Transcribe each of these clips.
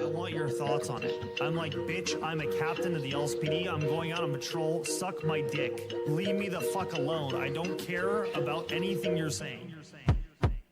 I want your thoughts on it. I'm like, bitch, I'm a captain of the LSPD. I'm going out on patrol. Suck my dick. Leave me the fuck alone. I don't care about anything you're saying.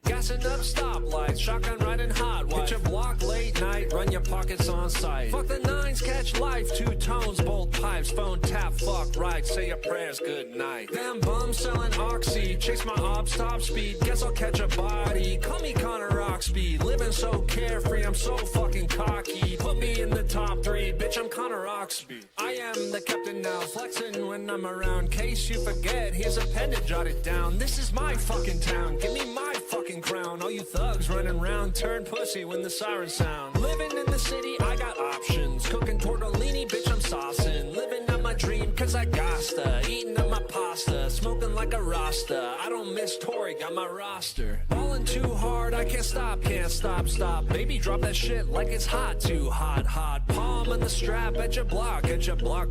Gassing up stoplights, shotgun riding hot. Hit your block late night, run your pockets on sight. Fuck the nines, catch life, two tones, both pipes, phone tap, fuck right, say your prayers, good night. Them bums selling Oxy, chase my obs top speed. Guess I'll catch a body. Call me Connor Oxby, living so carefree, I'm so fucking cocky. Put me in the top three, bitch, I'm Connor Oxby. I am the captain now, flexing when I'm around. Case you forget, here's a pen to jot it down. This is my fucking town, give me my fucking crown. All you thugs running round, turn pussy when the sirens sound. Living in the city, I got options. Cooking tortellini, bitch, I'm saucing. Living out my dream, cause I gotta. Eating up my pasta, smoking like a Rasta. I don't miss Tory, got my roster. Balling too hard, I can't stop, stop. Baby, drop that shit like it's hot, too hot. Palm on the strap at your block,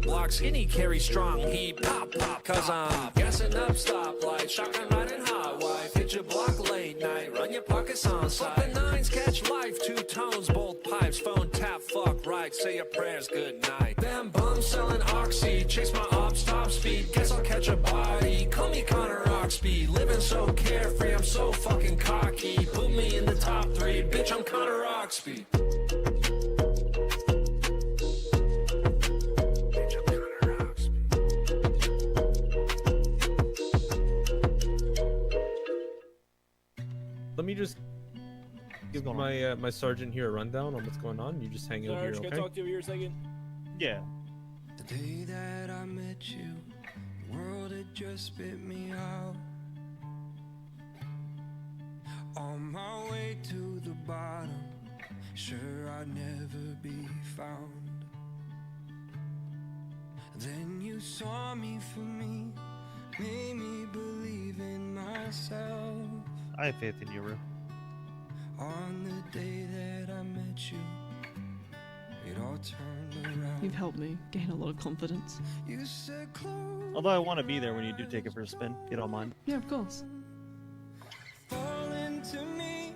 block. Skinny carry strong heat, pop. Cause I'm gassing up stoplight, shotgun riding hot wife. Hit your block late night, run your pockets on side. Fuck the nines, catch life, two tones, both pipes, phone tap, fuck right, say your prayers, good night. Them bums selling Oxy, chase my ops top speed. Guess I'll catch a body. Call me Connor Oxby, living so carefree, I'm so fucking cocky. Put me in the top three, bitch, I'm Connor Oxby. Let me just give my my sergeant here a rundown on what's going on. You just hang out here, Sarge, okay? can I talk to you here a second? Yeah. The day that I met you, the world had just spit me out. On my way to the bottom, sure I'd never be found. Then you saw me for me, made me believe in myself. I have faith in you, Rue. On the day that I met you, it all turned around. You've helped me gain a lot of confidence. You said close. Although I want to be there when you do take it for a spin. You don't mind? Yeah, of course. Fall into me,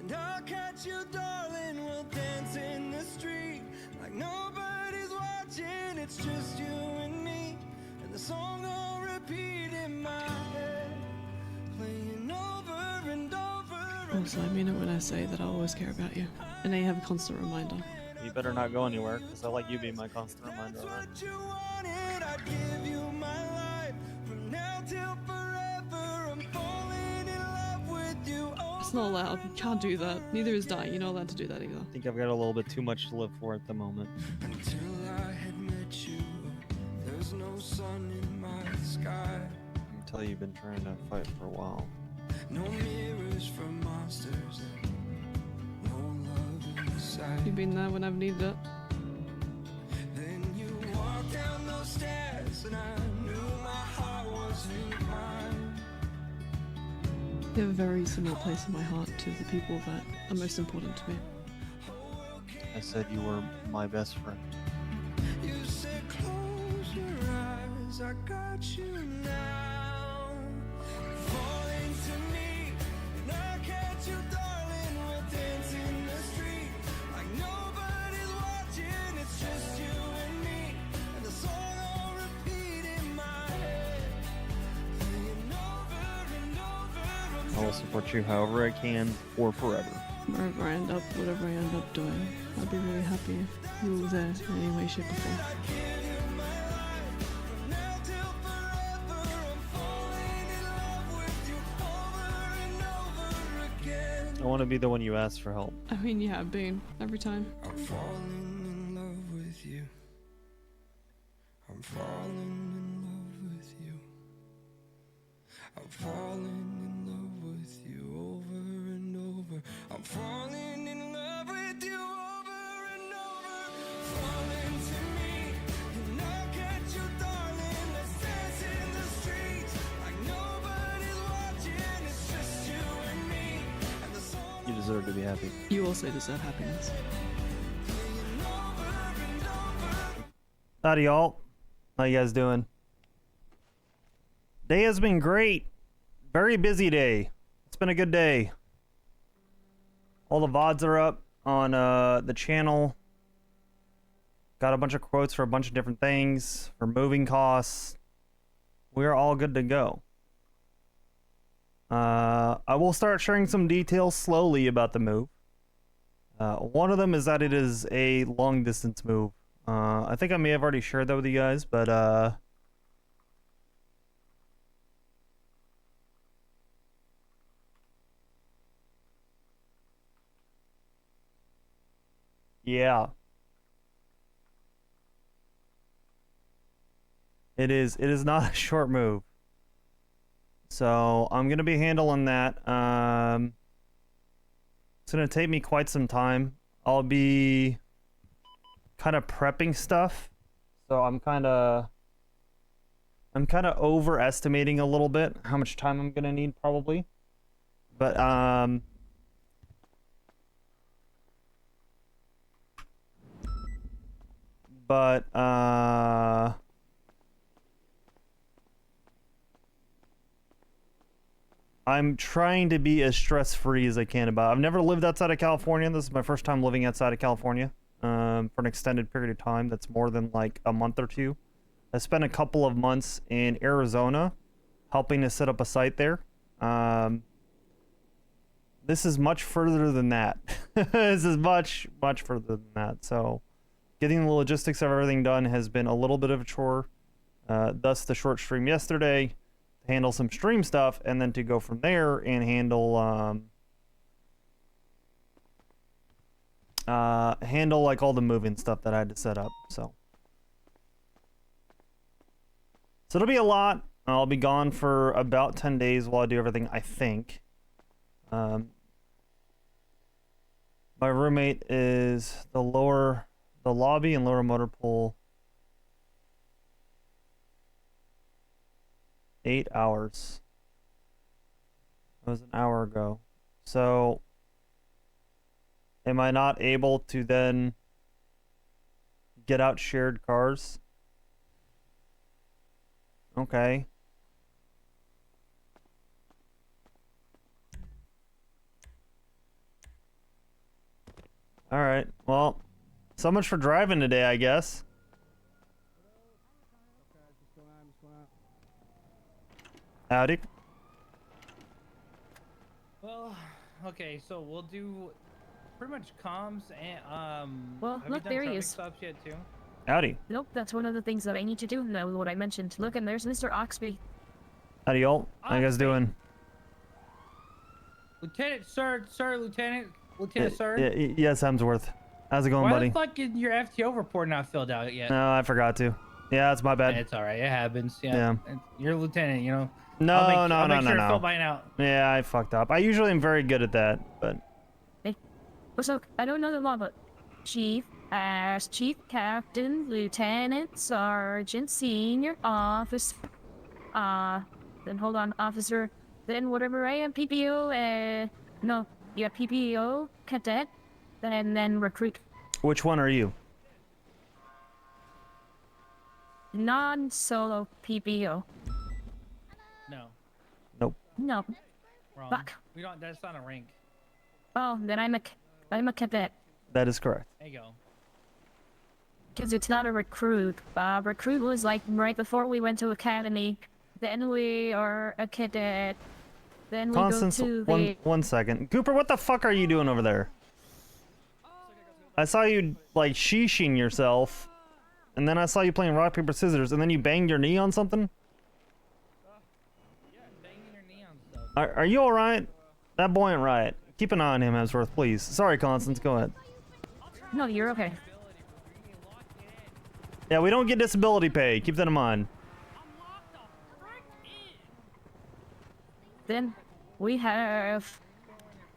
and I'll catch you, darling. We'll dance in the street like nobody's watching. It's just you and me, and the song will repeat in my head, playing over and over. Also, I mean it when I say that I'll always care about you, and I have a constant reminder. You better not go anywhere, because I like you being my constant reminder. Right? What you wanted, I'd give you my life. From now till forever, I'm falling in love with you. It's not allowed. You can't do that. Neither is dying. You're not allowed to do that either. I think I've got a little bit too much to live for at the moment. Until I had met you, there's no sun in my sky. I can tell you've been trying to fight for a while. No mirrors for monsters, and no love inside. You've been there when I've needed it. Then you walked down those stairs, and I knew my heart was inclined. You have a very similar place in my heart to the people that are most important to me. I said you were my best friend. You said close your eyes, I got you now. Fall into me, and I'll catch you, darling. We'll dance in the street like nobody's watching. It's just you and me, and the song will repeat in my head, playing over and over. I will support you however I can or forever. Wherever I end up, whatever I end up doing, I'd be really happy if you were there in any way, shape, or form. I want to be the one you ask for help. I mean, you have been every time. I'm falling in love with you. I'm falling in love with you. I'm falling in love with you over and over. I'm falling in love with you over and over. Fall into me, and I'll catch you, darling. Let's dance in the streets like nobody's watching. It's just you and me, and the song You deserve to be happy. You also deserve happiness. Howdy, y'all. How you guys doing? Day has been great. Very busy day. It's been a good day. All the VODs are up. on the channel. Got a bunch of quotes for a bunch of different things, for moving costs. We're all good to go. I will start sharing some details slowly about the move. One of them is that it is a long distance move. I think I may have already shared that with you guys, but yeah. It is not a short move. So I'm gonna be handling that. It's gonna take me quite some time. I'll be kind of prepping stuff. So I'm kind of overestimating a little bit how much time I'm gonna need probably. But I'm trying to be as stress-free as I can about it. I've never lived outside of California. This is my first time living outside of California for an extended period of time. That's more than like a month or two. I spent a couple of months in Arizona helping to set up a site there. This is much further than that. This is much further than that. So getting the logistics of everything done has been a little bit of a chore. Thus the short stream yesterday. Handle some stream stuff, and then to go from there and handle handle like all the moving stuff that I had to set up. So it'll be a lot. I'll be gone for about 10 days while I do everything, I think. My roommate is the lobby and lower motor pool. 8 hours. That was an hour ago. So, am I not able to then get out shared cars? Okay. Alright, well, so much for driving today, I guess. Howdy. Well, okay, so we'll do pretty much comms and Well, have look, you done there he traffic is. stops yet too? Howdy. Nope, that's one of the things that I need to do now, what I mentioned. Look, and there's Mr. Oxby. Howdy, y'all. How you guys Oxby. doing? Lieutenant, sir, Lieutenant, sir. Yes, Hemsworth. How's it going, Why buddy? the fuck is your FTO report not filled out yet? No, I forgot to. Yeah, it's my bad. It's alright, it happens. Yeah. Yeah. You're a lieutenant, you know. No, I'll make sure it's no. filled by now. Yeah, I fucked up. I usually am very good at that, but... Hey, so, I don't know the law, but Chief, as Chief Captain, Lieutenant, Sergeant, Senior, Officer, then hold on, Officer, then whatever I am, PPO, no, you have PPO, Cadet, then Recruit. Which one are you? Non-solo PPO. No. Nope. No. Wrong. Fuck. We don't that's not a rank. Oh, then I'm a cadet. That is correct. There you go. Because it's not a recruit. Recruit was like right before we went to academy. Then we are a cadet. Then we Constance, go to one second. Cooper, what the fuck are you doing over there? I saw you, like, sheeshing yourself. And then I saw you playing rock, paper, scissors. And then you banged your knee on something? Yeah, banging your knee on stuff. Are you alright? That boy ain't right. Keep an eye on him, Hemsworth, please. Sorry, Constance. Go ahead. No, you're okay. Yeah, we don't get disability pay. Keep that in mind. Then we have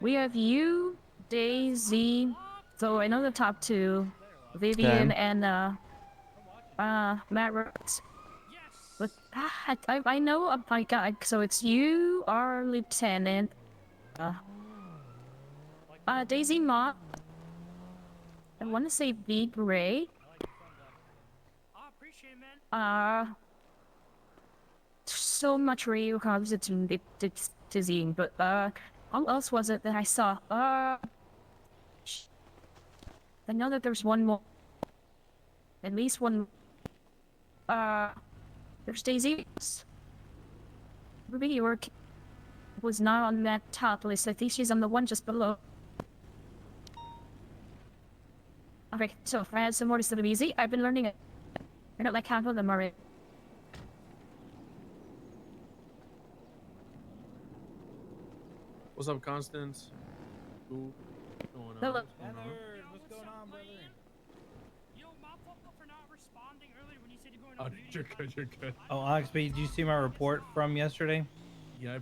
you, Daisy. So I know the top two, Vivian Okay. and Matt Rhodes. But I know a my guy. So it's you, our lieutenant. Daisy Mott. I want to say B. Gray. So much radio comms, it's dizzying, but, how else was it that I saw? I know that there's one more. At least one. There's Daisy. Ruby, your was not on that top list. I think she's on the one just below. Okay, so I had some more to sort of easy. I've been learning it. I don't like half of them already. What's up, Constance? What's going on? Hello. What's going on? What's going on, brother? Yo, my fault for not responding earlier when you said you're going Oh, on you're good. You're good. Oh, Oxby, did you see my report from yesterday? Yeah,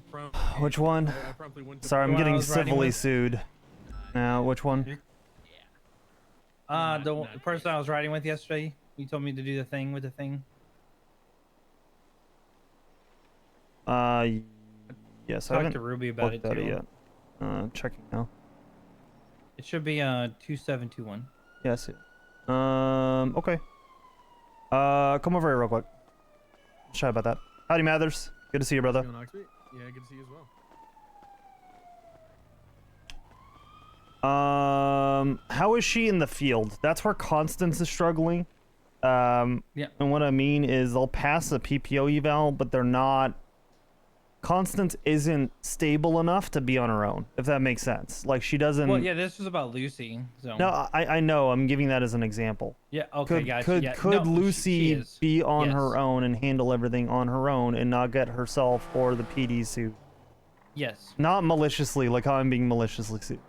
Which one? I promptly went to. Sorry, I'm The one I getting was riding civilly with? sued. Now, which one? The person I was riding with yesterday. You told me to do the thing with the thing. Yes, I Talked haven't to Ruby about looked it at too. it yet. Checking now. It should be 2721. Yeah, I see. Okay. Come over here real quick. Shy about that. Howdy, Mathers. Good to see you, brother. Going, Oxby? Yeah, good to see you as well. How is she in the field? That's where Constance is struggling. Yeah. And what I mean is they'll pass the PPO eval, but they're not. Constance isn't stable enough to be on her own, if that makes sense. Like she doesn't. Well, yeah, this was about Lucy. So. No, I know. I'm giving that as an example. Yeah. Okay. Gotcha. Could No, Lucy she is. be on Yes. her own and handle everything on her own and not get herself or the PD sued? Yes. Not maliciously, like how I'm being maliciously sued.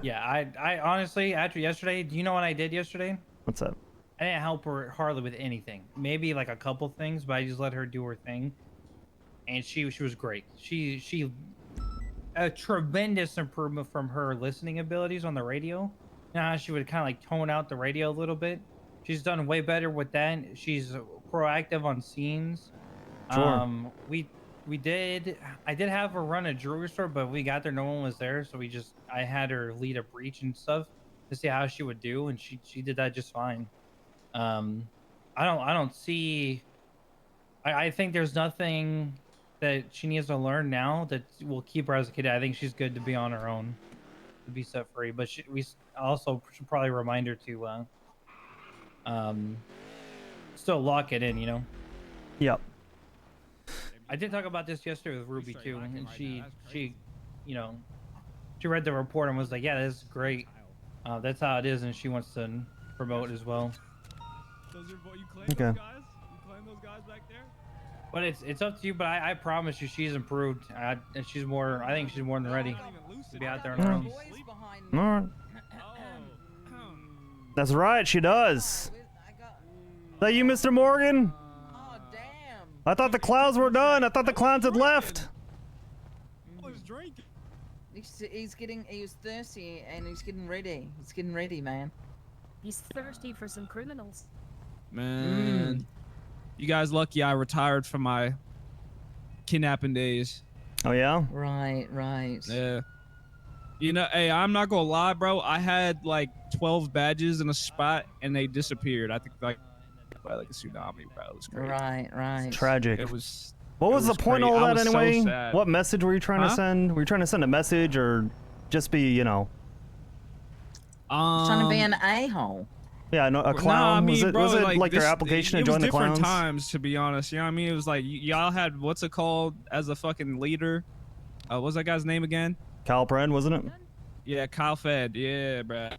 Yeah. I honestly, after yesterday, do you know what I did yesterday? What's that? I didn't help her hardly with anything. Maybe like a couple things, but I just let her do her thing. And she was great. She a tremendous improvement from her listening abilities on the radio. Now she would kind of like tone out the radio a little bit. She's done way better with that. She's proactive on scenes. Sure. I did have her run a jewelry store, but we got there, no one was there, so I had her lead a breach and stuff to see how she would do, and she did that just fine. I don't see. I think there's nothing that she needs to learn now that will keep her as a kid. I think she's good to be on her own, to be set free. But we also should probably remind her to still lock it in, you know. Yep. I did talk about this yesterday with Ruby too, and she you know, she read the report and was like, yeah, this is great. That's how it is, and she wants to promote as well. Okay. But it's up to you. But I promise you, she's improved. And she's more. I think she's more than ready to be out there on her own. All right. That's right, she does. Is that you, Mr. Morgan? Oh, damn. I thought the clowns were done. I thought the clowns had left. He was thirsty and he's getting ready. He's getting ready, man. He's thirsty for some criminals. Man, you guys lucky I retired from my kidnapping days. Oh yeah? Right. Yeah. You know, hey, I'm not gonna lie, bro. I had like 12 badges in a spot and they disappeared. I think like by like a tsunami, bro. It was crazy. Right. Tragic. It was. What was the point of all that anyway? So sad. What message were you trying to send? Were you trying to send a message or just be, you know? Trying to be an a-hole. Yeah, no, a clown. Nah, I mean, was it like this, your application to it was join the different clowns? times, to be honest. You know what I mean? It was like y'all had what's it called as a fucking leader? What's that guy's name again? Kyle Pred, wasn't it? Yeah, Kyle Fed. Yeah, bruh.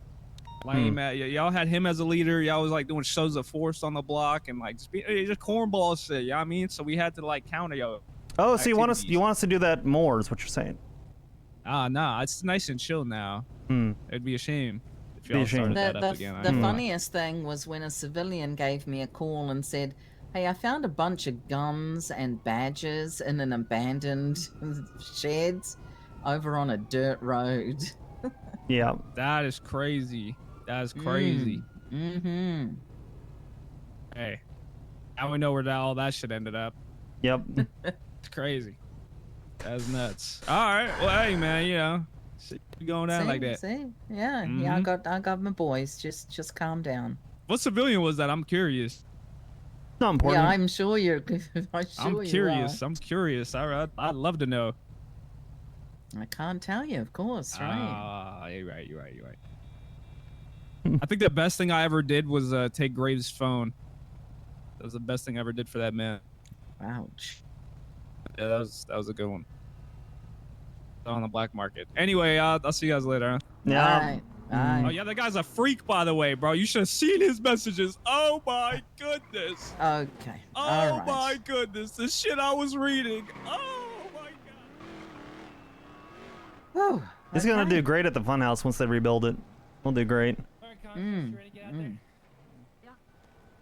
Lame. Y'all had him as a leader. Y'all was like doing shows of force on the block and like just cornball shit. You know what I mean? So we had to like counter y'all. Oh, so you want us to do that more? Is what you're saying? Nah, it's nice and chill now. It'd be a shame if y'all started that up again. The funniest thing was when a civilian gave me a call and said, hey, I found a bunch of guns and badges in an abandoned sheds over on a dirt road. Yeah. That is crazy. That is crazy. Mm-hmm. Hey, now we know where all that shit ended up. Yep. It's crazy. That's nuts. All right. Well, hey, man, you know, going down like that. Yeah, I got my boys. Just calm down. What civilian was that? I'm curious. Not important. Yeah, I'm sure you're. I'm curious. I'm curious. I'd love to know. I can't tell you, of course, right? You're right. I think the best thing I ever did was take Graves' phone. That was the best thing I ever did for that man. Ouch. Yeah, that was a good one. On the black market. Anyway, I'll see you guys later. Huh? Yeah. Alright. Bye. Oh yeah, that guy's a freak, by the way, bro. You should have seen his messages. Oh my goodness. Okay. Oh All right. my goodness, the shit I was reading. Oh my god. Whew, He's gonna do great at the funhouse once they rebuild it. He'll do great.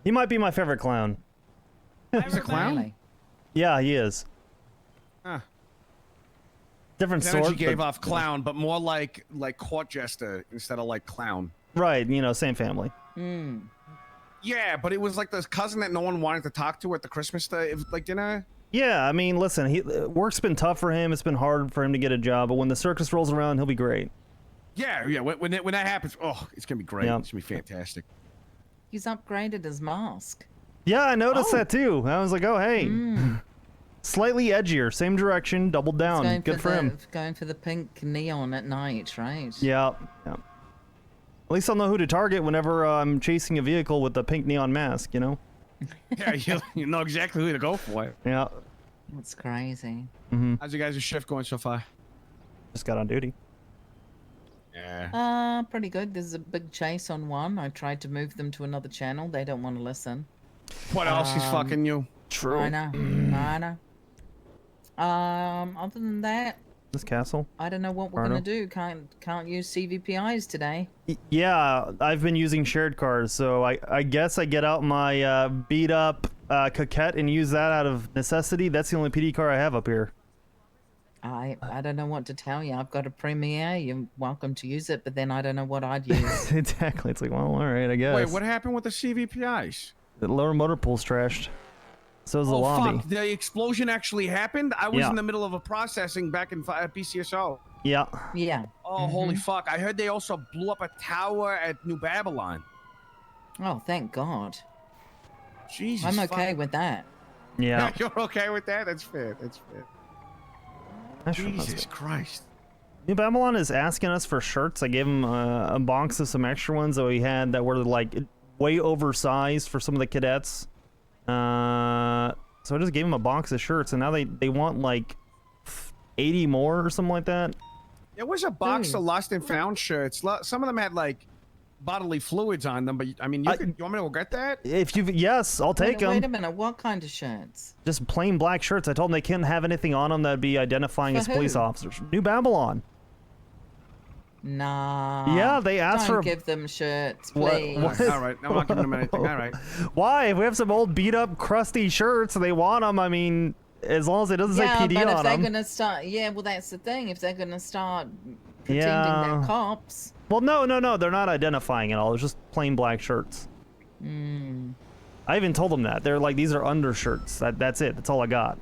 He might be my favorite clown. He's a clown? Really? Yeah, he is. Huh. Different His energy sort. gave but- off clown, but more like court jester instead of like clown. Right, you know, same family. Yeah, but it was like this cousin that no one wanted to talk to at the Christmas dinner. Yeah, I mean, listen, work's been tough for him. It's been hard for him to get a job, but when the circus rolls around, he'll be great. Yeah. When that happens, oh, it's gonna be great. Yeah. It's gonna be fantastic. He's upgraded his mask. Yeah, I noticed that too. I was like, oh, hey. Slightly edgier, same direction, doubled down. Going Good for him. Going for the pink neon at night, right? Yeah, yeah. At least I'll know who to target whenever I'm chasing a vehicle with the pink neon mask, you know? Yeah, you know exactly who to go for. Yeah. That's crazy. How's your guys' shift going so far? Just got on duty. Yeah. Pretty good. There's a big chase on one. I tried to move them to another channel. They don't want to listen. What else is fucking you? True. I know. I know. Other than that, This castle? I don't know what we're Arno? gonna do. Can't use CVPIs today. Yeah, I've been using shared cars, so I guess I get out my beat up Coquette and use that out of necessity. That's the only PD car I have up here. I don't know what to tell you. I've got a Premiere. You're welcome to use it, but then I don't know what I'd use. Exactly. It's like, well, all right, I guess. Wait, what happened with the CVPIs? The lower motor pool's trashed. So is the Oh lobby. fuck! The explosion actually happened. I was Yeah. in the middle of a processing back in BCSO. Yeah. Yeah. Oh, holy fuck! I heard they also blew up a tower at New Babylon. Oh, thank God. Jesus. I'm okay fuck. with that. Yeah. You're okay with that? That's fair. That's fair. Jesus Christ. New Babylon is asking us for shirts. I gave him a box of some extra ones that we had that were like way oversized for some of the cadets. So I just gave him a box of shirts, and now they want like 80 more or something like that. There was a box of lost and found shirts. Some of them had like bodily fluids on them, but I mean, you want me to go get that? If you yes, I'll take them. Wait a minute. What kind of shirts? Just plain black shirts. I told them they can't have anything on them that'd be identifying For as police who? officers. New Babylon. Nah. Yeah, they asked don't for- give them shirts, What- please. what- All right, I'm not giving them anything. All right. Why? If we have some old beat up, crusty shirts, they want them. I mean, as long as it doesn't Yeah, say PD but if on they're them. gonna start, yeah, well, that's the thing. If they're gonna start pretending Yeah. they're cops, Well, no, they're not identifying at all. It's just plain black shirts. I even told them that. They're like, these are undershirts. That's it. That's all I got.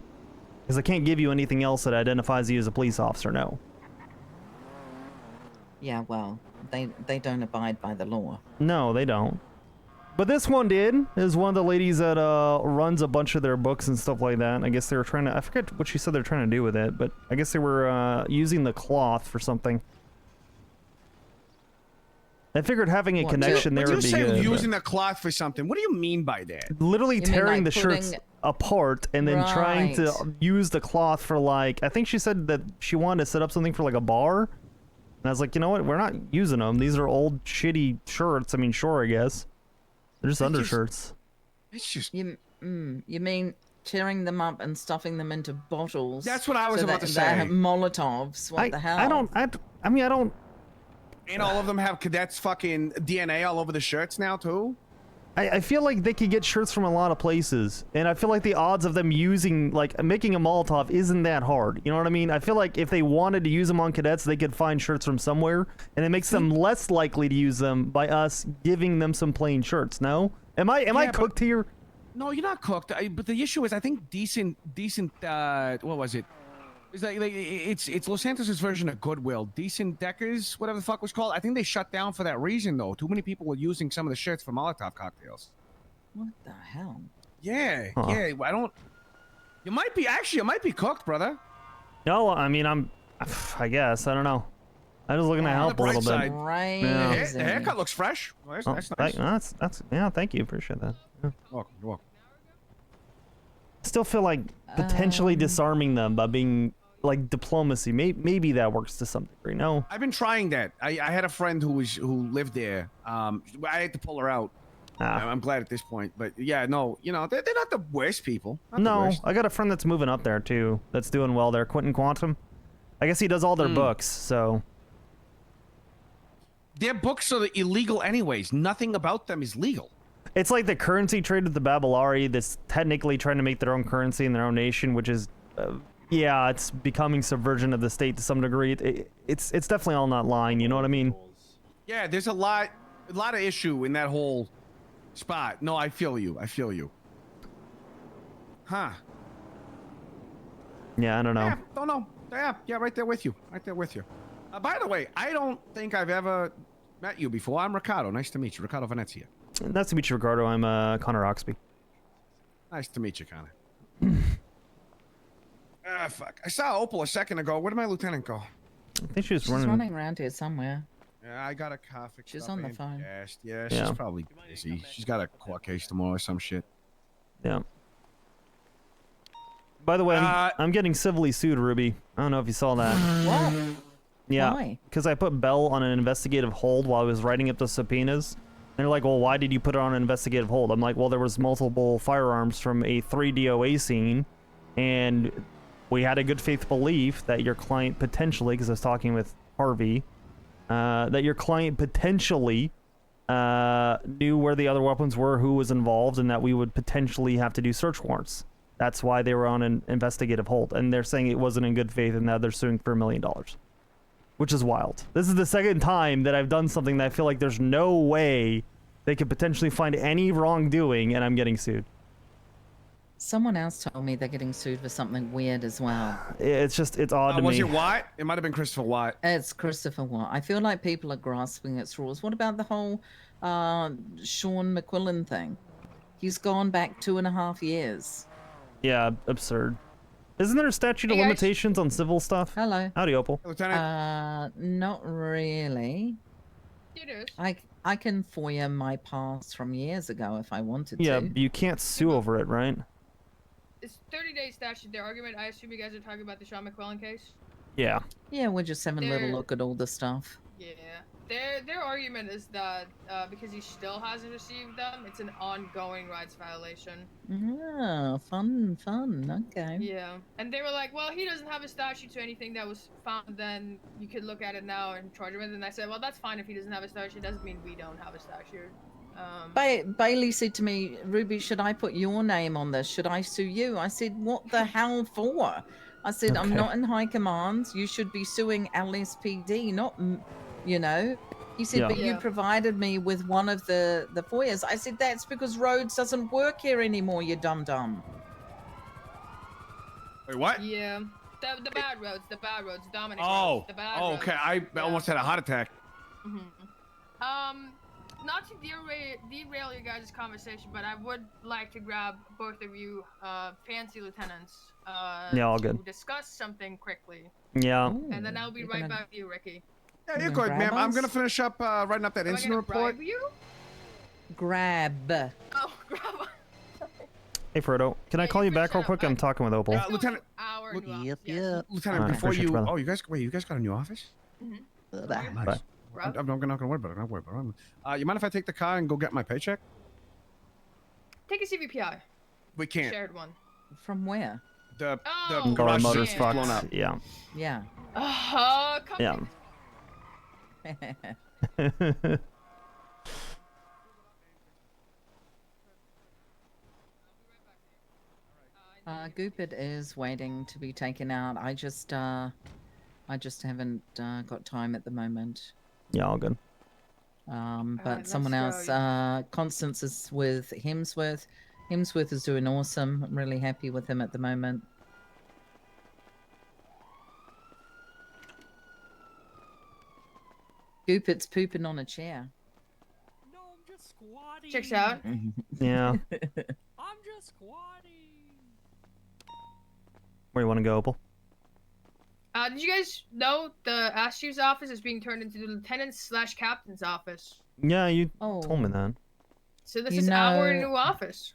Because I can't give you anything else that identifies you as a police officer. No. yeah, well, they don't abide by the law. No, they don't. But this one did. Is one of the ladies that runs a bunch of their books and stuff like that. I guess they were trying to. I forget what she said they're trying to do with it, but I guess they were using the cloth for something. I figured having a connection there When would you be say good. using the cloth for something, what do you mean by that? Literally You mean tearing like the shirts putting- apart and then trying to Right. use the cloth for like. I think she said that she wanted to set up something for like a bar. And I was like, you know what? We're not using them. These are old, shitty shirts. I mean, sure, I guess. They're just undershirts. It's just. You mean tearing them up and stuffing them into bottles? That's what I was about to They say. have Molotovs. What the hell? I mean, I don't. And all of them have cadets fucking DNA all over the shirts now too. I feel like they could get shirts from a lot of places, and I feel like the odds of them using, like, making a Molotov isn't that hard. You know what I mean? I feel like if they wanted to use them on cadets, they could find shirts from somewhere, and it makes them less likely to use them by us giving them some plain shirts. No? Am I cooked here? No, you're not cooked. But the issue is, I think decent. What was it? It's like it's Los Santos' version of Goodwill. Decent Deckers, whatever the fuck it was called. I think they shut down for that reason though. Too many people were using some of the shirts for Molotov cocktails. What the hell? Yeah, Huh. yeah. I don't. You might be cooked, brother. No, I mean, I guess. I don't know. I was looking to help a little bit. Right. The haircut looks fresh. Well, that's, Oh, that's nice. that's yeah. Thank you. Appreciate that. Yeah. Welcome. You're welcome. Still feel like potentially disarming them by being like diplomacy. Maybe that works to some degree. No. I've been trying that. I had a friend who lived there. I had to pull her out. I'm glad at this point, but yeah, no, you know, they're not the worst people. Not the No, worst. I got a friend that's moving up there too. That's doing well there. Quentin Quantum. I guess he does all their books. So. Their books are illegal anyways. Nothing about them is legal. It's like the currency trade with the Babalari that's technically trying to make their own currency in their own nation, which is, yeah, it's becoming subversion of the state to some degree. It's definitely all not lying. You know what I mean? Yeah, there's a lot of issue in that whole spot. No, I feel you. I feel you. Huh. Yeah, I don't know. Yeah, don't know. Yeah, right there with you. Right there with you. By the way, I don't think I've ever met you before. I'm Ricardo. Nice to meet you. Ricardo Venezia. Nice to meet you, Ricardo. I'm Connor Oxby. Nice to meet you, Connor. Fuck. I saw Opal a second ago. Where did my lieutenant go? I think she's She's running around here somewhere. Yeah, I got a car fixed She's up on the and phone. gassed. Yeah, she's Yeah. probably busy. She's got a court case tomorrow or some shit. Yeah. By the way, I'm getting civilly sued, Ruby. I don't know if you saw that. What? Yeah, Why? because I put Bell on an investigative hold while I was writing up the subpoenas. And they're like, well, why did you put it on an investigative hold? I'm like, well, there was multiple firearms from a 3 DOA scene, and we had a good faith belief that your client potentially, because I was talking with Harvey, that your client potentially knew where the other weapons were, who was involved, and that we would potentially have to do search warrants. That's why they were on an investigative hold. And they're saying it wasn't in good faith, and now they're suing for $1 million. Which is wild. This is the second time that I've done something that I feel like there's no way they could potentially find any wrongdoing, and I'm getting sued. Someone else told me they're getting sued for something weird as well. It's odd to me. Was it Watt? It might have been Christopher Watt. It's Christopher Watt. I feel like people are grasping at straws. What about the whole Sean McQuillan thing? He's gone back 2.5 years. Yeah, absurd. Isn't there a statute of limitations on civil stuff? Hello. Howdy, Opal. Not really. It is. I can FOIA my past from years ago if I wanted to. Yeah, you can't sue over it, right? It's 30 days statute. Their argument. I assume you guys are talking about the Sean McQuillan case. Yeah. Yeah, we're just having a little They're- look at all the stuff. Yeah. Their argument is that because he still hasn't received them, it's an ongoing rights violation. Oh, fun. Okay. Yeah. And they were like, well, he doesn't have a statute to anything that was found, then you could look at it now and charge him with it. And I said, well, that's fine if he doesn't have a statute. It doesn't mean we don't have a statute. Bailey said to me, Ruby, should I put your name on this? Should I sue you? I said, what the hell for? I said, I'm Okay. not in high command. You should be suing LSPD, not, you know. He said, Yeah. but you Yeah. provided me with one of the FOIAs. I said, that's because Rhodes doesn't work here anymore, you dum-dum. Wait, what? Yeah. The bad roads, Dominic Oh. Rhodes, the bad Oh, roads. okay. I almost had a heart attack. Not to derail your guys' conversation, but I would like to grab both of you, fancy lieutenants, Yeah, all to good. discuss something quickly. Yeah. And then I'll be right back to you, Ricky. Yeah, you're You good, gonna ma'am. grab I'm us? gonna finish up writing up that Am I incident gonna report. bribe you? Grab. Oh, grab. Hey, Frodo. Can I call you back real quick? I'm talking with Opal. Lieutenant. Our Look- new office, Yep, yes. yep. Lieutenant, Alright, before appreciate you, you, brother. oh, you guys got a new office? Bye. Nice. Rob? I'm not gonna worry about it. I'm not worried about it. You mind if I take the car and go get my paycheck? Take a CVPI. We can't. Shared one. From where? The Oh, Car garage motor's seat's man. blown up. fucked. Yeah. Yeah. Come Yeah. Goopit is waiting to be taken out. I just haven't got time at the moment. Yeah, all good. But let's someone else, go. Constance is with Hemsworth. Hemsworth is doing awesome. I'm really happy with him at the moment. Goopit's pooping on a chair. Mm-hmm. No, I'm just squatting. Checks out. Yeah. I'm just squatting. Where you want to go, Opal? Did you guys know the Ash Chief's office is being turned into the lieutenant/captain's office? Yeah, you told me that. So this You is our know- new office.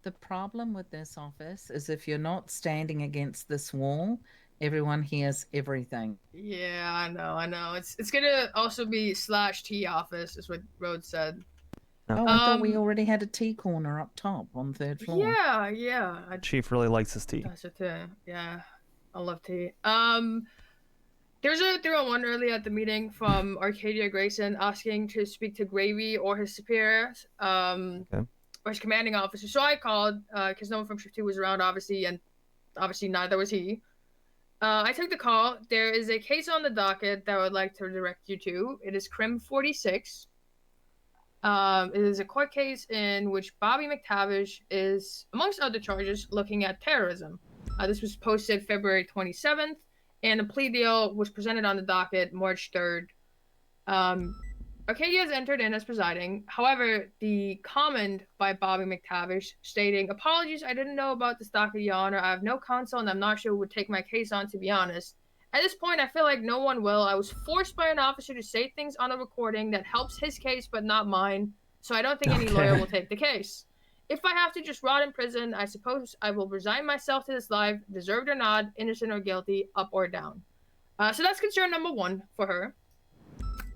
The problem with this office is if you're not standing against this wall, everyone hears everything. Yeah, I know. It's gonna also be /T office, is what Rhodes said. Oh, I thought we already had a tea corner up top on the 3rd floor. Yeah. Chief really likes his tea. That's it too. Yeah, I love tea. There's a 301 earlier at the meeting from Arcadia Grayson asking to speak to Gravy or his superiors, or his commanding officer. So I called, because no one from Shift 2 was around, obviously, and obviously neither was he. I took the call. There is a case on the docket that I would like to direct you to. It is Crim 46. It is a court case in which Bobby McTavish is, amongst other charges, looking at terrorism. This was posted February 27th, and a plea deal was presented on the docket March 3rd. Arcadia has entered in as presiding. However, the comment by Bobby McTavish stating, "Apologies, I didn't know about this docket, Your Honor. I have no counsel, and I'm not sure who would take my case on, to be honest. At this point, I feel like no one will. I was forced by an officer to say things on a recording that helps his case but not mine, so I don't think any lawyer will take the case. If I have to just rot in prison, I suppose I will resign myself to this life, deserved or not, innocent or guilty, up or down." So that's concern number 1 for her.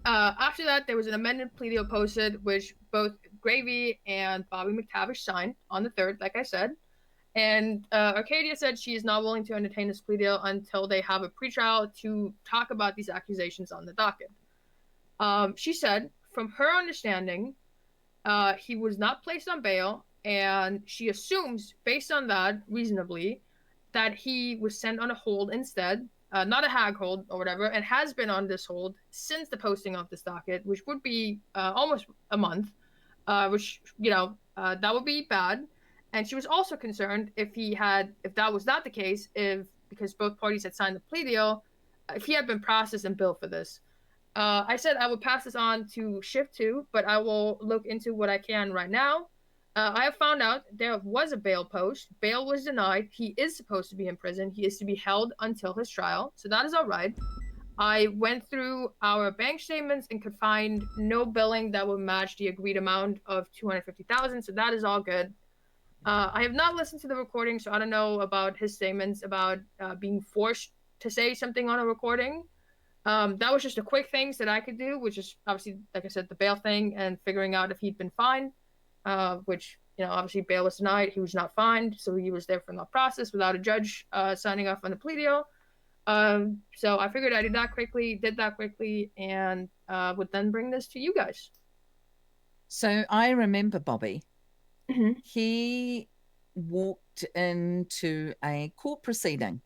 After that, there was an amended plea deal posted, which both Gravy and Bobby McTavish signed on the 3rd, like I said. And Arcadia said she is not willing to entertain this plea deal until they have a pretrial to talk about these accusations on the docket. She said, from her understanding, he was not placed on bail, and she assumes, based on that, reasonably, that he was sent on a hold instead, not a hag hold or whatever, and has been on this hold since the posting of this docket, which would be almost a month, which, that would be bad. And she was also concerned if that was not the case, because both parties had signed the plea deal, if he had been processed and billed for this. I said I would pass this on to Shift 2, but I will look into what I can right now. I have found out there was a bail post. Bail was denied. He is supposed to be in prison. He is to be held until his trial, so that is all right. I went through our bank statements and could find no billing that would match the agreed amount of $250,000, so that is all good. I have not listened to the recording, so I don't know about his statements about being forced to say something on a recording. That was just a quick things that I could do, which is obviously, like I said, the bail thing and figuring out if he'd been fined, which, obviously bail was denied. He was not fined, so he was there for the process without a judge signing off on the plea deal. So I figured I did that quickly, and would then bring this to you guys. So I remember Bobby. He walked into a court proceeding.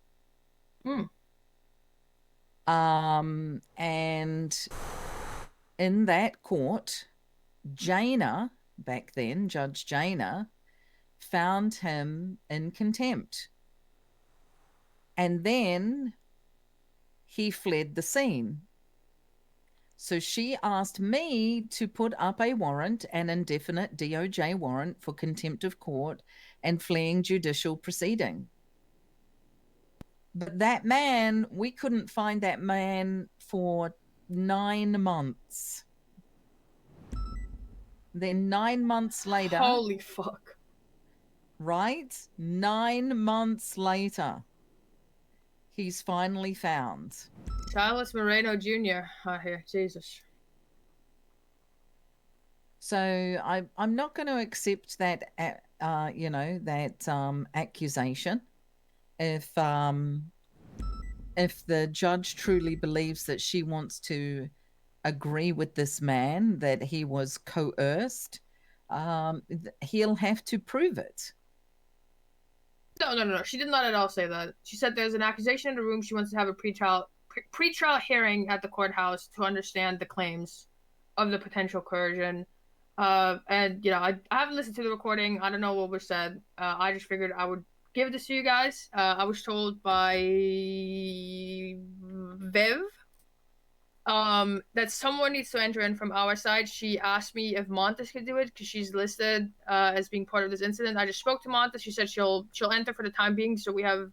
And in that court, Jaina, back then, Judge Jaina, found him in contempt. And then he fled the scene. So she asked me to put up a warrant, an indefinite DOJ warrant for contempt of court and fleeing judicial proceeding. But that man, we couldn't find that man for 9 months. Then 9 months later... Holy fuck. Right? 9 months later, he's finally found. Silas Moreno Jr. out here. Jesus. So I'm not going to accept that, accusation. If the judge truly believes that she wants to agree with this man that he was coerced, he'll have to prove it. No. She did not at all say that. She said there's an accusation in the room. She wants to have a pretrial hearing at the courthouse to understand the claims of the potential coercion. I haven't listened to the recording. I don't know what was said. I just figured I would give this to you guys. I was told by Viv that someone needs to enter in from our side. She asked me if Montes could do it because she's listed as being part of this incident. I just spoke to Montes. She said she'll enter for the time being, so we have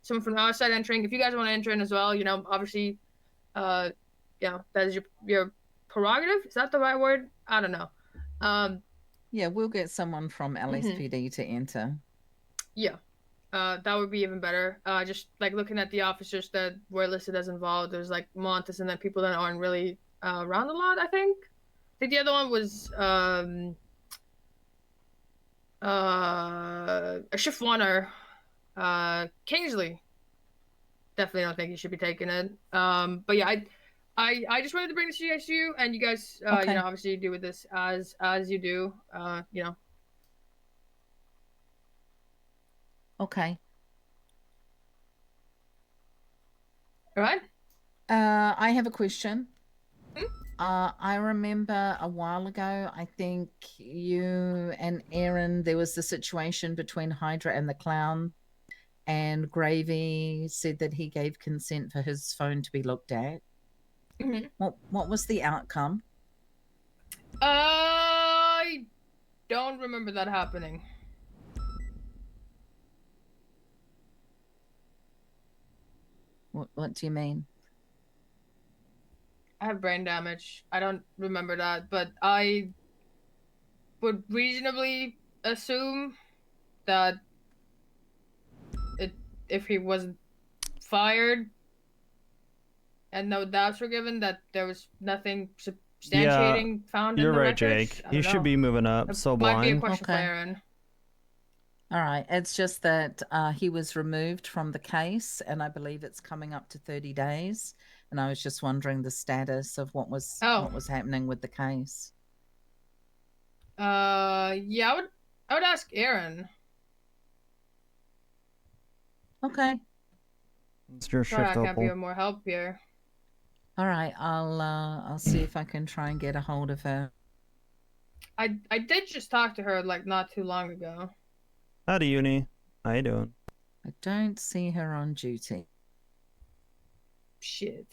someone from the outside entering. If you guys want to enter in as well, obviously, that is your prerogative. Is that the right word? I don't know. Yeah, we'll get someone from LSPD to enter. Yeah. That would be even better. Just like looking at the officers that were listed as involved, there's like Montes and then people that aren't really around a lot, I think. I think the other one was a shift oneer, Kingsley. Definitely don't think he should be taking it. But yeah, I just wanted to bring this to you, and you guys, Okay. obviously do with this as you do. Okay. All right. I have a question. I remember a while ago, I think you and Aaron, there was the situation between Hydra and the clown, and Gravy said that he gave consent for his phone to be looked at. What was the outcome? I don't remember that happening. What do you mean? I have brain damage. I don't remember that, but I would reasonably assume that if he wasn't fired and no doubts were given, that there was nothing substantiating found in you're the right, records. Jake. I He don't should know. be moving up. It So might be a blind. question for Aaron. All right. It's just that he was removed from the case, and I believe it's coming up to 30 days. And I was just wondering the status of what was happening with the case. Yeah, I would ask Aaron. Okay. It's your Sorry, I shift, can't be Opal. of more help here. All right. I'll see if I can try and get a hold of her. I did just talk to her like not too long ago. Howdy, Uni. How you doing? I don't see her on duty. Shit.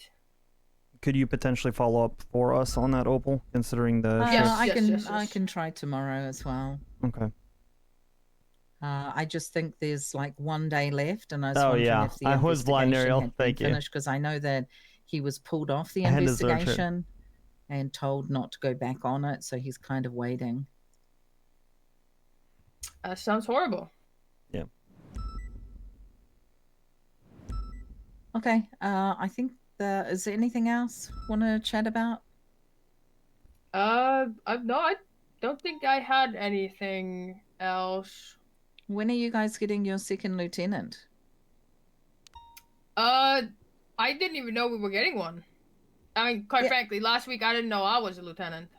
Could you potentially follow up for us on that, Opal, considering the shift? I can try tomorrow as well. Okay. I just think there's like 1 day left, and I was Oh, wondering yeah. if the I was blind, investigation Ariel. had been Thank you. finished, because I know that he was pulled off the I had to search it. investigation and told not to go back on it, so he's kind of waiting. Sounds horrible. Yeah. Okay. I think is there anything else want to chat about? I don't think I had anything else. When are you guys getting your second lieutenant? I didn't even know we were getting one. I mean, quite frankly, last week I didn't know I was a lieutenant.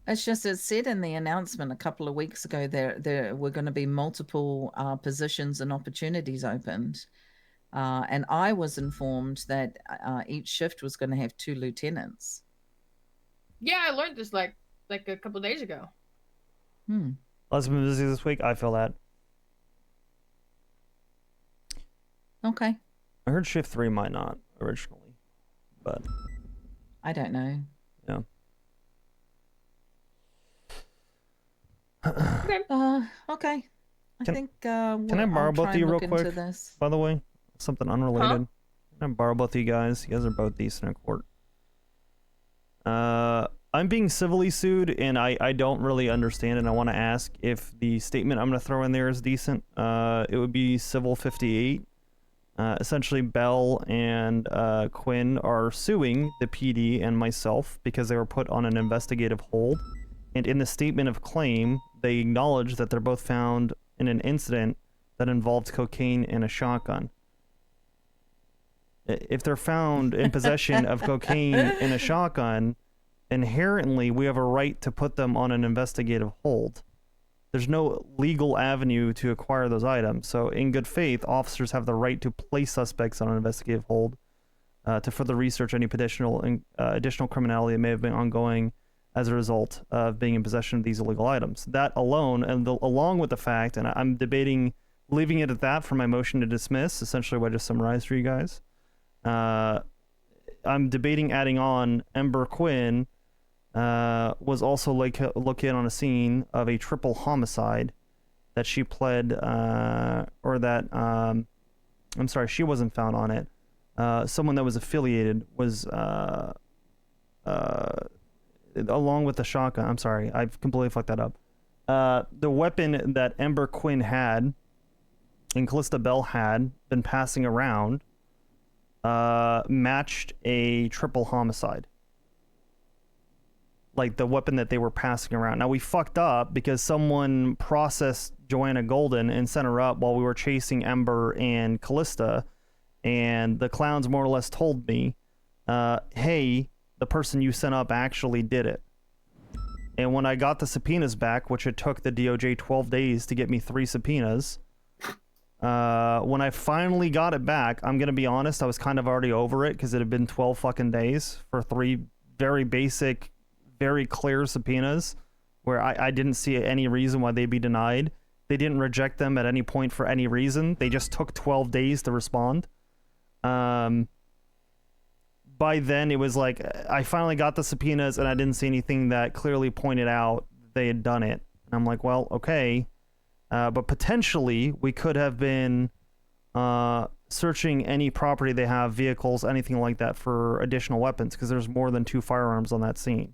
It's just it said in the announcement a couple of weeks ago there were going to be multiple positions and opportunities opened. And I was informed that each shift was going to have 2 lieutenants. Yeah, I learned this like a couple of days ago. Let's been busy this week. I feel that. Okay. I heard shift 3 might not originally, but I don't know. Yeah. Okay. I think. Can I borrow both of you real quick? By the way, something unrelated. Can I borrow both of you guys? You guys are both decent at court. I'm being civilly sued, and I don't really understand, and I want to ask if the statement I'm going to throw in there is decent. It would be Civil 58. Essentially, Bell and Quinn are suing the PD and myself because they were put on an investigative hold. And in the statement of claim, they acknowledge that they're both found in an incident that involved cocaine and a shotgun. If they're found in possession of cocaine and a shotgun, inherently we have a right to put them on an investigative hold. There's no legal avenue to acquire those items. So in good faith, officers have the right to place suspects on an investigative hold to further research any additional criminality that may have been ongoing as a result of being in possession of these illegal items. That alone, and along with the fact, and I'm debating leaving it at that for my motion to dismiss, essentially what I just summarized for you guys. I'm debating adding on Ember Quinn was also located on a scene of a triple homicide that she pled, or that, I'm sorry, she wasn't found on it. Someone that was affiliated was, along with the shotgun. I'm sorry, I've completely fucked that up. The weapon that Ember Quinn had and Callista Bell had been passing around matched a triple homicide. Like the weapon that they were passing around. Now we fucked up because someone processed Joanna Golden and sent her up while we were chasing Ember and Callista, and the clowns more or less told me, hey, the person you sent up actually did it. And when I got the subpoenas back, which it took the DOJ 12 days to get me 3 subpoenas, when I finally got it back, I'm gonna be honest, I was kind of already over it because it had been 12 fucking days for 3 very basic, very clear subpoenas where I didn't see any reason why they'd be denied. They didn't reject them at any point for any reason. They just took 12 days to respond. By then, it was like I finally got the subpoenas and I didn't see anything that clearly pointed out they had done it. And I'm like, well, okay. But potentially, we could have been searching any property they have, vehicles, anything like that for additional weapons, because there's more than 2 firearms on that scene.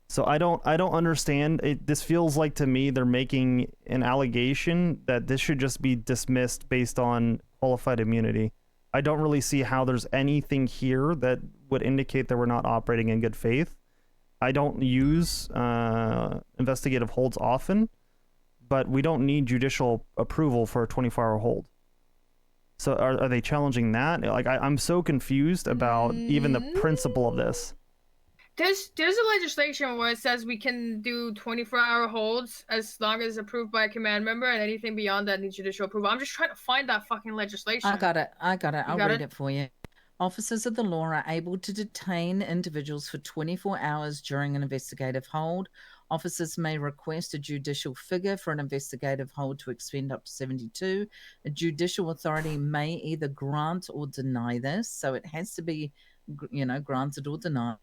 So I don't understand. This feels like to me they're making an allegation that this should just be dismissed based on qualified immunity. I don't really see how there's anything here that would indicate that we're not operating in good faith. I don't use investigative holds often, but we don't need judicial approval for a 24-hour hold. So are they challenging that? Like I'm so confused about even the principle of this. There's a legislation where it says we can do 24-hour holds as long as approved by a command member, and anything beyond that needs judicial approval. I'm just trying to find that fucking legislation. I got it. I'll read it for you. Officers of the law are able to detain individuals for 24 hours during an investigative hold. Officers may request a judicial figure for an investigative hold to expend up to 72. A judicial authority may either grant or deny this, so it has to be, granted or denied.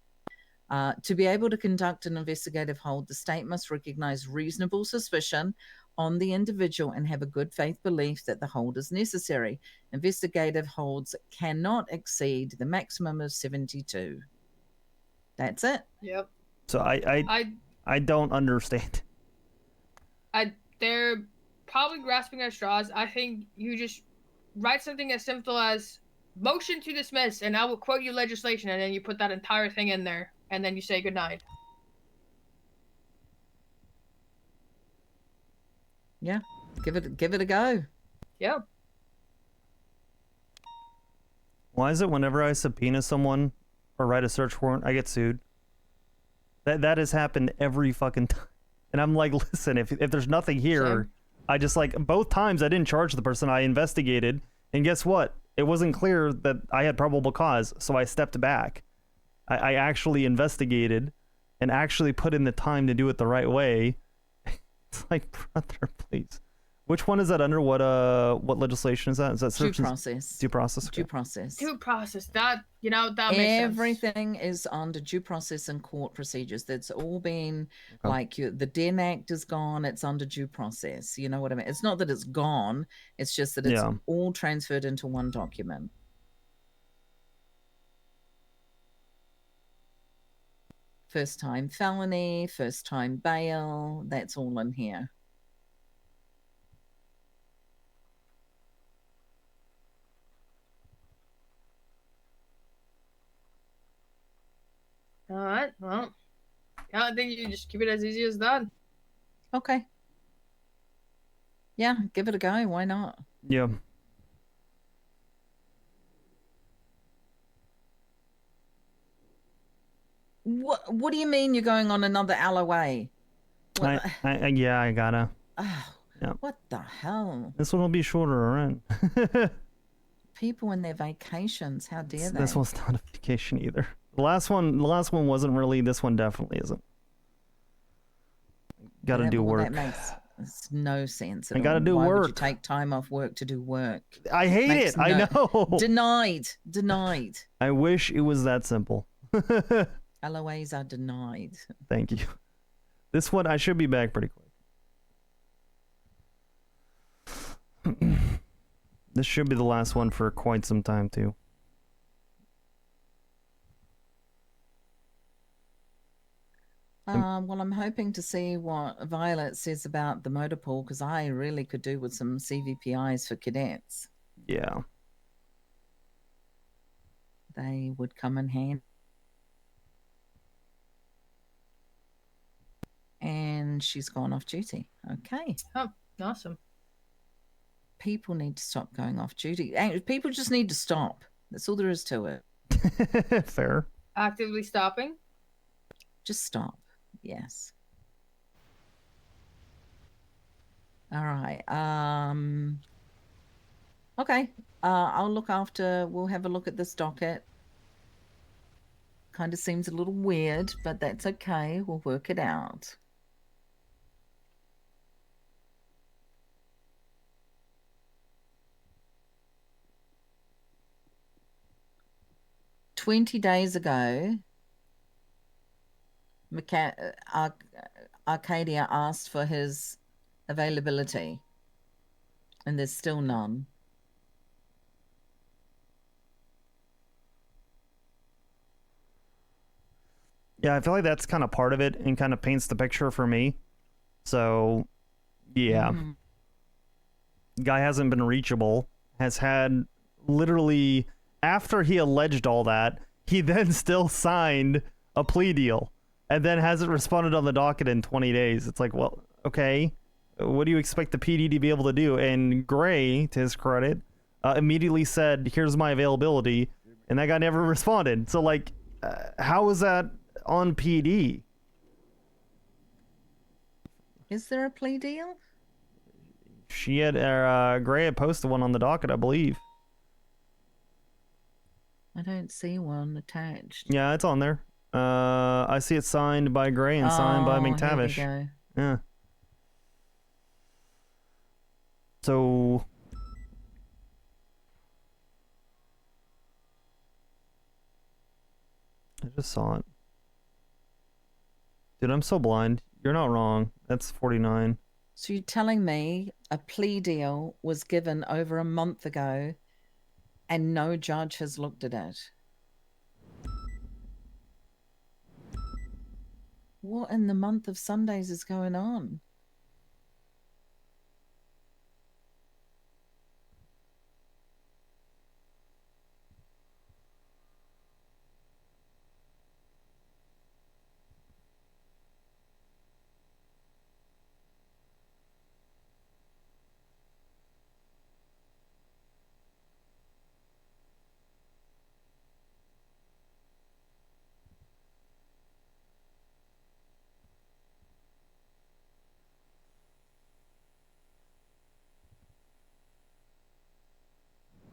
To be able to conduct an investigative hold, the state must recognize reasonable suspicion on the individual and have a good faith belief that the hold is necessary. Investigative holds cannot exceed the maximum of 72. That's it. Yep. So I don't understand. They're probably grasping at straws. I think you just write something as simple as motion to dismiss, and I will quote you legislation, and then you put that entire thing in there, and then you say goodnight. Yeah, give it a go. Yeah. Why is it whenever I subpoena someone or write a search warrant, I get sued? That has happened every fucking time. And I'm like, listen, if there's nothing here, Same. I just both times I didn't charge the person, I investigated, and guess what? It wasn't clear that I had probable cause, so I stepped back. I actually investigated and actually put in the time to do it the right way. It's like, brother, please. Which one is that under? What legislation is that? Is that search Due process. Due process. Okay. Due process. Due process. That that makes sense. Everything is under due process and court procedures. That's all been the Den Act is gone. It's under due process. You know what I mean? It's not that it's gone. It's just that it's all transferred into one document. First time felony, first time bail. That's all in here. All right. Well, I think you just keep it as easy as that. Okay. Yeah, give it a go. Why not? Yeah. What do you mean you're going on another LOA? Yeah, I gotta. Oh, yeah. What the hell? This one will be shorter, alright. People in their vacations, how dare they? This one's not a vacation either. The last one wasn't really. This one definitely isn't. Gotta do work. That makes no sense at I gotta all. do Why work. would you take time off work to do work? I hate it. I know. Denied. I wish it was that simple. LOAs are denied. Thank you. This one, I should be back pretty quick. This should be the last one for quite some time, too. Well, I'm hoping to see what Violet says about the motor pool, because I really could do with some CVPIs for cadets. Yeah. They would come in handy. And she's gone off duty. Okay. Oh, awesome. People need to stop going off duty. People just need to stop. That's all there is to it. Fair. Actively stopping? Just stop. Yes. All right. Okay. I'll look after. We'll have a look at this docket. Kind of seems a little weird, but that's okay. We'll work it out. $20 ago, Arcadia asked for his availability, and there's still none. Yeah, I feel like that's kind of part of it and kind of paints the picture for me. So, yeah. Guy hasn't been reachable, has had literally, after he alleged all that, he then still signed a plea deal and then hasn't responded on the docket in 20 days. It's like, well, okay, what do you expect the PD to be able to do? And Gray, to his credit, immediately said, here's my availability, and that guy never responded. So, like, how is that on PD? Is there a plea deal? She had, Gray had posted one on the docket, I believe. I don't see one attached. Yeah, it's on there. I see it signed by Gray and signed by McTavish. Here we go. Yeah. So I just saw it. Dude, I'm so blind. You're not wrong. That's 49. So you're telling me a plea deal was given over a month ago and no judge has looked at it? What in the month of Sundays is going on?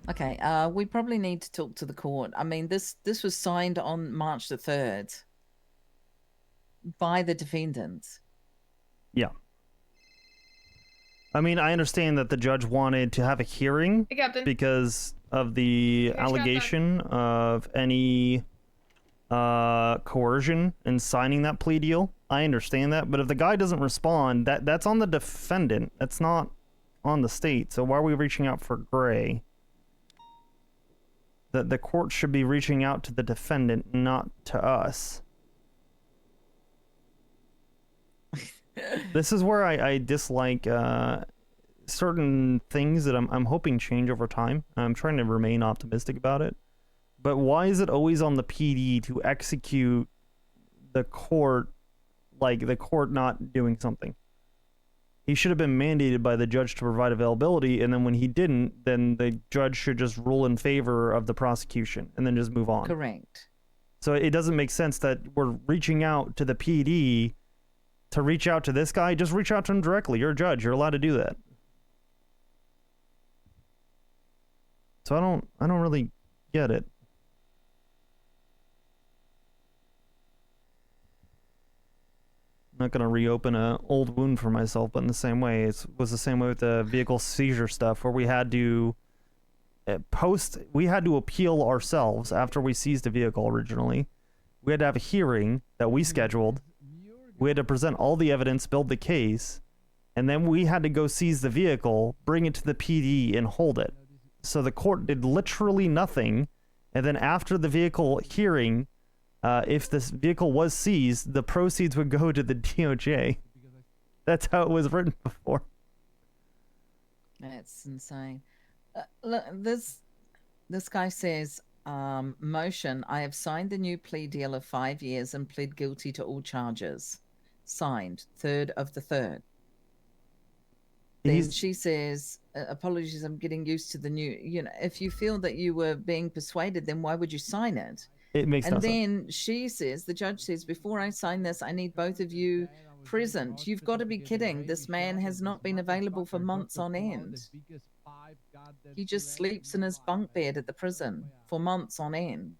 Okay, we probably need to talk to the court. I mean, this was signed on March the 3rd by the defendant. Yeah. I mean, I understand that the judge wanted to have a hearing Hey, Captain. because of the allegation of any coercion in signing that plea deal. I understand that, but if the guy doesn't respond, that's on the defendant. That's not on the state. So why are we reaching out for Gray? The court should be reaching out to the defendant, not to us. This is where I dislike certain things that I'm hoping change over time. I'm trying to remain optimistic about it. But why is it always on the PD to execute the court, like the court not doing something? He should have been mandated by the judge to provide availability, and then when he didn't, then the judge should just rule in favor of the prosecution and then just move on. Correct. So it doesn't make sense that we're reaching out to the PD to reach out to this guy. Just reach out to him directly. You're a judge. You're allowed to do that. So I don't really get it. I'm not going to reopen an old wound for myself, but in the same way, it was the same way with the vehicle seizure stuff, where we had to we had to appeal ourselves after we seized a vehicle originally. We had to have a hearing that we scheduled. We had to present all the evidence, build the case, and then we had to go seize the vehicle, bring it to the PD, and hold it. So the court did literally nothing, and then after the vehicle hearing, if this vehicle was seized, the proceeds would go to the DOJ. That's how it was written before. That's insane. Look, this guy says, motion, I have signed the new plea deal of 5 years and pled guilty to all charges. Signed, 3rd of the 3rd. Then she says, apologies, I'm getting used to the new, you know, if you feel that you were being persuaded, then why would you sign it? It makes no sense. And then she says, the judge says, before I sign this, I need both of you present. You've got to be kidding. This man has not been available for months on end. He just sleeps in his bunk bed at the prison for months on end.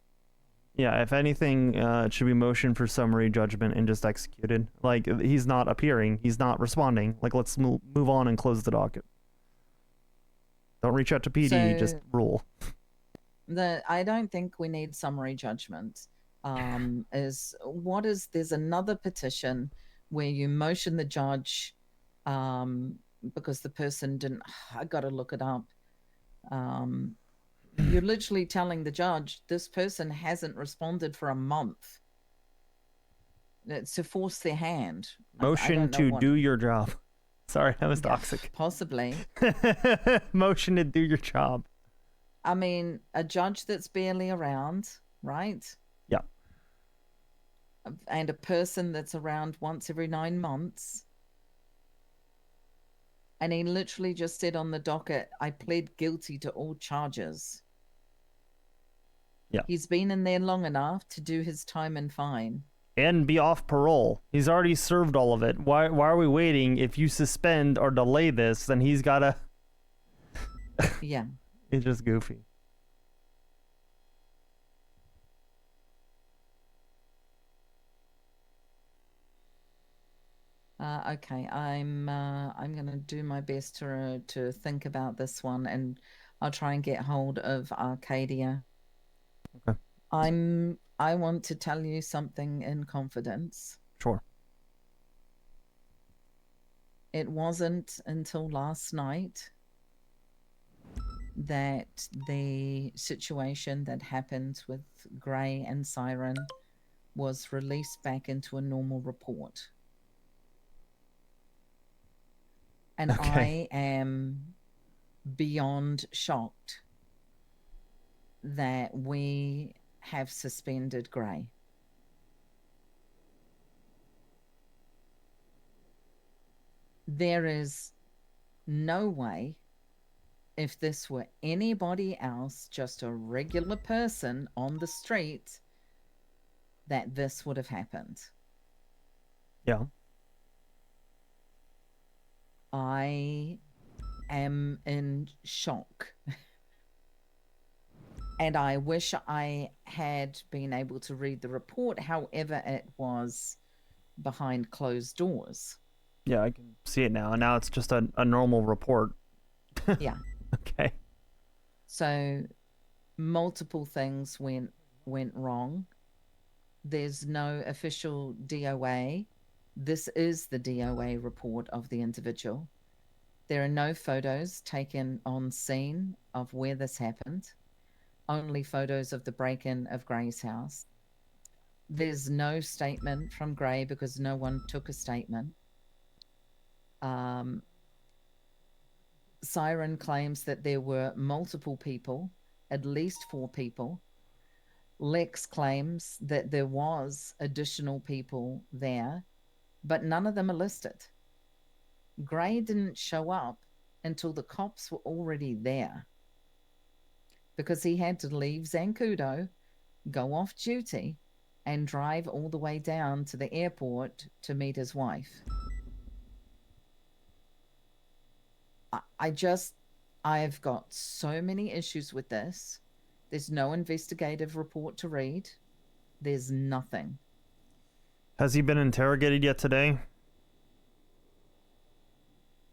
Yeah, if anything, it should be motion for summary judgment and just executed. Like, he's not appearing, he's not responding. Like, let's move on and close the docket. Don't reach out to PD, just rule. I don't think we need summary judgment. There's another petition where you motion the judge because the person didn't, I got to look it up. You're literally telling the judge, this person hasn't responded for a month. It's to force their hand. Motion to do your job. Sorry, that was toxic. Possibly. Motion to do your job. I mean, a judge that's barely around, right? Yeah. And a person that's around once every 9 months. And he literally just said on the docket, I pled guilty to all charges. Yeah. He's been in there long enough to do his time and fine. And be off parole. He's already served all of it. Why are we waiting? If you suspend or delay this, then he's gotta... Yeah. It's just goofy. Okay, I'm gonna do my best to think about this one, and I'll try and get hold of Arcadia. Okay. I want to tell you something in confidence. Sure. It wasn't until last night that the situation that happened with Gray and Siren was released back into a normal report. And okay. I am beyond shocked that we have suspended Gray. There is no way, if this were anybody else, just a regular person on the street, that this would have happened. Yeah. I am in shock. And I wish I had been able to read the report. However, it was behind closed doors. Yeah, I can see it now. And now it's just a normal report. Yeah. Okay. So multiple things went wrong. There's no official DOA. This is the DOA report of the individual. There are no photos taken on scene of where this happened. Only photos of the break-in of Gray's house. There's no statement from Gray because no one took a statement. Siren claims that there were multiple people, at least 4 people. Lex claims that there was additional people there, but none of them are listed. Gray didn't show up until the cops were already there because he had to leave Zancudo, go off duty, and drive all the way down to the airport to meet his wife. I've got so many issues with this. There's no investigative report to read. There's nothing. Has he been interrogated yet today?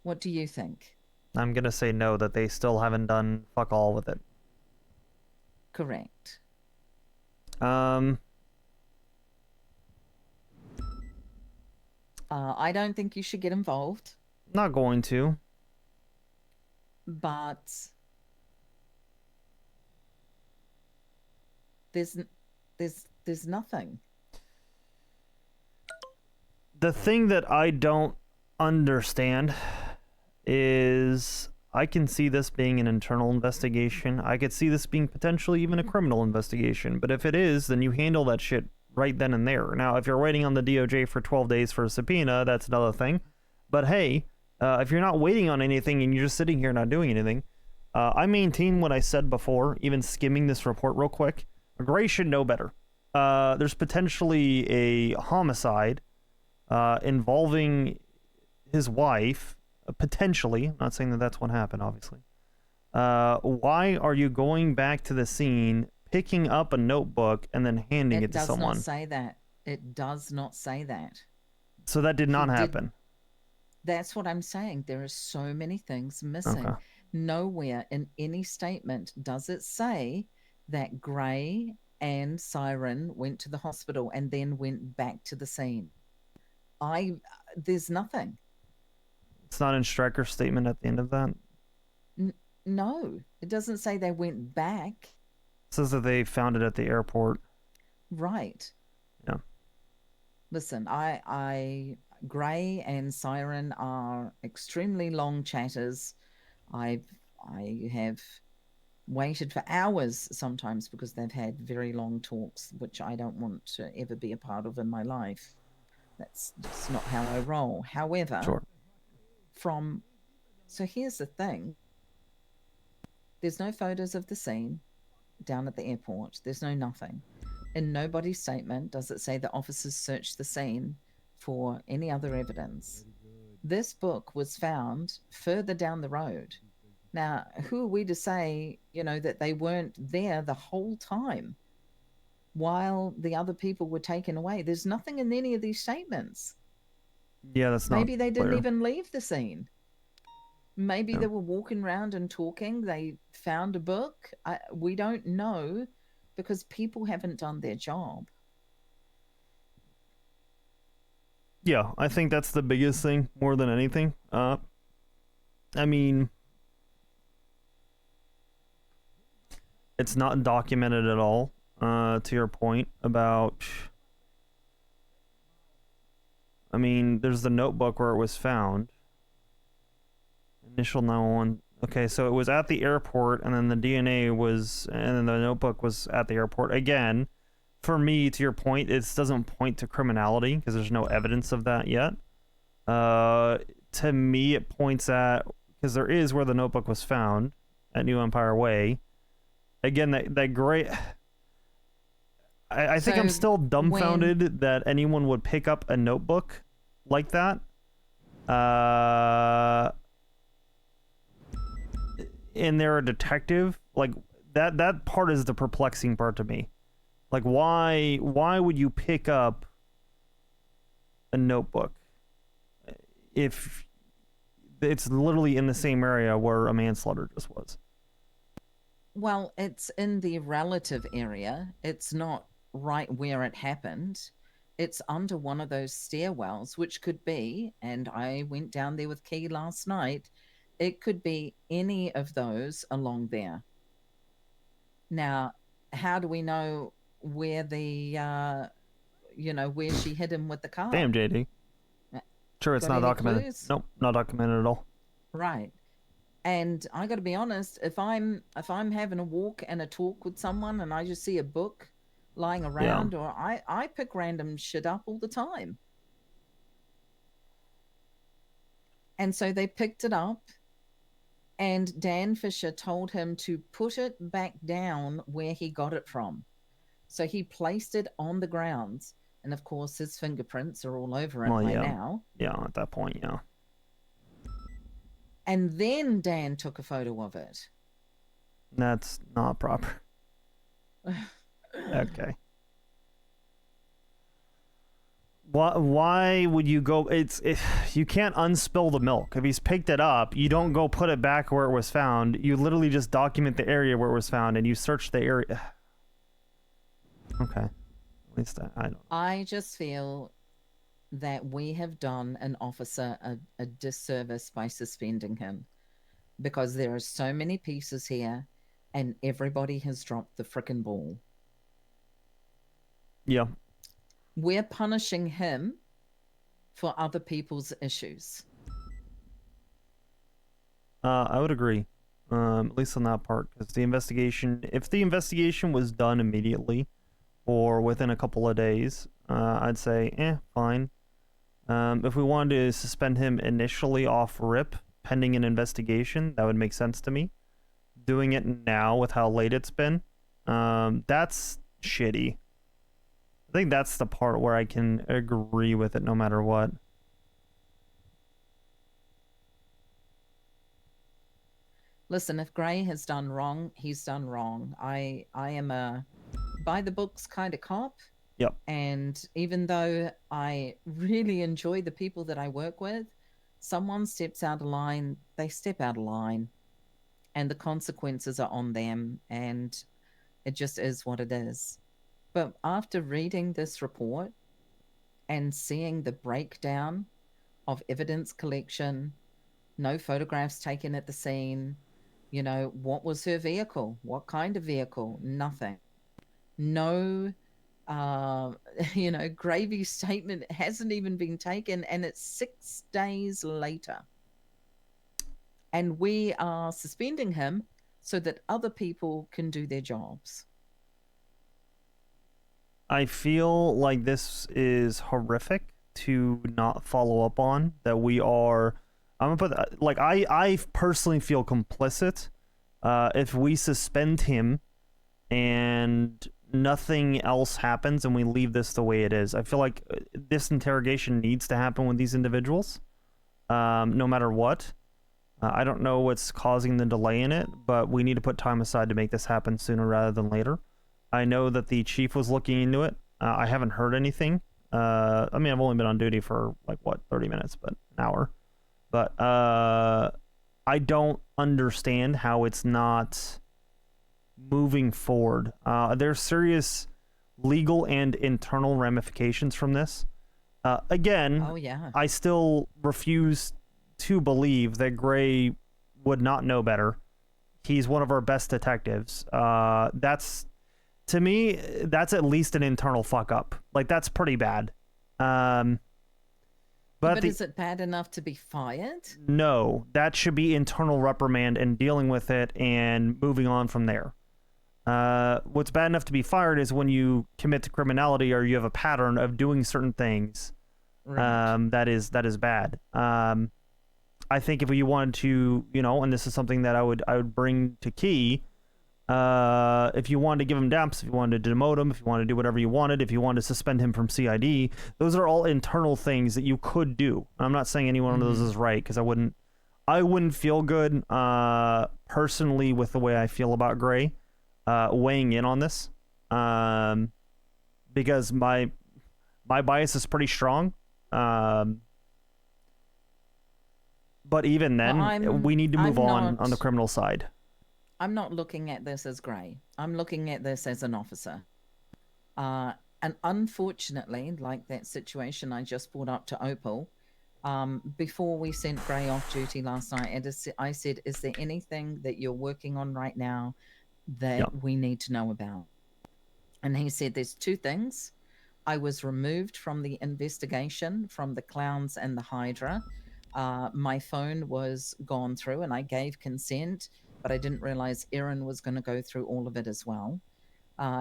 What do you think? I'm gonna say no, that they still haven't done fuck all with it. Correct. I don't think you should get involved. Not going to. But there's nothing. The thing that I don't understand is I can see this being an internal investigation. I could see this being potentially even a criminal investigation. But if it is, then you handle that shit right then and there. Now, if you're waiting on the DOJ for 12 days for a subpoena, that's another thing. But hey, if you're not waiting on anything and you're just sitting here not doing anything, I maintain what I said before, even skimming this report real quick. Gray should know better. There's potentially a homicide involving his wife, potentially. I'm not saying that that's what happened, obviously. Why are you going back to the scene, picking up a notebook, and then handing it to someone? It does not say that. It does not say that. So that did not happen. That's what I'm saying. There are so many things missing. Okay. Nowhere in any statement does it say that Gray and Siren went to the hospital and then went back to the scene. There's nothing. It's not in Stryker's statement at the end of that? No, it doesn't say they went back. It says that they found it at the airport. Right. Yeah. Listen, Gray and Siren are extremely long chatters. I have waited for hours sometimes because they've had very long talks, which I don't want to ever be a part of in my life. That's just not how I roll. However, sure. So here's the thing. There's no photos of the scene down at the airport. There's no nothing. In nobody's statement does it say the officers searched the scene for any other evidence. This book was found further down the road. Now, who are we to say, that they weren't there the whole time while the other people were taken away? There's nothing in any of these statements. Yeah, that's not Maybe they didn't clear. even leave the scene. Maybe they were walking around and talking. They found a book. We don't know because people haven't done their job. Yeah, I think that's the biggest thing more than anything. I mean, it's not documented at all, to your point about... I mean, there's the notebook where it was found. Initial 911. Okay, so it was at the airport, and then the DNA was... And then the notebook was at the airport. Again, for me, to your point, it doesn't point to criminality, because there's no evidence of that yet. To me, it points at... Because there is where the notebook was found, at New Empire Way. Again, that great... I think I'm still dumbfounded that anyone would pick up a notebook like that. And they're a detective. Like, that part is the perplexing part to me. Like, why would you pick up a notebook if it's literally in the same area where a manslaughter just was? Well, it's in the relative area. It's not right where it happened. It's under one of those stairwells, which could be, and I went down there with Key last night, it could be any of those along there. Now, how do we know where where she hit him with the car? Damn, JD. Sure, it's not documented. Clues? Nope, not documented at all. Right. And I got to be honest, if I'm having a walk and a talk with someone and I just see a book lying around, or I pick random shit up all the time. And so they picked it up, and Dan Fisher told him to put it back down where he got it from. So he placed it on the ground, and of course his fingerprints are all over it by now. Yeah, at that point, yeah. And then Dan took a photo of it. That's not proper. Okay. Why would you go... you can't unspill the milk. If he's picked it up, you don't go put it back where it was found. You literally just document the area where it was found, and you search the area. Okay. At least I don't... I just feel that we have done an officer a disservice by suspending him, because there are so many pieces here and everybody has dropped the frickin' ball. Yeah. We're punishing him for other people's issues. I would agree, at least on that part, because the investigation, if the investigation was done immediately or within a couple of days, I'd say, fine. If we wanted to suspend him initially off rip, pending an investigation, that would make sense to me. Doing it now with how late it's been, that's shitty. I think that's the part where I can agree with it no matter what. Listen, if Gray has done wrong, he's done wrong. I am a by the books kind of cop. Yep. And even though I really enjoy the people that I work with, someone steps out of line, they step out of line. And the consequences are on them, and it just is what it is. But after reading this report and seeing the breakdown of evidence collection, no photographs taken at the scene, you know, what was her vehicle? What kind of vehicle? Nothing. No, you know, gravy statement hasn't even been taken, and it's 6 days later. And we are suspending him so that other people can do their jobs. I feel like this is horrific to not follow up on, that we are... I'm gonna put that, like, I personally feel complicit if we suspend him and nothing else happens and we leave this the way it is. I feel like this interrogation needs to happen with these individuals, no matter what. I don't know what's causing the delay in it, but we need to put time aside to make this happen sooner rather than later. I know that the chief was looking into it. I haven't heard anything. I mean, I've only been on duty for, like, what, 30 minutes, but an hour. But I don't understand how it's not moving forward. There's serious legal and internal ramifications from this. Again, oh, yeah. I still refuse to believe that Gray would not know better. He's one of our best detectives. That's, to me, that's at least an internal fuck up. Like, that's pretty bad. But is it bad enough to be fired? No, that should be internal reprimand and dealing with it and moving on from there. What's bad enough to be fired is when you commit to criminality or you have a pattern of doing certain things. Right. That is bad. I think if you wanted to, you know, and this is something that I would bring to Key, if you wanted to give him damps, if you wanted to demote him, if you wanted to do whatever you wanted, if you wanted to suspend him from CID, those are all internal things that you could do. I'm not saying any one of those is right, because I wouldn't feel good personally with the way I feel about Gray weighing in on this, because my bias is pretty strong. But even then, we need to move on the criminal side. I'm not looking at this as Gray. I'm looking at this as an officer. And unfortunately, like that situation I just brought up to Opal, before we sent Gray off duty last night, I said, is there anything that you're working on right now that we need to know about? And he said, there's 2 things. I was removed from the investigation from the clowns and the Hydra. My phone was gone through and I gave consent, but I didn't realize Erin was going to go through all of it as well.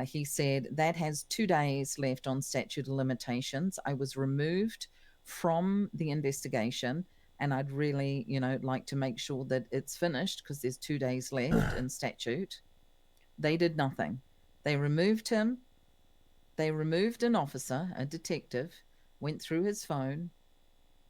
He said that has 2 days left on statute of limitations. I was removed from the investigation and I'd really, you know, like to make sure that it's finished because there's 2 days left in statute. They did nothing. They removed him. They removed an officer, a detective, went through his phone.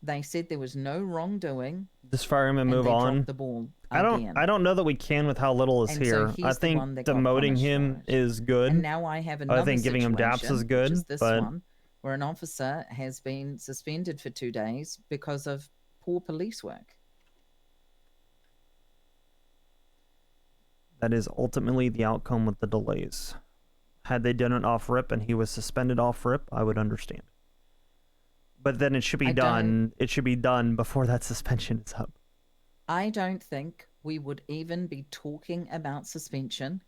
They said there was no wrongdoing. Just fire him and move on. Dropped the ball again. I don't know that we can with how little is here. I think demoting him is good. And now I have another I think giving him daps is good. This but one, where an officer has been suspended for 2 days because of poor police work. That is ultimately the outcome with the delays. Had they done it off rip and he was suspended off rip, I would understand. But then it should be done. It should be done before that suspension is up. I don't think we would even be talking about suspension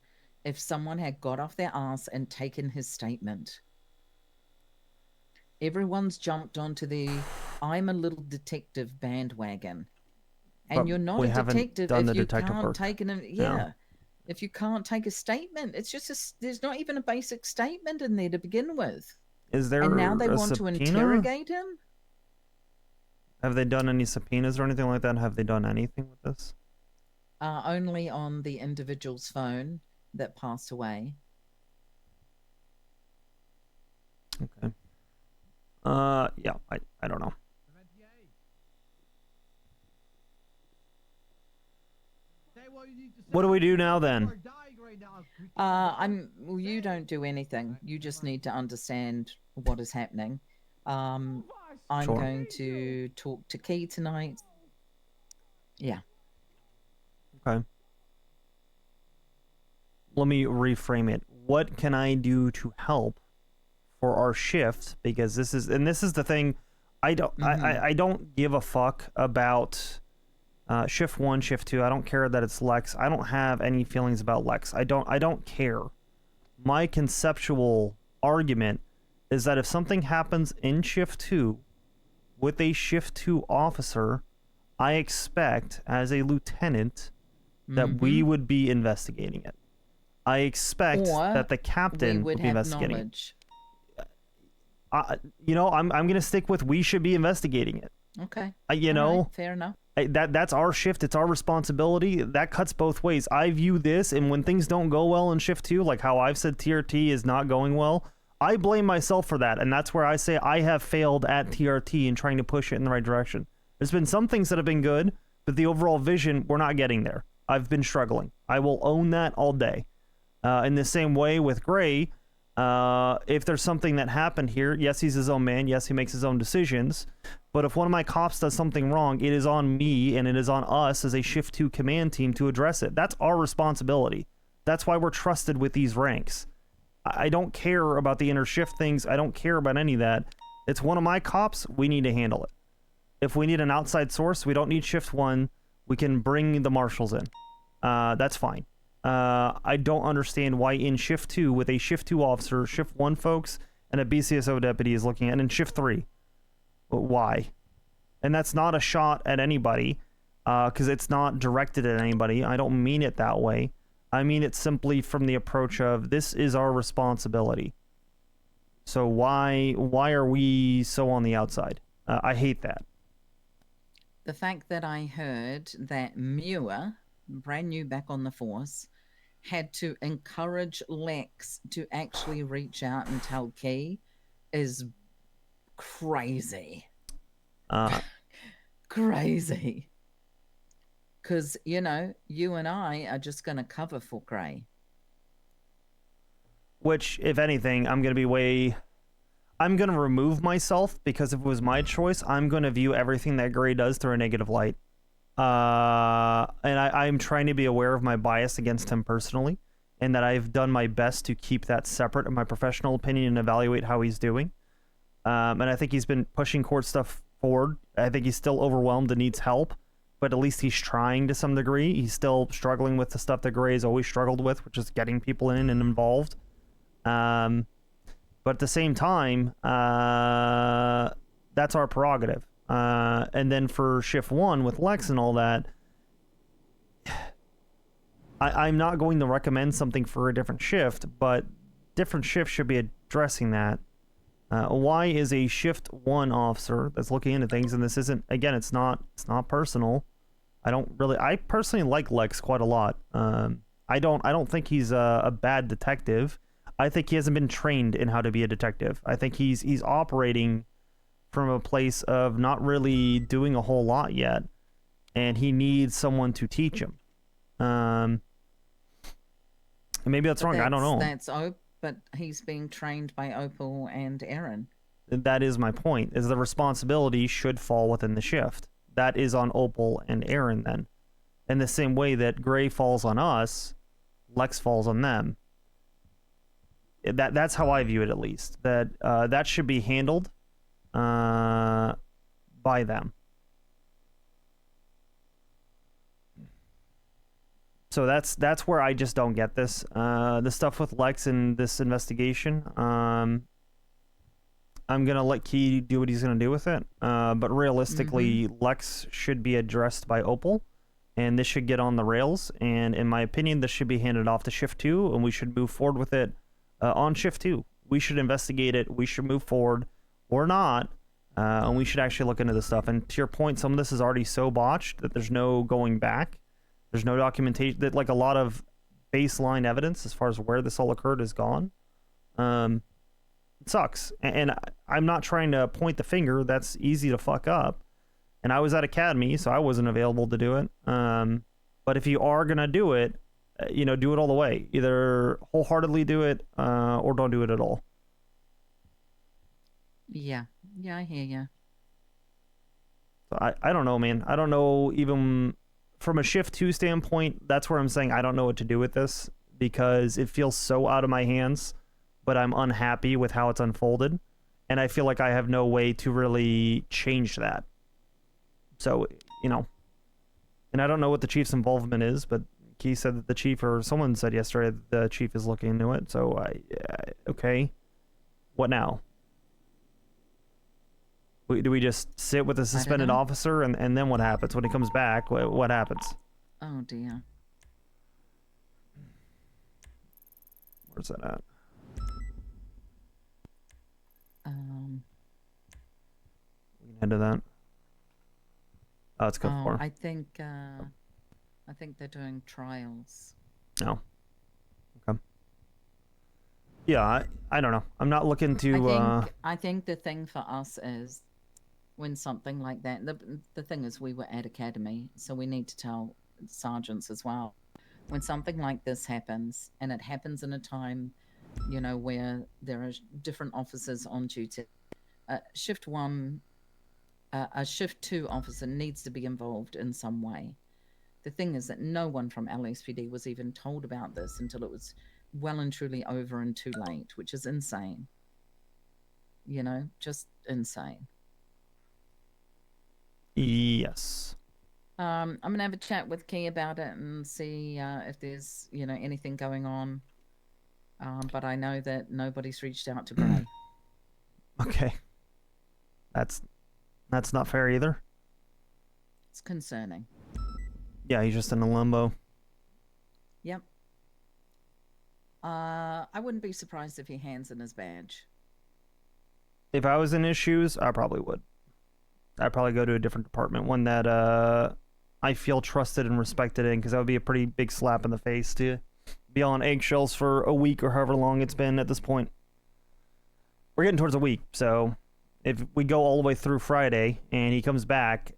if someone had got off their ass and taken his statement. Everyone's jumped onto the I'm a little detective bandwagon. And But you're not we a haven't detective done if the you detective can't work. take an if you can't take a statement. It's just there's not even a basic statement in there to begin with. Is there And now they a want to subpoena? interrogate him? Have they done any subpoenas or anything like that? Have they done anything with this? Only on the individual's phone that passed away. Okay. Yeah, I don't know. What do we do now then? Well, you don't do anything. You just need to understand what is happening. I'm Sure. going to talk to Key tonight. Yeah. Okay. Let me reframe it. What can I do to help for our shift? Because this is the thing. I don't give a fuck about shift 1, shift 2. I don't care that it's Lex. I don't have any feelings about Lex. I don't care. My conceptual argument is that if something happens in shift 2 with a shift 2 officer, I expect as a lieutenant that we would be investigating it. I expect that the captain would be investigating knowledge. it. You know, I'm gonna stick with we should be investigating it. Okay. You know, right, fair enough. That's our shift. It's our responsibility. That cuts both ways. I view this, and when things don't go well in shift 2, like how I've said TRT is not going well, I blame myself for that, and that's where I say I have failed at TRT in trying to push it in the right direction. There's been some things that have been good, but the overall vision, we're not getting there. I've been struggling. I will own that all day. In the same way with Gray, if there's something that happened here, yes, he's his own man. Yes, he makes his own decisions. But if one of my cops does something wrong, it is on me and it is on us as a Shift 2 command team to address it. That's our responsibility. That's why we're trusted with these ranks. I don't care about the inner shift things. I don't care about any of that. It's one of my cops. We need to handle it. If we need an outside source, we don't need Shift 1. We can bring the marshals in. That's fine. I don't understand why in Shift 2, with a Shift 2 officer, Shift 1 folks, and a BCSO deputy is looking at, and in Shift 3, why? And that's not a shot at anybody, because it's not directed at anybody. I don't mean it that way. I mean it simply from the approach of, this is our responsibility. So why are we so on the outside? I hate that. The fact that I heard that Muir, brand new back on the force, had to encourage Lex to actually reach out and tell Key is crazy. Crazy. Because, you know, you and I are just going to cover for Gray. Which, if anything, I'm going to remove myself, because if it was my choice, I'm going to view everything that Gray does through a negative light. And I'm trying to be aware of my bias against him personally, and that I've done my best to keep that separate in my professional opinion and evaluate how he's doing. And I think he's been pushing court stuff forward. I think he's still overwhelmed and needs help, but at least he's trying to some degree. He's still struggling with the stuff that Gray's always struggled with, which is getting people in and involved. But at the same time, that's our prerogative. And then for Shift 1 with Lex and all that, I'm not going to recommend something for a different shift, but different shifts should be addressing that. Why is a Shift 1 officer that's looking into things, and this isn't, again, it's not personal. I personally like Lex quite a lot. I don't think he's a bad detective. I think he hasn't been trained in how to be a detective. I think he's operating from a place of not really doing a whole lot yet, and he needs someone to teach him. And maybe that's wrong. I don't know. But he's being trained by Opal and Aaron. That is my point, is the responsibility should fall within the shift. That is on Opal and Aaron then. In the same way that Gray falls on us, Lex falls on them. That's how I view it, at least. That should be handled by them. So that's where I just don't get this. The stuff with Lex and this investigation. I'm gonna let Key do what he's gonna do with it. But realistically, Lex should be addressed by Opal, and this should get on the rails. And in my opinion, this should be handed off to Shift 2, and we should move forward with it on Shift 2. We should investigate it. We should move forward, or not, and we should actually look into this stuff. And to your point, some of this is already so botched that there's no going back. There's no documentation. That like a lot of baseline evidence as far as where this all occurred is gone. It sucks, and I'm not trying to point the finger. That's easy to fuck up. And I was at Academy, so I wasn't available to do it. But if you are gonna do it, you know, do it all the way. Either wholeheartedly do it, or don't do it at all. Yeah, I hear you. So I don't know, man. I don't know, even from a Shift 2 standpoint, that's where I'm saying I don't know what to do with this, because it feels so out of my hands, but I'm unhappy with how it's unfolded, and I feel like I have no way to really change that. So, you know, and I don't know what the chief's involvement is, but Key said that the chief, or someone said yesterday that the chief is looking into it, so okay. What now? Do we just sit with a suspended officer, and then what happens when he comes back? What happens? Oh dear. Where's that at? We can head to that. Oh, it's code 4. I think they're doing trials. No. Okay. Yeah, I don't know. I'm not looking to. I think the thing for us is, when something like that, the thing is, we were at Academy, so we need to tell sergeants as well. When something like this happens, and it happens in a time, you know, where there are different officers on duty, Shift 1, a Shift 2 officer needs to be involved in some way. The thing is that no one from LSPD was even told about this until it was well and truly over and too late, which is insane. You know, just insane. Yes. I'm gonna have a chat with Key about it and see if there's, you know, anything going on. But I know that nobody's reached out to Bray. Okay. That's not fair either. It's concerning. Yeah, he's just in a limbo. Yep. I wouldn't be surprised if he hands in his badge. If I was in his shoes, I probably would. I'd probably go to a different department, one that I feel trusted and respected in, because that would be a pretty big slap in the face to be on eggshells for a week or however long it's been at this point. We're getting towards a week, so if we go all the way through Friday and he comes back,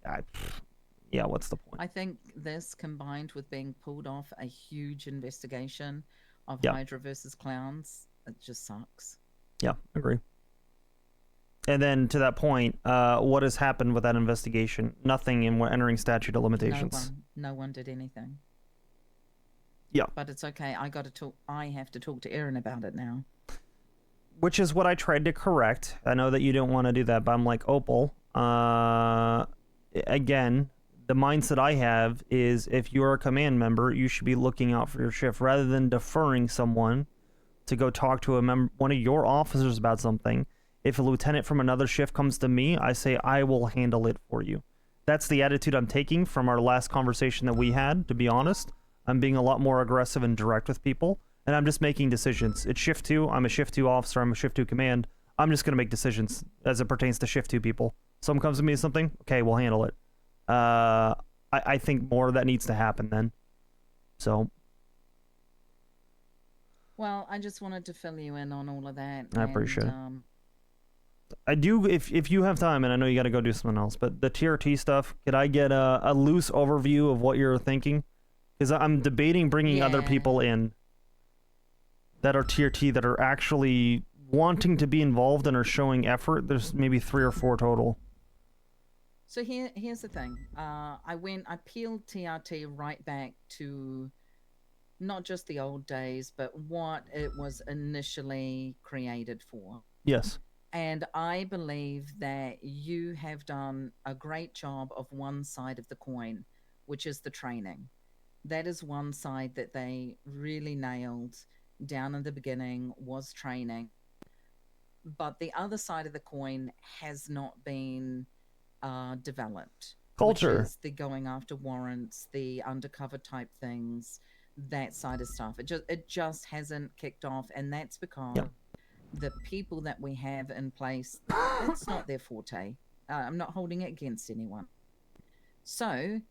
yeah, what's the point? I think this, combined with being pulled off a huge investigation of Yeah. Hydra versus clowns, it just sucks. Yeah, agree. And then to that point, what has happened with that investigation? Nothing, and we're entering statute of limitations. No one did anything. Yeah. But it's okay. I have to talk to Erin about it now. Which is what I tried to correct. I know that you didn't want to do that, but I'm like, Opal, again, the mindset I have is if you're a command member, you should be looking out for your shift rather than deferring someone to go talk to one of your officers about something. If a lieutenant from another shift comes to me, I say, I will handle it for you. That's the attitude I'm taking from our last conversation that we had, to be honest. I'm being a lot more aggressive and direct with people, and I'm just making decisions. It's Shift 2. I'm a Shift 2 officer. I'm a Shift 2 command. I'm just going to make decisions as it pertains to Shift 2 people. Someone comes to me with something, okay, we'll handle it. I think more of that needs to happen then. So. Well, I just wanted to fill you in on all of that. I appreciate it. I do, if you have time, and I know you got to go do something else, but the TRT stuff, could I get a loose overview of what you're thinking? Because I'm debating bringing other people in that are TRT that are actually wanting to be involved and are showing effort. There's maybe 3 or 4 total. So here's the thing. I peeled TRT right back to not just the old days, but what it was initially created for. Yes. And I believe that you have done a great job of one side of the coin, which is the training. That is one side that they really nailed down in the beginning, was training. But the other side of the coin has not been developed. Culture. Which is the going after warrants, the undercover type things, that side of stuff. It just hasn't kicked off, and that's because the people that we have in place, it's not their forte. I'm not holding it against anyone. So,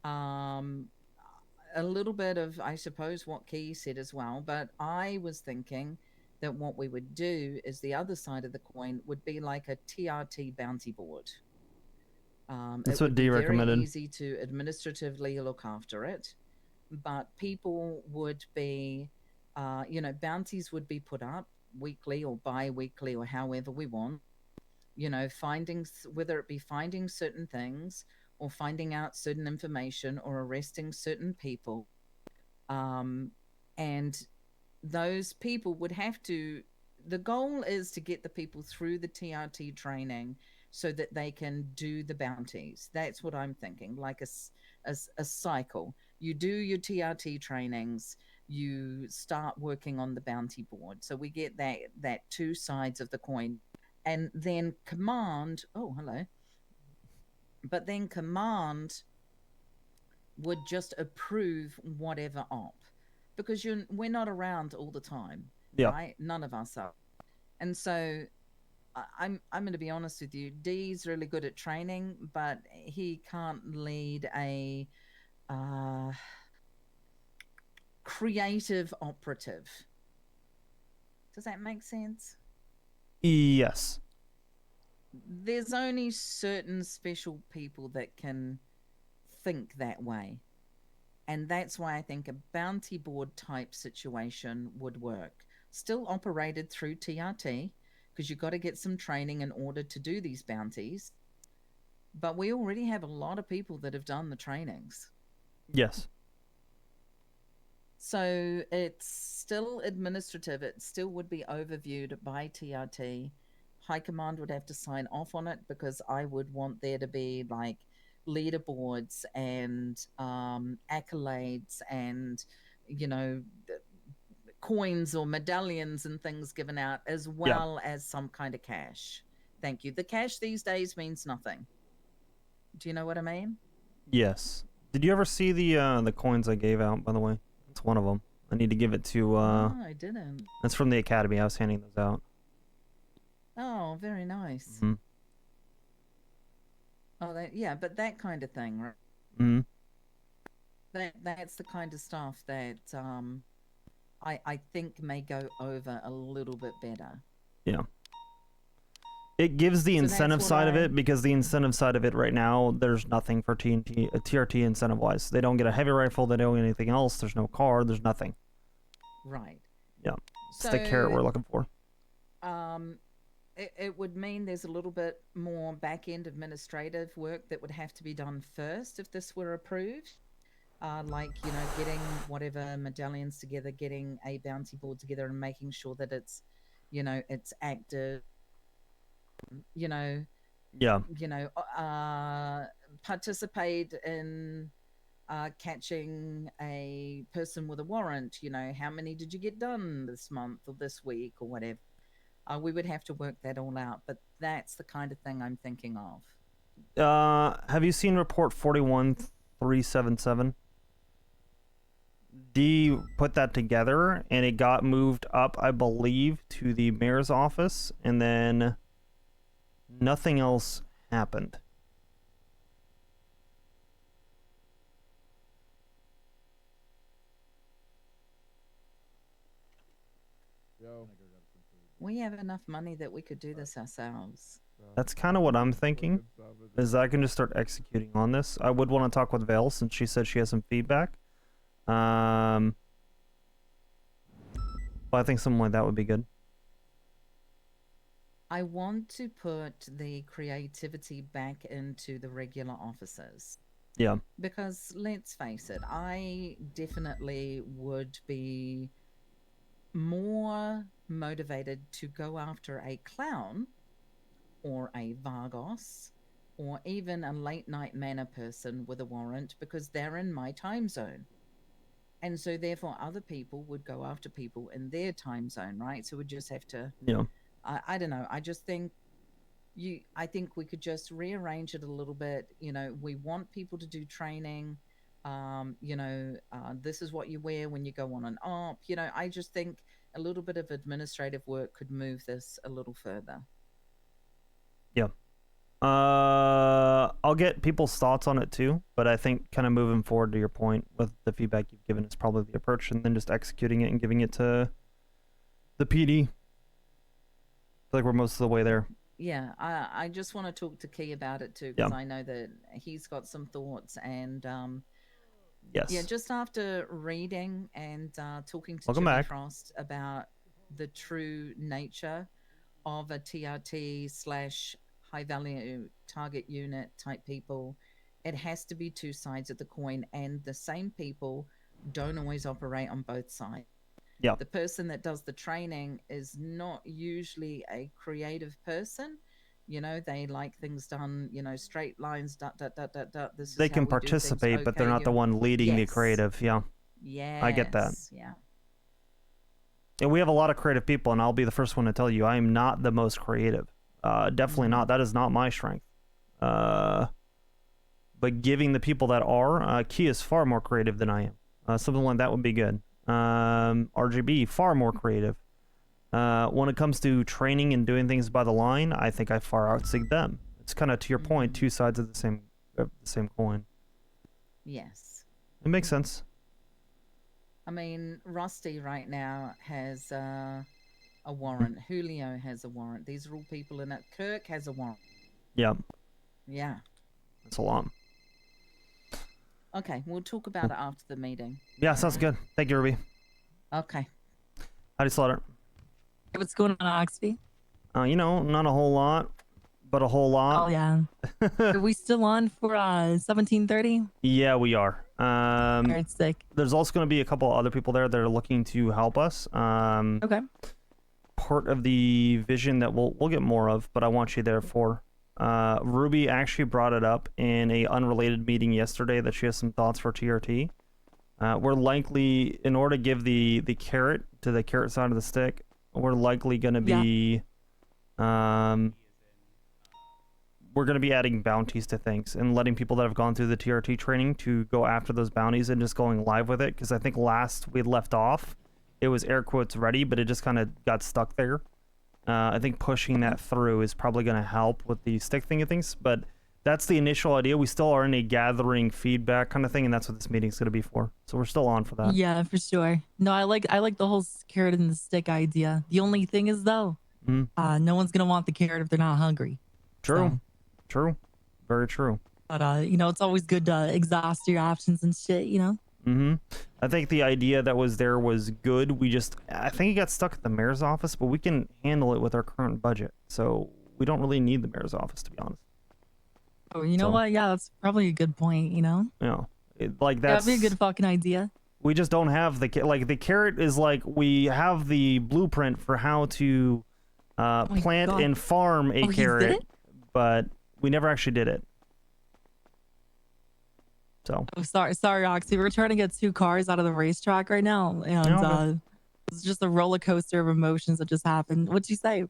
a little bit of, I suppose, what Key said as well, but I was thinking that what we would do is the other side of the coin would be like a TRT bounty board. That's it what would Dee be recommended. Very easy to administratively look after it, but people would be, bounties would be put up weekly or bi-weekly or however we want. Findings, whether it be finding certain things or finding out certain information or arresting certain people. And those people would have to, the goal is to get the people through the TRT training so that they can do the bounties. That's what I'm thinking, like a cycle. You do your TRT trainings, you start working on the bounty board. So we get that two sides of the coin. And then command, oh, hello. But then command would just approve whatever op, because we're not around all the time, right? None of us are. And so I'm going to be honest with you. Dee's really good at training, but he can't lead a creative operative. Does that make sense? Yes. There's only certain special people that can think that way. And that's why I think a bounty board type situation would work. Still operated through TRT, because you've got to get some training in order to do these bounties. But we already have a lot of people that have done the trainings. Yes. So it's still administrative. It still would be overviewed by TRT. High Command would have to sign off on it, because I would want there to be like leaderboards and accolades and, coins or medallions and things given out, as well as some kind of cash. Thank you. The cash these days means nothing. Do you know what I mean? Yes. Did you ever see the coins I gave out, by the way? It's one of them. I need to give it to No, I didn't. That's from the academy. I was handing those out. Oh, very nice. Mm-hmm. Oh, but that kind of thing, right? Mm-hmm. That's the kind of stuff that I think may go over a little bit better. Yeah. It gives the incentive side of it, because the incentive side of it right now, there's nothing for TRT incentive wise. They don't get a heavy rifle, they don't get anything else, there's no car, there's nothing. Right. Yeah. It's the carrot we're looking for. It would mean there's a little bit more back-end administrative work that would have to be done first if this were approved. Getting whatever medallions together, getting a bounty board together, and making sure that it's, it's active. Participate in catching a person with a warrant. How many did you get done this month or this week or whatever? We would have to work that all out, but that's the kind of thing I'm thinking of. Have you seen report 41377? D put that together, and it got moved up, I believe, to the mayor's office, and then nothing else happened. We have enough money that we could do this ourselves. That's kind of what I'm thinking, is I can just start executing on this. I would want to talk with Vale, since she said she has some feedback. But I think something like that would be good. I want to put the creativity back into the regular officers. Yeah. Because let's face it, I definitely would be more motivated to go after a clown or a Vargos or even a late night manor person with a warrant because they're in my time zone. And so therefore other people would go after people in their time zone, right? So we just have to, Yeah. I don't know. I just think I think we could just rearrange it a little bit. You know, we want people to do training. This is what you wear when you go on an op. You know, I just think a little bit of administrative work could move this a little further. Yeah. I'll get people's thoughts on it too, but I think kind of moving forward to your point with the feedback you've given is probably the approach, and then just executing it and giving it to the PD. I feel like we're most of the way there. Yeah, I just want to talk to Key about it too, because I know that he's got some thoughts. And yes, yeah, just after reading and talking to Welcome Jimmy back. Frost about the true nature of a TRT / high value target unit type people, it has to be two sides of the coin, and the same people don't always operate on both sides. Yeah. The person that does the training is not usually a creative person. You know, they like things done, you know, straight lines, dot, dot, dot, dot, dot. This is They how can we do things. participate, but they're Okay, not the one leading the yes. creative. Yeah. Yes. I get that. Yeah. And we have a lot of creative people, and I'll be the first one to tell you I am not the most creative. Definitely not. That is not my strength. But giving the people that are, Key is far more creative than I am. Something like that would be good. RGB, far more creative. When it comes to training and doing things by the line, I think I far outsig them. It's kind of, to your point, two sides of the same coin. Yes. It makes sense. I mean, Rusty right now has a warrant. Julio has a warrant. These are all people in it. Kirk has a warrant. Yeah. Yeah. That's a lot. Okay, we'll talk about it after the meeting. Yeah, sounds good. Thank you, Ruby. Okay. Howdy, Slaughter. What's going on, Oxby? You know, not a whole lot, but a whole lot. Oh, yeah. Are we still on for 17:30? Yeah, we are. Alright, sick. There's also going to be a couple other people there that are looking to help us. Okay. Part of the vision that we'll get more of, but I want you there for. Ruby actually brought it up in a unrelated meeting yesterday that she has some thoughts for TRT. We're likely, in order to give the carrot to the carrot side of the stick, we're likely going to be, we're going to be adding bounties to things and letting people that have gone through the TRT training to go after those bounties and just going live with it. Because I think last we left off, it was air quotes ready, but it just kind of got stuck there. I think pushing that through is probably going to help with the stick thing of things, but that's the initial idea. We still are in a gathering feedback kind of thing, and that's what this meeting's going to be for. So we're still on for that. Yeah, for sure. No, I like the whole carrot and the stick idea. The only thing is though, no one's gonna want the carrot if they're not hungry. True. So. True. Very true. But you know, it's always good to exhaust your options and shit. You know. I think the idea that was there was good. I think it got stuck at the mayor's office, but we can handle it with our current budget. So we don't really need the mayor's office, to be honest. Oh, you know what? Yeah, that's probably a good point. You know. Yeah. That's that'd be a good fucking idea. We just don't have the carrot is like we have the blueprint for how to plant and farm a carrot, but we never actually did it. So. Oh, sorry, Oxy. We're trying to get 2 cars out of the racetrack right now, and it's just a roller coaster of emotions that just happened. What'd you say?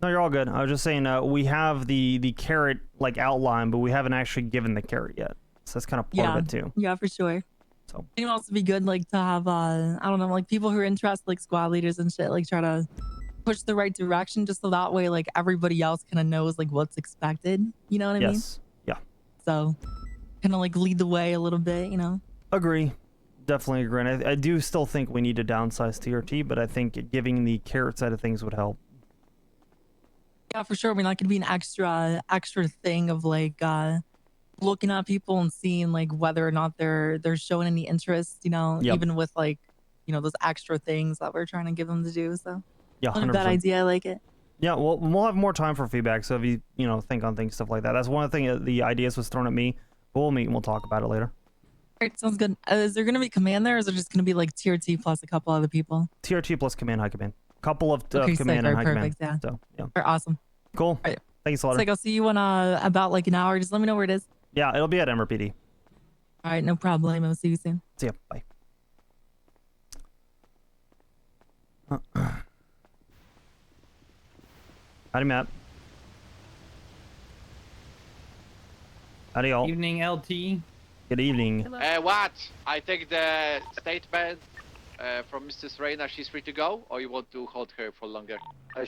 No, you're all good. I was just saying we have the carrot like outline, but we haven't actually given the carrot yet. So that's kind of part of it too. Yeah, for sure. So it would also be good like to have I don't know, like people who are interested, like squad leaders and shit, like try to push the right direction, just so that way like everybody else kind of knows like what's expected. You know what I mean? Yes. Yeah. So kind of like lead the way a little bit, you know? Agree. Definitely agree. And I do still think we need to downsize TRT, but I think giving the carrot side of things would help. Yeah, for sure. I mean, that could be an extra thing of like looking at people and seeing like whether or not they're showing any interest, you know, even with like, you know, those extra things that we're trying to give them to do. So yeah, not a bad idea. I like it. Yeah, well, we'll have more time for feedback. So if you think on things, stuff like that. That's one of the things the ideas was thrown at me. But we'll meet and we'll talk about it later. All right, sounds good. Is there going to be command there, or is it just going to be like TRT plus a couple other people? TRT plus command, high command. Couple of command and high command. Yeah. So yeah. Awesome. Cool. Right. Thanks, Slaughter. It's like I'll see you in about like an hour. Just let me know where it is. Yeah, it'll be at Emmer PD. All right, no problem. I'll see you soon. See ya. Bye. Howdy, Matt. Howdy, y'all. Evening, LT. Good evening. What? I take the statement from Mrs. Reina. She's free to go, or you want to hold her for longer?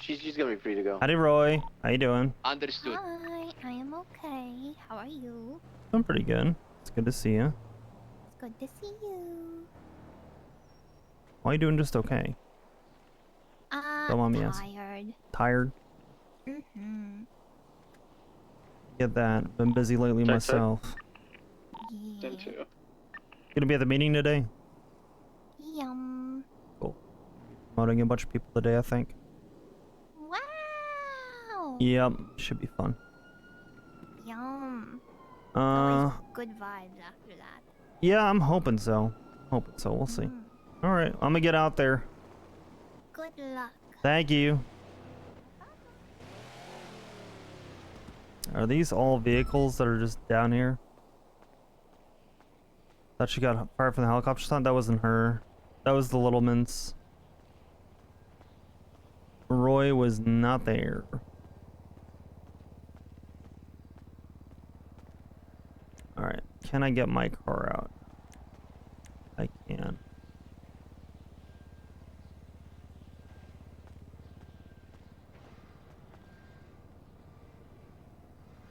She's gonna be free to go. Howdy, Roy. How you doing? Understood. Hi, I am okay. How are you? I'm pretty good. It's good to see you. It's good to see you. Why are you doing just okay? Don't mind me asking. Tired. Tired? Mm-hmm. Get that. Been busy lately myself. Yeah. Gonna be at the meeting today? Yum. Cool. Promoting a bunch of people today, I think. Wow. Yep. Should be fun. Yum. Always Uh. good vibes after that. Yeah, I'm hoping so. Hoping so. We'll see. All right. I'm gonna get out there. Good luck. Thank you. Are these all vehicles that are just down here? Thought she got fired from the helicopter stunt. That wasn't her. That was the Littlemans. Roy was not there. Alright. Can I get my car out? I can.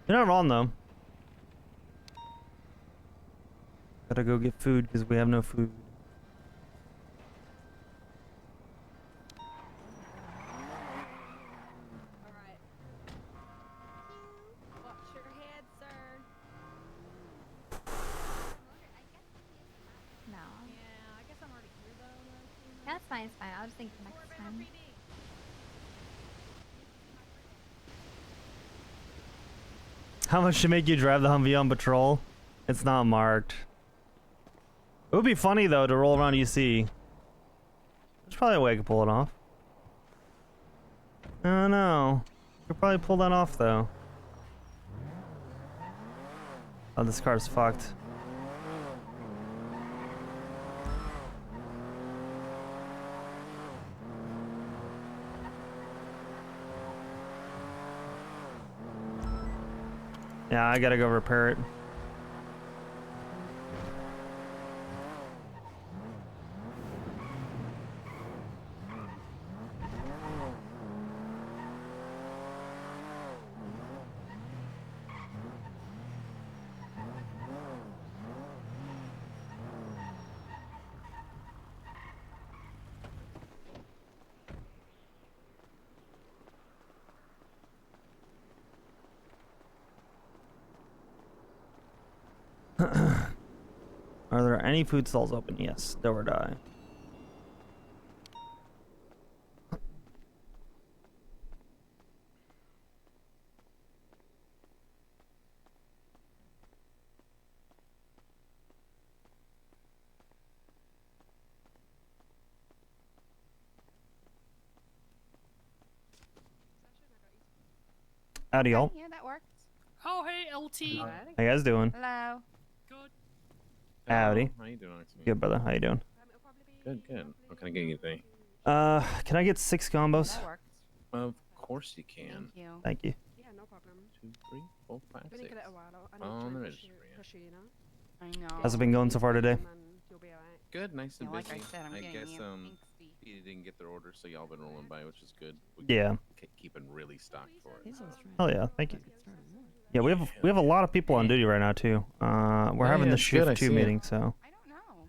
You're not wrong, though. Gotta go get food because we have no food. Watch your head, sir. No. Yeah, I guess I'm already through though. That's fine, it's fine. I'll just think next time. How much to make you drive the Humvee on patrol? It's not marked. It would be funny though to roll around UC. There's probably a way I could pull it off. I don't know. Could probably pull that off though. Oh, this car's fucked. Yeah, I gotta go repair it. Are there any food stalls open? Yes, do or die. Howdy, y'all. Yeah, that worked. Oh, hey, LT. How you guys doing? Hello. Good. Howdy. How you doing, Oxby? Good, brother. How you doing? Good, good. What can I get you today? Can I get 6 combos? That worked. Of course you can. Thank you. Thank you. Yeah, no problem. 2, 3, 4, 5, Been 6. a while. I know On trying the to registry. push you, you know. I know. How's it been going so far today? You'll be alright. Good, nice and Yeah, like I busy. said, I'm getting guess angsty. you didn't get their order, so y'all been rolling by, which is good. Yeah. Keeping really stocked for it. Hell yeah, thank you. Yeah, we have a lot of people on duty right now too. We're having yeah, the it's good, I shift 2 see it. meeting, so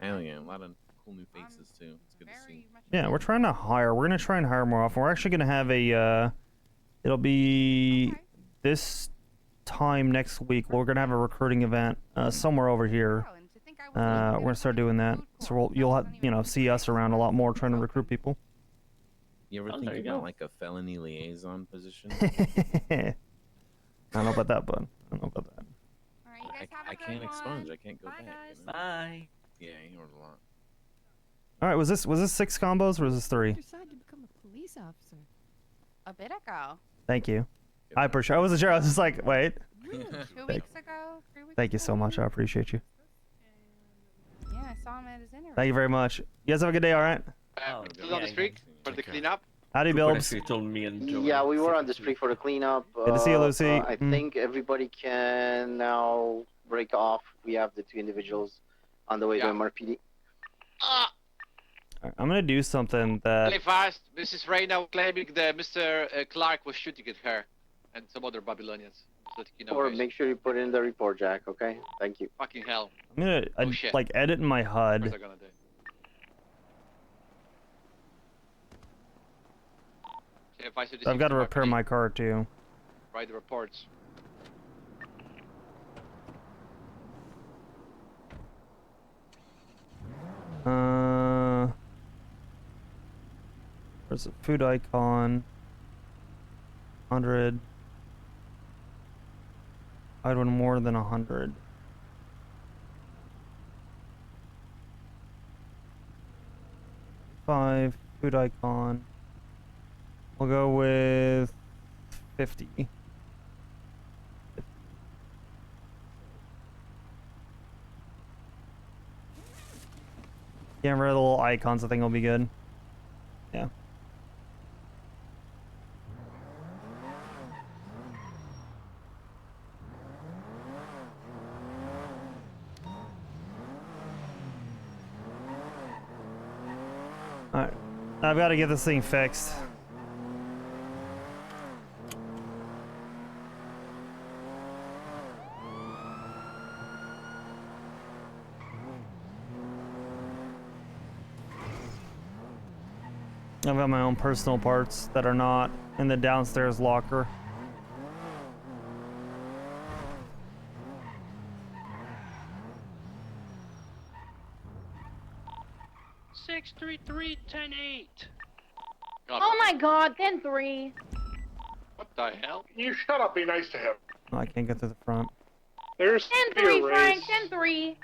Hell yeah, a lot of cool new faces too. It's good to see. yeah, we're trying to hire. We're gonna try and hire more often. We're actually gonna have a. It'll be this time next week. We're gonna have a recruiting event somewhere over here. We're gonna start doing that. So you'll see us around a lot more trying to recruit people. You ever think about like a felony liaison position? I don't know about that, bud. I don't know about that. I can't expunge. I can't go back. You know? Bye. Yeah, you heard a lot. All right, was this 6 combos or was this 3? Decide to become a police officer. A bit ago. Thank you. I appreciate. I wasn't sure. I was just like, wait. 2 weeks ago, 3 weeks Thank you so much. I appreciate you. Yeah, I saw him at his interview. Thank you very much. You guys have a good day. All right. Still on the street for the cleanup. Howdy, Bilbs. Yeah, we were on the street for the cleanup. Good to see you, Lucy. I think everybody can now break off. We have the 2 individuals on the way to MRPD. Alright, I'm gonna do something that. Play fast. Mrs. Reyna claiming that Mr. Clark was shooting at her and some other Babylonians. So that you know, Or guys. make sure you put in the report, Jack. Okay. Thank you. Fucking hell. I'm gonna Oh, shit. like edit in my What's HUD. I gonna do? Okay, if I suggest I've got to you repair my car too. write the reports. Where's the food icon? 100. I'd want more than 100. Five food icon. We'll go with 50. Get rid of the little icons. I think will be good. Yeah. Alright. I've got to get this thing fixed. I've got my own personal parts that are not in the downstairs locker. Six 3-3-10-8. Oh my god, 10-3. What the hell? You shut up, be nice to him. Oh, I can't get to the front. There's 10-3, Frank, 10-3.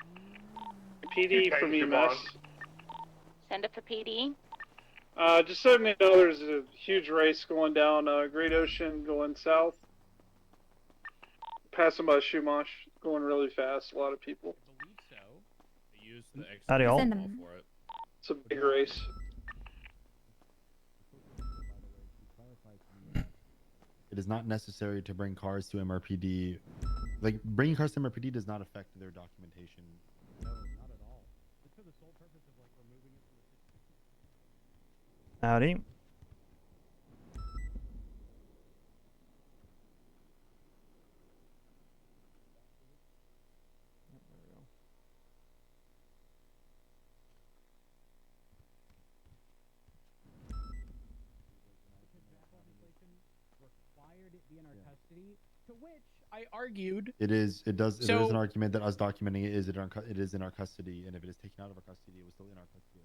PD from EMS. Send it for PD. Just so you know, there's a huge race going down Great Ocean going south. Passing by Shumash, going really fast, a lot of people. Howdy all. It's a big race. It is not necessary to bring cars to MRPD. Like, bringing cars to MRPD does not affect their documentation. No, not at all. It's for the sole purpose of, like, removing it from the... Howdy. Required it be in our custody, to which I argued. It is. It does. So, there is an argument that us documenting it is in our custody, and if it is taken out of our custody, it was still in our custody.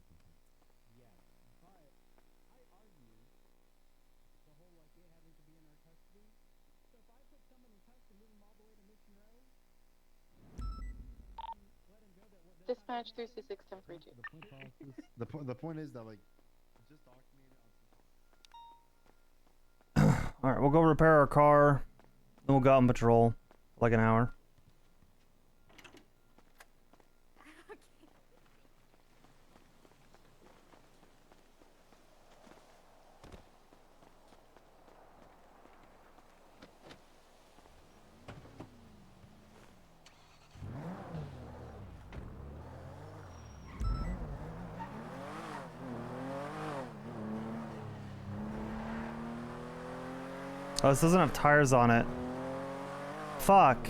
yes, but I argued the whole like it having to be in our custody. So if I put someone in custody, move them all the way to Mission Row, let him go. Dispatch 366-1032. The point is that like just document it. All right, we'll go repair our car. Then we'll go out on patrol for like an hour. Oh, this doesn't have tires on it. Fuck.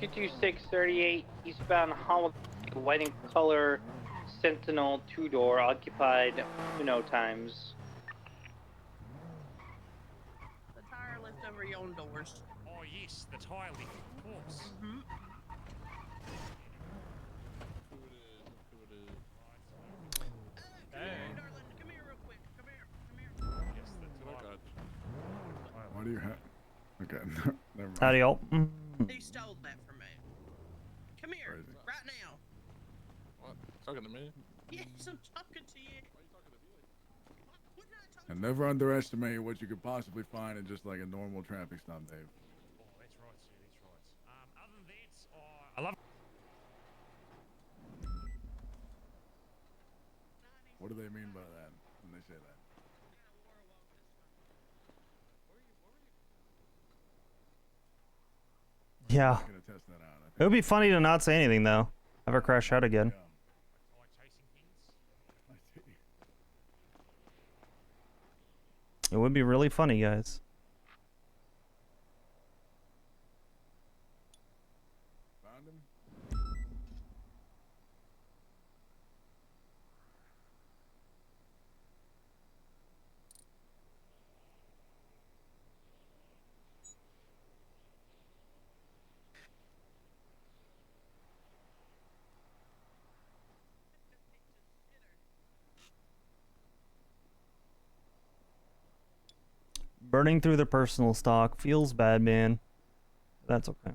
$22638 eastbound Holiday, white and color Sentinel 2-door occupied Uno times. The tire lift over your own doors. Oh yes, the tire lift, of course. Mm-hmm. Why do you have? Okay, never mind. Howdy all. He stole that from me. Come here, right now. What? Talking to me? Yes, I'm talking to you. And never underestimate what you could possibly find in just like a normal traffic stop, Dave. Oh, that's right, sir. That's right. Other than that, I love. What do they mean by that when they say that? Yeah. I'm gonna test that out. It would be funny to not say anything though. Have her crash out again. It would be really funny, guys. Found him? Burning through the personal stock feels bad, man. That's okay.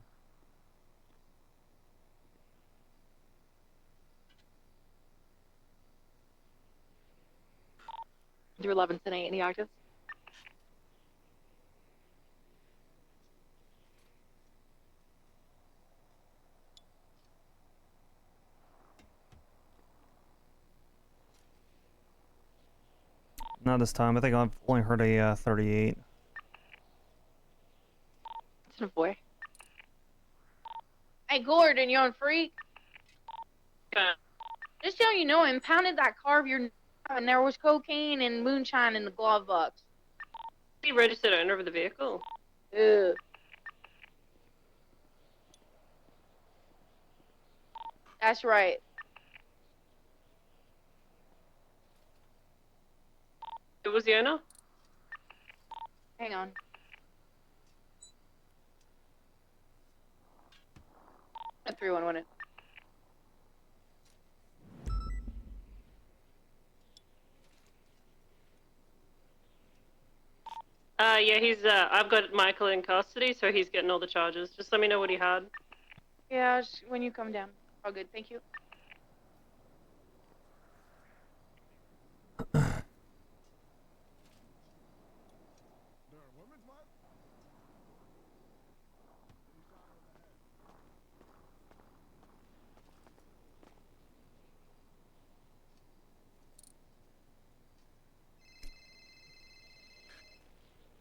Through 11 and 8 in the active. Not this time. I think I've only heard a 38. It's a boy. Hey, Gordon, you on freak? Just so you know, I impounded that car of your and there was cocaine and moonshine in the glove box. The registered owner of the vehicle. Ew. That's right. Who was the owner? Hang on. A 311. Yeah, he's, I've got Michael in custody, so he's getting all the charges. Just let me know what he had. Yeah, just when you come down. All good, thank you.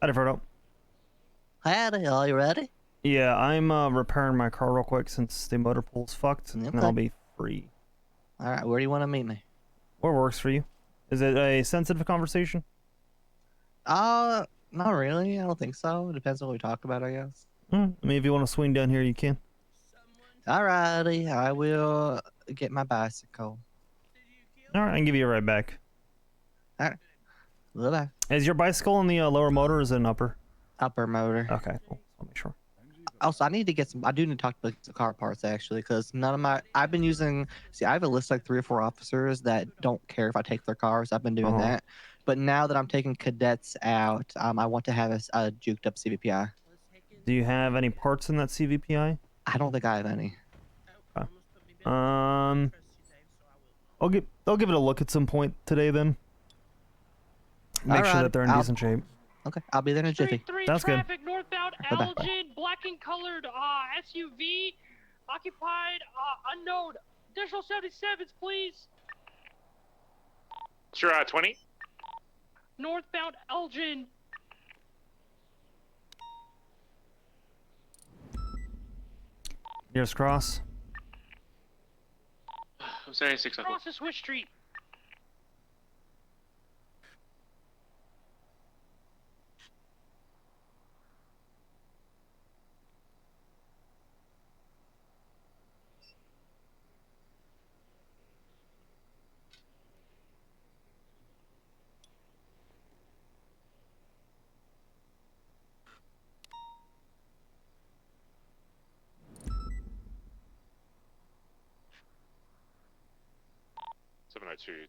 Howdy, Frodo. Howdy, are you ready? Yeah, I'm repairing my car real quick since the motor pool's fucked, and then I'll be free. All right, where do you want to meet me? What works for you? Is it a sensitive conversation? Not really. I don't think so. It depends on what we talk about, I guess. I mean, if you want to swing down here, you can. Alrighty, I will get my bicycle. All right, I can give you a ride back. All right. Bye-bye. Is your bicycle in the lower motor or is it an upper? Upper motor. Okay, cool. I'll make sure. Also, I need to get some. I do need to talk to the car parts actually, because none of my. I've been using. See, I have a list like 3 or 4 officers that don't care if I take their cars. I've been doing that, but now that I'm taking cadets out, I want to have a juked up CVPI. Do you have any parts in that CVPI? I don't think I have any. Okay. I'll give it a look at some point today then. Make sure that they're in decent shape. Okay, I'll be there in a jiffy. That's good. Traffic northbound Bye-bye. Elgin, black and colored SUV, occupied, unknown. Additional 77s, please. Sure, 20. Northbound Elgin. Nearest cross. I'm sorry, 6 o'clock. Across the Swiss Street. Seven 23.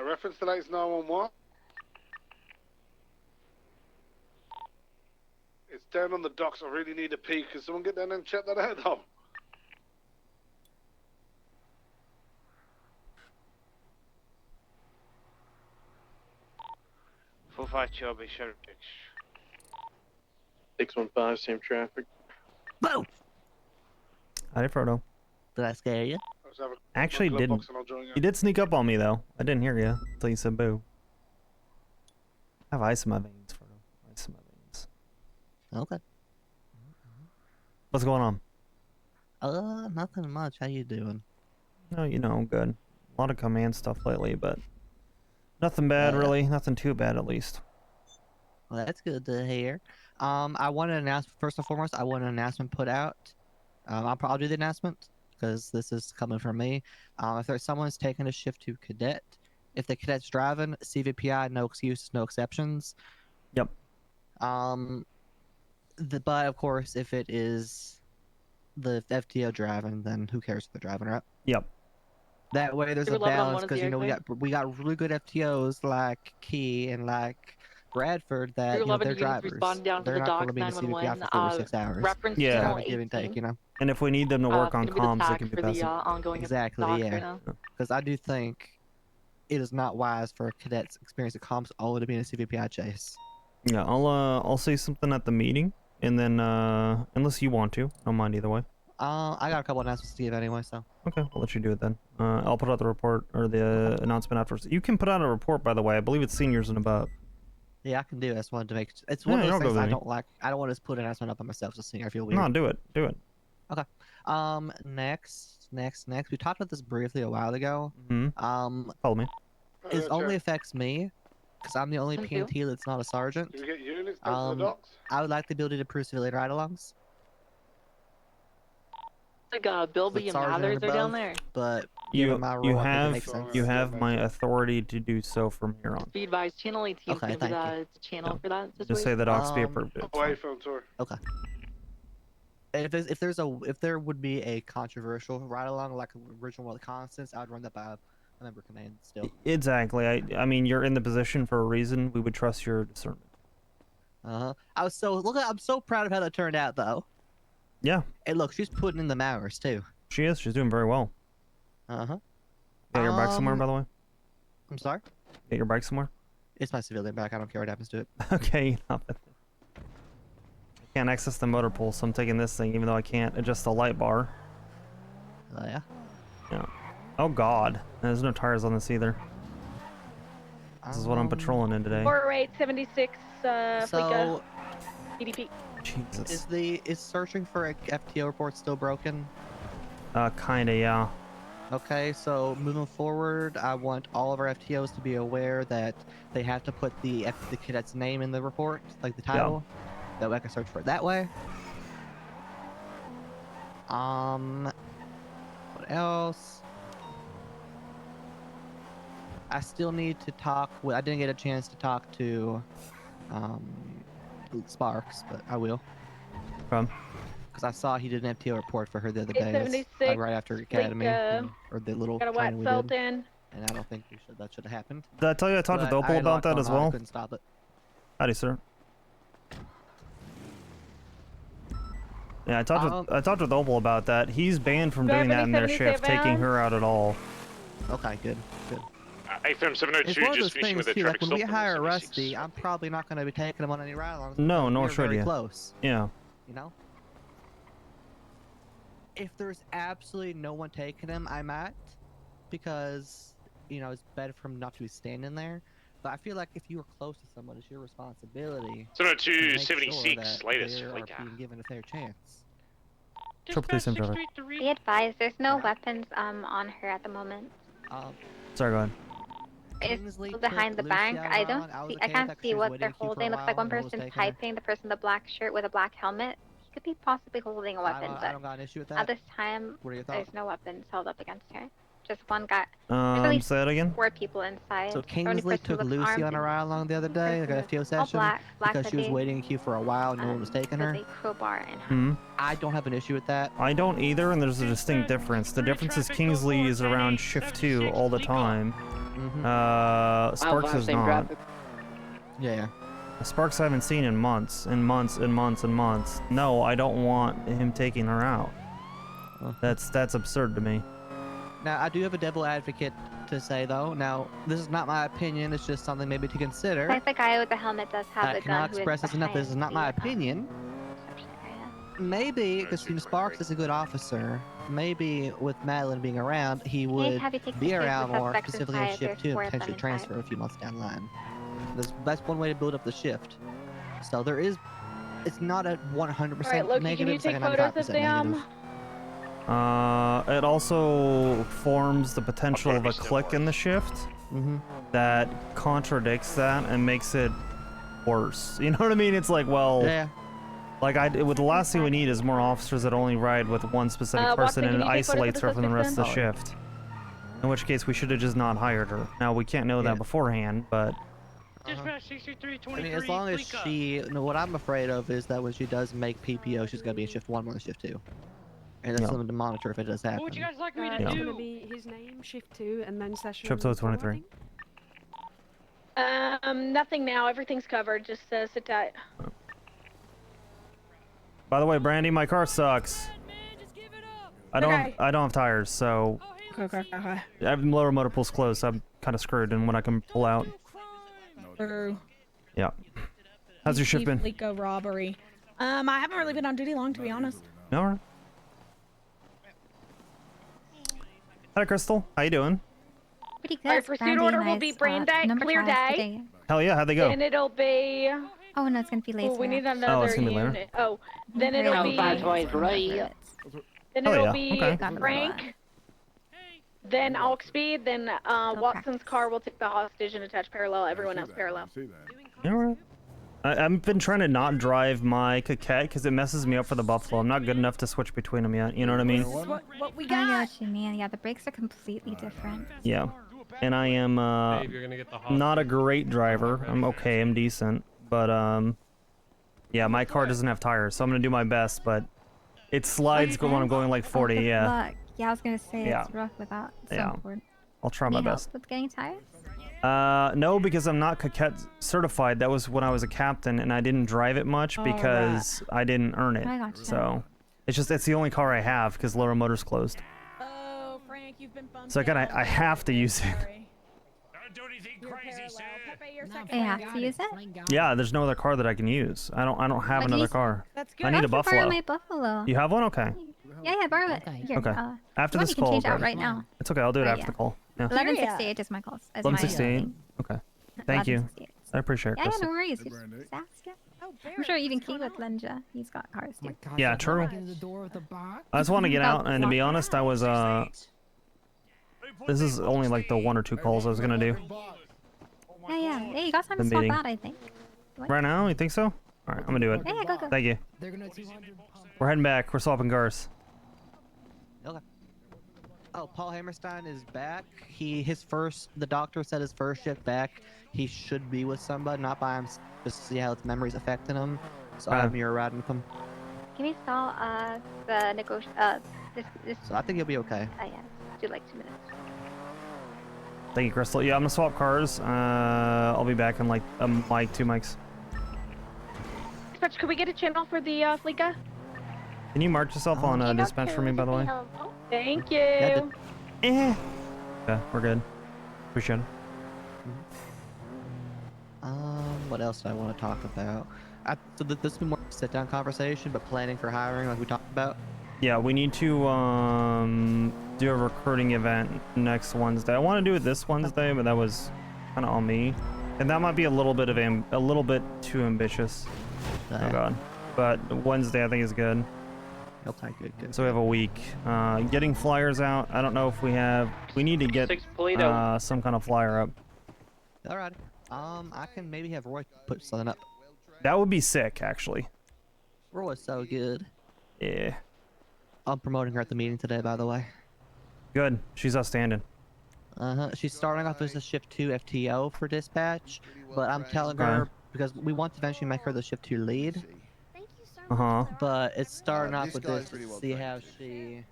Reference to lights 911. It's down on the docks. I really need a pee. Can someone get down and check that out, though? 5-2, I'll be sure. 615, same traffic. Boom! Howdy, Frodo. Did I scare you? Actually, didn't. You did sneak up on me, though. I didn't hear you until you said boo. I have ice in my veins, Frodo. Ice in my veins. Okay. What's going on? Nothing much. How you doing? No, you know, good. A lot of command stuff lately, but nothing bad, really. Nothing too bad, at least. Well, that's good to hear. I want an announcement. First and foremost, I want an announcement put out. I'll do the announcement because this is coming from me. If there's someone's taking a shift to cadet, if the cadet's driving, CVPI, no excuses, no exceptions. Yep. But of course, if it is the FTO driving, then who cares if they're driving, right? Yep. That way, there's a 11 on balance one is because the we got really good FTOs like Key and like Bradford that they're drivers. Down They're to the not going dock to be in the CVPI 911, for 46 hours. reference Yeah. channel Give and take, 18. you know. And if we need them to work on It's gonna be the comms, they tag can be for the passive. ongoing Exactly, dock yeah. right now. Because I do think it is not wise for cadets experiencing comms only to be in a CVPI chase. Yeah, I'll say something at the meeting, and then unless you want to, I don't mind either way. I got a couple announcements to give anyway, so. Okay, I'll let you do it then. I'll put out the report or the announcement afterwards. You can put out a report, by the way. I believe it's seniors and above. Yeah, I can do it. I just wanted to make. It's one Yeah, of those you'll things go I with me. don't like. I don't want to just put an announcement up on myself just seeing I feel weird. No, do it. Do it. Okay. Next. We talked about this briefly a while ago. Follow me. It only affects me because I'm the only Thank you. PNT that's not a sergeant. Can we get units down to the docks? I would like the ability to approve civilian ride-alongs. Like Bilby and sergeant Mathers and are down above, there. But You given my role, I think it makes sense. have my authority to do so from here on. Be advised, channel 18 Okay, is thank you. the channel for that situation. Just say that Oxby approved it. Away from tour. Okay. If there would be a controversial ride-along like original World Constance, I would run that by a member command still. Exactly. I mean, you're in the position for a reason. We would trust your discernment. I'm so proud of how that turned out, though. Yeah. And look, she's putting in the hours too. She is. She's doing very well. Got your bike somewhere, by the way? I'm sorry? Get your bike somewhere? It's my civilian bike. I don't care what happens to it. Okay. I can't access the motor pool, so I'm taking this thing, even though I can't adjust the light bar. Oh, yeah? Yeah. Oh, God. There's no tires on this either. This is what I'm patrolling in today. 4876, So, PDP. Jesus. Is searching for a FTO report still broken? Kinda, yeah. Okay, so moving forward, I want all of our FTOs to be aware that they have to put the cadet's name in the report, like the title. That way I can search for it that way. What else? I still need to talk with. I didn't get a chance to talk to Sparks, but I will. Because I saw he did an FTO report for her the other day, 876, right after Academy, or the little got a white training we felt did. in. And I don't think that should have happened. Did I tell you I talked with But I Opal had a lot about that going as on, I well? couldn't stop it. Howdy, sir. Yeah, I talked with Opal about that. He's banned from doing that in their shift, taking her out at all. Okay, good. AFM 702 It's one of just those finishing with things a too. Like traffic when we stop. hire Rusty, I'm probably not going to be taking him on any ride-alongs. No, because nor we're should very you. close. Yeah. You know. If there's absolutely no one taking him, I might, because it's better for him not to be standing there. But I feel like if you were close to someone, it's your responsibility. 702, to make 76, sure latest that they are flicker. being given a fair chance. Be advised, there's no weapons on her at the moment. Sorry, go ahead. It's behind the bank. I can't see what they're holding. Looks like one person's typing. The person in the black shirt with a black helmet. He could be possibly holding a weapon, I don't got an issue with at that. this time, What are your thoughts? there's no weapons held up against her. Just one guy. Say that again? 4 people inside. So The only Kingsley person took looks Lucy armed on a ride-along the other day, like a FTO session, black because she was hoodie, waiting in queue for a while and no one was taking her. with a crowbar in her. Hmm. I don't have an issue with that. I don't either, and there's a distinct difference. The difference is Kingsley is around shift 2 all the time. Sparks is not. Yeah. Sparks I haven't seen in months, and months, and months, and months. No, I don't want him taking her out. That's absurd to me. Now, I do have a devil advocate to say though. Now, this is not my opinion. It's just something maybe to consider. Like the guy with the helmet does have I the cannot gun. who express is this enough. This is not my behind the, opinion. reception area. Maybe, because Sparks is a good officer, maybe with Madeline being around, he would have you take be pictures of around more, suspects specifically in inside? shift There's 2 and 4 of them potentially inside. transfer a few months down the line. That's one way to build up the shift. So there is, it's not at 100% Alright, Loki, negative, can you it's like take a photos 95% of them? negative. It also forms the potential of a click in the shift that contradicts that and makes it worse. You know what I mean? It's like, well, yeah. Like the last thing we need is more officers that only ride with one specific person Watson, and can it you take photos of isolates her from the rest of the suspects shift. In which case, we should have just not hired her. Now we can't know that beforehand, but Dispatch I 6323. mean, as long as Fleeka. she, no, what I'm afraid of is that when she does make PPO, she's gonna be in shift 1 more than shift 2. And that's something to monitor if it does happen. What would you guys like me to It's do? gonna be his name, shift 2, and then session. shift 23. Nothing now. Everything's covered. Just sit tight. By the way, Brandy, my car sucks. I don't have tires, so Okay. I have lower motor pools closed, so I'm kind of screwed in when I can pull out. True. Yeah. How's your shift been? Fleeka robbery. I haven't really been on duty long, to be honest. All right. Hi, Crystal. How you doing? Pretty good. Alright, pursuit order will be brain day, clear day. Hell yeah, how'd they go? And it'll be. Oh no, it's gonna be later. Oh, we need Oh, another it's gonna be later. unit. Oh, then it'll be. Then Oh, it'll yeah, be okay. Frank. Then Oxby. Then Watson's car will take the hostage and attach parallel. Everyone else parallel. All right. I've been trying to not drive my Coquette because it messes me up for the Buffalo. I'm not good enough to switch between them yet. You know what I mean? What we got? I know what you mean. Yeah, the brakes are completely different. Yeah. And I am not a great driver. I'm okay. I'm decent. But yeah, my car doesn't have tires, so I'm gonna do my best. But it slides when I'm going like 40. Good Yeah. luck. Yeah, I was gonna say Yeah. it's rough without. So Yeah. important. I'll try my Need help best. with getting tires? No, because I'm not Coquette certified. That was when I was a captain, and I didn't drive it much because I didn't earn it. I gotcha. So it's the only car I have because Lower Motor's closed. Oh, Frank, you've been bumped. So I have to use it. I have to use it? Yeah, there's no other car that I can use. I don't have But another you- car. That's I need a borrow Buffalo. my Buffalo. You have one? Okay. Yeah, borrow it. Here, Okay. After you this can call, change I'll out grab right it. now. It's okay. I'll do it Right, after yeah. the call. Yeah. 1168 is my calls. Is my 1168. thing. Okay. Thank you. 1168. I appreciate it, Yeah, no Crystal. worries. You just ask it. I'm sure even Key with Lenja. He's got cars too. Yeah, true. I just want to get out, and to be honest, I was this is only like the 1 or 2 calls I was gonna do. Yeah. Hey, you got time to The swap meeting. out, I think. What? Right now, you think so? All right, I'm gonna do it. Yeah, go. Thank you. We're heading back. We're swapping cars. Okay. Oh, Paul Hammerstein is back. The doctor said his first shift back, he should be with somebody, not by himself, just to see how his memory's affecting him. So I'm here riding with him. Can we stall the this So I think he'll be okay. yeah. Do like 2 minutes. Thank you, Crystal. Yeah, I'm gonna swap cars. I'll be back in like a mic, 2 mics. Dispatch, could we get a channel for the Fleeka? Can you mark yourself on dispatch for me, by the way? Thank you. Yeah, we're good. Appreciate it. What else do I want to talk about? So this has been more of a sit-down conversation, but planning for hiring, like we talked about. Yeah, we need to do a recruiting event next Wednesday. I want to do it this Wednesday, but that was kind of on me, and that might be a little bit too ambitious. Oh god, but Wednesday I think is good. Okay, good. So we have a week. Getting flyers out. I don't know if we need to get some kind of flyer up. All right. I can maybe have Roy put something up. That would be sick, actually. Roy's so good. Yeah. I'm promoting her at the meeting today, by the way. Good. She's outstanding. She's starting off as a shift 2 FTO for dispatch, but I'm telling her because we want to eventually make her the shift 2 lead. But it's starting off with this to see how she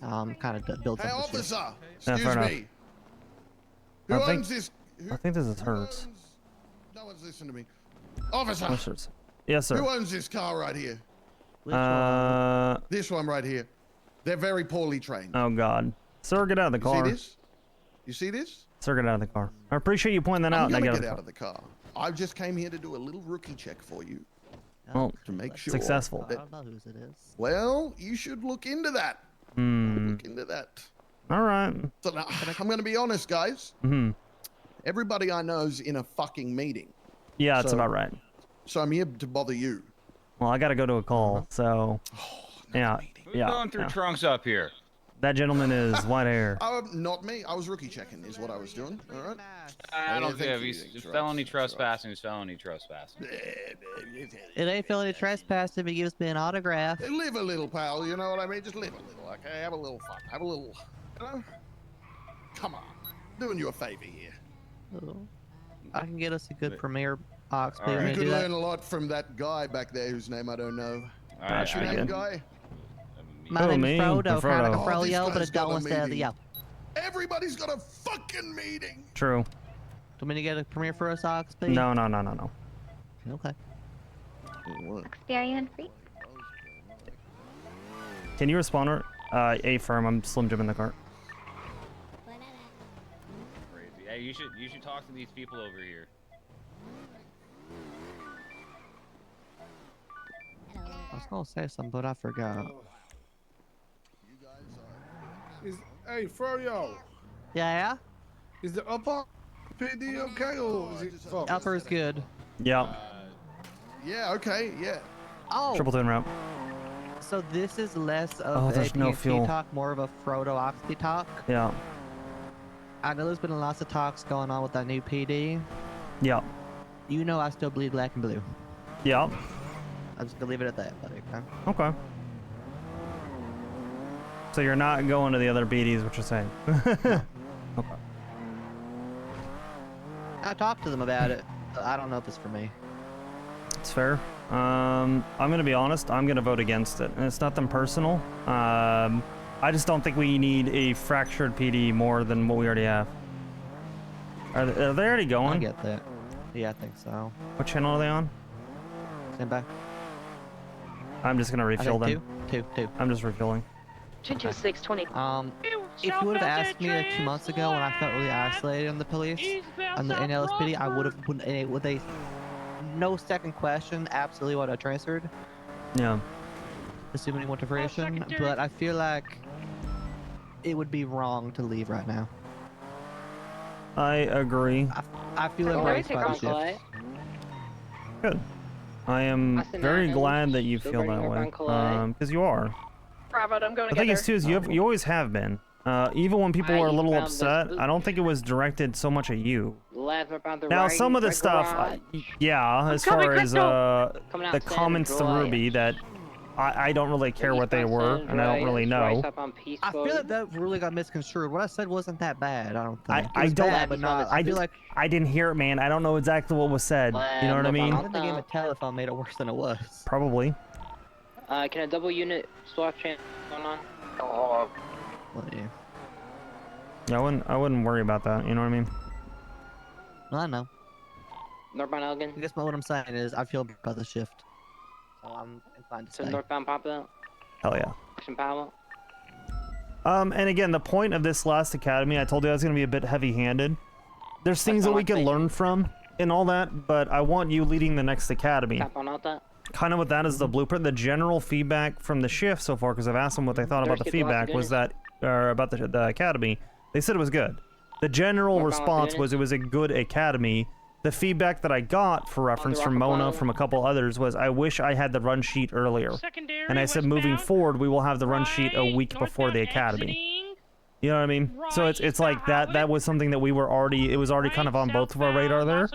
kind of builds up the shift. Officer, Yeah, fair enough. me. Who owns this? I think this is hers. No one's listening to me. Officer. What's hers? Yes, sir. Who owns this car right here? This one right here. They're very poorly trained. Oh God. Sir, get out of the car. You see this? You see this? Sir, get out of the car. I appreciate you pointing that out. I'm gonna and I get out of the car. I just came here to do a little rookie check for you. Well, to make sure. successful. That, I don't know whose it is. well, you should look into that. Look into that. All right. So now, I'm going to be honest, guys. Everybody I know's in a fucking meeting. Yeah, that's about right. So I'm here to bother you. Well, I got to go to a call, so yeah. Who's going through trunks up here? That gentleman is white hair. Not me. I was rookie checking is what I was doing. All right. I don't think he's felony trespassing is felony trespassing. It ain't felony trespass if he gives me an autograph. Live a little, pal. You know what I mean? Just live a little, okay? Have a little fun. Have a little, you know? Come on. Doing you a favor here. Oh. I can get us a good premiere, Oxby. Right. You could learn a lot from that guy back there whose name I don't know. What's your name, guy? My name's Frodo, kind of like a Froyo, but a dull instead of the yo. Everybody's got a fucking meeting. True. Do you want me to get a premiere for us, Oxby? No. Okay. Oxby, are you in free? Can you respond or A firm? I'm Slim Jim in the car. Crazy. Hey, you should talk to these people over here. I was gonna say something, but I forgot. Hey, Froyo. Yeah? Is the upper PD okay or is it fucked? Upper is good. Yeah. Yeah, okay, yeah. Oh! Triple twin route. So this is less of a there's no PNC fuel. talk, more of a Frodo Oxby talk. Yeah. I know there's been lots of talks going on with that new PD. Yeah. You know I still bleed black and blue. Yeah. I'm just gonna leave it at that, buddy. Okay. So you're not going to the other BDs, what you're saying? Okay. I talked to them about it. But I don't know if it's for me. It's fair. I'm gonna be honest. I'm gonna vote against it, and it's nothing personal. I just don't think we need a fractured PD more than what we already have. Are they already going? I get that. Yeah, I think so. What channel are they on? Stand by. I'm just gonna refill them. Two. I'm just refilling. 620. If you would have asked me like 2 months ago when I felt really isolated on the police, on the NLSPD, I would have, with a no second question, absolutely would have transferred. Yeah. Assuming it went to fruition, but I feel like it would be wrong to leave right now. I agree. I feel embraced by the shift. Good. I am very glad that you feel that way, because you are. Bravo, I'm going The thing is, too, is you always have been. Even when people were a little upset, I don't think it was directed so much at you. Now, some of the stuff, yeah, as far as the comments to Ruby, that I don't really care what they were, and I don't really know. I feel like that really got misconstrued. What I said wasn't that bad, I don't think. I don't. Bad, but not, I feel like I didn't hear it, man. I don't know exactly what was said. You know what I mean? I think the game of telephone made it worse than it was. Probably. Can a double unit swap channel going on? Well, yeah. Yeah, I wouldn't worry about that. You know what I mean? I know. Northbound Elgin. I guess what I'm saying is I feel bad about the shift, so I'm inclined to So stay. northbound pop out. Hell yeah. Action Powell. And again, the point of this last academy, I told you I was going to be a bit heavy-handed. There's things that we could learn from and all that, but I want you leading the next academy. Tap on out that. Kind of with that as the blueprint. The general feedback from the shift so far, because I've asked them what they thought about the feedback, was that, about the academy, they said it was good. The general response was it was a good academy. The feedback that I got, for reference from Mona, from a couple others, was I wish I had the run sheet earlier. And I said moving forward, we will have the run sheet a week before the academy. You know what I mean? So it's like that was something that we were already, it was already kind of on both of our radar there.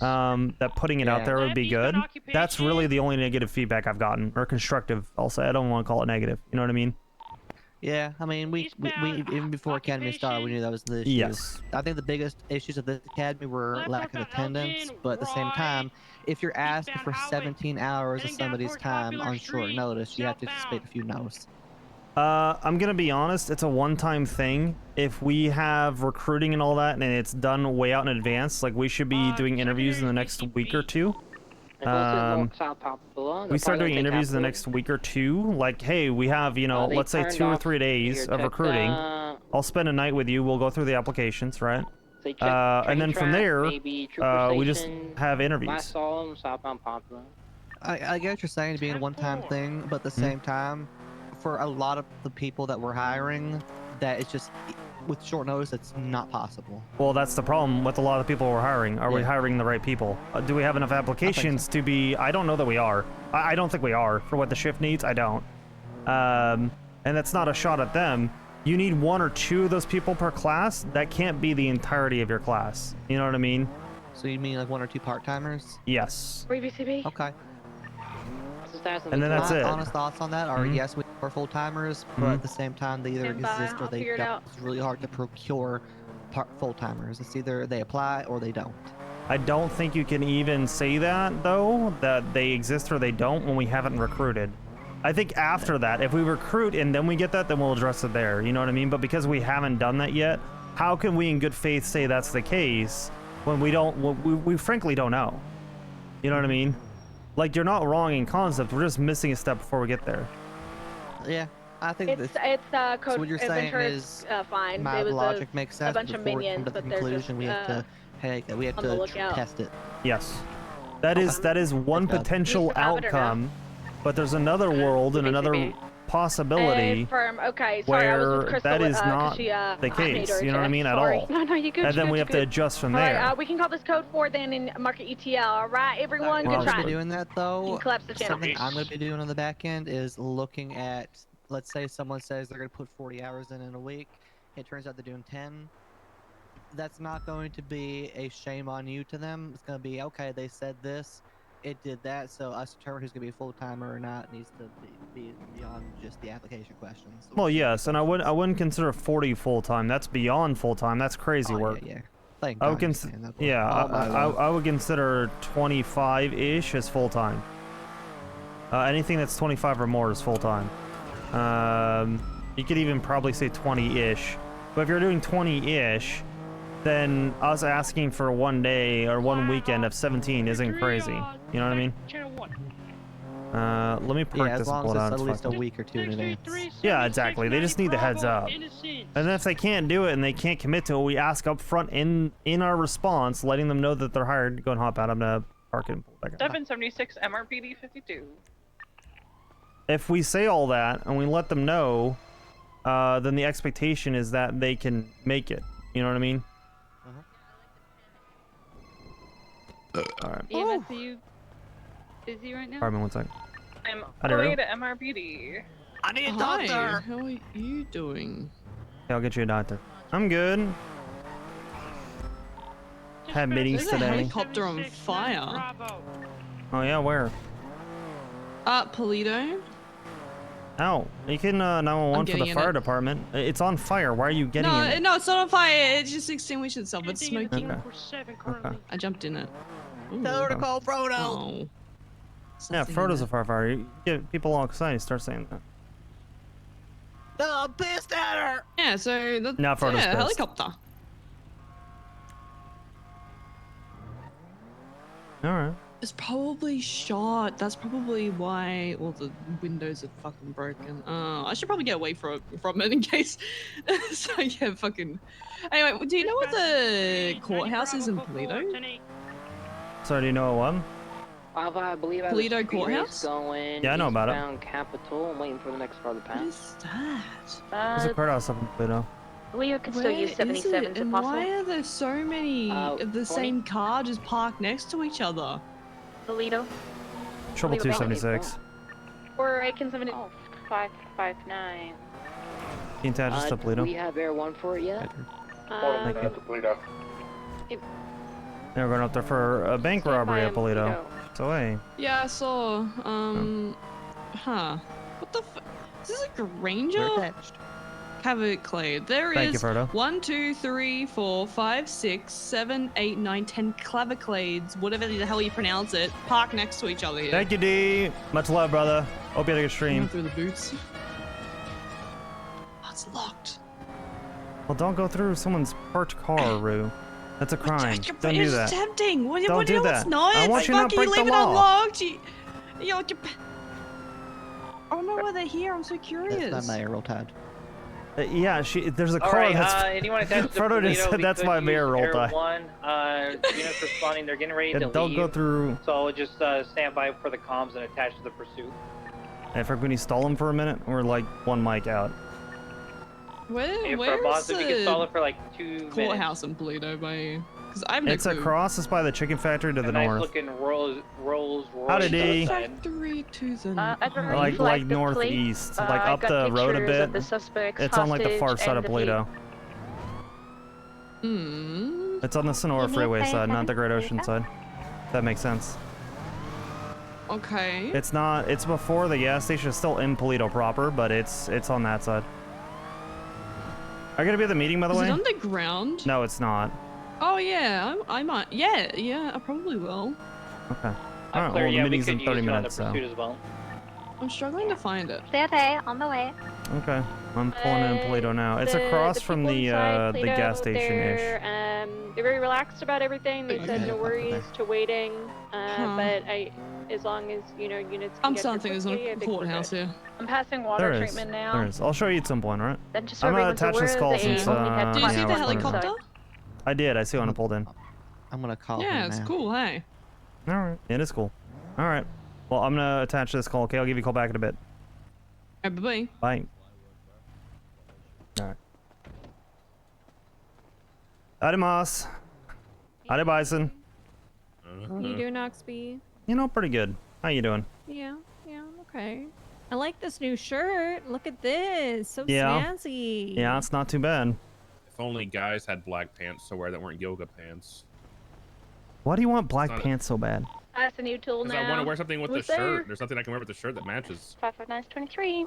That putting it out there would be good. That's really the only negative feedback I've gotten, or constructive, I'll say. I don't want to call it negative. You know what I mean? Yeah, I mean, we even before academy started, we knew that was the issue. Yes. I think the biggest issues of this academy were lack of attendance, but at the same time, if you're asked for 17 hours of somebody's time on short notice, you have to anticipate a few no's. I'm gonna be honest, it's a one-time thing. If we have recruiting and all that, and it's done way out in advance, like we should be doing interviews in the next week or two. We start doing interviews in the next week or two. Like, hey, we have, you know, let's say 2 or 3 days of recruiting. I'll spend a night with you. We'll go through the applications, right? Say And then from there, maybe Trooper we just Station, have interviews. Last Solemn, Southbound Popular. I get what you're saying, being a one-time thing, but at the same time, for a lot of the people that we're hiring, that it's just with short notice, it's not possible. Well, that's the problem with a lot of the people we're hiring. Are we hiring the right people? Do we have enough applications to be? I don't know that we are. I don't think we are for what the shift needs. I don't. And that's not a shot at them. You need 1 or 2 of those people per class. That can't be the entirety of your class. You know what I mean? So you mean like 1 or 2 part-timers? Yes. Okay. And then that's it. My honest thoughts on that are yes, we are full-timers, but at the same time, they either Stand by, exist or I'll they figure it don't. out. It's really hard to procure full-timers. It's either they apply or they don't. I don't think you can even say that, though, that they exist or they don't when we haven't recruited. I think after that, if we recruit and then we get that, then we'll address it there. You know what I mean? But because we haven't done that yet, how can we in good faith say that's the case when we don't, we frankly don't know? You know what I mean? Like, you're not wrong in concept. We're just missing a step before we get there. Yeah, I think It's code. So what you're saying adventure is fine. my It was logic makes sense. a bunch of Before we come minions, to the but they're just conclusion, we have to, we have on the to lookout. test it. Yes. That is one potential We survive it or not? outcome, but there's another world and another possibility Firm. Okay, sorry, I was with where Crystal, that is 'cause not she, the made case. her You know what I check. mean? At Sorry. all. No, you good. And then you we good, have you to good. adjust from All there. right, we can call this code 4 then and mark it ETL. All right, everyone, While good we're try. doing that, though, You can collapse the channel. something I'm going to be doing on the back end is looking at, let's say someone says they're going to put 40 hours in a week. It turns out they're doing 10. That's not going to be a shame on you to them. It's going to be, okay, they said this, it did that, so us determine who's going to be a full-timer or not needs to be beyond just the application questions. Well, yes, and I wouldn't consider 40 full-time. That's beyond full-time. That's crazy work. Yeah. Thank I God would you're consider, saying that, boy. yeah, All my life. I would consider 25-ish as full-time. Anything that's 25 or more is full-time. You could even probably say 20-ish. But if you're doing 20-ish, then us asking for 1 day or 1 weekend of 17 isn't crazy. You know what I mean? Let me perk Yeah, this as and long pull as it it's out. at It's least a fine. week or 2 in advance. Yeah, exactly. They just need the heads up. And then if they can't do it and they can't commit to it, we ask up front in our response, letting them know that they're hired. Go and hop out. I'm gonna park it and pull it back up. 776 MRPD 52. If we say all that and we let them know, then the expectation is that they can make it. You know what I mean? All right. EMS, are you busy right now? Pardon me 1 second. I'm Hi, Daryl. going to MRPD. I need a doctor. How are you doing? Yeah, I'll get you a doctor. I'm good. Had meetings There's a today. helicopter on fire. Oh yeah, where? Polito. Ow. You can 911 for getting the in fire it. department. It's on fire. Why are you getting in it? No, it's not on fire. It just extinguished itself. It's smoking. Okay. I jumped in it. Tell her to call Frodo. Oh. Yeah, Frodo's a firefighter. You get people all excited. Start saying that. No, I'm pissed at her. Yeah, so that's Now Frodo's pissed. helicopter. All right. It's probably shot. That's probably why all the windows are fucking broken. I should probably get away from it in case. So yeah, fucking. Anyway, do you know what the courthouse is in Polito? So do you know what? I believe I have Polito a speed Courthouse? race going. Yeah, I know about it. Eastbound Capitol. I'm waiting for the next car to pass. What is that? There's a courthouse up in Pluto. Leo can still Where use is 77s it? if And possible. why are there so many of the same car just parked next to each other? Toledo. Trouble Toledo 276. Or Aiken 70. Oh, 559. Can you attach this to Do Pluto? we have Air 1 for it yet? Thank you. Toledo. Yeah, we're going up there for a bank robbery at Polito. So hey. Yeah, I saw. Huh. What the f? Is this a Granger? Havoc Clade. There Thank you, is Frodo. 1, 2, 3, 4, 5, 6, 7, 8, 9, 10 Claviclades, whatever the hell you pronounce it, parked next to each other here. Thank you, D. Much love, brother. Hope you had a good stream. Through the boots. Oh, it's locked. Well, don't go through someone's parked car, Rue. That's a crime. Don't do It's that. tempting. What Don't do you do know that. it's not? I want you to not Fuck, break the leave it law. unlocked. You I don't know why they're here. I'm so curious. That's not my roll tide. Yeah, there's a car Alright, that's... anyone attached to Frodo just Toledo, said we that's could my use mayor roll Air die. 1. Units responding, they're getting ready to Don't leave. go through... So I'll just stand by for the comms and attach to the pursuit. Hey, Frank, can you stall him for a minute? We're like one mic out. Hey, for Where's boss, if you can stall the it for like 2 courthouse in Toledo by you? Because I have no It's clue. across. It's by the chicken factory to the nice north. looking Rolls Howdy Royce. Factory to the Like northeast, like up the road a bit. It's on like the far side of Toledo. It's on the Sonora Freeway side, not the Great Ocean side. That makes sense. Okay. It's not. It's before the gas station. It's still in Toledo proper, but it's on that side. Are you gonna be at the meeting, by the way? Is it underground? No, it's not. Oh yeah, I might. Yeah, I probably will. Okay. All right. Clear, Well, the yeah, we meeting's could in use 30 you on the minutes, so. pursuit as well. I'm struggling to find it. Stay okay, on the way. Okay. I'm pulling in Toledo now. It's across from the gas station ish. They're very relaxed about everything. They said no worries to waiting, but as long as units. I'm starting there's a courthouse here. I'm passing water There is. treatment now. There is. I'll show you at some point, all right? Then just I'm so gonna everyone's attach this aware, call they since. only had Did you see yeah, the we're running. helicopter? I did. I see one pulled in. I'm gonna call. Yeah, her it's now. cool. Hey. All right. It is cool. All right. Well, I'm gonna attach this call. Okay, I'll give you a call back in a bit. Bye bye. Bye. All right. Adios. Adi Bison. You doing, Oxby? You know, pretty good. How you doing? Yeah, okay. I like this new shirt. Look at this. So Yeah. snazzy. Yeah, it's not too bad. If only guys had black pants to wear that weren't yoga pants. Why do you want black It's not- pants so bad? That's a new tool Because now. I want to wear something with the Who's there? shirt. There's something I can wear with the shirt that matches. 55923.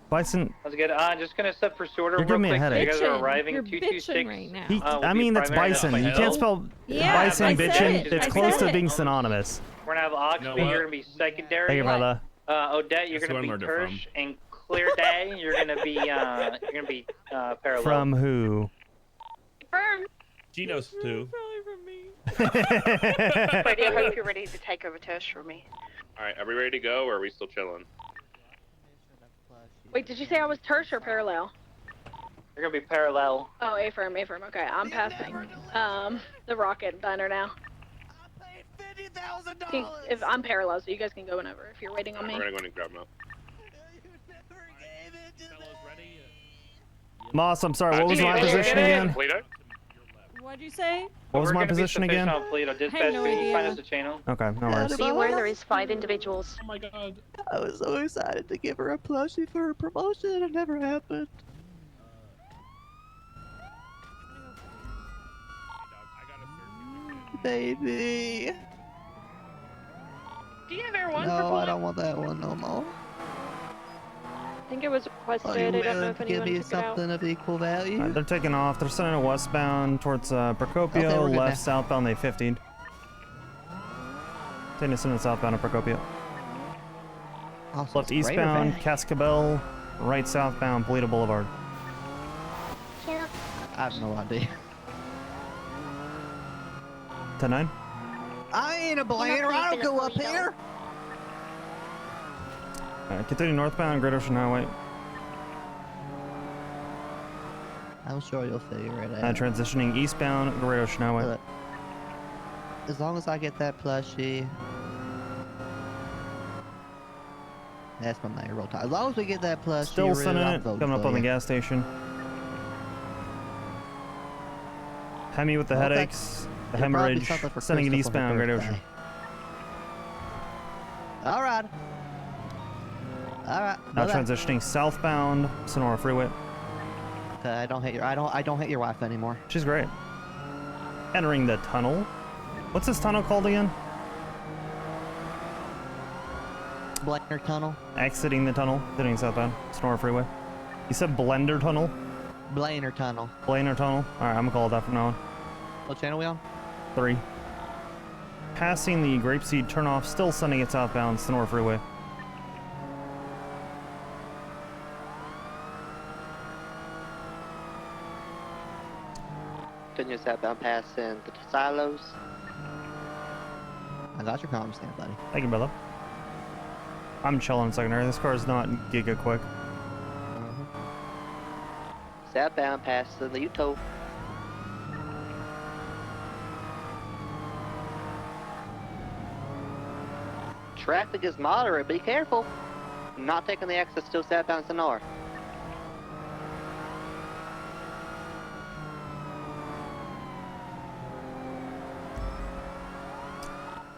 Bison. That's good. Just gonna set pursuit order You're real giving me a quick. So you headache. guys are arriving You're 226. right now. I mean, that's Bison. You can't spell Yeah, Bison, I said bitchin'. it. It's I close said to it. being synonymous. We're gonna have Oxby. You know what? You're gonna be secondary. Thank you, brother. Odette, you're That's gonna who I be learned it Kirsch, and Clear Day, you're gonna be parallel. From who? Confirmed. Geno's too. Brady, I hope you're ready to take over Tush for me. Alright, are we ready to go or are we still chilling? Wait, did you say I was tertiary or parallel? You're gonna be parallel. Oh, A-firm. Okay, I'm passing. The Rocket Diner now. If I'm parallel, so you guys can go whenever if you're waiting on me. We're gonna go in and grab Mo. Moss, I'm sorry. What was my position again? What'd you say? What was We're my gonna be position again? sufficient on Toledo. Dispatch, I had no can you idea. find us a channel? Okay, no worries. See where there is 5 individuals. Oh my god. I was so excited to give her a plushie for her promotion. It never happened. Baby. Do you have Air 1 for No, I pulling? don't want that one no more. I think it was requested. Are you I don't know willing if to give anyone me took it out. something of equal value? They're taking off. They're sending a westbound towards Procopio. Okay, we're good Left now. southbound, they 50'd. Taking us in southbound of Procopio. Also, Left it's greater eastbound, value. Cascabel. Right southbound, Polito Boulevard. Yeah. I have no idea. 10-9. I ain't a blader. I don't go up here. Continue northbound, Great Ocean Highway. I'm sure you'll figure it out. Transitioning eastbound, Great Ocean Highway. Look, as long as I get that plushie. That's my main roll time. As long as we get that plushie, Still really, sending I'm it. voting Coming up for on the you. gas station. Hemi with the Okay. headaches, the It'll probably be hemorrhage, something for sending it Christopher eastbound, Great birthday. Ocean. All right. All right. Now Bye-bye. transitioning southbound, Sonora Freeway. Okay, I don't hate your wife anymore. She's great. Entering the tunnel. What's this tunnel called again? Blender Tunnel. Exiting the tunnel, heading southbound, Sonora Freeway. You said Blender Tunnel? Blainer Tunnel. Blainer Tunnel? Alright, I'm gonna call it that from now on. What channel we on? 3. Passing the Grapeseed turnoff, still sending it southbound, Sonora Freeway. Continue southbound passing the silos. I got your comm stand, buddy. Thank you, brother. I'm chilling secondary. This car is not giga quick. Southbound past the U-tow. Traffic is moderate, be careful. Not taking the exit, still southbound Sonora.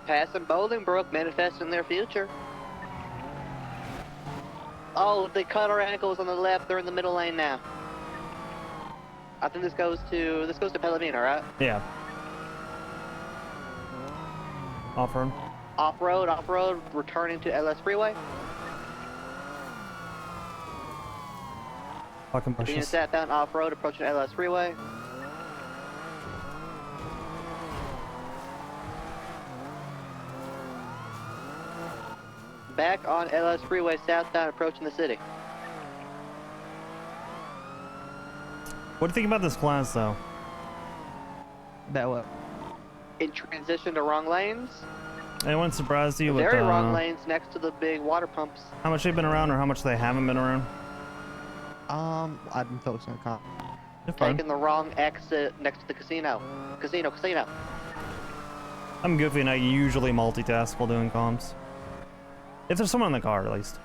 Passing Bolingbrook, manifesting their future. Oh, they cut our ankles on the left. They're in the middle lane now. I think this goes to Pellamina, right? Yeah. Off-road. Off-road, returning to LS Freeway. Fucking Being bushes. southbound off-road, approaching LS Freeway. Back on LS Freeway, southbound, approaching the city. What do you think about this class, though? That what? In transition to wrong lanes. Anyone surprised you with Very wrong lanes next to the big water pumps. how much they've been around or how much they haven't been around? I've been focusing on comp. Taking the wrong exit next to the casino. Casino. I'm goofy and I usually multitask while doing comms. If there's someone in the car, at least.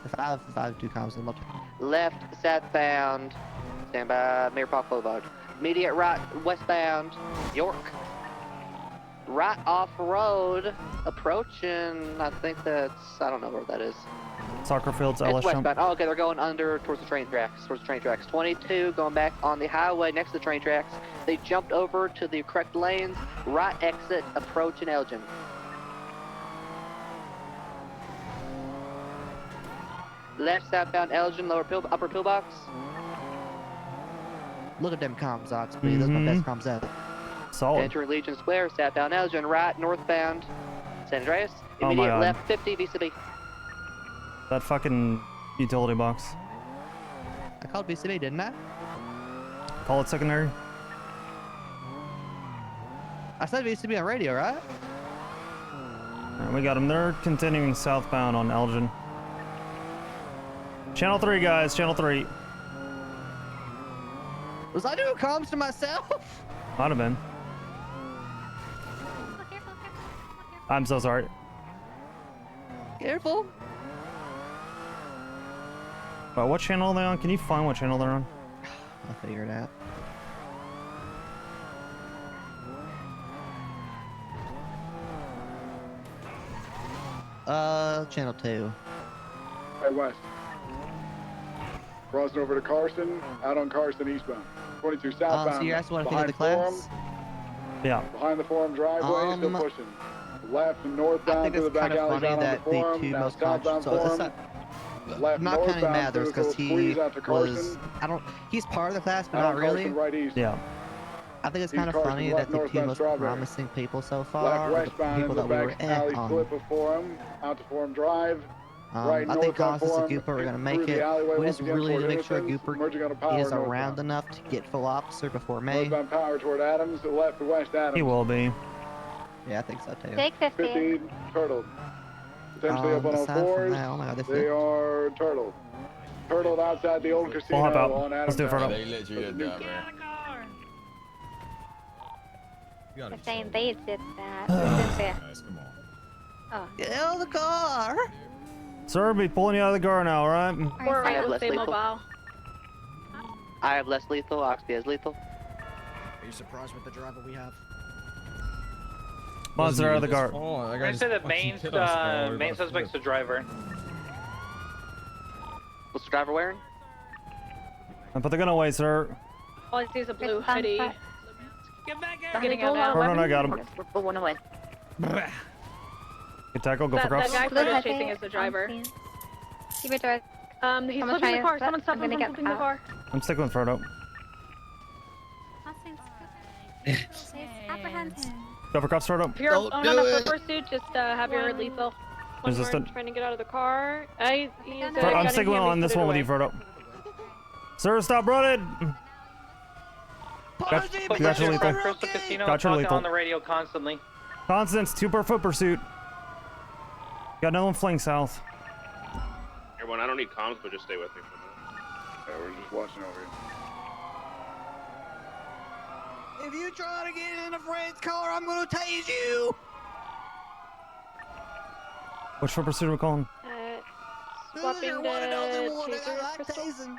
If I have two comms, I'm Left, southbound. Stand by Mayor Park Boulevard. Immediate right, westbound. York. Right off-road. Approaching, I think that's, I don't know where that is. Soccer fields, It's LS jump. westbound. Oh, okay, they're going under towards the train tracks. 22 going back on the highway next to the train tracks. They jumped over to the correct lanes. Right exit, approaching Elgin. Left southbound Elgin, upper pillbox. Look at them comms, Oxby. Those are my best comms ever. Solid. Entering Legion Square, southbound Elgin, right northbound San Andreas. Oh my Immediate God. left 50 VCB. That fucking utility box. I called VCB, didn't I? Call it secondary. I said VCB on radio, right? Alright, we got them. They're continuing southbound on Elgin. Channel 3, guys. Channel 3. Was I doing comms to myself? Might have been. I'm so sorry. Careful. But what channel are they on? Can you find what channel they're on? I'll figure it out. Channel 2. Hey, West. Crossing over to Carson, out on Carson eastbound. 22 southbound. So you guys want to think of the Forum, class? Yeah. behind the Forum driveway, still pushing. Left and northbound to the back alleys out on the Forum. Two Now most southbound conscious. So Forum. it's Left not counting northbound Mathers because physical he squeeze out to was. Carson. He's part of the class, but Out not on really. Carson, right east. Yeah. I think it's East kind of Carson, funny left that the two northbound most Strawberry. promising people so Left far are the westbound people into the that we were back at alley on. slip of Forum, out to Forum Drive. Right I think northbound Constance and Forum, Gooper are going to through make the it. alleyway We once just again really need toward to make sure Innocence, merging onto Gooper Power is northbound. around enough to get full officer before May. Northbound Power toward Adams, left to West Adams. He will be. Yeah, I think so too. Take 50. 50 turtled. Potentially up on all aside from fours. that, oh my God, they They flipped. are turtled. Turtled outside the old casino hop out. on Let's Adams. do it for Avenue. now. They let you get that, man. They're saying they did that. Who did that? Oh. Get out of the car! Sir, be pulling you out of the car now, alright? Or I have will less stay lethal. mobile. I have less lethal. Oxby has lethal. Are you surprised with the driver we have? Monster out of the car. I'm gonna say the main suspect's the driver. What's the driver wearing? And put the gun away, sir. All I see is a blue hoodie. Get back here! Getting Hold out on, now. No, I got him. We're one away. Good tackle, go for That cross. guy Blue who's hoodie, chasing is the driver. Keep it direct. He's Someone flipping the trying car. to- Someone stop I'm him gonna from get flipping the out. car. I'm sticking with Frodo. Apprehend him. Go for cross, Frodo. If you're alone on a foot pursuit, just have your lethal. One more Resistant. trying to get out of the car. I'm sticking on this one with you, Frodo. Sir, stop running! Got your lethal. Crystal Casino, Got your talking lethal. on the radio constantly. Constance, 2 per foot pursuit. Got another one flank south. Everyone, I don't need comms, but just stay with me for a minute. Yeah, we're just watching over here. If you try to get in a friend's car, I'm gonna tase you. Which foot pursuit are we calling? Swapping Your one and only one. I taser like crystal. tasing.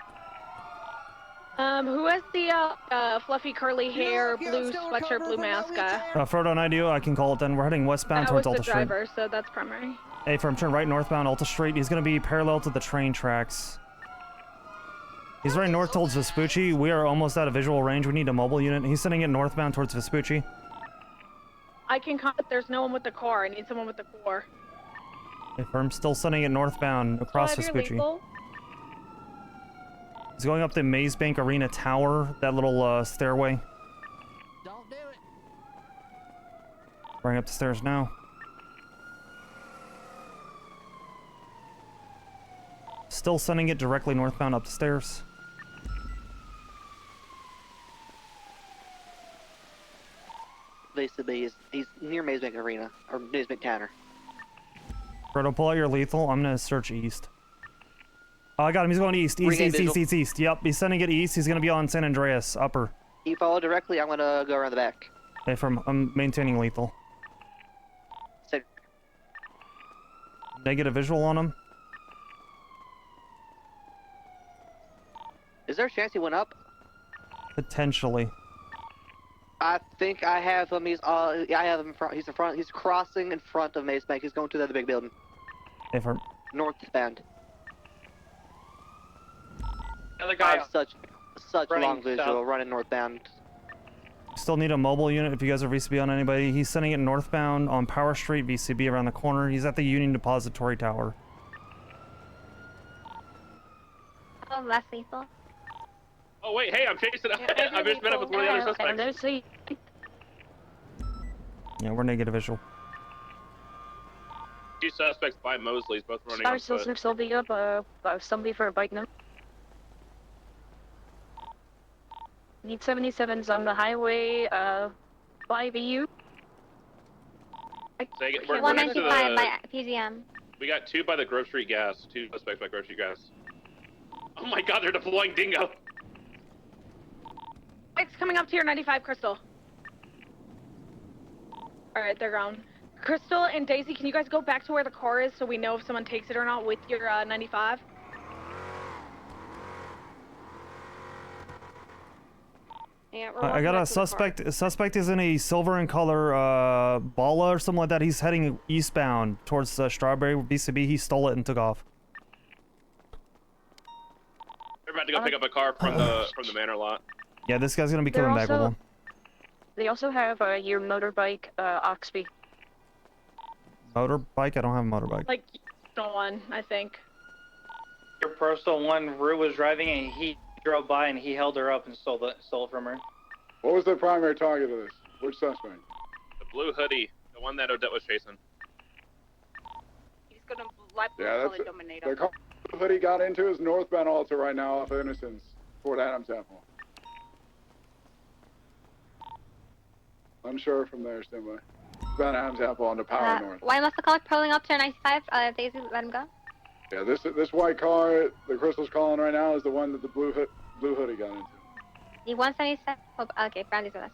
Who has the fluffy curly hair, blue sweatshirt, blue mask? Frodo and I do. I can call it then. We're heading westbound That was towards the Alta Street. driver, so that's primary. Hey, from turn right northbound Alta Street. He's gonna be parallel to the train tracks. He's running north towards Vespucci. We are almost out of visual range. We need a mobile unit. He's sending it northbound towards Vespucci. I can comment. There's no one with the car. I need someone with the car. Hey, firm. Still sending it northbound across Vespucci. He's going up the Maze Bank Arena Tower, that little stairway. Don't do it. Running up the stairs now. Still sending it directly northbound up the stairs. Basically, he's near Maze Bank Arena, or Maze Bank Tanner. Frodo, pull out your lethal. I'm gonna search east. Oh, I got him. He's going east. East. Yep, he's sending it east. He's gonna be on San Andreas, upper. You follow directly, I'm gonna go around the back. Hey, I'm maintaining lethal. Sick. Negative visual on him. Is there a chance he went up? Potentially. I think I have him. I have him in front. He's in front. He's crossing in front of Maze Bank. He's going to the other big building. Hey, firm. Northbound. Another guy. I have such running long visual south. running northbound. Still need a mobile unit if you guys are VCB on anybody. He's sending it northbound on Power Street, VCB around the corner. He's at the Union Depository Tower. Oh, less lethal. Oh wait, hey, I'm chasing. I just met up with one of the other suspects. Yeah, we're negative visual. Two suspects by Mosley's, both running on foot. Somebody for a bike now. Need 77s on the highway, by VU. Say it, we're next to 195 the, by PGM. we got two by the Grove Street gas. Two suspects by Grove Street gas. Oh my god, they're deploying Dingo. It's coming up to your 95, Crystal. Alright, they're gone. Crystal and Daisy, can you guys go back to where the car is so we know if someone takes it or not with your 95? Yeah, I got a suspect. A suspect is in a silver in color Bala or something like that. He's heading eastbound towards Strawberry VCB. He stole it and took off. They're about to go pick up a car from the manor lot. Yeah, this guy's gonna be coming back with him. They also have your motorbike, Oxby. Motorbike? I don't have a motorbike. Like, no one, I think. Your personal one, Rue was driving and he drove by and he held her up and stole it from her. What was the primary target of this? Which suspect? The blue hoodie, the one that Odette was chasing. He's gonna let Yeah, that's it. The car that he got into is northbound Alta right now off Innocence, Fort Adams Temple. Unsure from there, stand by. Van Adams Temple on the power north. Why must the caller pulling up to 95? Daisy, let him go. Yeah, this white car the Crystal's calling right now is the one that the blue hoodie got into. The 177. Oh, okay, Brandy's with us.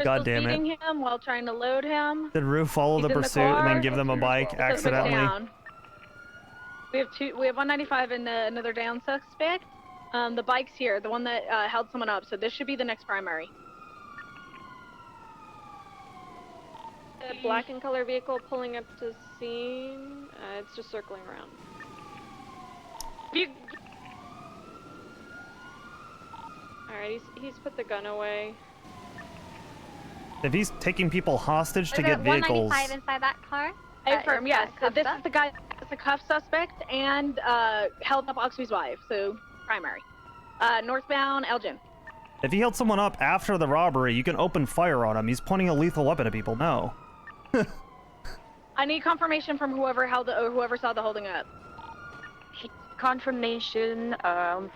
God damn it. Feeding him while trying to load him. Did Rue follow He's the in pursuit and then car. give them a bike accidentally? Down. We have 195 and another down suspect. The bike's here, the one that held someone up. So this should be the next primary. A black and color vehicle pulling up to scene. It's just circling around. Alright, he's put the gun away. If he's taking people hostage to get vehicles, 195 inside that car. Affirm, yes. So this is the guy that's a cuff suspect and held up Oxby's wife. So primary. Northbound Elgin. if he held someone up after the robbery, you can open fire on him. He's pointing a lethal weapon at people. No. I need confirmation from whoever held or whoever saw the holding up. Confirmation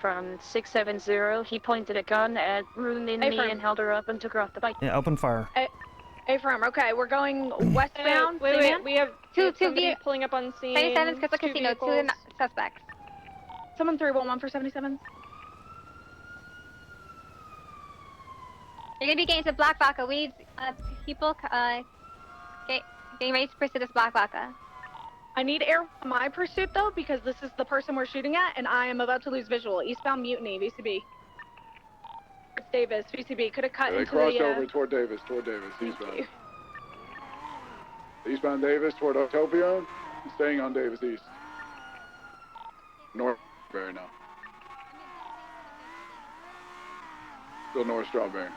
from 670. He pointed a gun at Rooney and held her up and took her off the bike. Yeah, open fire. Affirm. Okay, we're going westbound. Wait, we have two somebody pulling up on scene. 37 Crystal Casino, two suspects. Someone 311 for 77s. You're gonna be getting to Black Vodka. We people getting ready to pursue this Black Vodka. I need air for my pursuit though, because this is the person we're shooting at, and I am about to lose visual. Eastbound Mutiny, VCB. It's Davis, VCB. Could have cut They into crossed the. over toward Davis, eastbound. Eastbound Davis toward Utopia, staying on Davis East. North Strawberry now. Still North Strawberry.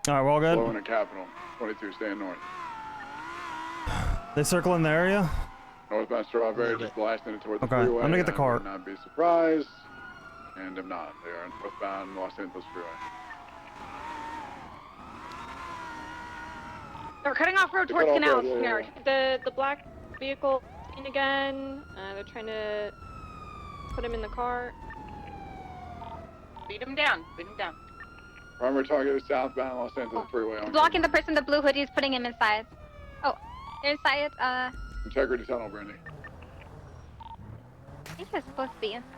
All right, we're all good. Blowing at Capital. 22, staying north. They circle in the area. Northbound Strawberry just blasting it toward the Okay, freeway. I'm gonna get the car. I would not be surprised. And I'm not. They are northbound Los Angeles Freeway. They're cutting off road towards cut off Canals. road, yeah, Here. The black vehicle seen again. They're trying to put him in the car. Beat him down. Beat him down. Primary target is southbound Los Angeles Freeway. On Blocking the person in the blue hoodie is putting him inside. Oh, they're inside. Integrity Tunnel, Brandy. I think he was supposed to be inside.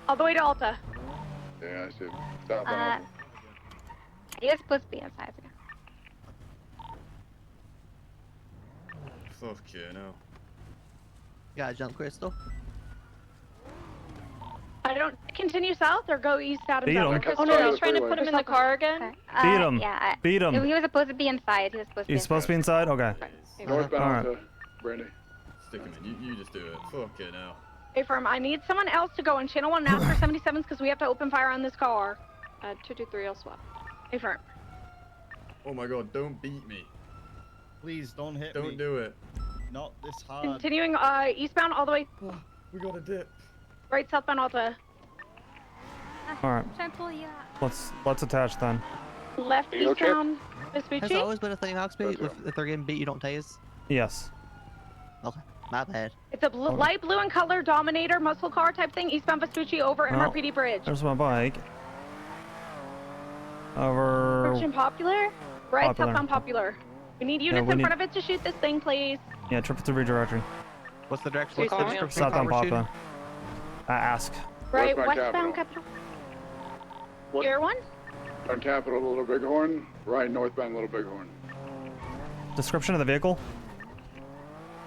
All the way to Alta. Yeah, I see. Southbound. He was supposed to be inside. Fuck yeah, no. You got a jump, Crystal? I don't continue south or go east out of Beat south. 'em. Oh no, he's trying to put him in the car again. Beat him. Yeah. Beat him. He was supposed to be inside. He was supposed to be He's supposed to be inside? Okay. Northbound All right. to Brandy. Stick him in. You just do it. Fuck yeah, no. Hey, firm. I need someone else to go on channel 1 and ask for 77s because we have to open fire on this car. 223, I'll swap. Hey, firm. Oh my god, don't beat me. Please don't hit me. Don't do it. Not this hard. Continuing eastbound all the way. We got a dip. Right, southbound Alta. All right. Trying to pull you out. Let's attach then. Left Hey, no check. eastbound Has Vespucci. always been a thing, Oxby. If they're getting beat, you don't tase. Yes. Okay, my bad. It's a light blue in color Dominator muscle car type thing. Eastbound Vespucci over Well, MRPD Bridge. There's my bike. Over. Virgin Popular. Right, Popular. southbound Popular. We need Yeah, units we in need- front of it to shoot this thing, please. Yeah, trip to redirection. What's the direction? What's the description Southbound car we're shooting? Papa. Ask. Right, Westbound westbound Capital. Gear 1. On Capital, Little Bighorn. Right, northbound Little Bighorn. Description of the vehicle?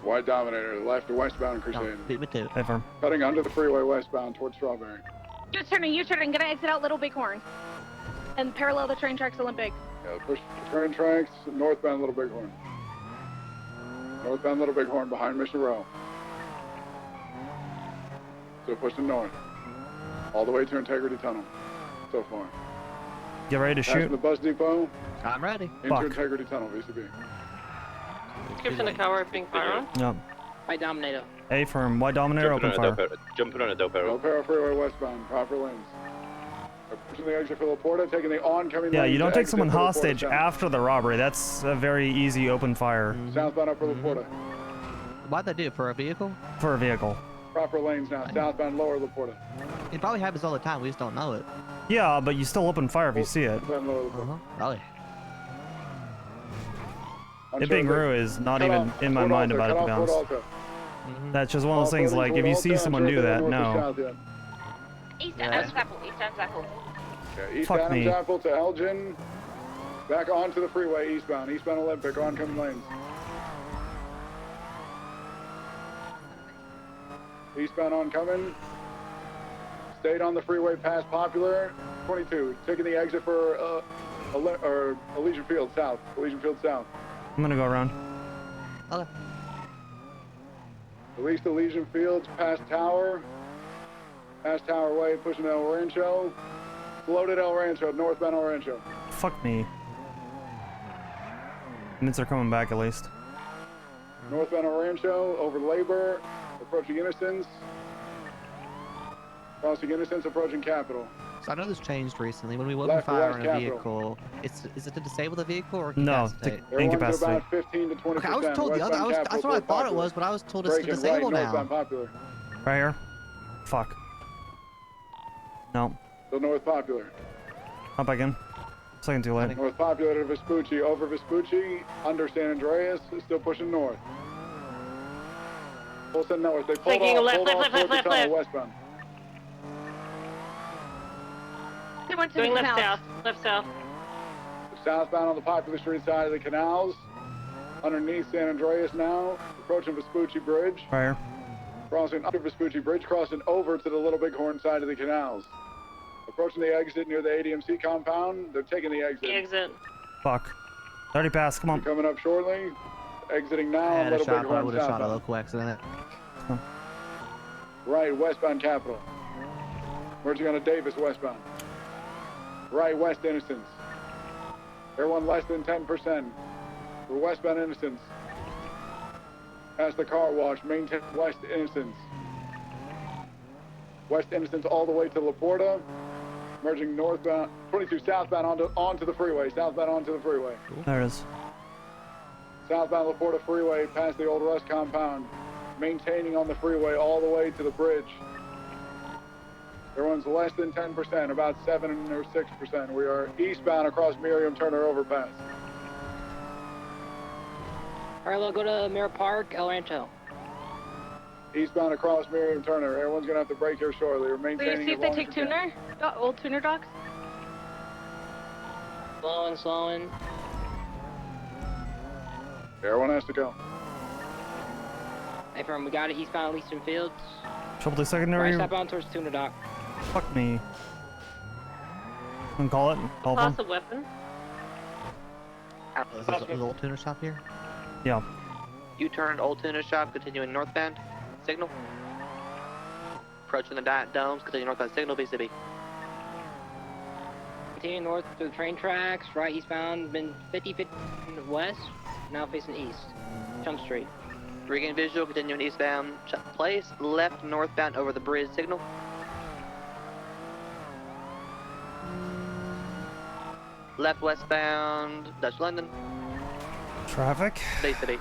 White Dominator, left to westbound Crusade. Beat me too. Hey, firm. Cutting under the freeway westbound towards Strawberry. U-turning, gonna exit out Little Bighorn. And parallel the train tracks Olympic. Yeah, push the train tracks, northbound Little Bighorn. Northbound Little Bighorn behind Mission Row. Still pushing north. All the way to Integrity Tunnel. So far. Get ready to Passing shoot. the bus depot. I'm ready. Into Fuck. Integrity Tunnel, VCB. Description of car being fired on. Yep. White Dominator. A firm. White Dominator, open fire. Jumping on a dope arrow. Del Freeway westbound, proper lanes. Pushing the exit for La Porta, taking the oncoming Yeah, lanes you don't to take exit someone for La Porta hostage south. after the robbery. That's a very easy open fire Southbound Upper La Porta. Why'd they do it for a vehicle? for a vehicle. Proper lanes now, southbound Lower La Porta. It probably happens all the time. We just don't know it. Yeah, but you still open fire if you see it. Southbound Lower La Porta. Oh yeah. It being Rue is not Cut even off, in my Fort mind Alta, about it, to cut be off Fort honest. Alta. That's just one of those things, like, if you see someone do that, no. East Adams Apple. East Adams Apple. Okay, East Fuck Adams me. Apple to Elgin. Back onto the freeway, eastbound. Eastbound Olympic, oncoming lanes. Eastbound oncoming. Stayed on the freeway past Popular. 22. Taking the exit for Elysian Field South. Elysian Field South. I'm gonna go around. Okay. Released Elysian Fields past Tower. Past Tower Way, pushing El Rancho. Floated El Rancho, northbound El Rancho. Fuck me. Means they're coming back at least. Northbound El Rancho, over Labor, approaching Innocence. Crossing Innocence, approaching Capital. So I know this changed recently. When we open Left to fire west on a Capitol. vehicle, is it to disable the vehicle or No, incapacitate? to Everyone's at incapacitate. about 15 to 20%. Okay, I was told the other. That's what I thought it was, but I was told it's to Breaking disable right, now. northbound Popular. Right here. Fuck. No. Still North Popular. Hop back in. Second too late. North Popular to Vespucci, over Vespucci, under San Andreas, still pushing north. Full send north. They pulled Taking a off, left, pulled left, off left, towards left, the tunnel left. westbound. They went to Going the left canal. south. Left south. Southbound on the Popular Street side of the canals. Underneath San Andreas now. Approaching Vespucci Bridge. Fire. Crossing under Vespucci Bridge. Crossing over to the Little Bighorn side of the canals. Approaching the exit near the ADMC compound. They're taking the exit. The exit. Fuck. 30 pass, come on. They're coming up shortly. Exiting now I on had a Little shot, but I Bighorn would have shot a southbound. local accident. Right, westbound Capitol. Merging on a Davis westbound. Right, West Innocence. Everyone less than 10%. For westbound Innocence. Past the car wash, maintain West Innocence. West Innocence all the way to La Porta. Merging northbound, 22 southbound onto the freeway. Southbound onto the freeway. There it is. Southbound La Porta Freeway past the Old Rust compound. Maintaining on the freeway all the way to the bridge. Everyone's less than 10%, about 7 or 6%. We are eastbound across Miriam Turner Overpass. Alright, go to Mirror Park, El Rancho. Eastbound across Miriam Turner. Everyone's gonna have to break here shortly. We're Will you maintaining see as if they long take as you can. tuner? Old tuner dogs? Slowing. Everyone has to go. Hey, firm, we got it eastbound Leaston Fields. Triple secondary. Right, step on towards Tuna Dock. Fuck me. Can call it. Call them. Toss a weapon. Is this the old tuner shop here? Yeah. U-turn, Old Tuna Shop, continuing northbound. Signal. Approaching the Diet Domes, continue northbound. Signal, BCB. Continue north through the train tracks, right eastbound, been 50 west, now facing east. Chum Street. Regain visual, continuing eastbound. Place, left northbound over the bridge. Signal. Left westbound, Dutch London. Traffic. BCB.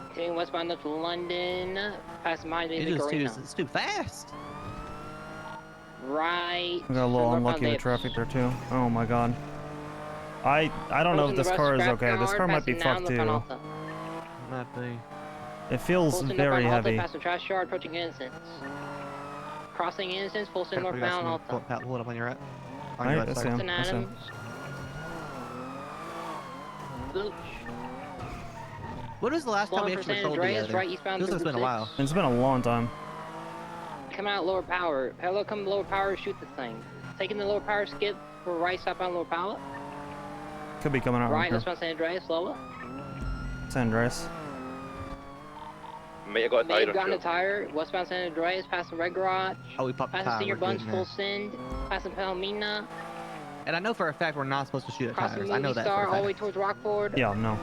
Continuing westbound up to London, past Miami It's too fast. Right. I got a little unlucky with traffic there too. Oh my god. I don't know if this car is okay. This car might be fucked too. Might be. It feels very heavy. Past the trash yard, approaching Innocence. Crossing Innocence, full send northbound Alta. Hold up on your right. On Right, your I right see him. side. I see him. When was the last time we Slowing for actually San sold Andreas, together? right eastbound Feels like it's been a while. It's been a long time. Come out lower power. Hello, come lower power, shoot the thing. Taking the lower power skip for right southbound lower power. Could be coming out Right, here. westbound San Andreas, slower. San Andreas. Mate, I got a May tire. have gotten a tire. Westbound San Andreas, past the red garage. Oh, we popped the Past the tire. Senior We're Buns, good full now. send. Past the Palomina. And I know for a fact we're not supposed to shoot at Crossing tires. Movie I know that Star for a all the way fact. towards Rockford. Yeah, no.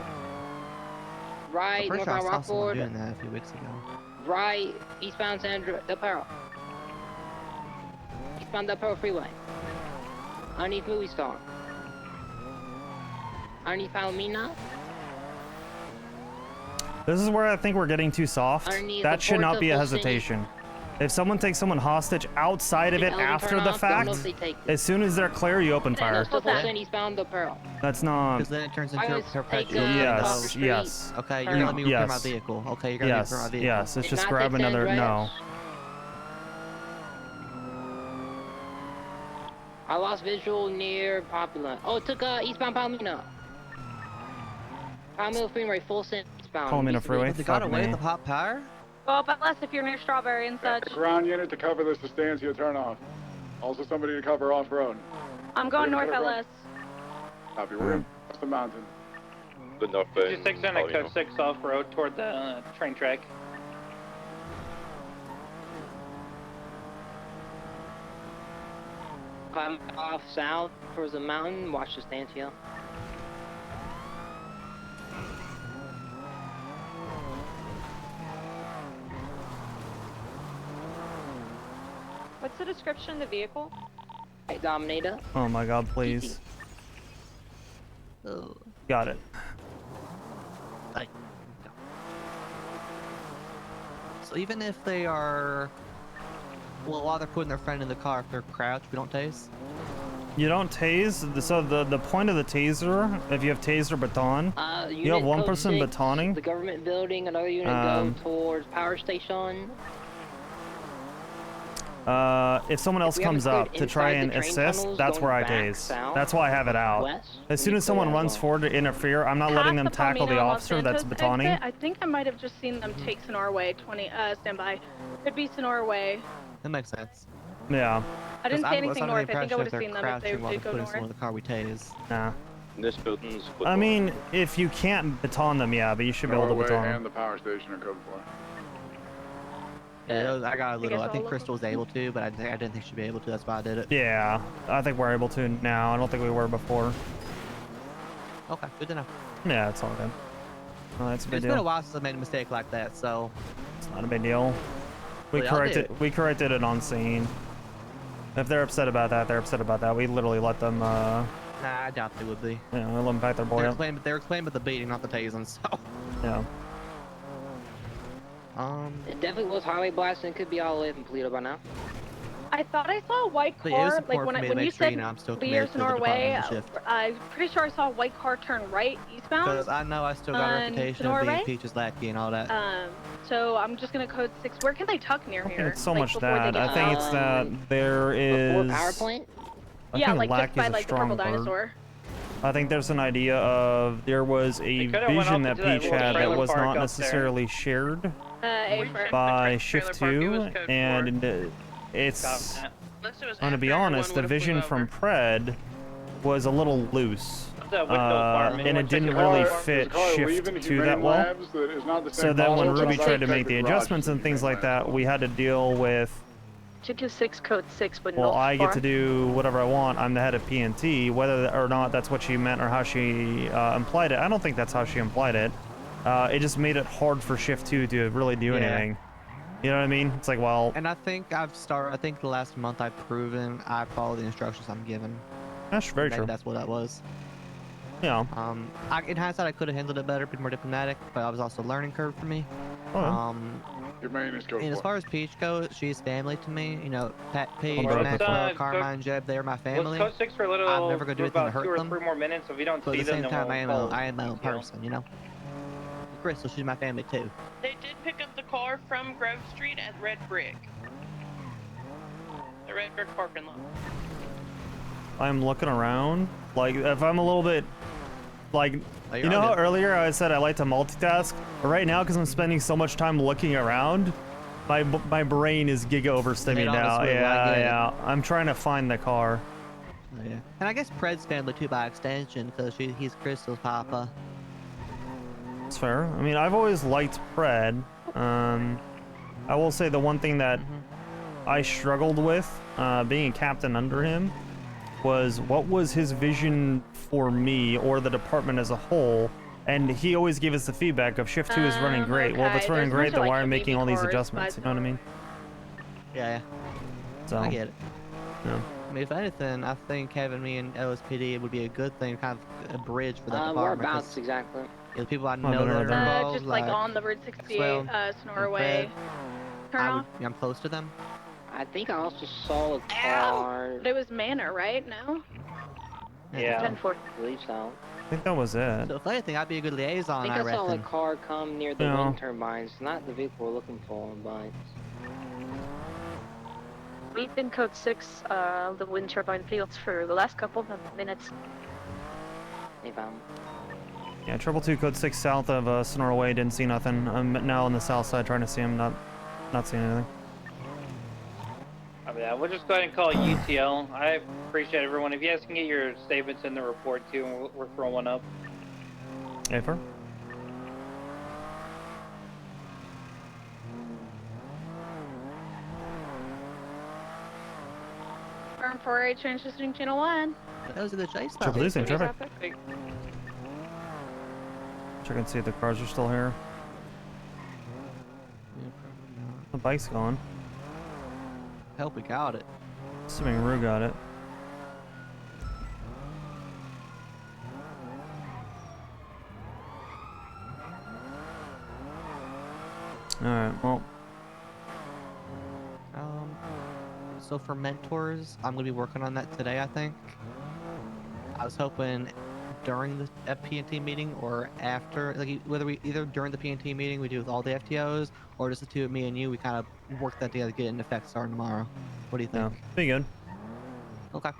Right, I'm pretty sure I northbound saw someone Rockford. doing that a few weeks ago. Right, eastbound San Andreas, Del Perro. Eastbound Del Perro Freeway. Underneath Movie Star. Underneath Palomina. This is where I think we're getting too soft. Underneath That the should not Porta be a Full City. hesitation. If someone takes someone hostage outside of it after the fact, as soon as they're clear, you open fire. Full send eastbound Del Perro. That's not. Because then it turns I into a always perpetual. take, Yes, yes. Okay, you're gonna let me repair my Yes. vehicle. Okay, you're gonna Yes, repair my vehicle. yes. Let's Did just not grab take San another. No. Andreas. I lost visual near Popular. Oh, it took eastbound Palomino. Palomino Freeway, full send eastbound. Palomino Freeway. They got Fuck away me. with the hot power? Go up at less if you're near Strawberry and such. Ground unit to cover this Estancia turnoff. Also somebody to cover off-road. I'm going You're north gonna LS. Copy, we're in across the mountain. The northbound. 26 and a code 6 off road toward the train track. Climb off south towards the mountain, watch the Stantia. What's the description of the vehicle? Hey, Dominator. Oh my god, please. Oh. Got it. So even if they are, well, while they're putting their friend in the car, if they're crouched, we don't tase. You don't tase. So the point of the taser, if you have taser baton, you have one person batoning. The government building, another unit go towards power station. If someone else comes up to try and assist, that's where I tase. That's why I have it out. As soon as someone runs forward to interfere, I'm not letting them tackle the officer that's batoning. I think I might have just seen them take Sonora Way. Stand by. Could be Sonora Way. That makes sense. Yeah. I didn't see anything north. I think I would have seen them if they did go north. The car we tase. Nah. This building's. I mean, if you can't baton them, yeah, but you should be able to baton them. And the power station are code for. Yeah, I got a little. I think Crystal was able to, but I didn't think she'd be able to. That's why I did it. Yeah, I think we're able to now. I don't think we were before. Okay, good to know. Yeah, it's all good. Well, that's a big It's deal. been a while since I made a mistake like that, so it's not a big deal. We Well, corrected. We corrected it on scene. If they're upset about that, they're upset about that. We literally let them. Nah, I doubt they would be. Yeah, we let them pack their boy up. They were claiming the beating, not the tasing. So. Yeah. It definitely was highway blasting. It could be all in Toledo by now. I thought I saw a white But yeah, it was car, like important for me to when you make sure, said you know, I'm still Lear committed to the Sonora Way, department shift. I'm pretty sure I saw a white car turn right eastbound. Because I know I still got a on reputation Sonora of being Way. Peach's lackey and all that. So I'm just gonna code 6. Where can they tuck near here? It's so like, much before they that. get I think it's that there is. Before power plant? Yeah, think like lack just by is a like the strong purple word. dinosaur. I think there's an idea of there was a could've went vision off that into that Peach little had that trailer was park not up there. necessarily shared A for by Shift 2, and it's. I'm gonna be honest, the vision from Pred was a little loose, and it didn't really fit Shift 2 that well. So then when Ruby tried to make the adjustments and things like that, we had to deal with. 226 code 6, but Well, not I get far. to do whatever I want. I'm the head of PNT. Whether or not that's what she meant or how she implied it, I don't think that's how she implied it. It just made it hard for Shift 2 to really do anything. You know what I mean? It's like, well... And I think I think the last month I've proven I follow the instructions I'm given. That's very true. That's what that was. Yeah. In hindsight, I could have handled it better, been more diplomatic, but I was also a learning curve for me. Oh. Your main is code And as for. far as Peach goes, she's family to me. You know, Pat, Peach, Let's, Maxwell, Carmine, Jeb, they're my family. Let's code 6 for a little. I'm never gonna do anything to about hurt 2 or them. 3 more minutes. If we don't But see at the them, same then time, we'll I am my own person, you know? Crystal, she's my family too. They did pick up the car from Grove Street at Red Brick. The Red Brick parking lot. I'm looking around. Like, if I'm a little bit... Like, Oh, you know how earlier I said I like to multitask? But right now, because I'm spending so much time looking around, my brain is giga overstimulated Hit on now. the swivel, I get it. Yeah. I'm trying to find the car. Oh, yeah. And I guess Pred's family too by extension, because he's Crystal's papa. It's fair. I mean, I've always liked Pred. I will say the one thing that I struggled with, being a captain under him, was what was his vision for me or the department as a whole. And he always gave us the feedback of Shift 2 is running great. Well, if it's running great, then why are you making all these adjustments? You know what I mean? Yeah. So, I get it. Yeah. I mean, if anything, I think having me in LSPD would be a good thing, kind of a bridge for that department. Whereabouts exactly? The people I know that are involved, just like on the Route 68, Sonora Way. Turn off. I'm close to them. I think I also saw a car. But it was Manor, right? No? Yeah. 10-4. I believe so. I think that was it. So if anything, I'd be a good liaison, I think I saw a reckon. car come near the Yeah. wind turbines. Not the vehicle we're looking for, but... We've been code 6, the wind turbine fields for the last couple of minutes. If I'm... Yeah, 222 code 6 south of Sonora Way. Didn't see nothing. I'm now on the south side trying to see him. Not seeing anything. Yeah, we'll just go ahead and call it UTL. I appreciate everyone. If you guys can get your statements in the report too, and we're throwing one up. Afer? Firm 4A transitioning channel 1. Those are the chase Triple D's in traffic. Hey, Check and see if the cars are still here. The bike's gone. Help, we got it. Assuming Rue got it. Alright, well. So for mentors, I'm gonna be working on that today. I think. I was hoping during the PNT meeting or after, like whether we either during the PNT meeting we do with all the FTOs or just the two of me and you, we kind of work that together, get it in effect starting tomorrow. What do you think? Yeah, pretty good. Okay.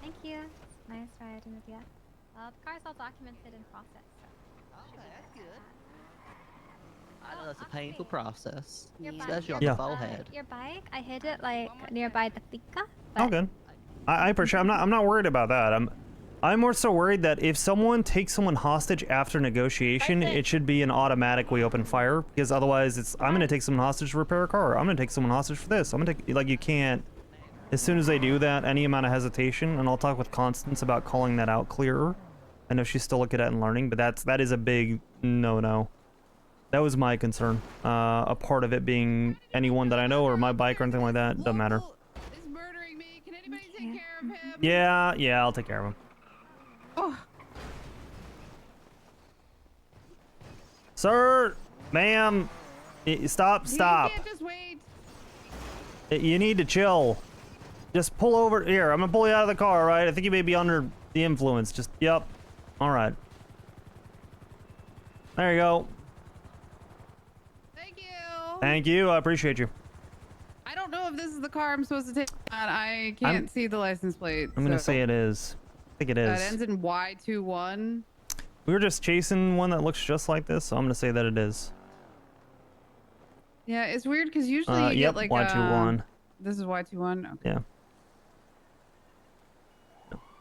Thank you. It's nice riding with you. The car's all documented and processed. So that's good. I know that's a painful process, Your bike, especially on Yeah. the forehead. your bike, I hit it like nearby the Pika. Oh, good. I appreciate. I'm not worried about that. I'm more so worried that if someone takes someone hostage after negotiation, it should be an automatic we open fire, because otherwise I'm gonna take someone hostage to repair a car. I'm gonna take someone hostage for this. I'm gonna take, like, you can't. As soon as they do that, any amount of hesitation, and I'll talk with Constance about calling that out clearer. I know she's still looking at it and learning, but that is a big no. That was my concern. A part of it being anyone that I know or my bike or anything like that, doesn't matter. Is murdering me. Can anybody take care of him? Yeah, I'll take care of him. Oh. Sir, ma'am, stop. You can't just wait. You need to chill. Just pull over here. I'm gonna pull you out of the car, all right? I think you may be under the influence. Just, yep. All right. There you go. Thank you. Thank you. I appreciate you. I don't know if this is the car I'm supposed to take. I can't see the license plate. I'm gonna so- say it is. I think it It is. ends in Y21. We were just chasing one that looks just like this, so I'm gonna say that it is. Yeah, it's weird because usually you Yep, get like Y21. This is Y21. Okay. Yeah.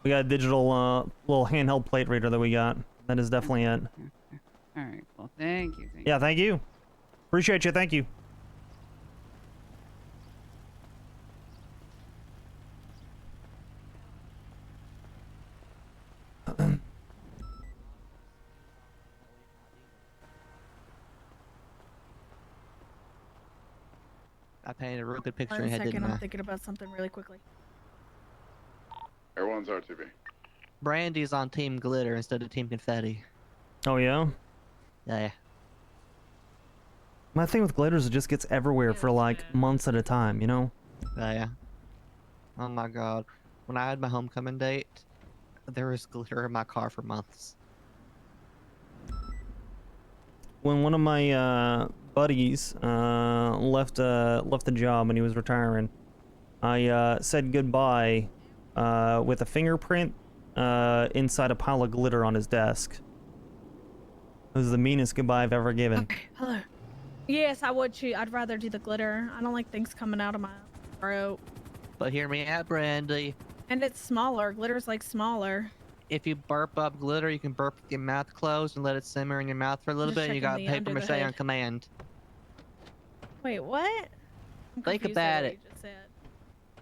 We got a digital little handheld plate reader that we got. That is definitely it. All right. Well, thank you. Yeah, thank you. Appreciate you. Thank you. I painted a real good picture One in your head, second, didn't I'm I? thinking about something really quickly. Everyone's RTB. Brandy's on Team Glitter instead of Team Confetti. Oh, yeah? Yeah. My thing with glitter is it just gets everywhere for like months at a time, you know? Yeah. Oh my god. When I had my homecoming date, there was glitter in my car for months. When one of my buddies left the job and he was retiring, I said goodbye with a fingerprint inside a pile of glitter on his desk. It was the meanest goodbye I've ever given. Okay, hello. Yes, I would choose. I'd rather do the glitter. I don't like things coming out of my throat. But hear me out, Brandy. And it's smaller. Glitter's like smaller. If you burp up glitter, you can burp with your mouth closed and let it simmer in your mouth for a little Just bit, and you got checking the paper under the mache on hood. command. Wait, what? I'm Think confused by about what it. you just said.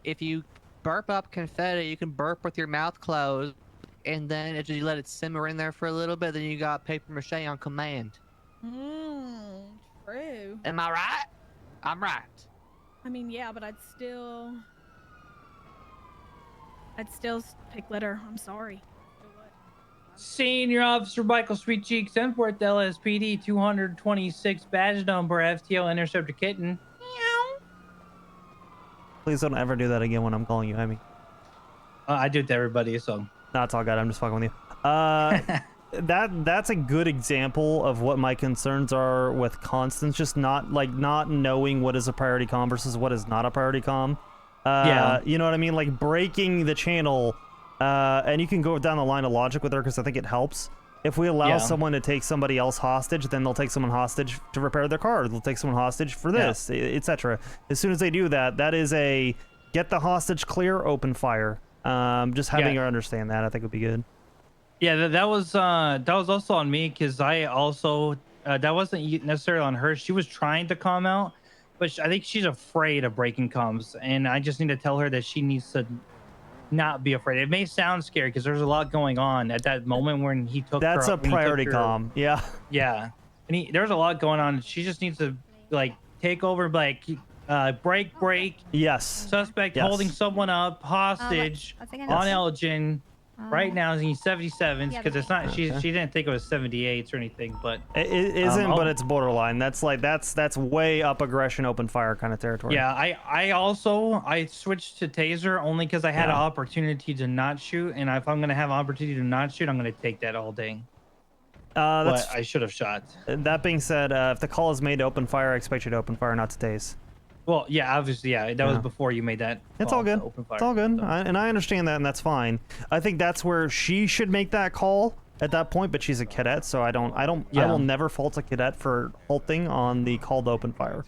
If you burp up confetti, you can burp with your mouth closed, and then if you let it simmer in there for a little bit, then you got paper mache on command. True. Am I right? I'm right. I mean, yeah, but I'd still pick glitter. I'm sorry. Senior Officer Michael Sweet Cheeks, Emporth LSPD 226 badge number FTO Interceptor Kitten. Please don't ever do that again when I'm calling you, Amy. I do it to everybody, so. No, it's all good. I'm just fucking with you. That's a good example of what my concerns are with Constance. Just not knowing what is a priority comm versus what is not a priority comm. Yeah. You know what I mean? Like breaking the channel. And you can go down the line of logic with her because I think it helps. If we allow someone to take somebody else hostage, then they'll take someone hostage to repair their car. They'll take someone hostage for this, etc. As soon as they do that, that is a get the hostage clear, open fire. Just having her understand that, I think would be good. Yeah, that was also on me because I also that wasn't necessarily on her. She was trying to calm out, but I think she's afraid of breaking comms, and I just need to tell her that she needs to not be afraid. It may sound scary because there's a lot going on at that moment when he took That's her. a when he took priority her- comm. Yeah. Yeah, and there's a lot going on. She just needs to like take over, like break. Yes. Suspect Yes. holding someone up hostage what's it gonna on say? Elgin. Right now, he's 77s Yeah, because it's not. She Okay. didn't think it was 78s or anything, but It isn't, I'll- but it's borderline. That's like that's way up aggression, open fire kind of territory. Yeah, I switched to taser only because I had Yeah. an opportunity to not shoot, and if I'm gonna have an opportunity to not shoot, I'm gonna take that all day. That's. But I should have shot. That being said, if the call is made to open fire, I expect you to open fire, not to tase. Well, yeah, obviously, yeah, that was Yeah. before you made that. It's call all to good. Open fire, It's all good, so. and I understand that, and that's fine. I think that's where she should make that call at that point. But she's a cadet, so I Yeah. will never fault a cadet for halting on the call to open fire.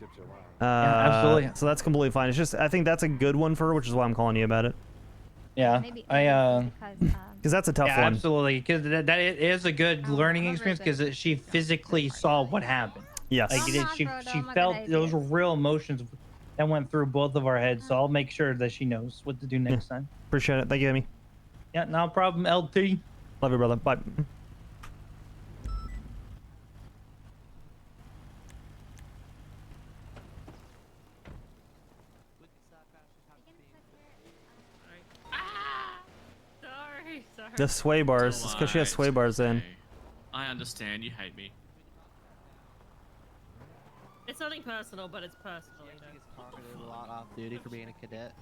absolutely. So that's completely fine. It's just I think that's a good one for her, which is why I'm calling you about it. Yeah, Because that's a tough yeah, one. absolutely, because that it is a good learning experience because she physically saw what happened. Yes. Like she felt those were real emotions that went through both of our heads. So I'll make sure that she knows what to do next time. Appreciate it. Thank you, Amy. Yeah, no problem, LT. Love you, brother. Bye. Sorry. The sway bars. It's because she has sway bars in. I understand. You hate me. It's nothing personal, but it's personal. You know? She gets targeted a lot off duty for being a cadet.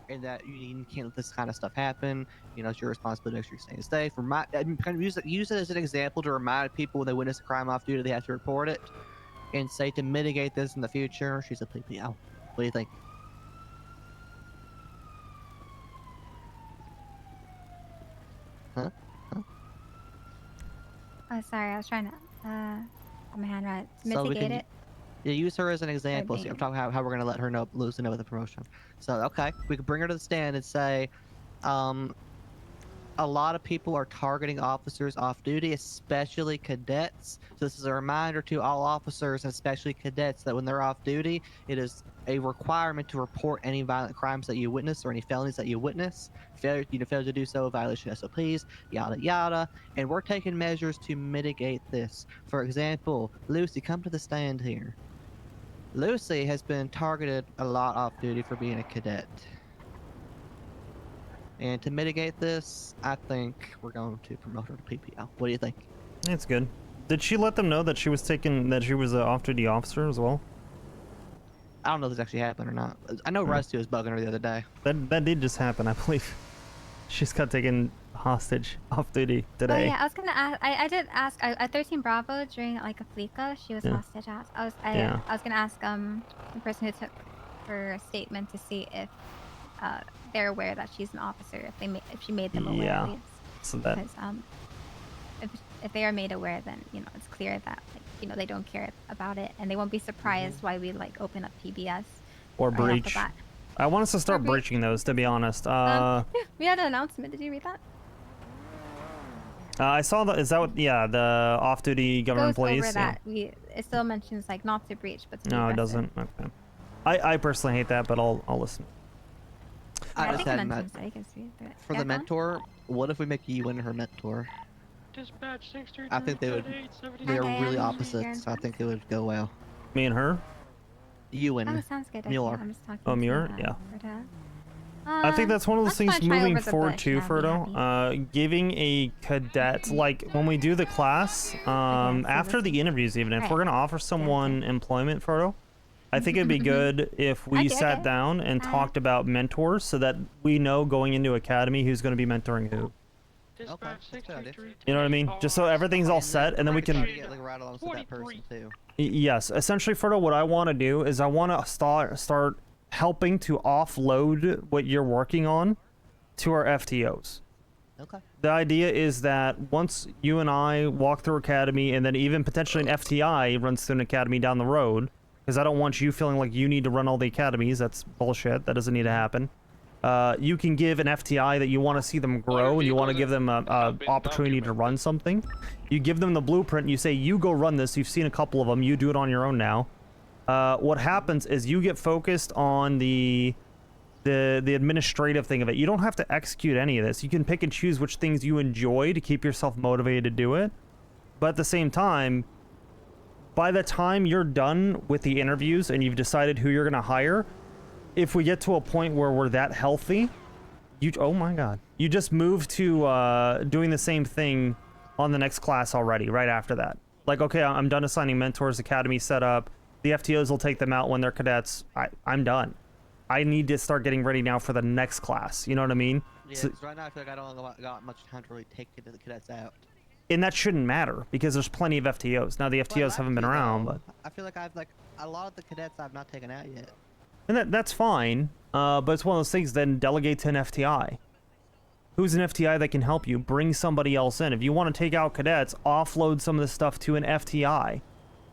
And that you can't let this kind of stuff happen. You know, it's your responsibility to make sure you're staying safe. Kind of use it as an example to remind people when they witness a crime off duty, they have to report it. And say to mitigate this in the future. She's a PPL. What do you think? Huh? Oh, sorry, I was trying to get my hand right. To So we mitigate can- it. Yeah, use her as an example. See, being- I'm talking how we're gonna let her know, loosen up with the promotion. So okay, we could bring her to the stand and say, a lot of people are targeting officers off duty, especially cadets. So this is a reminder to all officers, especially cadets, that when they're off duty, it is a requirement to report any violent crimes that you witness or any felonies that you witness. Failure to do so, violation of SOPs, yada yada. And we're taking measures to mitigate this. For example, Lucy, come to the stand here. Lucy has been targeted a lot off duty for being a cadet. And to mitigate this, I think we're going to promote her to PPL. What do you think? That's good. Did she let them know that she was an off-duty officer as well? I don't know if this actually happened or not. I know Rusty was bugging her the other day. That did just happen, I believe. She's got taken hostage off duty today. Oh yeah, I was gonna ask. I did ask at 13 Bravo during like a Fleeka. She was Yeah. hostage. I was gonna ask the person who took her statement to see if they're aware that she's an officer. If she made them aware. Yeah. At least. So that. Because if they are made aware, then it's clear that they don't care about it, and they won't be surprised why we like open up PBS Or right off the breach. bat. I want us to start Or breach. breaching those, to be honest. We had an announcement. Did you read that? I saw the. Is that what? Yeah, the off-duty government Goes employees. over that. It still mentions like not to breach, but to be No, it aggressive. doesn't. Okay. I personally hate that, but I'll listen. I I just think it had mentions that. that. You can see it through it. For the mentor, what if we make you and her mentor? Dispatch 633. I think they would. They're really opposites. So I think it would go well. Me and her. You and Oh, sounds good. Mueller. I'm just talking Oh, to, Muir? Yeah. Frodo. I think that's one of those let's things not try moving over the forward bush, too, and I'll be Frodo. Giving a cadet, like when we do the class, after the interviews, even if we're gonna offer someone employment, Frodo, I think it'd be good if we sat down and talked about mentors, so that we know going into academy who's going to be mentoring who. Dispatch 633. You know what I mean? Just so everything's all set, and then we can. Right alongside that person too. Yes, essentially, Frodo, what I want to do is I want to start helping to offload what you're working on to our FTOs. Okay. The idea is that once you and I walk through academy, and then even potentially an FTI runs through an academy down the road, because I don't want you feeling like you need to run all the academies. That's bullshit. That doesn't need to happen. you can give an FTI that you want to see them grow and you want to give them an opportunity to run something. You give them the blueprint, you say, you go run this, you've seen a couple of them, you do it on your own now. What happens is you get focused on the administrative thing of it. You don't have to execute any of this. You can pick and choose which things you enjoy to keep yourself motivated to do it. But at the same time, by the time you're done with the interviews and you've decided who you're going to hire, if we get to a point where we're that healthy, oh my god, you just move to doing the same thing on the next class already, right after that. Like, okay, I'm done assigning mentors, academy set up, the FTOs will take them out when they're cadets. I'm done. I need to start getting ready now for the next class, you know what I mean? Yeah, So, 'cause right now I feel like I don't got much time to really take the cadets out. and that shouldn't matter, because there's plenty of FTOs. Now, the FTOs haven't been around, but... I feel like I've, like, a lot of the cadets I've not taken out yet. And that's fine, but it's one of those things, then delegate to an FTI. Who's an FTI that can help you? Bring somebody else in. If you want to take out cadets, offload some of the stuff to an FTI.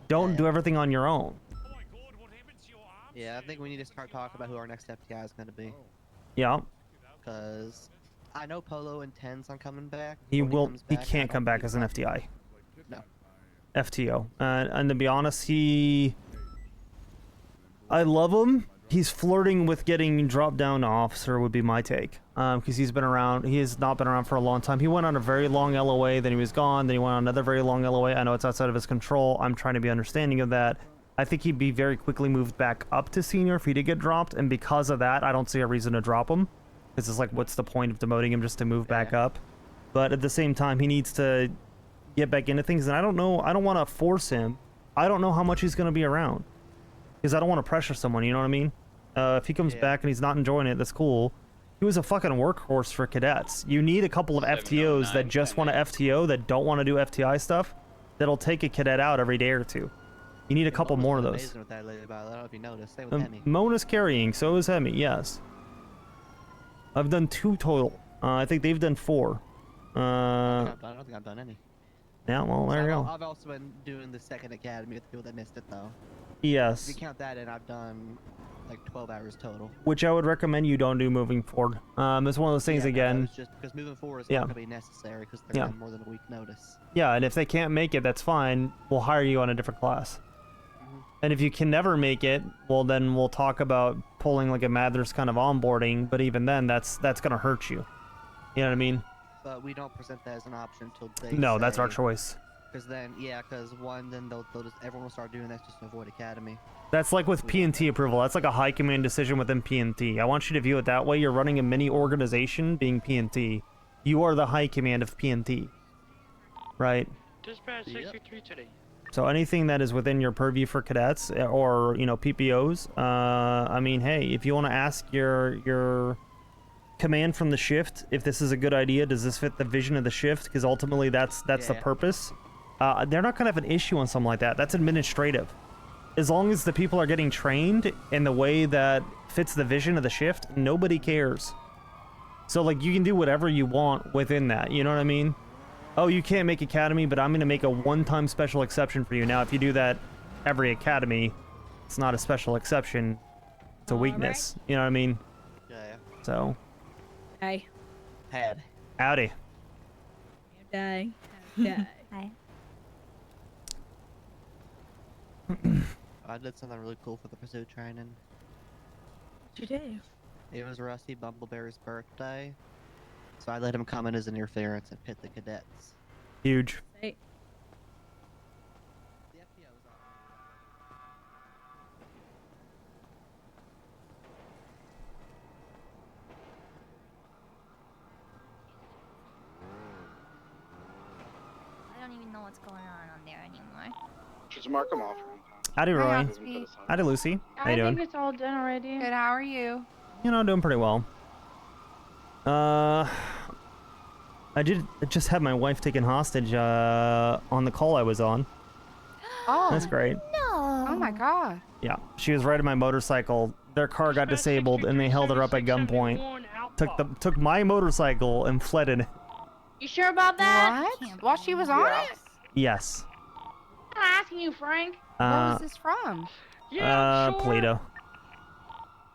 Don't do everything on your own. Yeah, I think we need to start talking about who our next FTI is going to be. Yeah. Because I know Polo intends on coming back. He When will. comes He back, I can't don't come back think as an FTI. No. FTO. And to be honest, I love him. He's flirting with getting dropped down to officer would be my take. Because he's been around. He has not been around for a long time. He went on a very long LOA, then he was gone, then he went on another very long LOA. I know it's outside of his control. I'm trying to be understanding of that. I think he'd be very quickly moved back up to senior if he did get dropped, and because of that, I don't see a reason to drop him. Because it's like, what's the point of demoting him just to move back up? But at the same time, he needs to get back into things, and I don't know. I don't want to force him. I don't know how much he's going to be around. Because I don't want to pressure someone, you know what I mean? If he comes back and he's not enjoying it, that's cool. He was a fucking workhorse for cadets. You need a couple of FTOs that just want to FTO, that don't want to do FTI stuff, that'll take a cadet out every day or two. You need a couple more of those. Amazing with that lately, but I don't know if you noticed. Same with Hemi. Mona's carrying, so is Hemi, yes. I've done 2 total. I think they've done 4. I don't think I've done any. Yeah, well, there you go. I've also been doing the second academy with the people that missed it, though. Yes. If you count that in, I've done like 12 hours total. Which I would recommend you don't do moving forward. It's one of those things again. Just because moving forward is not going to be necessary because they're on more than a week notice. Yeah, and if they can't make it, that's fine. We'll hire you on a different class. And if you can never make it, well, then we'll talk about pulling like a Mathers kind of onboarding. But even then, that's going to hurt you. You know what I mean? But we don't present that as an option until they No, that's our choice. Because then, because then they'll just, everyone will start doing that just to avoid academy. That's like with P&T approval. That's like a high command decision within P&T. I want you to view it that way. You're running a mini organization being P&T. You are the high command of P&T. Right? Dispatch 63 today. So anything that is within your purview for cadets or, you know, PPOs, I mean, hey, if you want to ask your command from the shift if this is a good idea, does this fit the vision of the shift? Because ultimately that's the purpose. They're not going to have an issue on something like that. That's administrative. As long as the people are getting trained in the way that fits the vision of the shift, nobody cares. So, like, you can do whatever you want within that, you know what I mean? Oh, you can't make academy, but I'm going to make a one-time special exception for you. Now, if you do that every academy, it's not a special exception. It's a weakness. You know what I mean? Yeah. So. Hey. Head. Howdy. Day. Day. Hi. I did something really cool for the pursuit training. What'd you do? It was Rusty Bumbleberry's birthday, so I let him come in as an interference and pit the cadets. Huge. Hey. I don't even know what's going on there anymore. Just mark them off. Howdy, Roy. Oxby. Howdy, Lucy. How you doing? it's all done already. Good, how are you? You know, doing pretty well. I just had my wife taken hostage on the call I was on. Oh. That's great. No. Oh my god. Yeah, she was riding my motorcycle. Their car got disabled, and they held her up at gunpoint. Took my motorcycle and fled in it. You sure about that? What? While she was on it? Yes. I'm asking you, Frank. Where was this from? Polito.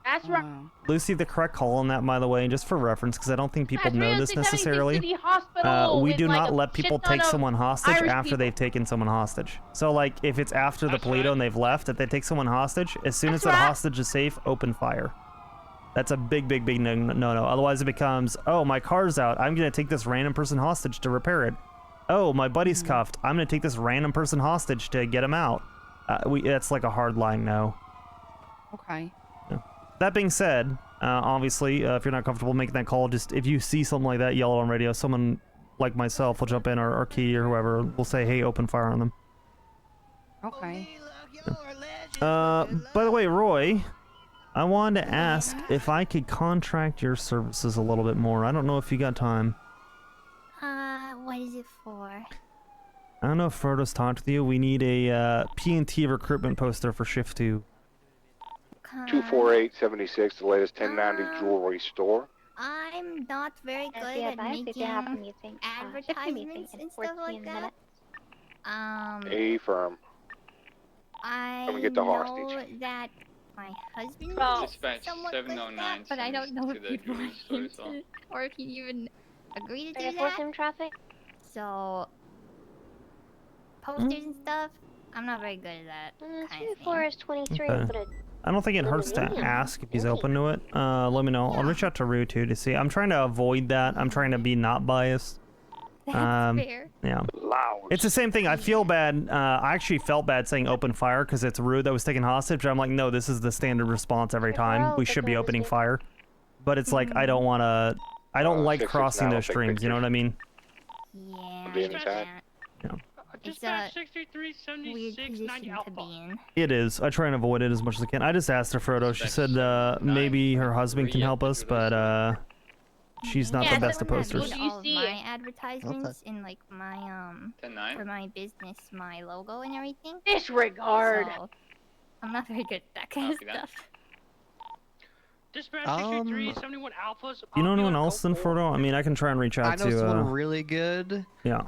That's right. Lucy, the correct call on that, by the way, just for reference, because I don't think people That's know right, this 676 necessarily. City Hospital We with, do like, not a let people shit ton take of someone hostage Irish after people. they've taken someone hostage. So, like, if it's after the Polito and they've left, if they take someone hostage, as soon as that hostage is safe, open fire. That's a big no-no. Otherwise, it becomes, oh, my car's out. I'm going to take this random person hostage to repair it. Oh, my buddy's cuffed. I'm going to take this random person hostage to get him out. That's like a hard line no. Okay. Yeah. That being said, obviously, if you're not comfortable making that call, just if you see something like that, yell it on radio. Someone like myself will jump in, or Key or whoever will say, hey, open fire on them. Okay. By the way, Roy, I wanted to ask if I could contract your services a little bit more. I don't know if you got time. What is it for? I don't know if Frodo's talked with you. We need a P&T recruitment poster for Shift 2. 24876, the latest 1090 jewelry store. I'm not very good at making advertisements and stuff like that. A firm. I Come and get the know hostage. that my husband is Dispatch somewhat good at 709 that, but I don't know to if the he'd want jewelry him store, to, or if he'd even agree to Are you do that. forcing traffic? So, posters and stuff, I'm not very good at that kind of thing. 24 is 23, Okay. but I don't think it hurts to ask if he's open to it. Let me know. I'll reach out to Rue too to see. I'm trying to avoid that. I'm trying to be not biased. That's fair. Yeah. It's the same thing. I feel bad. I actually felt bad saying open fire because it's Rue that was taken hostage. But I'm like, no, this is the standard response every time. We should be opening fire. But it's like, I don't want to. I don't like 669, crossing I'll those take streams. You know what I mean? Yeah, Be inside. Yeah. it's a weird position to be in. It is. I try and avoid it as much as I can. I just asked her, Frodo. She said maybe her husband can help us, but she's not the best at posters. All of my advertisements in like my for my business, my logo and everything. Disregard. So, I'm not very good at that kind of stuff. Dispatch 633, 71 Alphas. You know anyone else than Frodo? I mean, I can try and reach out I know to. someone really good. Yeah.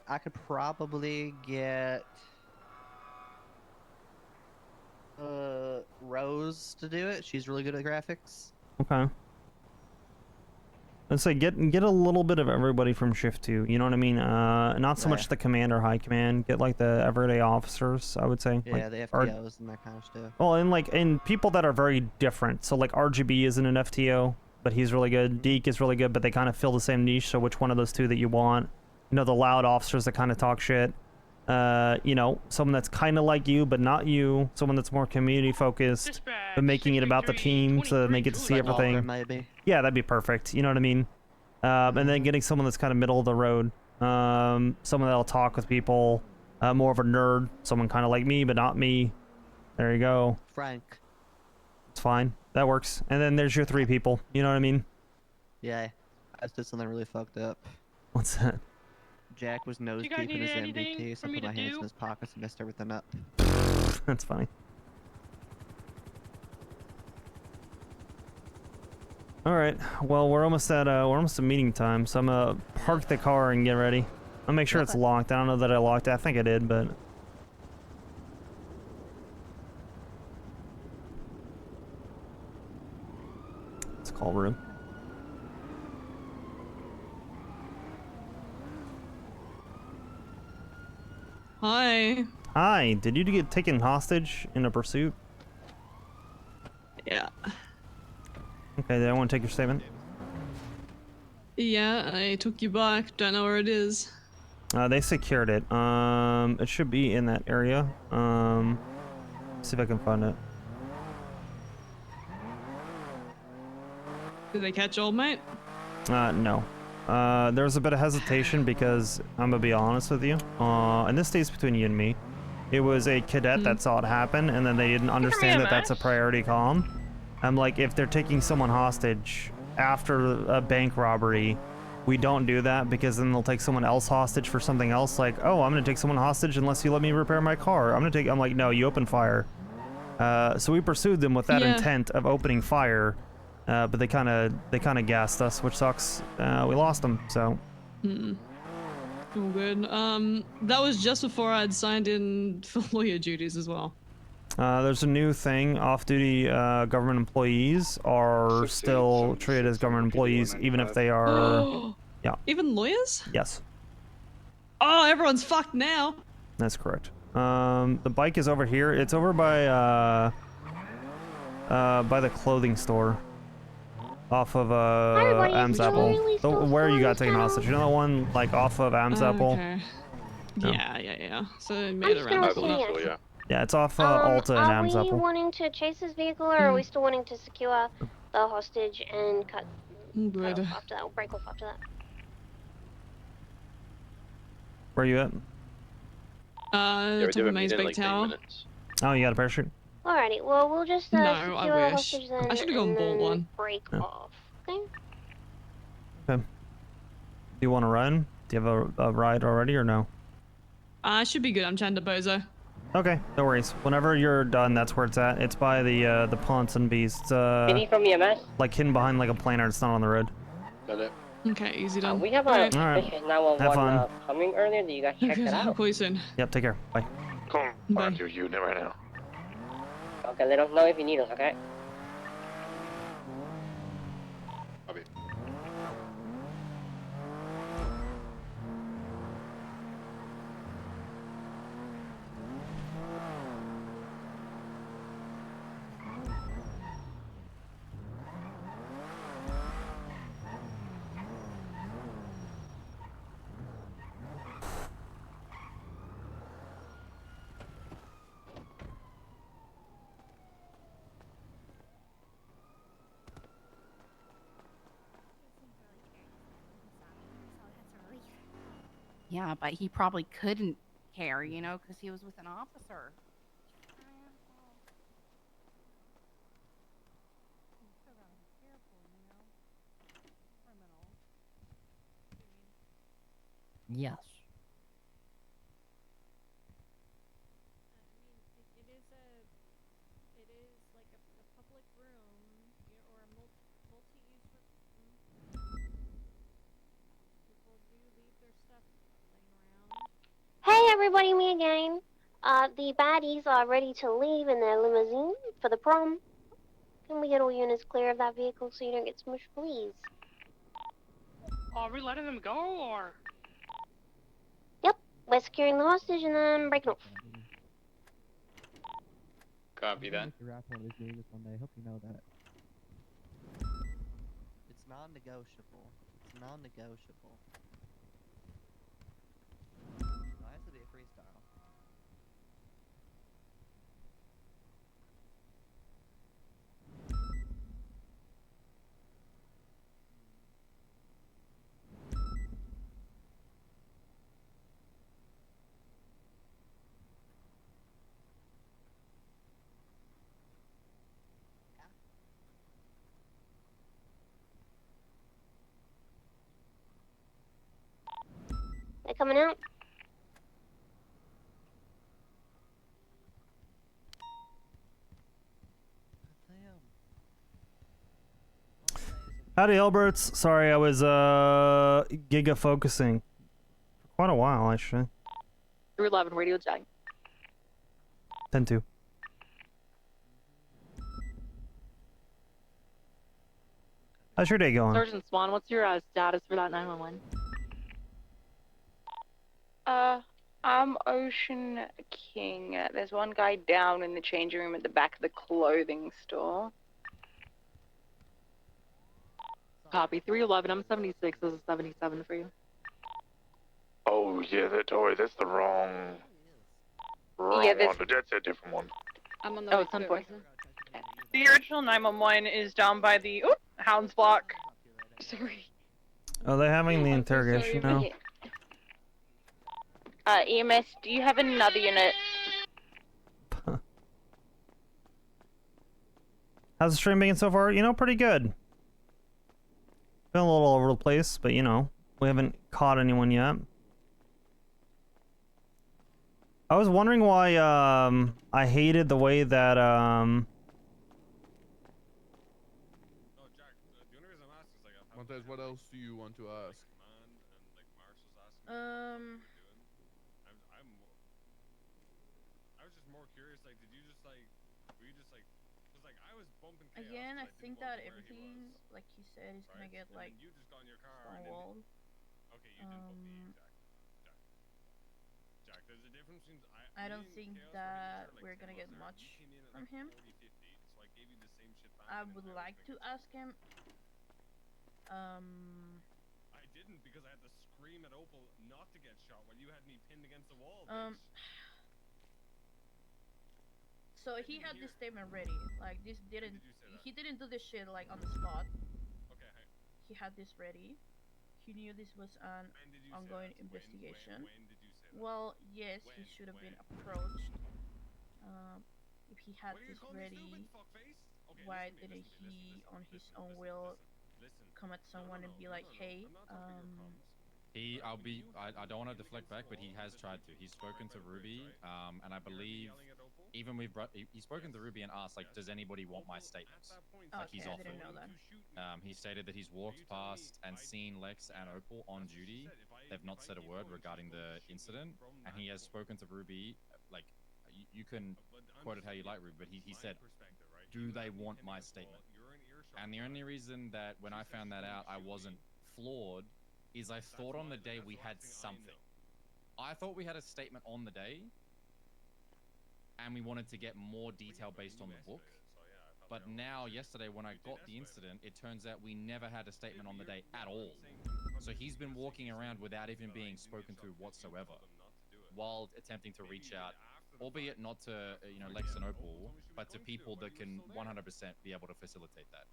I could probably get Rose to do it. She's really good at graphics. Okay. Let's say get a little bit of everybody from Shift 2. You know what I mean? Not so much the command or high command. Get like the everyday officers, I would say. Yeah, like, the FTOs and that kind of stuff. Well, and people that are very different. So like RGB isn't an FTO, but he's really good. Deke is really good, but they kind of fill the same niche. So which one of those two that you want? You know, the loud officers that kind of talk shit. You know, someone that's kind of like you, but not you. Someone that's more community focused, but making it about the team so that they get to see everything. Maybe. Yeah, that'd be perfect. You know what I mean? And then getting someone that's kind of middle of the road. Someone that'll talk with people. More of a nerd. Someone kind of like me, but not me. There you go. Frank. It's fine. That works. And then there's your 3 people. You know what I mean? Yeah. I just did something really fucked up. What's that? Jack was nose deep in his MDT, so I put my hands in his pockets and messed everything up. That's funny. All right. Well, we're almost at meeting time, so I'm gonna park the car and get ready. I'll make sure it's locked. I don't know that I locked it. I think I did, but. Let's call room. Hi. Hi. Did you get taken hostage in a pursuit? Yeah. Okay. Did I want to take your statement? Yeah, I took you back. Don't know where it is. They secured it. It should be in that area. See if I can find it. Did they catch old mate? No. There was a bit of hesitation because I'm gonna be honest with you. And this stays between you and me. It was a cadet that saw it happen, and then they didn't understand that that's a priority comm. I'm like, if they're taking someone hostage after a bank robbery, we don't do that because then they'll take someone else hostage for something else. Like, oh, I'm gonna take someone hostage unless you let me repair my car. I'm like, no, you open fire. So we pursued them with that intent of opening fire. But they kind of gassed us, which sucks. We lost them, so. All good. That was just before I'd signed in for lawyer duties as well. There's a new thing. Off-duty government employees are still treated as government employees, even if they are. Yeah. Even lawyers? Yes. Oh, everyone's fucked now. That's correct. The bike is over here. It's over by the clothing store. Off of Amsapple. Where you got taken hostage? You know the one like off of Amsapple? Okay. No. Yeah. So it made it around the corner. Yeah, it's off Alta and Are we Amsapple. wanting to chase this vehicle, or are we still wanting to secure the hostage and cut Good. off after that, or break off after that? Where you at? Top of Maze Big Tower. Oh, you got a parachute? Alrighty, well, we'll just No, secure I the wish. hostage then, I should have gone and ball then one. break Yeah. off. Okay? Okay. Do you want to run? Do you have a ride already or no? I should be good. I'm Chanda Bozo. Okay, no worries. Whenever you're done, that's where it's at. It's by the Ponce and Beast. Vinny from EMS? Like hidden behind like a planter. It's not on the road. Got it. Okay, easy done. We have a Alright. suspicious 911 Have fun. coming earlier. Do you guys check Okay, that I'll out? call you soon. Yep, take care. Bye. Come on to your unit right now. Okay, let us know if you need us, okay? Copy. Yeah, but he probably couldn't care, you know, because he was with an officer. Yes. Hey everybody, me again. The baddies are ready to leave in their limousine for the prom. Can we get all units clear of that vehicle so you don't get smushed, please? Are we letting them go, or? Yep, we're securing the hostage and then breaking off. Copy that. I hope you know that. It's non-negotiable. It's non-negotiable. It has to be a freestyle. They're coming out. Howdy, Alberts. Sorry, I was giga focusing for quite a while actually. 311 radio check. 10-2. How's your day going? Sergeant Swan, what's your status for that 911? I'm Ocean King. There's one guy down in the changing room at the back of the clothing store. Copy. 311. I'm 76. This is 77 for you. Oh yeah, that's the wrong one. That's a different one. I'm on the Oh, it's unfortunate. The original 911 is down by the Hounds block. Sorry. Are they having the interrogation now? Okay. EMS, do you have another unit? How's the stream been so far? You know, pretty good. Been a little all over the place, but you know, we haven't caught anyone yet. I was wondering why I hated the way that Montez, what else do you want to ask? I was just more curious, like, did you just like, were you just like, cause like I was bumping chaos. Again, I didn't think want that to where he everything, was, like he said, is gonna right? get And like then you just got in your car. And then stonewalled. okay, you didn't bump me, Jack. Jack, there's a difference between I don't think that we're gonna get much from him. 40, 50, so I gave you the same shit back. I would like to ask him. I didn't because I had to scream at Opal not to get shot while you had me pinned against the wall. Bitch. So he had this statement ready. Like this didn't. He didn't do this shit like on the spot. Okay. He had this ready. He knew this was an ongoing investigation. When did you say that? Well, yes, he should have been approached. If he had What are you this calling me ready, stupid, fuckface? Okay, why listen to me, didn't listen to me, he, on his listen, own listen, will, listen. come at someone and be like, hey, I don't want to deflect back, but he has tried to. He's spoken to Ruby, and I believe even he's spoken to Ruby and asked, like, does anybody want my statements? Like, he's offered. I didn't know that. He stated that he's walked past and seen Lex and Opal on duty. They've not said a word regarding the incident, and he has spoken to Ruby. Like, you can quote it how you like, Ruby, but he said, do they want my statement? And the only reason that when I found that out I wasn't floored is I thought on the day we had something. I thought we had a statement on the day, and we wanted to get more detail based on the book. But now, yesterday, when I got the incident, it turns out we never had a statement on the day at all. So he's been walking around without even being spoken to whatsoever, while attempting to reach out, albeit not to Lex and Opal, but to people that can 100% be able to facilitate that.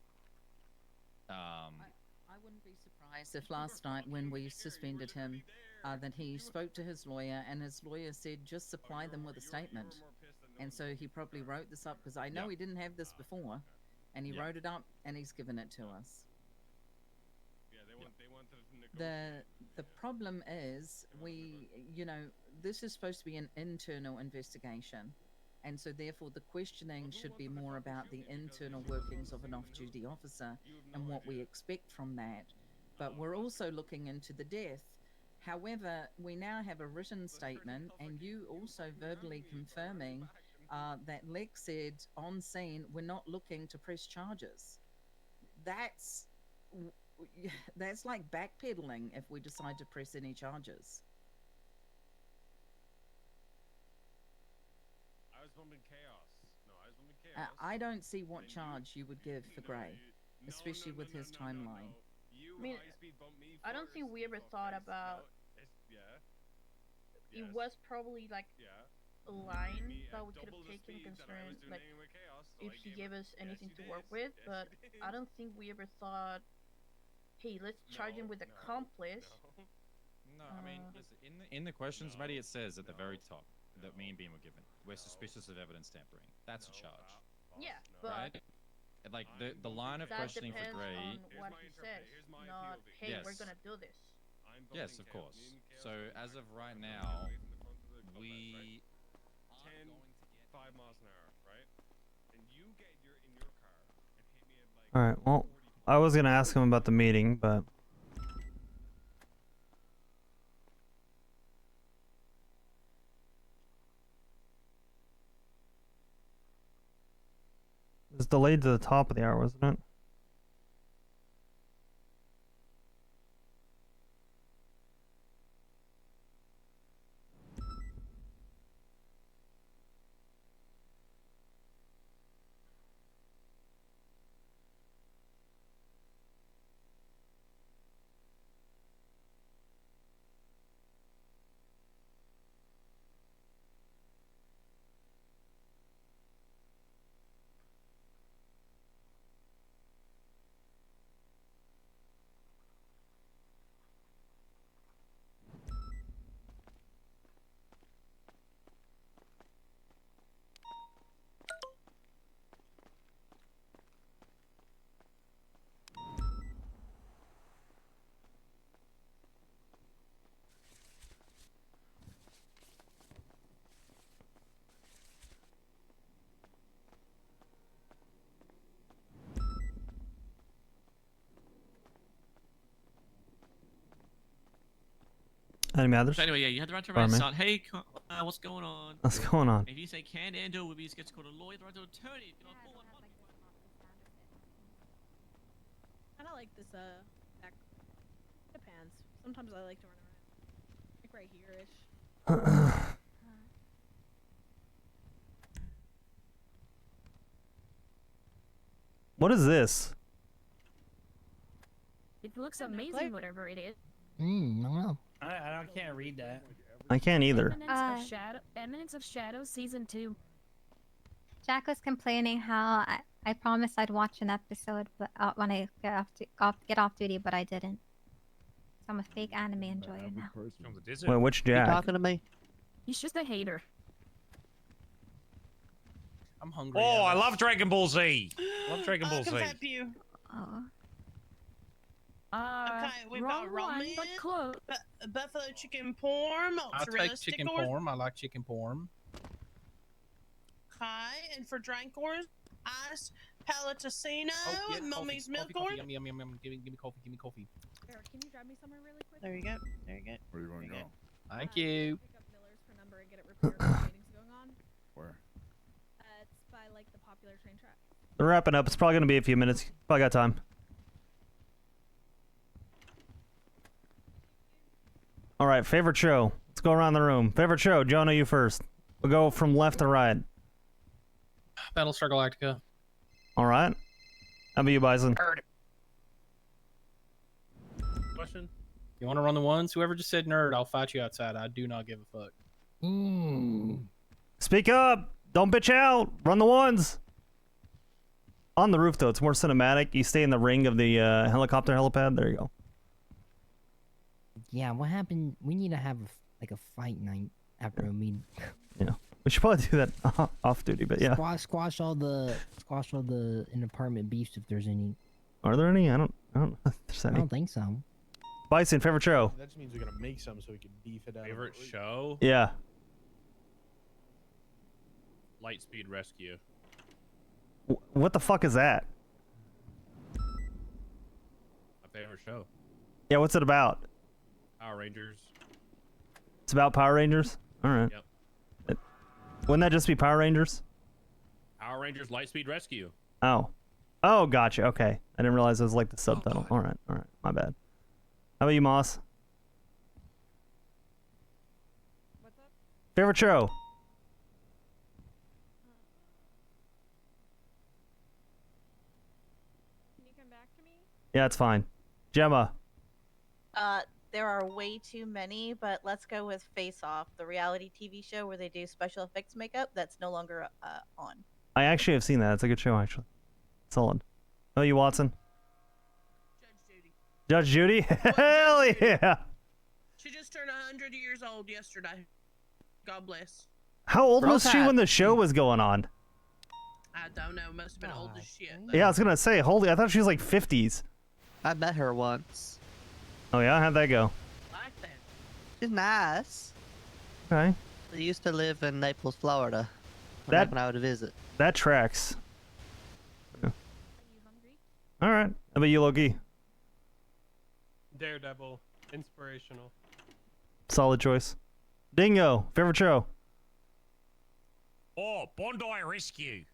I wouldn't be surprised if last night when we suspended him, that he spoke to his lawyer and his lawyer said just supply them with a statement. And so he probably wrote this up because I know he didn't have this before, and he wrote it up and he's given it to us. The problem is this is supposed to be an internal investigation, and so therefore the questioning should be more about the internal workings of an off-duty officer and what we expect from that. But we're also looking into the death. However, we now have a written statement and you also verbally confirming that Lex said on scene, we're not looking to press charges. That's like backpedaling if we decide to press any charges. I was bumping chaos. No, I was bumping chaos. I don't see what charge you would give for Gray, especially with his timeline. I mean, I don't think we ever thought about. It was probably like a line that we could have taken, considering like if he gave us anything to work with. But I don't think we ever thought, hey, let's charge him with accomplice. No, I mean, listen, in the questions, Maddie, it says at the very top that me and Bean were given, we're suspicious of evidence tampering. That's a charge. Yeah, but right? Like the line of questioning for Gray. On what he says, not hey, we're gonna do this. Yes, of course. So as of right now, we 5 miles an hour, right? And you get in your car and hit me at like. All right. Well, I was gonna ask him about the meeting, but. It was delayed to the top of the hour, wasn't it? Any others? So anyway, yeah, you had the right to restart. Hey, What's going on? What's going on? If you say can't handle with me, gets called a lawyer or an attorney. Kind of like this, back. Depends. Sometimes I like to run around. Like right here-ish. What is this? It looks amazing, whatever it is. I don't know. I can't read that. I can't either. Eminence of Shadow Season 2. Jack was complaining how I promised I'd watch an episode, but when I get off duty, but I didn't. So I'm a fake anime enjoyer now. Wait, which Jack? You talking to me? He's just a hater. I'm hungry. Oh, I love Dragon Ball Z. Love Dragon Ball Z. Oh. Okay, we've got ramen, buffalo chicken parm, I'll mozzarella take chicken stickers. parm. I like chicken parm. Okay, and for drinkers, ice palatacino, Yeah, mummy's milk coffee. corn. Yum. Give me coffee. Give me coffee. Eric, can you grab me somewhere really quick? There you go. There you go. Where you want to go? Thank you. Pick up Miller's for number and get it repaired while the meeting's going on. Where? It's by like the popular train track. They're wrapping up. It's probably gonna be a few minutes. Probably got time. All right, favorite show. Let's go around the room. Favorite show, Jonah, you first. We'll go from left to right. Battlestar Galactica. All right. How about you, Bison? Question? You want to run the ones? Whoever just said nerd, I'll fight you outside. I do not give a fuck. Speak up. Don't bitch out. Run the ones. On the roof, though, it's more cinematic. You stay in the ring of the helicopter helipad. There you go. Yeah, what happened? We need to have like a fight night after a meeting. Yeah, we should probably do that off duty, but yeah. Squash all the in apartment beefs if there's any. Are there any? I don't know if there's I any. don't think so. Bison, favorite show? That just means we're gonna make some so we can beef it out. Favorite show? Yeah. Lightspeed Rescue. What the fuck is that? My favorite show. Yeah, what's it about? Power Rangers. It's about Power Rangers? Alright. Yep. Wouldn't that just be Power Rangers? Power Rangers Lightspeed Rescue. Oh. Oh, gotcha. Okay. I didn't realize it was like the subtitle. Alright, alright. My bad. How about you, Moss? What's up? Favorite show? Can you come back to me? Yeah, it's fine. Gemma. There are way too many, but let's go with Face Off, the reality TV show where they do special effects makeup that's no longer on. I actually have seen that. It's a good show, actually. Solid. How about you, Watson? Judge Judy? Hell yeah! She just turned 100 years old yesterday. God bless. How old was she when the show was going on? I don't know. Must have been old as shit. Yeah, I was gonna say, holy, I thought she was like 50s. I met her once. Oh yeah? How'd that go? Like that. She's nice. Okay. She used to live in Naples, Florida. When I would visit. That tracks. Yeah. Alright. How about you, Loki? Daredevil. Inspirational. Solid choice. Dingo, favorite show? Oh, Bondi Rescue.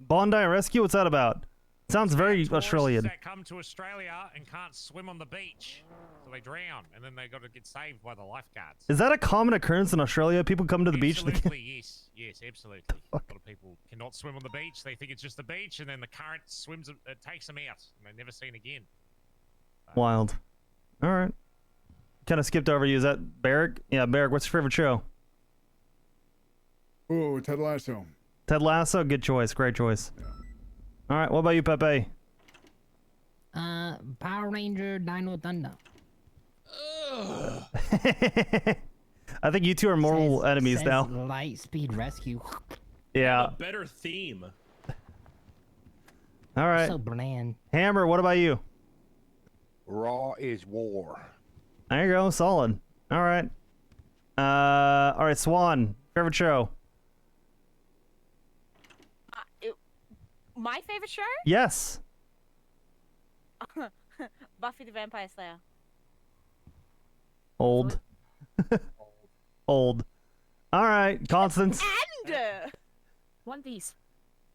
Bondi Rescue? What's that about? Sounds very Australian. That come to Australia and can't swim on the beach, so they drown, and then they got to get saved by the lifeguards. Is that a common occurrence in Australia? People come to the beach. Absolutely, yes, yes, absolutely. A lot of people cannot swim on the beach. They think it's just the beach, and then the current swims, it takes them out, and they're never seen again. Wild. All right. Kind of skipped over you. Is that Barrick? Yeah, Barrick. What's your favorite show? Oh, Ted Lasso. Ted Lasso. Good choice. Great choice. Yeah. All right. What about you, Pepe? Power Ranger Dino Thunder. I think you two are mortal enemies now. Lightspeed Rescue. Yeah. A better theme. All right. So bland. Hammer. What about you? Raw is war. There you go. Solid. All right. All right. Swan. Favorite show? My favorite show? Yes. Buffy the Vampire Slayer. Old. Old. All right, Constance. And One Piece.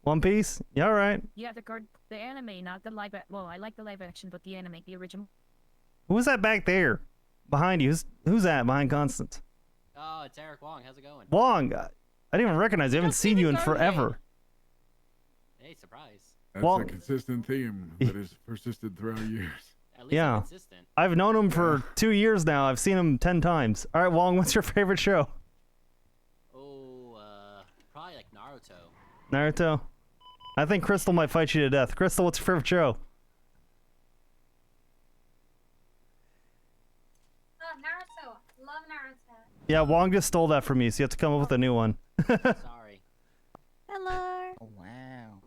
One Piece. Yeah, all right. Yeah, the anime, not the live. Well, I like the live action, but the anime, the original. Who's that back there, behind you? Who's that behind Constance? Oh, it's Eric Wong. How's it going? Wong. I didn't even recognize you. I haven't seen you in forever. Hey, surprise. That's Well- a consistent theme that has persisted throughout years. At least Yeah. I'm consistent. I've known him for 2 years now. I've seen him 10 times. All right, Wong, what's your favorite show? Oh, probably like Naruto. Naruto. I think Crystal might fight you to death. Crystal, what's your favorite show? Oh, Naruto. Love Naruto. Yeah, Wong just stole that from you, so you have to come up with a new one. Sorry. Hello. Oh, wow.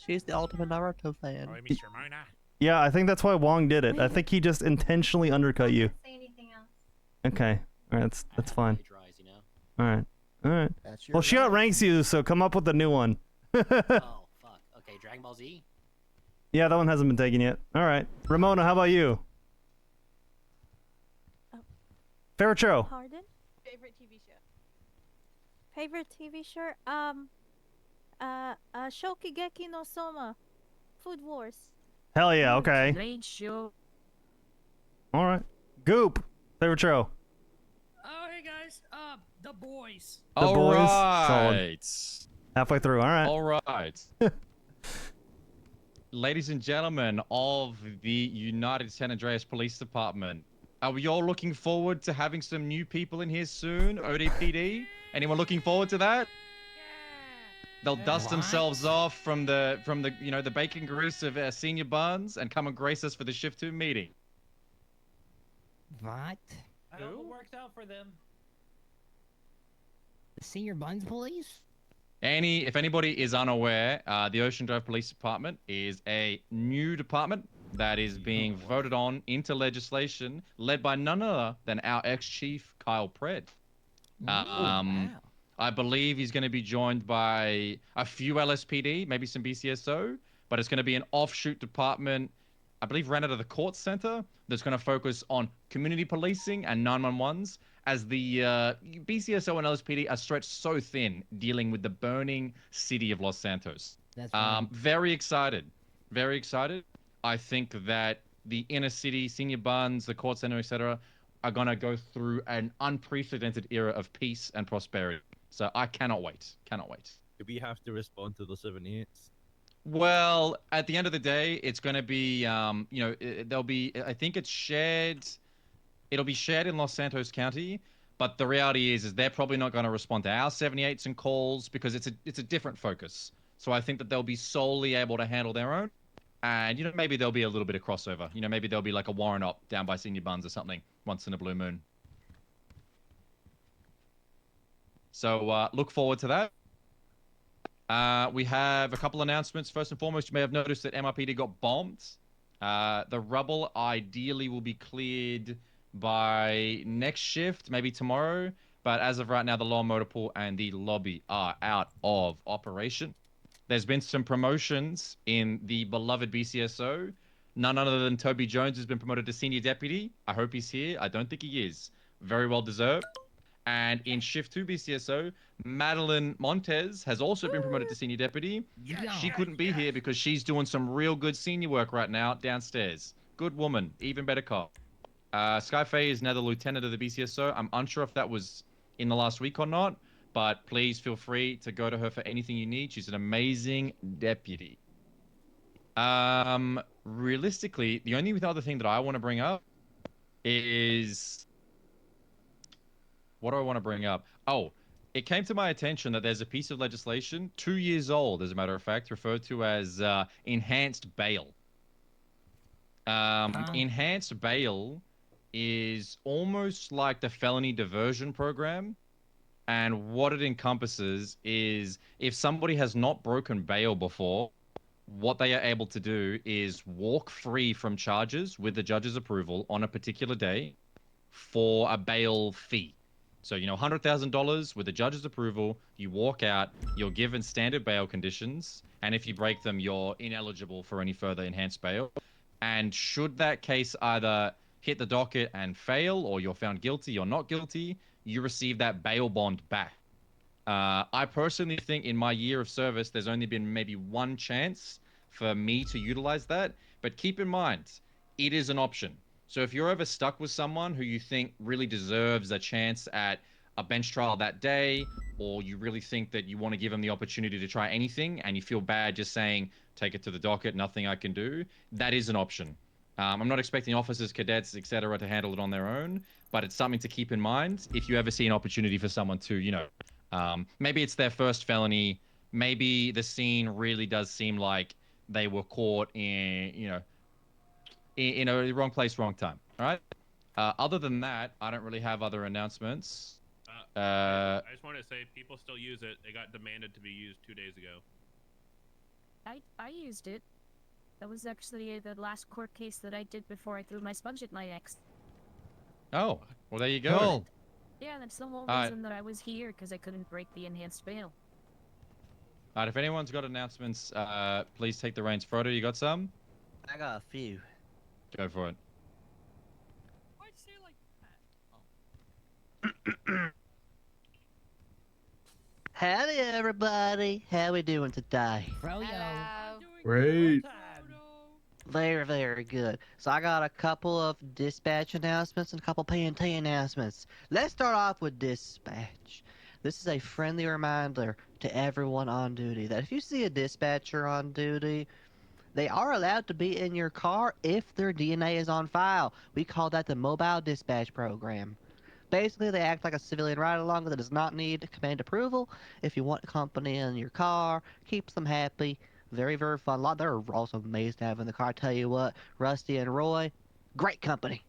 She's the ultimate Naruto fan. Oh, Miss Ramona. Yeah, I think that's why Wong did it. I think he just intentionally undercut you. Say anything else. Okay. All right, that's fine. Rise, you know? All right. All right. That's your Well, she outranks you, so come up with a new one. Oh, fuck. Okay, Dragon Ball Z? Yeah, that one hasn't been taken yet. All right. Ramona, how about you? Favorite show? Pardon? Favorite TV show? Favorite TV show? Shokugeki no Soma. Food Wars. Hell yeah, okay. Great show. All right. Goop, favorite show? Oh, hey guys. The Boys. The All Boys? right. Solid. Halfway through, all right. All right. Ladies and gentlemen of the United San Andreas Police Department, are we all looking forward to having some new people in here soon? ODPD? Anyone looking forward to that? They'll dust themselves off from the the bacon grease of senior buns and come and grace us for the shift 2 meeting. What? I hope it works out for them. The Senior Buns Police? If anybody is unaware, the Ocean Drive Police Department is a new department that is being voted on into legislation, led by none other than our ex-chief, Kyle Pred. Wow. I believe he's going to be joined by a few LSPD, maybe some BCSO, but it's going to be an offshoot department, I believe ran out of the court center, that's going to focus on community policing and 911s, as the BCSO and LSPD are stretched so thin dealing with the burning city of Los Santos. That's right. Very excited. Very excited. I think that the inner city, senior buns, the court center, etc., are going to go through an unprecedented era of peace and prosperity. So I cannot wait. Cannot wait. Do we have to respond to the 78s? Well, at the end of the day, it's going to be, there'll be, I think it's shared, it'll be shared in Los Santos County, but the reality is they're probably not going to respond to our 78s and calls because it's a different focus. So I think that they'll be solely able to handle their own. And, maybe there'll be a little bit of crossover. Maybe there'll be like a warrant op down by Senior Buns or something once in a blue moon. So look forward to that. We have a couple announcements. First and foremost, you may have noticed that MRPD got bombed. The rubble ideally will be cleared by next shift, maybe tomorrow. But as of right now, the law motor pool and the lobby are out of operation. There's been some promotions in the beloved BCSO. None other than Toby Jones has been promoted to senior deputy. I hope he's here. I don't think he is. Very well deserved. And in Shift 2 BCSO, Madeline Montez has also been promoted to senior deputy. She couldn't be here because she's doing some real good senior work right now downstairs. Good woman, even better cop. Skyfae is now the lieutenant of the BCSO. I'm unsure if that was in the last week or not, but please feel free to go to her for anything you need. She's an amazing deputy. Realistically, the only other thing that I want to bring up is... What do I want to bring up? Oh, it came to my attention that there's a piece of legislation, 2 years old, as a matter of fact, referred to as enhanced bail. Enhanced bail is almost like the felony diversion program. And what it encompasses is if somebody has not broken bail before, what they are able to do is walk free from charges with the judge's approval on a particular day for a bail fee. So, $100,000 with the judge's approval, you walk out, you're given standard bail conditions, and if you break them, you're ineligible for any further enhanced bail. And should that case either hit the docket and fail, or you're found guilty or not guilty, you receive that bail bond back. I personally think in my year of service, there's only been maybe one chance for me to utilize that. But keep in mind, it is an option. So if you're ever stuck with someone who you think really deserves a chance at a bench trial that day, or you really think that you want to give them the opportunity to try anything, and you feel bad just saying, take it to the docket, nothing I can do, that is an option. I'm not expecting officers, cadets, etc. to handle it on their own, but it's something to keep in mind if you ever see an opportunity for someone to, you know, maybe it's their first felony, maybe the scene really does seem like they were caught in, you know, in a wrong place, wrong time. All right. Other than that, I don't really have other announcements. I just want to say people still use it. It got demanded to be used 2 days ago. I used it. That was actually the last court case that I did before I threw my sponge at my ex. Oh, well, there you go. Yeah, that's the whole Alright. reason that I was here, because I couldn't break the enhanced bail. All right, if anyone's got announcements, please take the reins. Frodo, you got some? I got a few. Go for it. Why'd you say it like that? Howdy, everybody. How we doing today? Great. Very, very good. So I got a couple of dispatch announcements and a couple P&T announcements. Let's start off with dispatch. This is a friendly reminder to everyone on duty that if you see a dispatcher on duty, they are allowed to be in your car if their DNA is on file. We call that the mobile dispatch program. Basically, they act like a civilian ride-along that does not need command approval. If you want company in your car, keeps them happy. Very, very fun. They're also amazed to have in the car. I tell you what, Rusty and Roy, great company.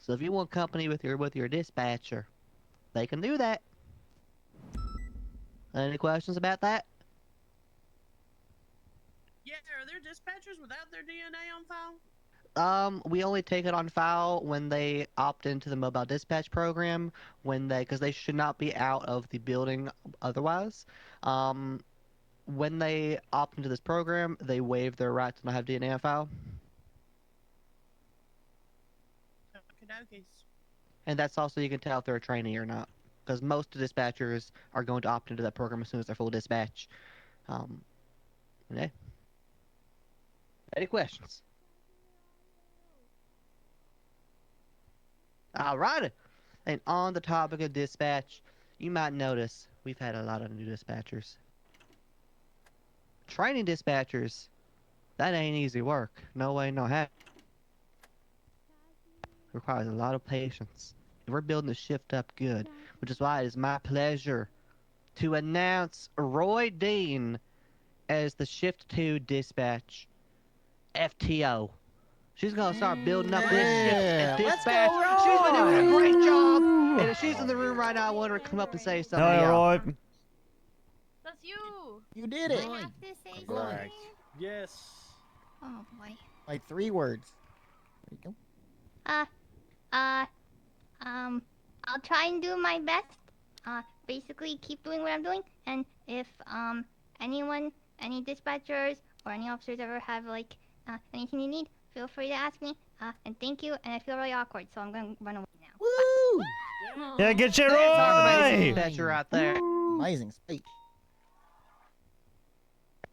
So if you want company with your dispatcher, they can do that. Any questions about that? Yeah, are there dispatchers without their DNA on file? We only take it on file when they opt into the mobile dispatch program, because they should not be out of the building otherwise. When they opt into this program, they waive their right to not have DNA on file. Okey-dokies. And that's also, you can tell if they're a trainee or not, because most dispatchers are going to opt into that program as soon as they're full dispatch. Yeah. Any questions? Alrighty. And on the topic of dispatch, you might notice we've had a lot of new dispatchers. Training dispatchers, that ain't easy work. No way, no how. Requires a lot of patience. And we're building the shift up good, which is why it is my pleasure to announce Roy Dean as the Shift 2 Dispatch FTO. She's gonna start building up this shift at dispatch. She's been doing a great job. And if she's in the room right now, I want her to come up and say something. Hi, Roy. That's you. You did it. I have to say Correct. something. Yes. Oh boy. Like 3 words. There you go. I'll try and do my best. Basically keep doing what I'm doing, and if any dispatchers or any officers ever have like anything you need, feel free to ask me. And thank you. And I feel really awkward, so I'm gonna run away now. Woo! Yeah, get your Amazing Roy! dispatcher out there. Amazing speech.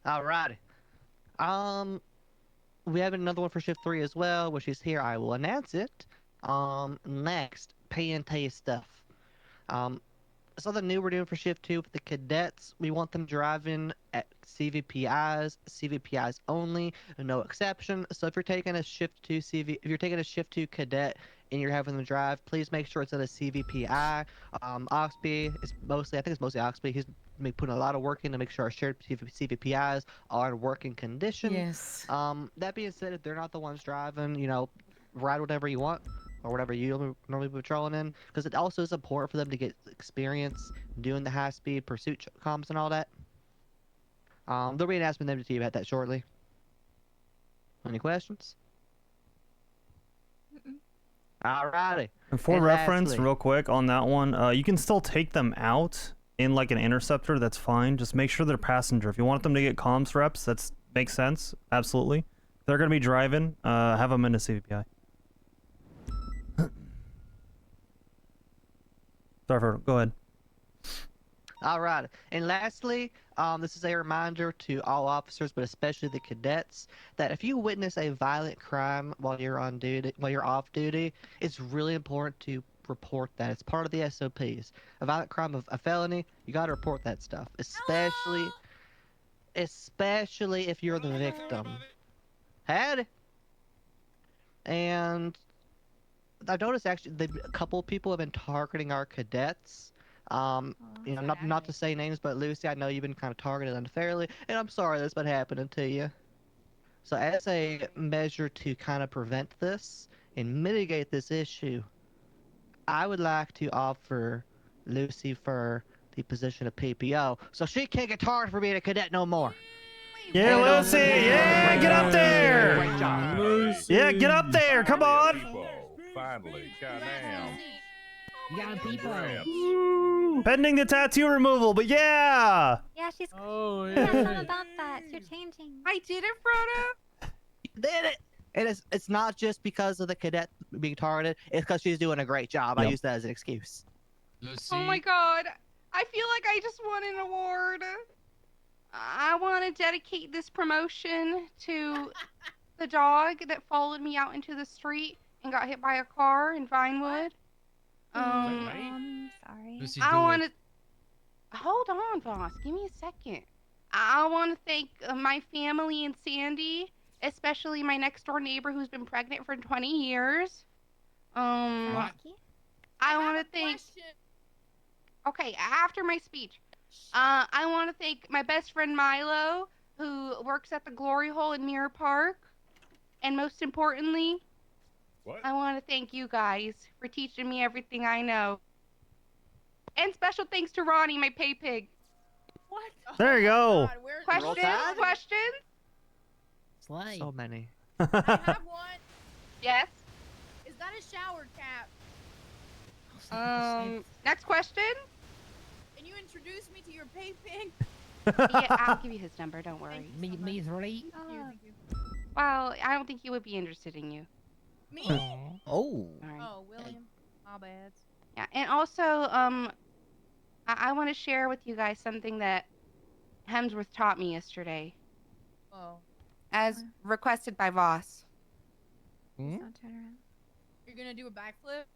Alrighty. We have another one for shift 3 as well, which is here. I will announce it. Next, P&T stuff. Something new we're doing for shift 2 with the cadets. We want them driving at CVPIs only, no exception. So if you're taking a shift 2 cadet and you're having them drive, please make sure it's at a CVPI. Oxby is mostly, I think it's mostly Oxby. He's putting a lot of work in to make sure our shared CVPIs are in working condition. Yes. That being said, if they're not the ones driving, ride whatever you want, or whatever you normally be patrolling in, because it also is important for them to get experience doing the high-speed pursuit comms and all that. There'll be an announcement to you about that shortly. Any questions? Alrighty. And for And reference, lastly- real quick on that one, you can still take them out in like an interceptor. That's fine. Just make sure they're passenger. If you want them to get comms reps, that makes sense. Absolutely. If they're gonna be driving, have them in a CVPI. Sorry, go ahead. All right. And lastly, this is a reminder to all officers, but especially the cadets, that if you witness a violent crime while you're on duty, while you're off duty, it's really important to report that. It's part of the SOPs. A violent crime, a felony, you got to report that stuff, especially if you're the victim. Howdy. And I've noticed actually a couple of people have been targeting our cadets. You know, not to say names, but Lucy, I know you've been kind of targeted unfairly, and I'm sorry that's been happening to you. So as a measure to kind of prevent this and mitigate this issue, I would like to offer Lucy for the position of PPO, so she can't get targeted for being a cadet no more. Yeah, Lucy! Yeah, get up there! Great job. Yeah, get up there! Come on! Finally, goddamn. You got a people. Pending the tattoo removal, but yeah! Yeah, she's. Oh, yeah. Something about that. You're changing. I did it, Frodo. You did it! And it's not just because of the cadet being targeted, it's because she's doing a great job. I Yep. use that as an excuse. Oh my god. I feel like I just won an award. I want to dedicate this promotion to the dog that followed me out into the street and got hit by a car in Vinewood. Sorry. Lucy, I do want it. to. Hold on, boss. Give me a second. I want to thank my family and Sandy, especially my next door neighbor who's been pregnant for 20 years. I want to thank. Okay, after my speech, I want to thank my best friend Milo, who works at the Glory Hole in Mirror Park, and most importantly, I want to thank you guys for teaching me everything I know. And special thanks to Ronnie, my pay pig. What? There you go. Questions? Slay. So many. I have one. Yes. Is that a shower cap? Next question? Can you introduce me to your pay pig? Yeah, I'll give you his number. Don't worry. Me three. Thank you. Well, I don't think he would be interested in you. Me? Oh. All right. Oh, William. My bad. Yeah, and also, I want to share with you guys something that Hemsworth taught me yesterday, Oh. as requested by Voss. Don't turn around. You're gonna do a backflip?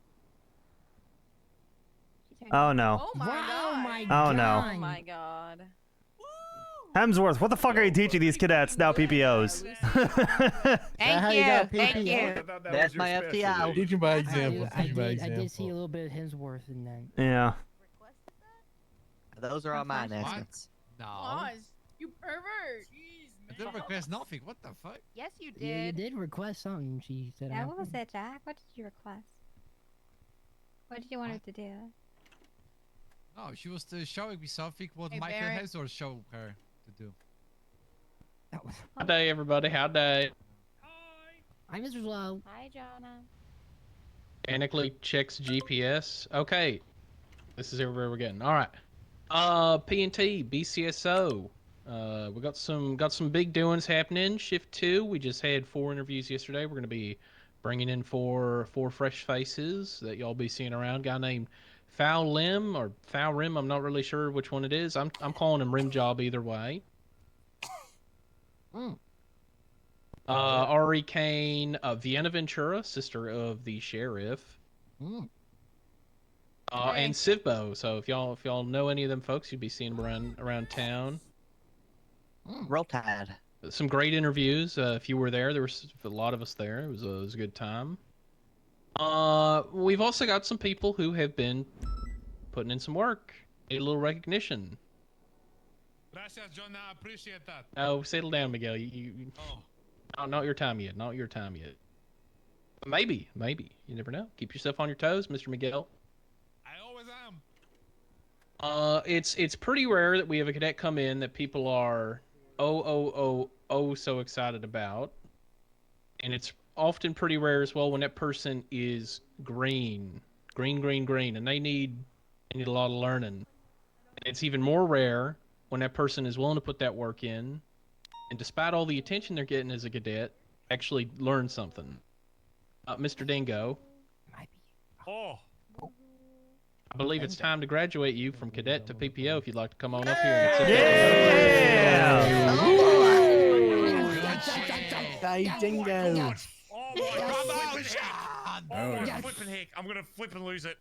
Oh no. Oh my god. Oh no. Oh my god. Hemsworth, what the fuck are you teaching these cadets now, PPOs? Thank you. Thank you. That's my FTI. Teaching by example. I did see a little bit of Hemsworth in that. Yeah. Those are all my announcements. No. Pause. You pervert. I didn't request nothing. What the fuck? Yes, you did. Yeah, you did request something. She said. Yeah, I what was it, Jack? What did you request? What did you want her to do? No, she was showing me something what Hey, Michael Barrett. Hemsworth showed her to do. How day, everybody? How day? Hi, Mr. Slow. Hi, Jonah. Mechanically checks GPS. Okay. This is everywhere we're getting. All right. P&T, BCSO. We got some big doings happening. Shift 2. We just had 4 interviews yesterday. We're gonna be bringing in four fresh faces that y'all be seeing around. Guy named Foul Lim or Foul Rim. I'm not really sure which one it is. I'm calling him Rim Job either way. Ari Kane, Vienna Ventura, sister of the sheriff. And Sivbo. So if y'all know any of them folks, you'd be seeing them around town. Roll Tide. Some great interviews. If you were there was a lot of us there. It was a good time. We've also got some people who have been putting in some work. Need a little recognition. Gracias, John. I appreciate that. Oh, settle down, Miguel. Not your time yet. Not your time yet. Maybe. You never know. Keep yourself on your toes, Mr. Miguel. I always am. It's pretty rare that we have a cadet come in that people are so excited about, and it's often pretty rare as well when that person is green, and they need a lot of learning. And it's even more rare when that person is willing to put that work in, and despite all the attention they're getting as a cadet, actually learn something. Mr. Dingo. Oh. believe it's time to graduate you from cadet to PPO. If you'd like to come on up here and accept Dave Dingo. Oh my god, flipping heck! Oh my flipping heck! I'm gonna flip and lose it.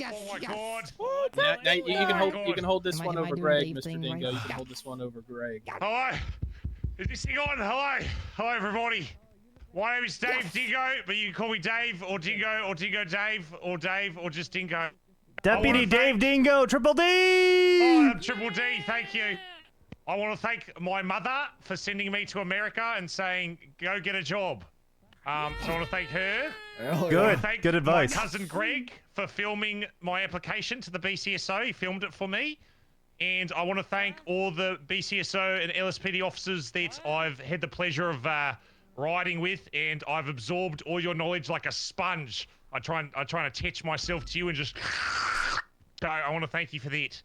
Oh my god! Now you Oh can my hold this Am I- one am I over doing Greg, Dave Mr. thing Dingo. right? You can hold this one over Greg. Hello? Is this thing on? Hello? Hello, everybody. My name is Dave Dingo, but you can call me Dave or Dingo Dave or just Dingo. Deputy Dave Dingo, Triple D! Oh, I'm Triple D, thank you. I want to thank my mother for sending me to America and saying, go get a job. So I want to thank her. I want Good. to thank Good advice. my cousin Greg for filming my application to the BCSO. He filmed it for me. And I want to thank all the BCSO and LSPD officers that I've had the pleasure of riding with, and I've absorbed all your knowledge like a sponge. I try and attach myself to you and just. So I want to thank you for that.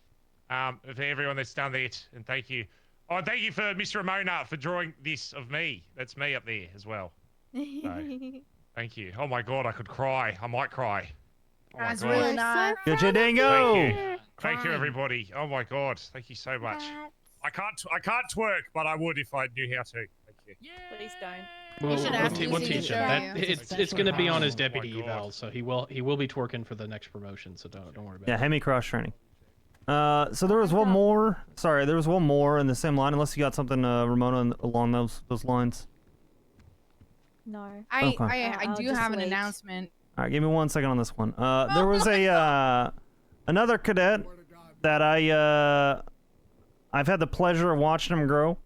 For everyone that's done that, and thank you. Oh, thank you for Mr. Ramona for drawing this of me. That's me up there as well. So, thank you. Oh my god, I could cry. I might cry. Oh my That's god. really nice. Get your Dingo! Thank you. Thank you, everybody. Oh my god, thank you so much. I can't twerk, but I would if I knew how to. Thank you. Please don't. We'll Easy teach to him. show you. It's going to be on his deputy God. eval, so he will be twerking for the next promotion. So don't worry about Yeah, it. Hemi cross training. So there was one more. Sorry, there was one more in the same line. Unless you got something, Ramona, along those lines. No. Okay. I do have an announcement. All right, give me 1 second on this one. There was a another cadet that I've had the pleasure of watching him grow.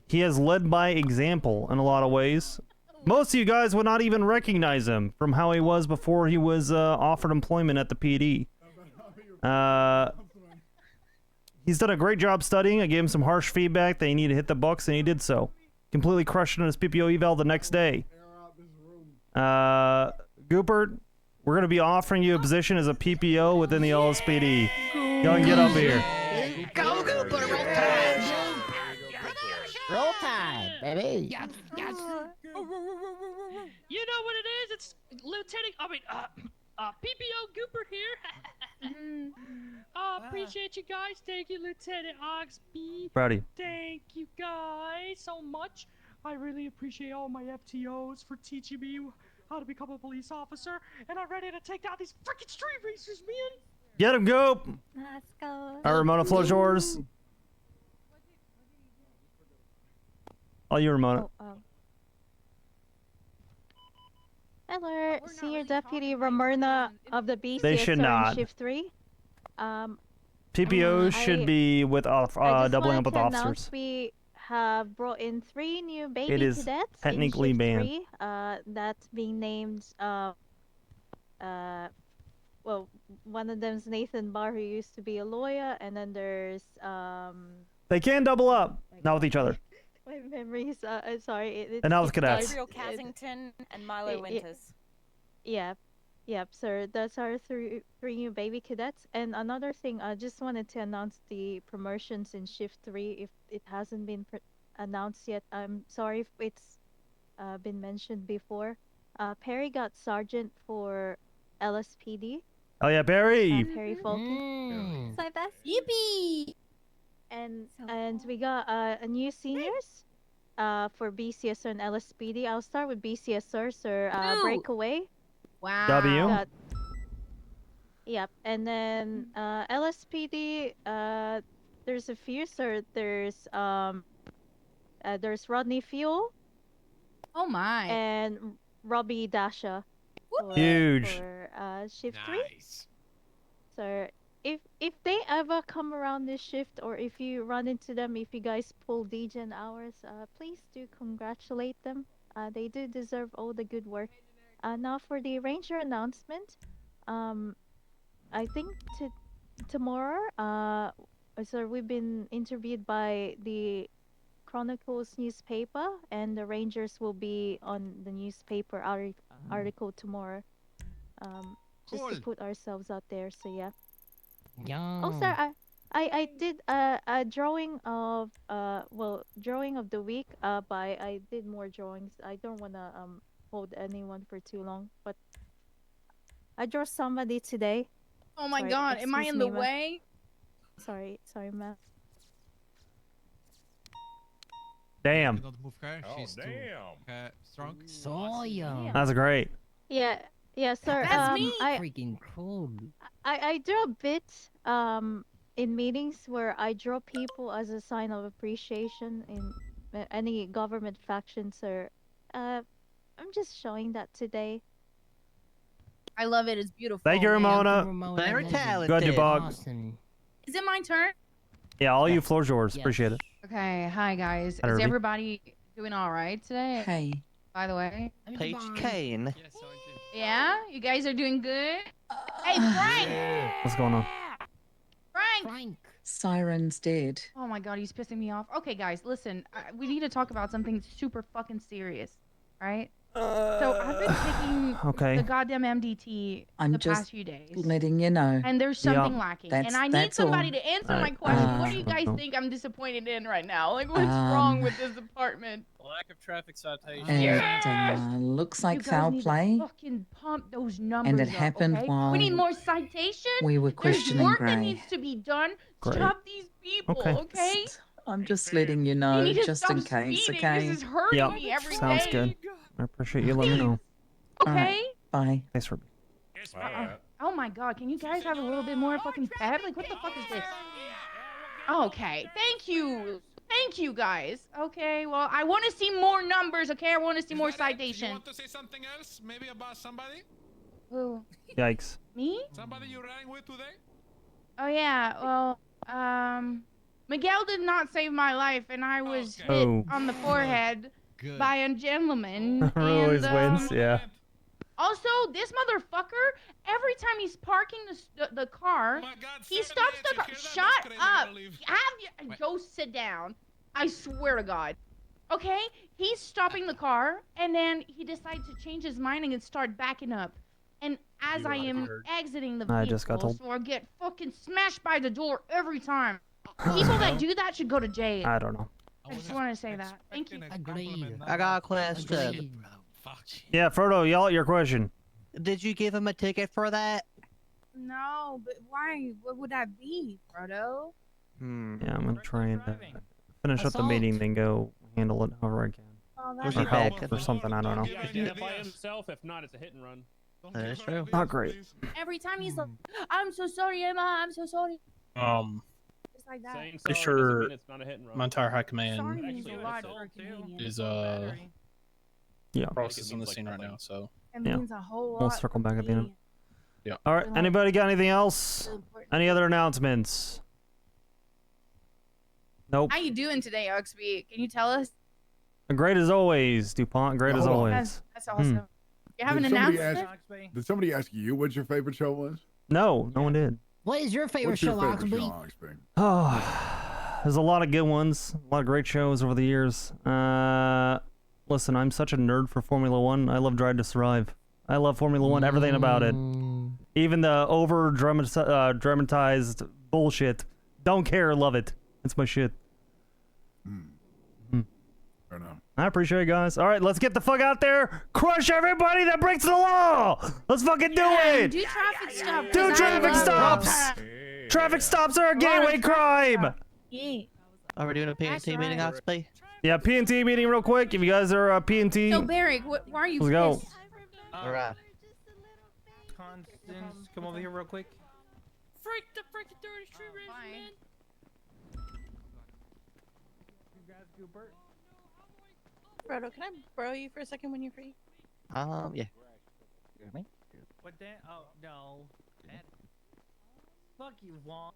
He has led by example in a lot of ways. Most of you guys would not even recognize him from how he was before he was offered employment at the PD. He's done a great job studying. I gave him some harsh feedback that he needed to hit the books, and he did so. Completely crushed it on his PPO eval the next day. Goopert, we're going to be offering you a position as a PPO within the LSPD. Go and get up here. Go, Gooper, roll time! Roll time, baby! Yes, yes. You know what it is? It's PPO Gooper here. Appreciate you guys. Thank you, Lieutenant Oxby. Proud of you. Thank you guys so much. I really appreciate all my FTOs for teaching me how to become a police officer, and I'm ready to take down these freaking street racers, man. Get him, Goop! Let's go. All right, Ramona, floor's yours. All you, Ramona. Hello, Senior Deputy Ramona of the They should BCSO not. in Shift 3. PPOs should be with doubling up with officers. We have brought in 3 new baby It is cadets technically in Shift banned. 3. That's being named, well, one of them's Nathan Barr, who used to be a lawyer, and then there's, They can double up, not with each other. my memories, sorry. And now with cadets. Gabriel Casington and Milo Winters. Yeah. Yep, so that's our three new baby cadets. And another thing, I just wanted to announce the promotions in Shift 3 if it hasn't been announced yet. I'm sorry if it's been mentioned before. Perry got sergeant for LSPD. Oh yeah, Barry! Perry Falcon. It's my best. Yippee! And we got a new seniors for BCSR and LSPD. I'll start with BCSR, so Breakaway. Wow. W. Yep, and then LSPD. There's a few. So there's Rodney Fuel. Oh my. And Robbie Dasha. Huge. For Shift 3. So if they ever come around this shift, or if you run into them, if you guys pull DGen hours, please do congratulate them. They do deserve all the good work. Now for the ranger announcement, I think tomorrow, so we've been interviewed by the Chronicles newspaper, and the rangers will be on the newspaper article tomorrow. Just to put ourselves out there. So yeah. Also, I did a drawing of drawing of the week. But I did more drawings. I don't wanna hold anyone for too long, but I drew somebody today. Oh my Sorry, god, am I excuse in the me, ma'am. way? Sorry, ma'am. Damn. Don't move her. Oh, She's too strong. So young. That's great. Yeah, sir. That's me. Freaking cool. I draw a bit in meetings where I draw people as a sign of appreciation in any government faction, sir. I'm just showing that today. I love it. It's beautiful. Thank you, man. Ramona. Very talented. Go ahead, Dubog. Awesome. Is it my turn? Yeah, all you floor's yours. Appreciate it. Okay, hi guys. Hi, Is Ruby. everybody doing all right today? Hey. By the way. Paige Kane. Yeah, you guys are doing good. Hey, Frank. What's going on? Frank. Siren's dead. Oh my god, he's pissing me off. Okay, guys, listen. We need to talk about something super fucking serious, right? So I've been taking Okay. the goddamn MDT I'm the just past few days. letting you know. And there's something lacking. And I need That's somebody all. to answer my question. What do you guys Uh, think I'm disappointed in right now? Like, what's wrong with this department? Lack of traffic citations. And looks like You guys foul need to play. fucking pump those numbers And it up, happened okay? while We need more citations. we were There's questioning work that Gray. needs to be done. Great. Stop these people, okay? I'm just letting you You know, need to just stop in case, speeding. okay? This is hurting Yep. me every day. Sounds good. I appreciate you letting me know. Okay? Bye. Thanks, Ruby. Oh my god, can you guys have a little bit more fucking pep? Like, what the fuck is this? Okay, thank you. Thank you, guys. Okay, well, I want to see more numbers, okay? I want to see more citations. You want to say something else? Maybe about somebody? Who? Yikes. Me? Somebody you ran with today? Oh, yeah, well, Miguel did not save my life, and I was hit Oh. on the forehead by a gentleman. Who always and, wins? Yeah. Also, this motherfucker, every time he's parking the car, he stops the car. Shut up! Go sit down. I swear to God. Okay? He's stopping the car, and then he decides to change his mind and start backing up. And as I am exiting the I just got vehicle, told. so I get fucking smashed by the door every time. People that do that should go to jail. I don't know. I just want to say that. Thank you. I got a question. Yeah, Frodo, y'all, your question. Did you give him a ticket for that? No, but why? What would that be, Frodo? Yeah, I'm gonna try and finish up the Assault. meeting, then go handle it however I can. Oh, Was Or he help back? or something, I don't know. He did it by himself. If not, it's a hit and run. That's true. Not great. Every time he's like, I'm so sorry, Emma, I'm so sorry. Just like that. Saying Pretty sorry doesn't sure mean it's not a hit and run. my entire high command Sorry means Actually, a lot assault for a too. Canadian. is Yeah. processing the scene right now. So It Yeah. means a whole lot. We'll circle back at the end. yeah. All right. Anybody got anything else? Any other announcements? Nope. How you doing today, Oxby? Can you tell us? Great as always, DuPont. Great as Hold on. always. That's awesome. You have an Did somebody announcement? Did somebody ask you what your favorite show was? No, no one did. What is your favorite What's your show, favorite Oxby? show, Oxby? Oh, there's a lot of good ones. A lot of great shows over the years. Listen, I'm such a nerd for Formula One. I love Drive to Survive. I love Formula One, everything about it. Even the dramatized bullshit. Don't care, love it. It's my shit. Fair enough. I appreciate it, guys. All right, let's get the fuck out there. Crush everybody that breaks the law. Let's fucking do it. Do traffic stops. Do traffic stops. Traffic stops are a gateway crime. Yeah. Are we doing a PNT meeting, Oxby? Yeah, P&T meeting real quick. If you guys are P&T, So, Barrick, why are you let's go. pissed? All right. Constance, come over here real quick. Freak the freaking dirty street race, man. Frodo, can I borrow you for a second when you're free? Yeah. What the? Oh, no. Fuck you, Vaughn.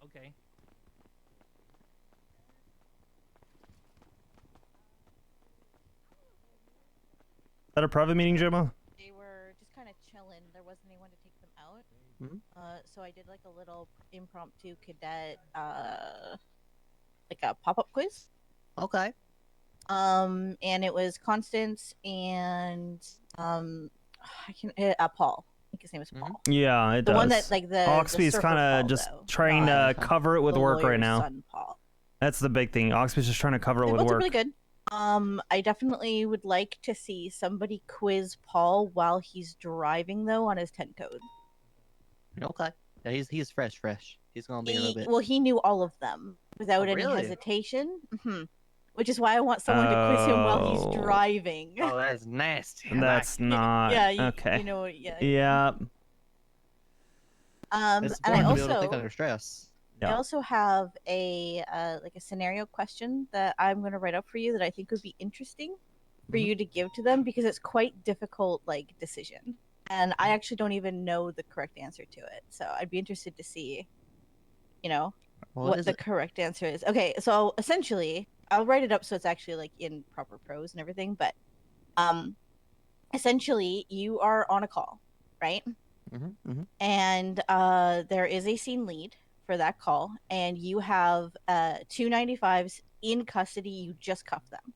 Okay. Is that a private meeting, Gemma? They were just kind of chilling. There wasn't anyone to take them out. Mhm. So I did like a little impromptu cadet, like a pop-up quiz. Okay. And it was Constance and Paul. I think his name is Paul. Yeah, it The does. one that, like, the Oxby's surfer kind Paul, of just though, trying to not cover it with the work right lawyer's now. son, Paul. That's the big thing. Oxby's just trying to cover it They with both are work. really good. I definitely would like to see somebody quiz Paul while he's driving, though, on his 10 code. Okay. Yeah, he's fresh. He's gonna be a little bit. Well, he knew all of them without any really? hesitation. Which is why I want someone to quiz him while he's Oh. driving. Oh, that's nasty. That's not okay. You know, yeah. Yeah. And It's I important to be able to think also under stress. I also have a like a scenario question that I'm going to write up for you that I think would be interesting for you to give to them because it's quite difficult like decision. And I actually don't even know the correct answer to it. So I'd be interested to see, you know, what the correct answer is. Okay, so essentially, I'll write it up so it's actually like in proper prose and everything, but essentially you are on a call, right? And there is a scene lead for that call, and you have 295s in custody. You just cuffed them.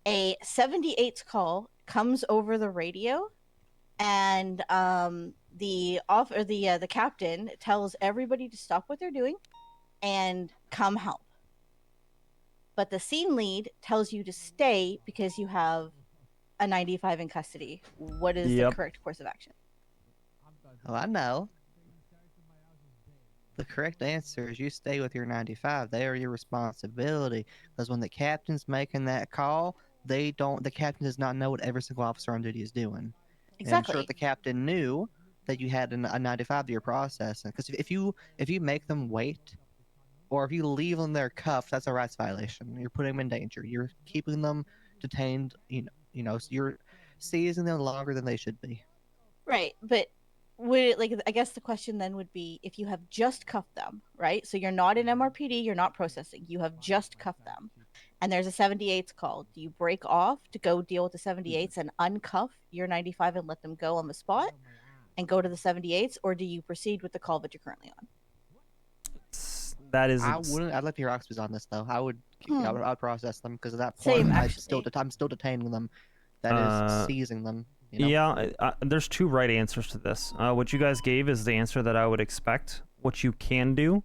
A 78's call comes over the radio, and the captain tells everybody to stop what they're doing and come help. But the scene lead tells you to stay because you have a 95 in custody. What is the correct course of action? Oh, I know. The correct answer is you stay with your 95. They are your responsibility. Because when the captain's making that call, the captain does not know what every single officer on duty is doing. Exactly. And I'm sure if the captain knew that you had a 95 that you're processing. Because if you make them wait, or if you leave them there cuffed, that's a rights violation. You're putting them in danger. You're keeping them detained. So you're seizing them longer than they should be. Right, but I guess the question then would be if you have just cuffed them, right? So you're not in MRPD, you're not processing. You have just cuffed them, and there's a 78's call. Do you break off to go deal with the 78's and uncuff your 95 and let them go on the spot, and go to the 78's, or do you proceed with the call that you're currently on? That is. I wouldn't. I'd like to hear Oxby's on this though. I would. I'd process them because at that Same, point, I'm still detaining them. That is seizing them. Yeah, there's two right answers to this. What you guys gave is the answer that I would expect. What you can do,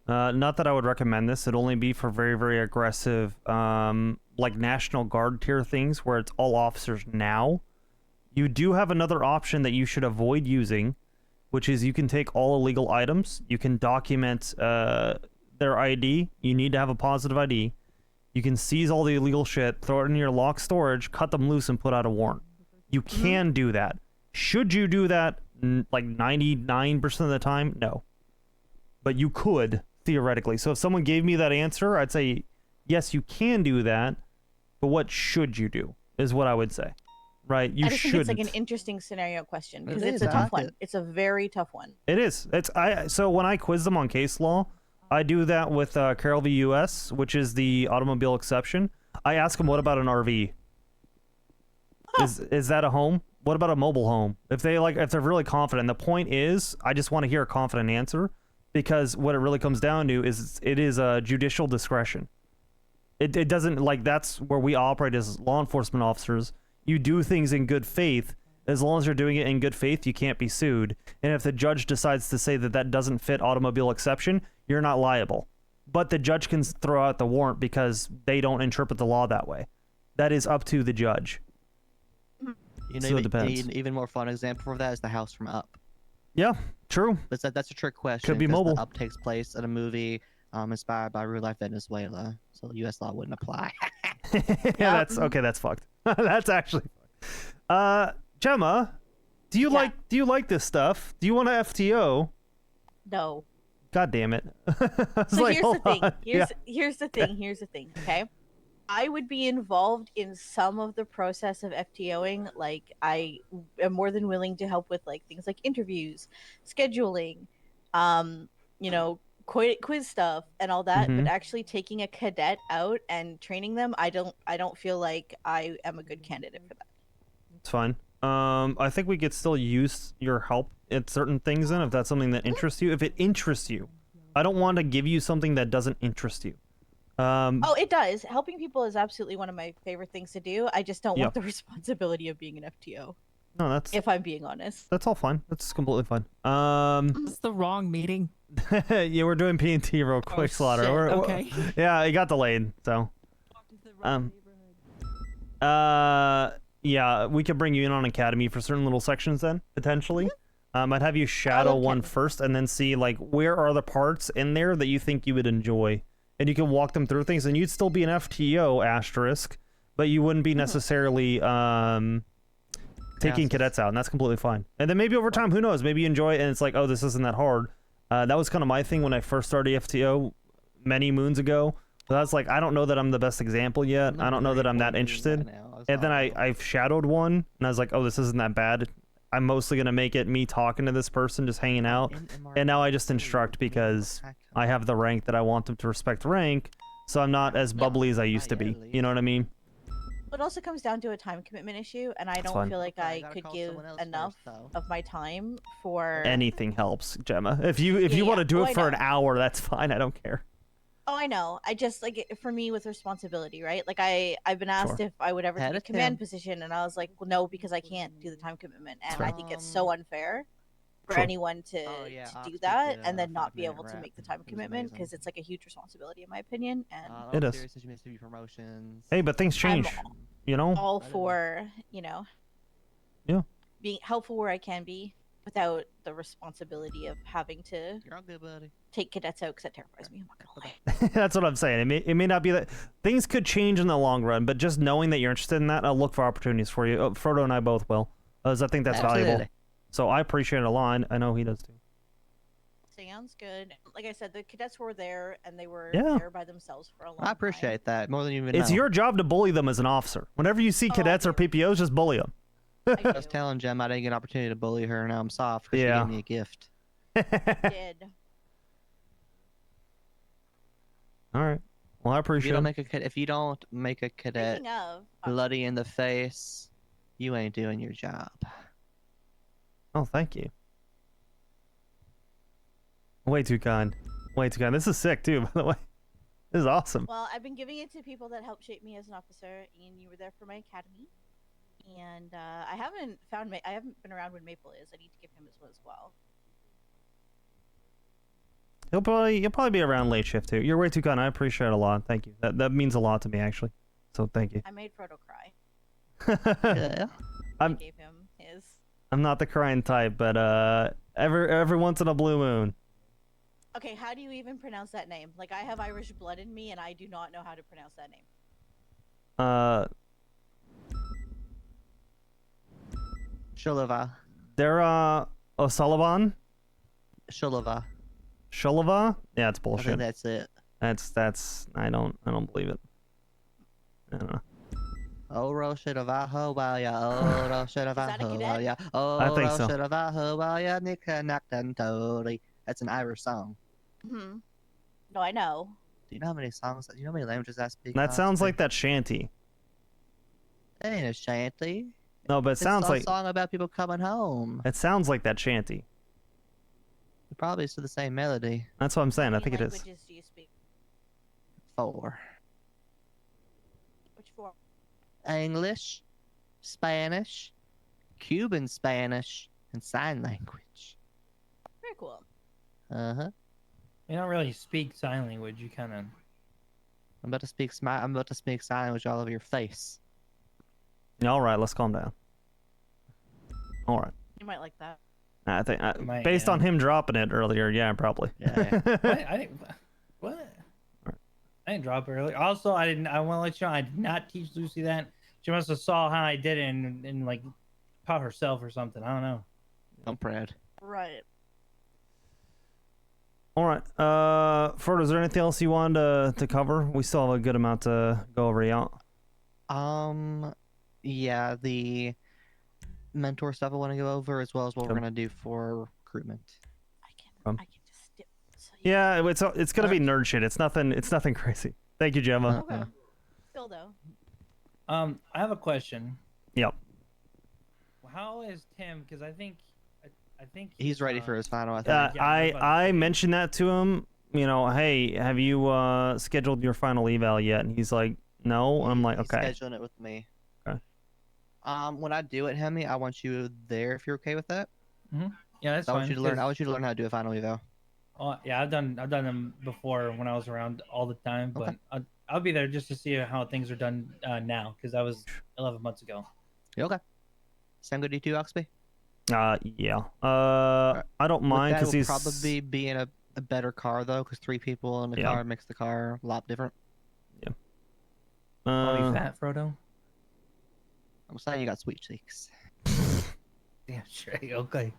not that I would recommend this. It'd only be for very, very aggressive, like National Guard tier things where it's all officers now. You do have another option that you should avoid using, which is you can take all illegal items. You can document their ID. You need to have a positive ID. You can seize all the illegal shit, throw it in your locked storage, cut them loose, and put out a warrant. You can do that. Should you do that like 99% of the time? No. But you could, theoretically. So if someone gave me that answer, I'd say, yes, you can do that, but what should you do is what I would say. Right? You I just think shouldn't. it's like an interesting scenario question because It it's is, a I tough like one. it. It's a very tough one. It is. So when I quiz them on case law, I do that with Carroll v. US, which is the automobile exception. I ask them, what about an RV? Is that a home? What about a mobile home? If they're really confident. The point is, I just want to hear a confident answer because what it really comes down to is it is judicial discretion. It doesn't, like, that's where we operate as law enforcement officers. You do things in good faith. As long as you're doing it in good faith, you can't be sued. And if the judge decides to say that that doesn't fit automobile exception, you're not liable. But the judge can throw out the warrant because they don't interpret the law that way. That is up to the judge. So it depends. An even more fun example for that is the house from Up. Yeah, true. But that's a trick question. Could be 'cause mobile. The Up takes place in a movie inspired by real life Venezuela, so U.S. law wouldn't apply. Yeah, that's okay. That's fucked. That's actually fucked. Gemma, do you like this stuff? Do you want to FTO? No. God damn it. I was So like, here's the hold thing. on. Here's the thing. Here's the thing. Okay. I would be involved in some of the process of FTOing. Like, I am more than willing to help with like things like interviews, scheduling, quiz stuff and all that. Mhm. But actually taking a cadet out and training them, I don't feel like I am a good candidate for that. It's fine. I think we could still use your help at certain things then if that's something that interests you. If it interests you. I don't want to give you something that doesn't interest you. Oh, it does. Helping people is absolutely one of my favorite things to do. I just don't Yeah. want the responsibility of being an FTO. No, that's If I'm being honest. that's all fine. That's completely fine. It's the wrong meeting. Yeah, we're doing P&T real quick, Slaughter. shit, We're- okay. Yeah, it got delayed, so. Yeah, we could bring you in on Academy for certain little sections then, potentially. I'd have you shadow one first, and then see like where are the parts in there that you think you would enjoy, and you can walk them through things, and you'd still be an FTO asterisk, but you wouldn't be necessarily taking cadets out, and that's completely fine. And then maybe over time, who knows? Maybe you enjoy it, and it's like, oh, this isn't that hard. That was kind of my thing when I first started FTO many moons ago. But I was like, I don't know that I'm the best example yet. I don't know that I'm that interested. And then I've shadowed one, and I was like, oh, this isn't that bad. I'm mostly going to make it me talking to this person, just hanging out. And now I just instruct because I have the rank that I want them to respect rank, so I'm not as bubbly as I used to be. You know what I mean? It also comes down to a time commitment issue, and I don't feel like I could give enough of my time for Anything helps, Gemma. If you want to do it for an hour, that's fine. I don't care. Oh, I know. I just like for me with responsibility, right? Like I've been asked if I would ever take a command position, and I was like, well, no, because I can't do the time commitment, and I think it's so unfair for anyone to do that and then not be able to make the time commitment because it's like a huge responsibility in my opinion. And It is. Promotions. Hey, but things change. You know. All for Yeah. being helpful where I can be without the responsibility of having to take cadets out because that terrifies me. I'm not gonna lie. That's what I'm saying. It may not be that things could change in the long run, but just knowing that you're interested in that, I'll look for opportunities for you. Frodo and I both will, as I think that's valuable. So I appreciate it a lot. I know he does too. Sounds good. Like I said, the cadets were there and they were Yeah. there by themselves for a long time. I appreciate that more than you even It's know. your job to bully them as an officer. Whenever you see cadets or PPOs, just bully them. I was telling Jem I didn't get an opportunity to bully her, and now I'm soft because she gave me a gift. Did. All right. Well, I appreciate If you don't make a cadet Speaking of, bloody in the face, you ain't doing your job. Oh, thank you. Way too kind. Way too kind. This is sick too, by the way. This is awesome. well, I've been giving it to people that helped shape me as an officer, and you were there for my academy. And I haven't been around when Maple is. I need to give him as well. You'll probably be around late shift too. You're way too kind. I appreciate it a lot. Thank you. That means a lot to me actually. So thank you. I made Frodo cry. Yeah. I gave him his. I'm not the crying type, but every once in a blue moon. Okay, how do you even pronounce that name? Like, I have Irish blood in me, and I do not know how to pronounce that name. Shulava. They're O'Sullivan. Shulava. Shulava? Yeah, it's I bullshit. think that's it. That's I don't believe it. I don't know. Oh, Roshidavaho, while ya, oh, Roshidavaho, while ya, oh, I think so. Roshidavaho, while ya, Nika Naktantori. That's an Irish song. Hmm. No, I know. Do you know how many songs? Do you know how many languages I speak? That sounds like that shanty. That ain't a shanty. No, but it It's sounds a like song about people coming home. it sounds like that shanty. It probably is to the same melody. That's what I'm saying. I think it is. Languages do you speak? 4. Which 4? English, Spanish, Cuban Spanish, and sign language. Very cool. Uh-huh. You don't really speak sign language. You kind of. I'm about to speak sign language all over your face. All right, let's calm down. All right. You might like that. I think Might, based on him dropping it earlier, yeah, probably. Yeah. What? I didn't drop it earlier. Also, I didn't. I want to let you know I did not teach Lucy that. She must have saw how I did it and like taught herself or something. I don't know. I'm proud. Right. All right. Frodo, is there anything else you wanted to cover? We still have a good amount to go over. Yeah. Yeah, the mentor stuff I want to go over, as well as what we're gonna do for recruitment. Yeah, it's gonna be nerd shit. It's nothing crazy. Thank you, Gemma. Okay. Still though. I have a question. Yep. How is Tim? Because I think He's ready for his final. I think. I mentioned that to him. You know, hey, have you scheduled your final eval yet? And he's like, no. I'm like, He's okay. scheduling it with me. Okay. When I do it, Hemi, I want you there if you're okay with that. Mm-hmm. Yeah, that's I fine. want you to learn. I want you to learn how to do a final eval. Oh, yeah, I've done them before when I was around all the time, but I'll be there just to see how things are done now because that was 11 months ago. You okay? Sound good to you too, Oxby? Yeah. I don't mind That because will he's probably be in a better car though, because 3 people in the Yeah. car makes the car a lot different. Call me fat, Frodo. I'm saying you got sweet cheeks. Yeah, sure. Okay.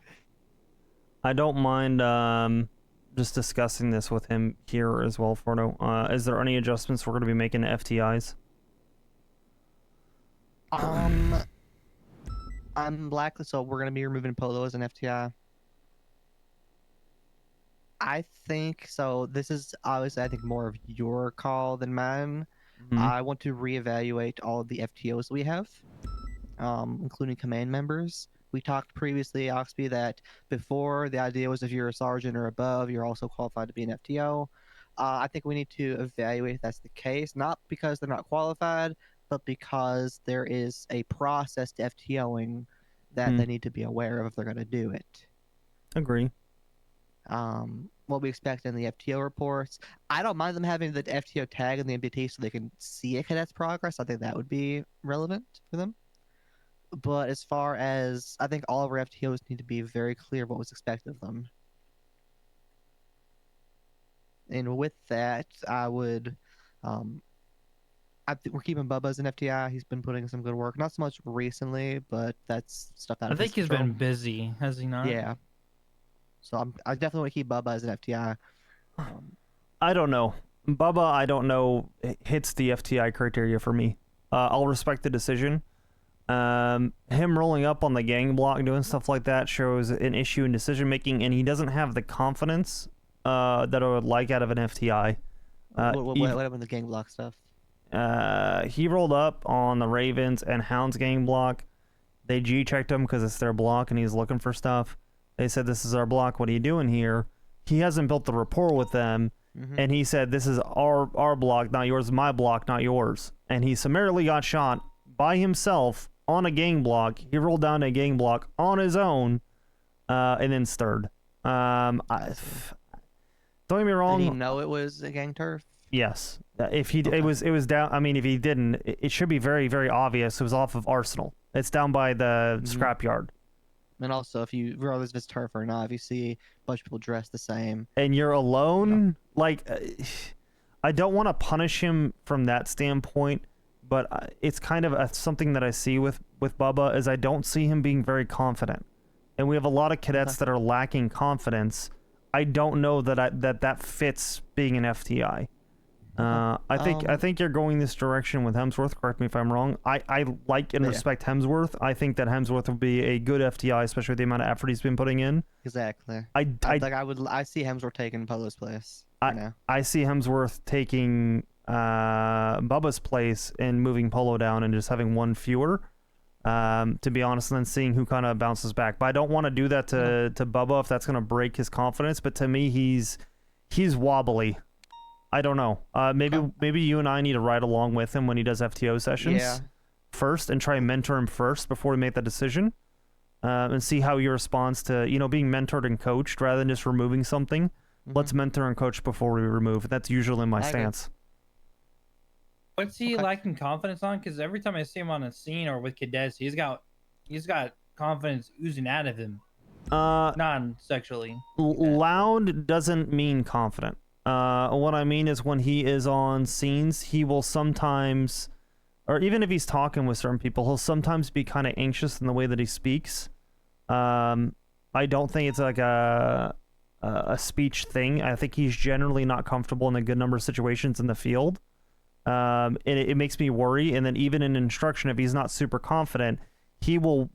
I don't mind just discussing this with him here as well, Forno. Is there any adjustments we're going to be making to FTIs? I'm black, so we're gonna be removing Polo as an FTI. I think so. This is obviously, I think, more of your call than mine. I want to reevaluate all of the FTOs we have, including command members. We talked previously, Oxby, that before the idea was if you're a sergeant or above, you're also qualified to be an FTO. I think we need to evaluate if that's the case, not because they're not qualified, but because there is a process to FTOing that they need to be aware of if they're going to do it. Agree. What we expect in the FTO reports. I don't mind them having the FTO tag in the MDT so they can see a cadet's progress. I think that would be relevant for them. But as far as, I think all of our FTOs need to be very clear what was expected of them. And with that, I would, I think we're keeping Bubba as an FTI. He's been putting in some good work. Not so much recently, but that's stuff out I of his think he's control. been busy, has he not? Yeah. So I definitely want to keep Bubba as an FTI. I don't know. Bubba, I don't know, hits the FTI criteria for me. I'll respect the decision. Him rolling up on the gang block, doing stuff like that, shows an issue in decision making, and he doesn't have the confidence that I would like out of an FTI. What happened with the gang block stuff? He rolled up on the Ravens and Hounds gang block. They G-checked him because it's their block and he's looking for stuff. They said, "This is our block. What are you doing here?" He hasn't built the rapport with them, and he said, "This is our block, not yours. My block, not yours." And he summarily got shot by himself on a gang block. He rolled down a gang block on his own, and then stirred. Don't get me wrong. Did he know it was a gang turf? Yes. If he it was down. I mean, if he didn't, it should be very, very obvious. It was off of Arsenal. It's down by the scrapyard. And also, if you, regardless if it's turf or not, if you see a bunch of people dressed the same, and you're alone, like, I don't want to punish him from that standpoint, but it's kind of something that I see with Bubba is I don't see him being very confident, and we have a lot of cadets that are lacking confidence. I don't know that that fits being an FTI. I think you're going this direction with Hemsworth. Correct me if I'm wrong. I like and respect Hemsworth. I think that Hemsworth would be a good FTI, especially with the amount of effort he's been putting in. Exactly. I see Hemsworth taking Polo's place. I see Hemsworth taking Bubba's place and moving Polo down and just having one fewer. To be honest, and then seeing who kind of bounces back. But I don't want to do that to Bubba if that's going to break his confidence. But to me, he's wobbly. I don't know. Maybe you and I need to ride along with him when he does FTO sessions first and try and mentor him first before we make the decision, and see how he responds to being mentored and coached rather than just removing something. Let's mentor and coach before we remove. That's usually my stance. What's he lacking confidence on? Because every time I see him on a scene or with cadets, he's got confidence oozing out of him. Non-sexually. Loud doesn't mean confident. What I mean is when he is on scenes, he will sometimes, or even if he's talking with certain people, he'll sometimes be kind of anxious in the way that he speaks. I don't think it's like a speech thing. I think he's generally not comfortable in a good number of situations in the field. It makes me worry. And then even in instruction, if he's not super confident, he will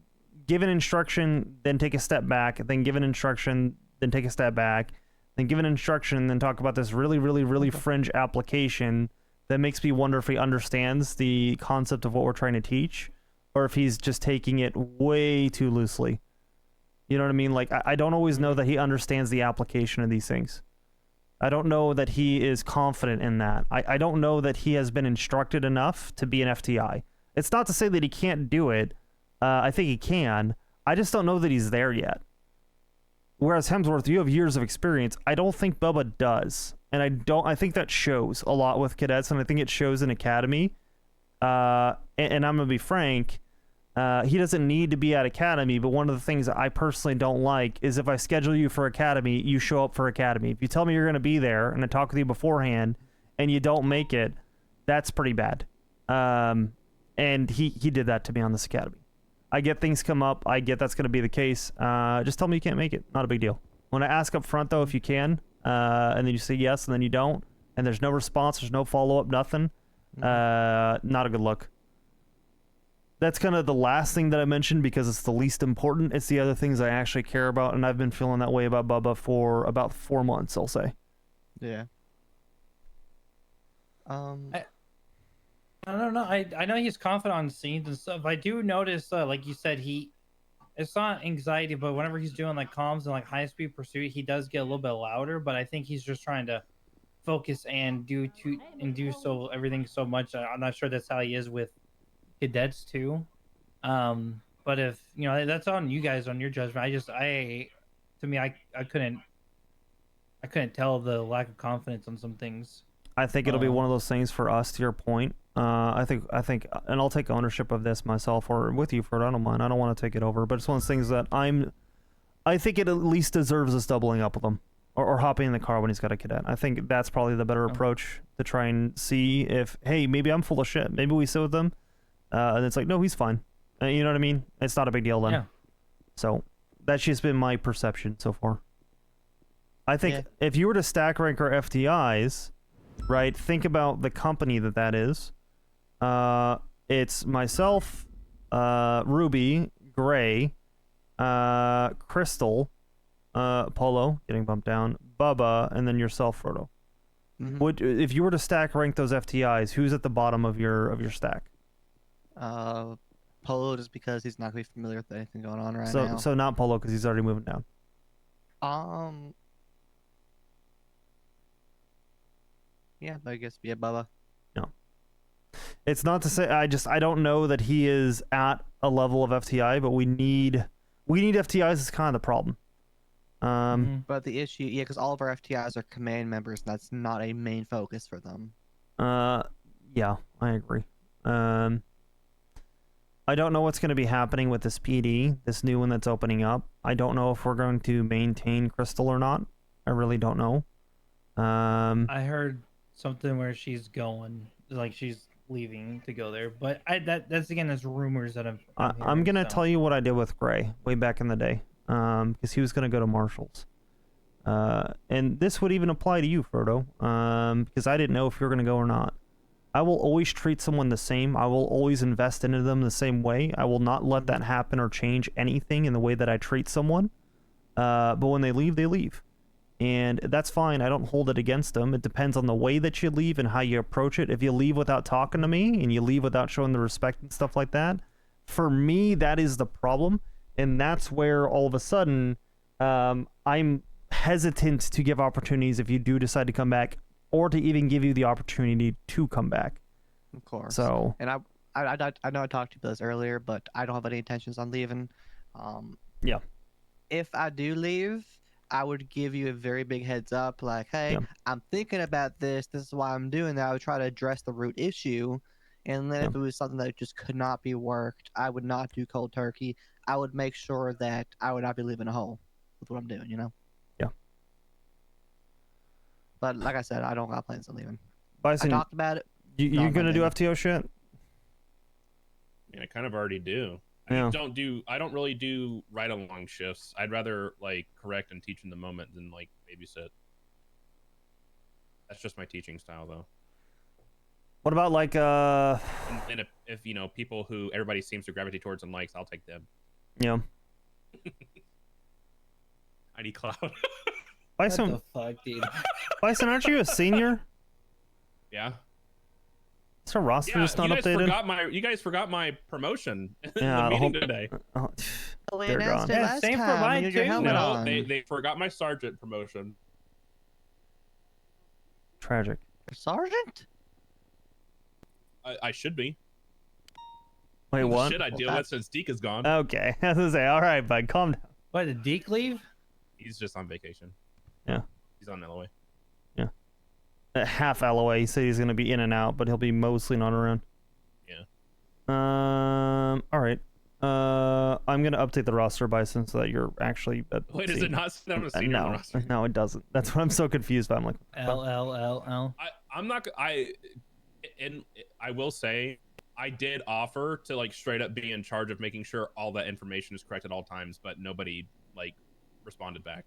give an instruction, then take a step back, then give an instruction, then take a step back, then give an instruction, and then talk about this really, really, really fringe application that makes me wonder if he understands the concept of what we're trying to teach, or if he's just taking it way too loosely. You know what I mean? Like, I don't always know that he understands the application of these things. I don't know that he is confident in that. I don't know that he has been instructed enough to be an FTI. It's not to say that he can't do it. I think he can. I just don't know that he's there yet. Whereas Hemsworth, you have years of experience. I don't think Bubba does. And I think that shows a lot with cadets, and I think it shows in Academy. And I'm going to be frank, He doesn't need to be at academy, but one of the things that I personally don't like is if I schedule you for academy, you show up for academy. If you tell me you're going to be there and I talk with you beforehand and you don't make it, that's pretty bad. And he did that to me on this academy. I get things come up. I get that's going to be the case. Just tell me you can't make it. Not a big deal. When I ask up front, though, if you can, and then you say yes and then you don't, and there's no response, there's no follow-up, nothing, not a good look. That's kind of the last thing that I mentioned because it's the least important. It's the other things I actually care about, and I've been feeling that way about Bubba for about 4 months, I'll say. Yeah. I don't know. I know he's confident on scenes and stuff. I do notice, like you said, it's not anxiety, but whenever he's doing like comms and like high speed pursuit, he does get a little bit louder. But I think he's just trying to focus and do so everything so much. I'm not sure that's how he is with cadets too. But if that's on you guys, on your judgment. I couldn't tell the lack of confidence on some things. I think it'll be one of those things for us, to your point. I think, and I'll take ownership of this myself or with you for it. I don't mind. I don't want to take it over, but it's one of those things that I think it at least deserves us doubling up with him or hopping in the car when he's got a cadet. I think that's probably the better approach to try and see if, hey, maybe I'm full of shit. Maybe we sit with him, and it's like, no, he's fine. You know what I mean? It's not a big deal then. Yeah. So that's just been my perception so far. I think if you were to stack rank our FTIs, right, think about the company that is. It's myself, Ruby, Gray, Crystal, Polo, getting bumped down, Bubba, and then yourself, Frodo. If you were to stack rank those FTIs, who's at the bottom of your stack? Polo, just because he's not going to be familiar with anything going on right now. So not Polo, because he's already moving down. Yeah, I guess Bubba. No. It's not to say I don't know that he is at a level of FTI, but we need FTIs is kind of the problem. But the issue, because all of our FTIs are command members, and that's not a main focus for them. Yeah, I agree. I don't know what's going to be happening with this PD, this new one that's opening up. I don't know if we're going to maintain Crystal or not. I really don't know. I heard something where she's going, like she's leaving to go there, but that's again, there's rumors that I'm gonna tell you what I did with Gray way back in the day, because he was gonna go to Marshall's, and this would even apply to you, Frodo, because I didn't know if you're gonna go or not. I will always treat someone the same. I will always invest into them the same way. I will not let that happen or change anything in the way that I treat someone. But when they leave, they leave. And that's fine. I don't hold it against them. It depends on the way that you leave and how you approach it. If you leave without talking to me and you leave without showing the respect and stuff like that, for me, that is the problem. And that's where all of a sudden I'm hesitant to give opportunities if you do decide to come back, or to even give you the opportunity to come back. Of course. So, and I know I talked to you about this earlier, but I don't have any intentions on leaving. Yeah. If I do leave, I would give you a very big heads up, like, hey, I'm thinking about this. This is why I'm doing that. I would try to address the root issue. And then if it was something that just could not be worked, I would not do cold turkey. I would make sure that I would not be leaving a hole with what I'm doing, you know? Yeah. But like I said, I don't got plans on leaving. Bison, I talked about it. You gonna do FTO shit? I mean, I kind of already do. Yeah. I don't really do ride-along shifts. I'd rather like correct and teach in the moment than like babysit. That's just my teaching style, though. What about like And if you know people who everybody seems to gravitate towards and likes, I'll take them. Yeah. ID Cloud. Bison, what the fuck, dude? Bison, aren't you a senior? Yeah. Is our roster just not updated? You guys forgot my promotion in Yeah, the meeting today. They're gone. Yeah, same for mine too. No, they forgot my sergeant promotion. Tragic. Sergeant? I should be. Wait, what? Shit I deal with since Deke is gone. Okay, I was gonna say, all right, bud, calm down. What, did Deke leave? He's just on vacation. Yeah. He's on LOA. Yeah. At half LOA, he said he's gonna be in and out, but he'll be mostly not around. Yeah. All right. I'm gonna update the roster, Bison, so that you're actually. Wait, does it not say I'm a senior on the No, roster? no, it doesn't. That's what I'm so confused by. I'm like, L. I'm not. And I will say, I did offer to like straight up be in charge of making sure all that information is correct at all times, but nobody like responded back.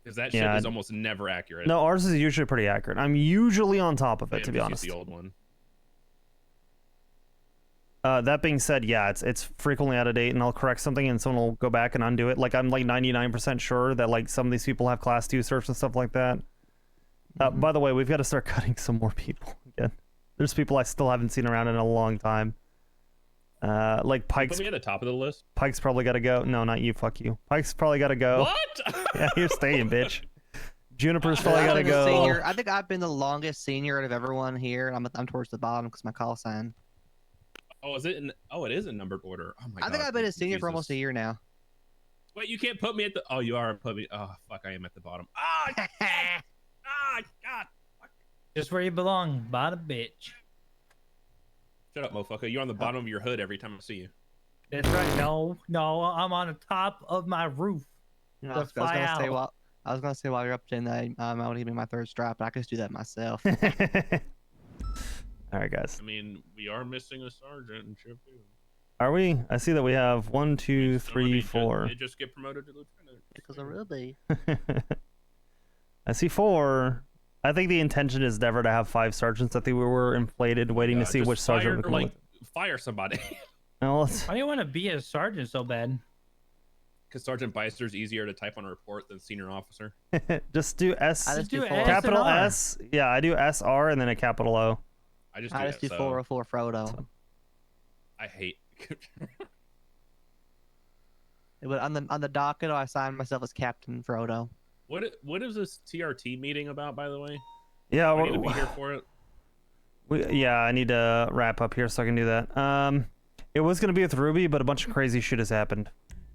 Because that shit Yeah, is almost never accurate. No, ours is usually pretty accurate. I'm usually on top of it, to be just honest. use the old one. That being said, yeah, it's frequently out of date, and I'll correct something, and someone will go back and undo it. Like, I'm like 99% sure that like some of these people have class 2 certs and stuff like that. By the way, we've got to start cutting some more people again. There's people I still haven't seen around in a long time. Like Pike's. Put me at the top of the list. Pike's probably got to go. No, not you. Fuck you. Pike's probably got to go. What? Yeah, you're staying, bitch. Juniper's probably got to I'm the go. Senior. I think I've been the longest senior out of everyone here. I'm towards the bottom because my call sign. Oh, is it? It is in numbered order. Oh my god. I think I've been a senior for almost a year now. Wait, you can't put me at the. Oh, you are put me. Oh fuck, I am at the bottom. Ah, God. Just where you belong, bottom bitch. Shut up, motherfucker. You're on the bottom of your hood every time I see you. That's right. No, I'm on the top of my roof. You know, I was gonna say while you're up to that, I want to give me my third strap, but I can just do that myself. All right, guys. I mean, we are missing a sergeant and ship too. Are we? I see that we have 1, 2, 3, 4. They just get promoted to lieutenant. Because of Ruby. I see 4. I think the intention is never to have 5 sergeants. I think we were inflated, waiting to see just which sergeant would fire, come like, fire somebody. Well, Why do you want to be a sergeant so bad? Because Sergeant Beister's easier to type on a report than senior officer. just do S. I just do capital S and R. S. Yeah, I do SR and then a capital O. I just do 404 Frodo. I hate. But on the docket, I signed myself as Captain Frodo. What is this TRT meeting about, by the way? Yeah, I need to be here for it. Yeah, I need to wrap up here so I can do that. It was gonna be with Ruby, but a bunch of crazy shit has happened.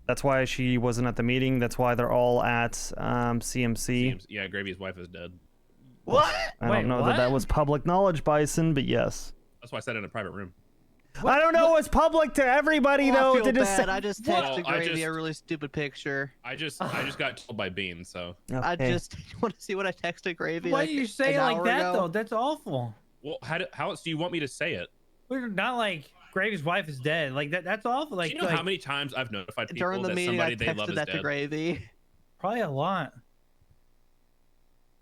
That's why she wasn't at the meeting. That's why they're all at CMC. Yeah, Gravy's wife is dead. What? I don't know that was public knowledge, Bison, but yes. That's why I said it in a private room. I don't know what's public to everybody though. I feel to just bad. I just texted Well, Gravy a really stupid picture. I just got told by Bean, so. I just want to see what I texted Gravy. Why like do you say it an like hour that ago. though? That's awful. Well, how else do you want me to say it? We're not like Gravy's wife is dead. Like that's awful. Like Do you know how many times I've notified people During the that meeting, somebody I they love texted is that to dead? Gravy. Probably a lot.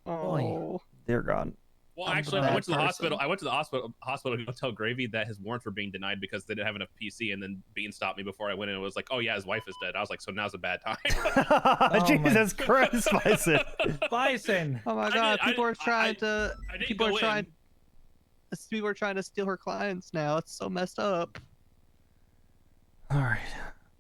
Oh, dear God. Well, I'm actually, a I bad went to the person. hospital. I went to the hospital to tell Gravy that his warrants were being denied because they didn't have enough PC, and then Bean stopped me before I went in and was like, "Oh yeah, his wife is dead." I was like, "So now's a bad time." Jesus Christ, Bison. Bison. Oh my God! People are trying to. People are trying. People are trying to steal her clients now. It's so messed up. All right.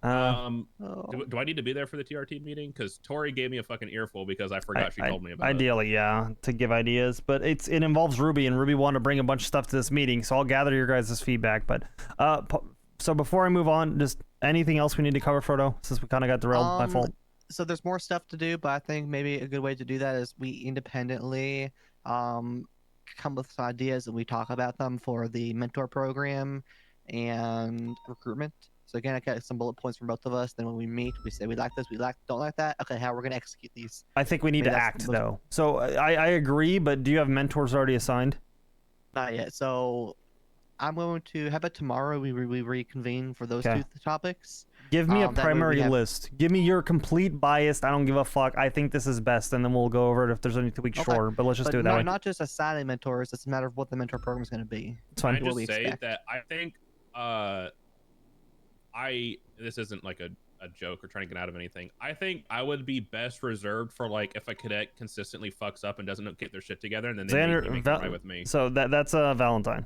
Do I need to be there for the TRT meeting? Because Tori gave me a fucking earful because I forgot she told me about it. Ideally, yeah, to give ideas, but it involves Ruby, and Ruby wanted to bring a bunch of stuff to this meeting, so I'll gather your guys' feedback. But so before I move on, just anything else we need to cover, Frodo, since we kind of got derailed. My fault. So there's more stuff to do, but I think maybe a good way to do that is we independently come with some ideas and we talk about them for the mentor program and recruitment. So again, I got some bullet points from both of us. Then when we meet, we say we like this, don't like that. Okay, how we're gonna execute these? I think we need to act though. So I agree, but do you have mentors already assigned? Not yet. So I'm going to. How about tomorrow we reconvene for those Okay. two topics? Give me a That way we primary have- list. Give me your complete biased. I don't give a fuck. I think this is best, and then we'll go over it if there's any tweaks Okay. short. But let's just do it that way. Not just assigning mentors. It's a matter of what the mentor program is going to be. It's fine. Can I What we just say expect. that I think this isn't like a joke or trying to get out of anything. I think I would be best reserved for like if a cadet consistently fucks up and doesn't get their shit together, and then they make it right with me. So that's Valentine.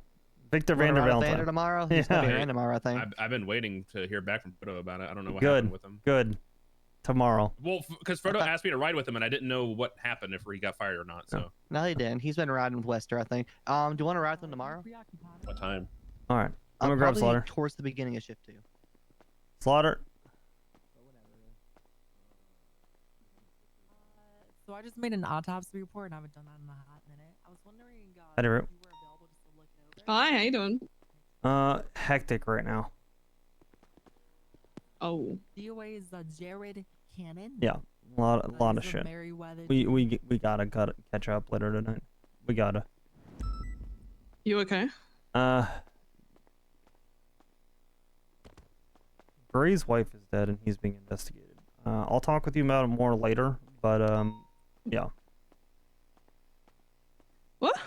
Victor Wanna Vander ride with Valentine. Vander tomorrow? He's gonna be around tomorrow, I think. I've been waiting to hear back from Frodo about it. I don't know what Good. happened with him. Good. Tomorrow. Well, because Frodo asked me to ride with him, and I didn't know what happened, if he got fired or not. So No, he didn't. He's been riding with Wester, I think. Do you want to ride with him tomorrow? what time? All right. I'm gonna grab Probably Slaughter. towards the beginning of shift 2. Slaughter. So I just made an autopsy report, and I haven't done that in a hot minute. I was wondering Hi, if you were Drew. available just to look it over. Hi, how you doing? Hectic right now. Oh. DOA is Jared Cannon. Yeah, a lot of he's a shit. Merriweather We gotta catch up later tonight. We gotta. You okay? Gray's wife is dead and he's being investigated. I'll talk with you about it more later, but yeah. What?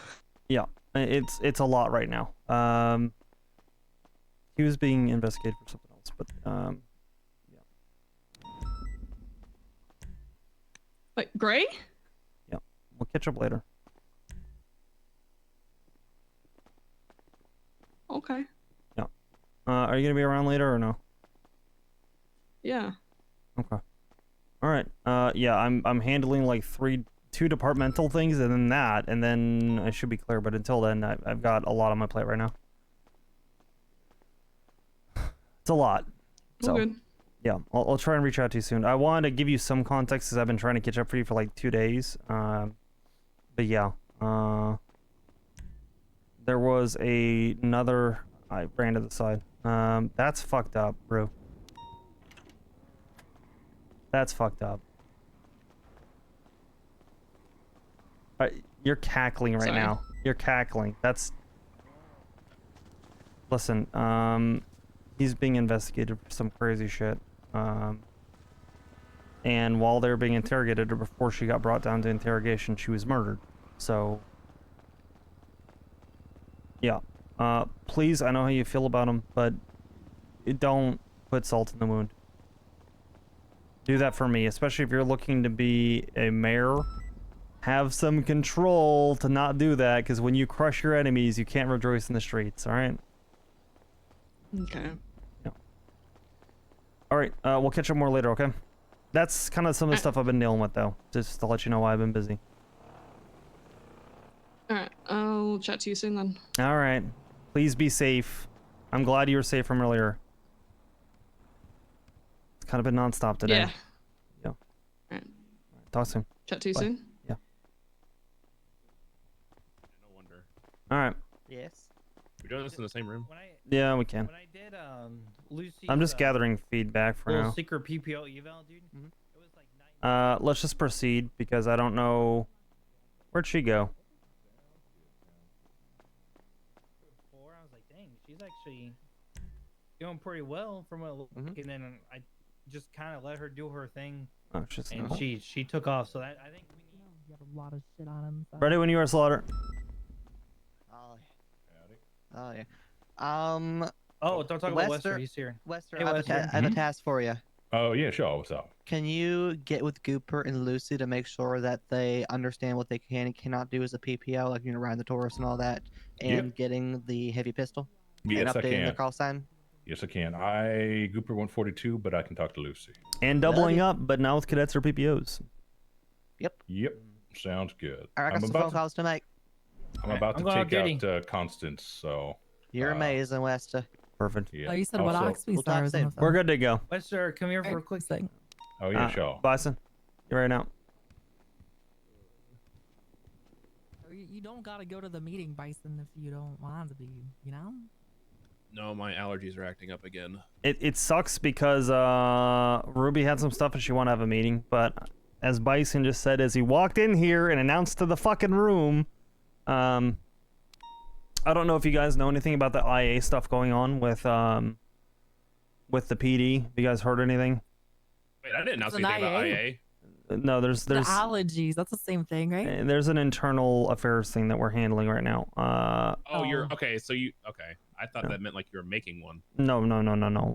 Yeah, it's a lot right now. He was being investigated for something else, but yeah. Wait, Gray? Yeah, we'll catch up later. Okay. Yeah. Are you gonna be around later or no? Yeah. Okay. All right. Yeah, I'm handling like two departmental things and then I should be clear. But until then, I've got a lot on my plate right now. It's a lot. So, All good. yeah, I'll try and reach out to you soon. I wanted to give you some context because I've been trying to catch up for you for like 2 days. But yeah, there was another. I ran to the side. That's fucked up, bro. That's fucked up. You're cackling right Sorry. now. You're cackling. That's. Listen, he's being investigated for some crazy shit. And while they were being interrogated, or before she got brought down to interrogation, she was murdered. So, yeah. Please, I know how you feel about him, but don't put salt in the wound. Do that for me, especially if you're looking to be a mayor. Have some control to not do that, because when you crush your enemies, you can't rejoice in the streets, alright? Okay. Yeah. Alright, we'll catch up more later, okay? That's kind of some of the stuff I've been dealing with, though. Just to let you know why I've been busy. Alright, I'll chat to you soon then. Alright. Please be safe. I'm glad you were safe from earlier. It's kind of been nonstop today. Yeah. Yeah. Alright. Talk soon. Chat to you Bye. soon. Yeah. No wonder. Alright. Yes. We're doing this in the same room. Yeah, we can. When I did Lucy's, I'm just gathering feedback for little now. secret PPO eval, dude. Mm-hmm. It was like Let's just proceed because I don't know. Where'd she go? 4. I was like, dang, she's actually doing pretty well from what it looked like. And then I just kind of let her do her thing. Oh, she's and not. she took off. So that I think we need. You got a lot of shit on him. So. Ready when you are, Slaughter. Oh yeah. Oh, don't talk about Wester. He's here. Wester, Hey, I Wester. have a task for you. Oh yeah, sure. What's up? Can you get with Gooper and Lucy to make sure that they understand what they can and cannot do as a PPO, like riding the Taurus and all that, and getting the heavy pistol? Yes, and I updating can. the call sign? Yes, I can. I Gooper 142, but I can talk to Lucy. And doubling up, but now with cadets or PPOs. Yep. Sounds good. I got some phone calls to make. I'm about I'm to going take out out Constance, so. You're amazing, Wester. Perfect. Yeah. Oh, you said what Also- Oxby We'll star talk was on soon. the phone. We're good to go. Wester, come here for a quick thing. Oh yeah, sure. Bison, you're right now. You don't gotta go to the meeting, Bison, if you don't want to be, you know? No, my allergies are acting up again. It sucks because Ruby had some stuff and she wanted to have a meeting, but as Bison just said, as he walked in here and announced to the fucking room, I don't know if you guys know anything about the IA stuff going on with the PD. Have you guys heard anything? Wait, I didn't announce It's an anything about IA? IA. No, there's The allergies, that's the same thing, right? there's an internal affairs thing that we're handling right now. Oh, you're okay. So you okay? I thought Yeah. that meant like you were making one. No.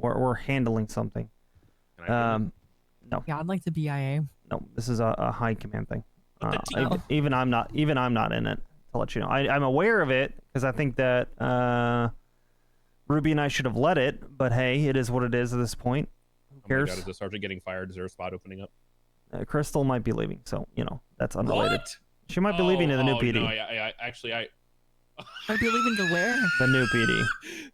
We're handling something. Can I No. Yeah, I'd like to be IA. No, this is a high command thing. the T- Even I'm not in it. To let you know, I'm aware of it because I think that Ruby and I should have let it. But hey, it is what it is at this point. Who Oh my cares? God, is the sergeant getting fired? Is there a spot opening up? Crystal might be leaving, so that's unrelated. What? She might be leaving to the new PD. No, I actually Might be leaving to where? The new PD.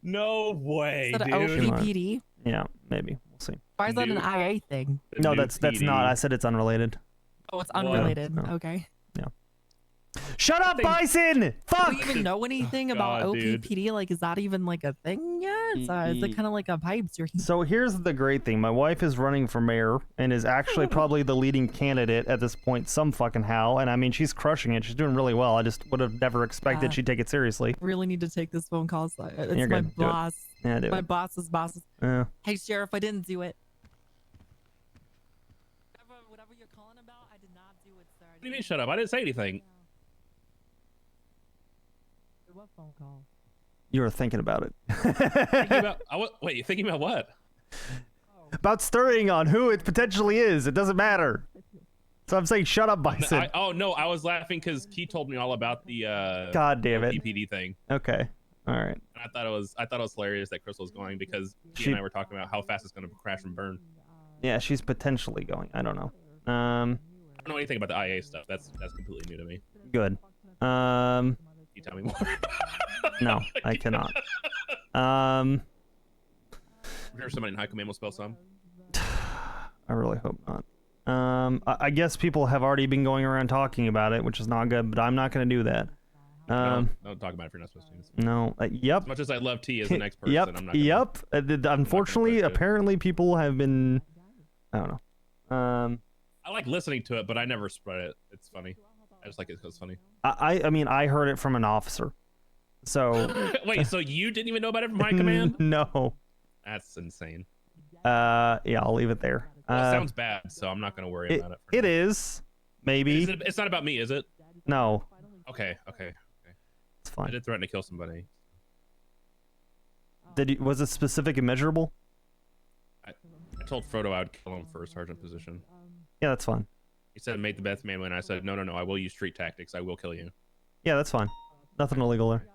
No way, Is that dude. OPPD? Yeah, maybe we'll see. Why is that an IA thing? No, that's not. I said it's unrelated. Oh, it's unrelated. No. Okay. Yeah. Shut up, Bison! Fuck! Do we even know anything about God, dude. OPPD? Like, is that even like a thing yet? Is it kind of like a pipe dream? So here's the great thing. My wife is running for mayor and is actually probably the leading candidate at this point, some fucking how. And I mean, she's crushing it. She's doing really well. I just would have never expected Yeah. she'd take it seriously. Really need to take this phone call. So it's You're my good. Do it. boss. Yeah, do My it. boss's boss. Yeah. Hey, Sheriff, I didn't do it. Whatever you're calling about, I did not do it, sir. What do you mean, shut up? I didn't say anything. What phone call? You were thinking about it. Thinking about, wait, you thinking about what? About stirring on who it potentially is. It doesn't matter. So I'm saying shut up, Bison. Oh no, I was laughing because Key told me all about the God damn it. PPD thing. Okay. All right. And I thought it was hilarious that Crystal was going because Key She- and I were talking about how fast it's going to crash and burn. Yeah, she's potentially going. I don't know. I don't know anything about the IA stuff. That's completely new to me. Good. Can you tell me more? No, I cannot. I'm sure somebody in High Command will spell some. I really hope not. I guess people have already been going around talking about it, which is not good, but I'm not going to do that. Don't talk about it if you're not supposed to. No. Yep. As much as I love T as the next person, Yep. I'm not gonna, Yep. Unfortunately, apparently people have been. I don't know. I like listening to it, but I never spread it. It's funny. I just like it because it's funny. I mean, I heard it from an officer. So. Wait, so you didn't even know about it from High Command? No. That's insane. Yeah, I'll leave it there. Well, it sounds bad, so I'm not going to worry about it. It is. Maybe. It's not about me, is it? No. Okay. It's fine. I did threaten to kill somebody. Was it specific and measurable? I told Frodo I would kill him for a sergeant position. Yeah, that's fine. He said, "Make the best man win." I said, "No, I will use street tactics. I will kill you." Yeah, that's fine. Nothing illegal there.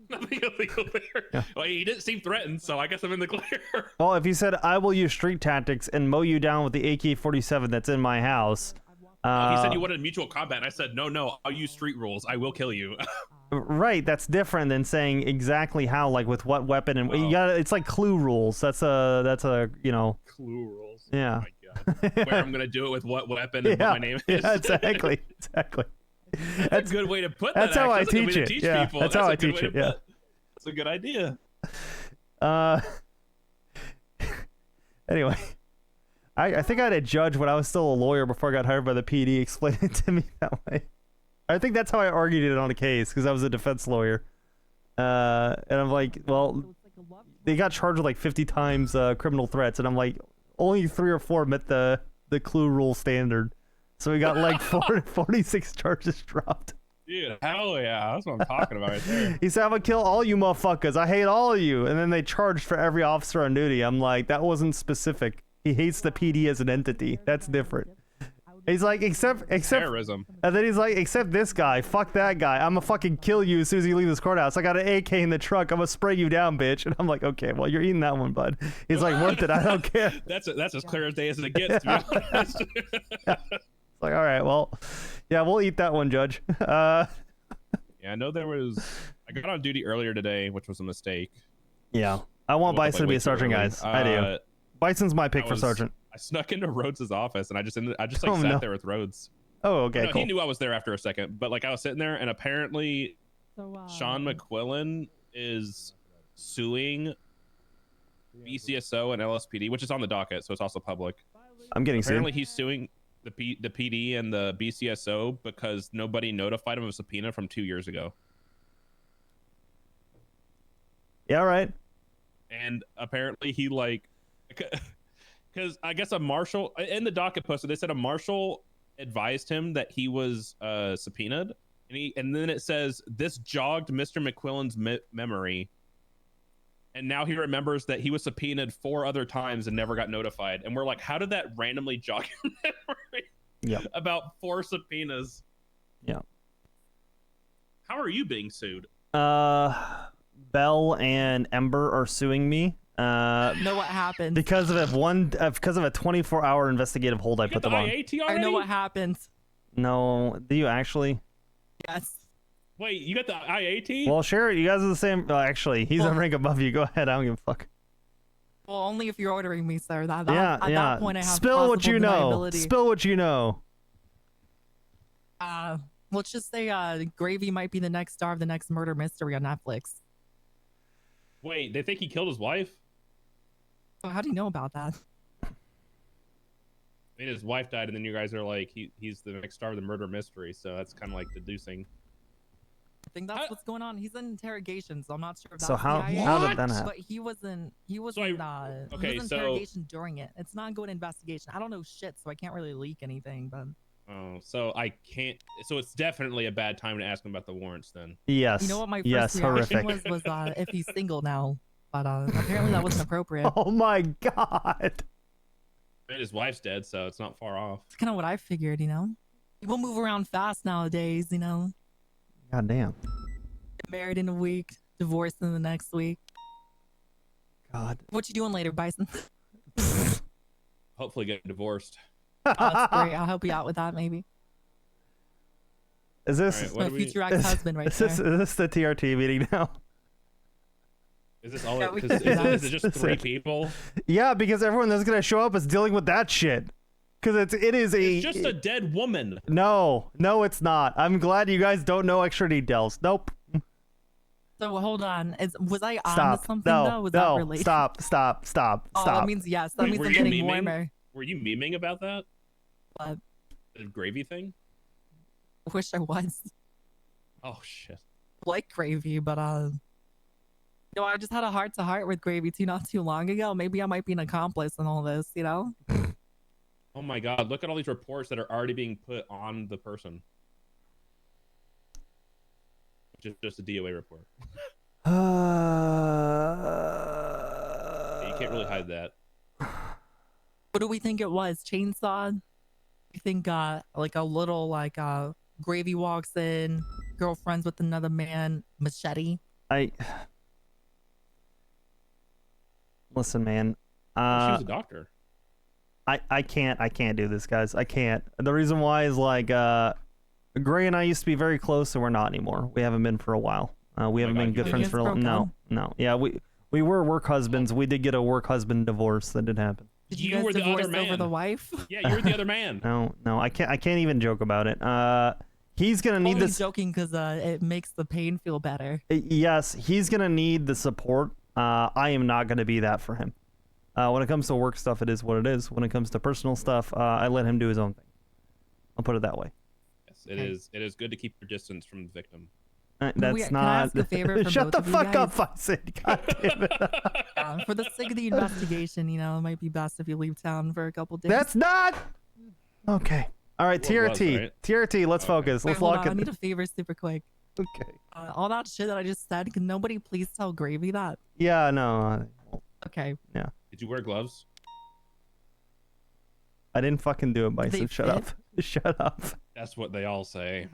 Nothing illegal there. Yeah. Well, he didn't seem threatened, so I guess I'm in the clear. Well, if you said I will use street tactics and mow you down with the AK-47 that's in my house. He said you wanted mutual combat, and I said, "No, I'll use street rules. I will kill you." Right, that's different than saying exactly how, like with what weapon, and you got. It's like clue rules. That's a you know. Clue rules. Yeah. Oh my God. Where I'm gonna do it with what weapon and what my name is. Yeah, exactly. That's a good way to put that. That's how I That's a good way teach to it. teach Yeah, people. that's how a I good teach way it. to Yeah. put- That's a good idea. Anyway, I think I had a judge when I was still a lawyer before I got hired by the PD explain it to me that way. I think that's how I argued it on a case because I was a defense lawyer. And I'm like, well, they got charged with like 50 times criminal threats, and I'm like, only 3 or 4 met the clue rule standard. So we got like 46 charges dropped. Dude, hell yeah. That's what I'm talking about right there. He said, I'm gonna kill all you motherfuckers. I hate all of you. And then they charged for every officer on duty. I'm like, that wasn't specific. He hates the PD as an entity. That's different. He's like, except terrorism. And then he's like, except this guy. Fuck that guy. I'm gonna fucking kill you as soon as you leave this courthouse. I got an AK in the truck. I'm gonna spray you down, bitch. And I'm like, okay, well, you're eating that one, bud. He's like, worth it. I don't care. That's as clear as day as it gets, to be honest. It's like, all right, well, yeah, we'll eat that one, Judge. Yeah, I know I got on duty earlier today, which was a mistake. Yeah. I want woke up, Bison to like, be way a too sergeant, early. guys. I do. Bison's my pick for sergeant. I snuck into Rhodes' office and I just like Oh, sat no. there with Rhodes. Oh, okay, No, cool. He knew I was there after a second, but like I was sitting there and apparently Sean McQuillan is suing BCSO and LSPD, which is on the docket, so it's also public. I'm getting sued. Apparently he's suing the PD and the BCSO because nobody notified him of a subpoena from 2 years ago. Yeah, all right. And apparently he because I guess a marshal in the docket posted, they said a marshal advised him that he was subpoenaed, and then it says this jogged Mr. McQuillan's memory, and now he remembers that he was subpoenaed 4 other times and never got notified. And we're like, how did that randomly jog your memory? Yep. About 4 subpoenas. Yeah. How are you being sued? Bell and Ember are suing me. Know what happened? Because of a 24-hour investigative hold I put them on. I know what happened. No, do you actually? Yes. Wait, you got the IAT? Well, sure. You guys are the same. Actually, he's a rank above you. Go ahead. I don't give a fuck. Well, only if you're ordering me, sir. At Yeah. that point, I have Spill what plausible you know. deniability. Spill what you know. Let's just say Gravy might be the next star of the next murder mystery on Netflix. Wait, they think he killed his wife? So how do you know about that? I mean, his wife died, and then you guys are like, he's the next star of the murder mystery, so that's kind of like deducing. I think that's what's going on. He's in interrogation, so I'm not sure. If So that's how CIA, did that happen? But he wasn't. He was okay, in so- interrogation during it. It's not going investigation. I don't know shit, so I can't really leak anything. But Oh, so I can't. So it's definitely a bad time to ask him about the warrants then. Yes. you know what my first yes, reaction horrific. was if he's single now. But apparently that wasn't appropriate. Oh my god. I mean, his wife's dead, so it's not far off. It's kind of what I figured. People move around fast nowadays. God damn. Get married in a week, divorced in the next week. God. What you doing later, Bison? Hopefully get divorced. Oh, that's great. I'll help you out with that, maybe. Is this All right, what My do we- future ex-husband right is this the TRT meeting now? Is this all? Yeah, we Because can do that. is it just 3 people? Yeah, because everyone that's gonna show up is dealing with that shit. Because it is It's just a dead woman. No, it's not. I'm glad you guys don't know extra details. Nope. So hold on. Was I on Stop. to something No, though? Was that no. related? Stop. Oh, that means yes. That means were I'm you getting memeing? warmer. Were you memeing about that? What? The gravy thing? I wish I was Oh shit. like Gravy, but no, I just had a heart to heart with Gravy not too long ago. Maybe I might be an accomplice in all this. Oh my god, look at all these reports that are already being put on the person. Which is just a DOA report. You can't really hide that. What do we think it was? Chainsaw? You think like a little Gravy walks in, girlfriends with another man, machete? Listen, man. She was a doctor. I can't do this, guys. I can't. The reason why is Gray and I used to be very close, and we're not anymore. We haven't been for a while. We haven't been good friends for a while. No. Yeah, we were work husbands. We did get a work husband divorce. That did happen. Did you guys were the other divorce over man. the wife? Yeah, you were the other man. No, I can't even joke about it. He's gonna need Only this. joking because it makes the pain feel better. Yes, he's gonna need the support. I am not gonna be that for him. When it comes to work stuff, it is what it is. When it comes to personal stuff, I let him do his own thing. I'll put it that way. Yes, it is. It is good to keep your distance from the victim. That's Can I ask a favor from Shut the both of you fuck up, guys? I said. God damn it. For the sake of the investigation, it might be best if you leave town for a couple days. That's not okay. All right, Well, it was, TRT, right? TRT. Let's focus. Wait, Let's hold lock on. I it. need a favor super quick. Okay. All that shit that I just said, can nobody please tell Gravy that? Yeah, no. Okay. Yeah. Did you wear gloves? I didn't fucking do it, Bison. They Shut up. Shut up. That's what they all say.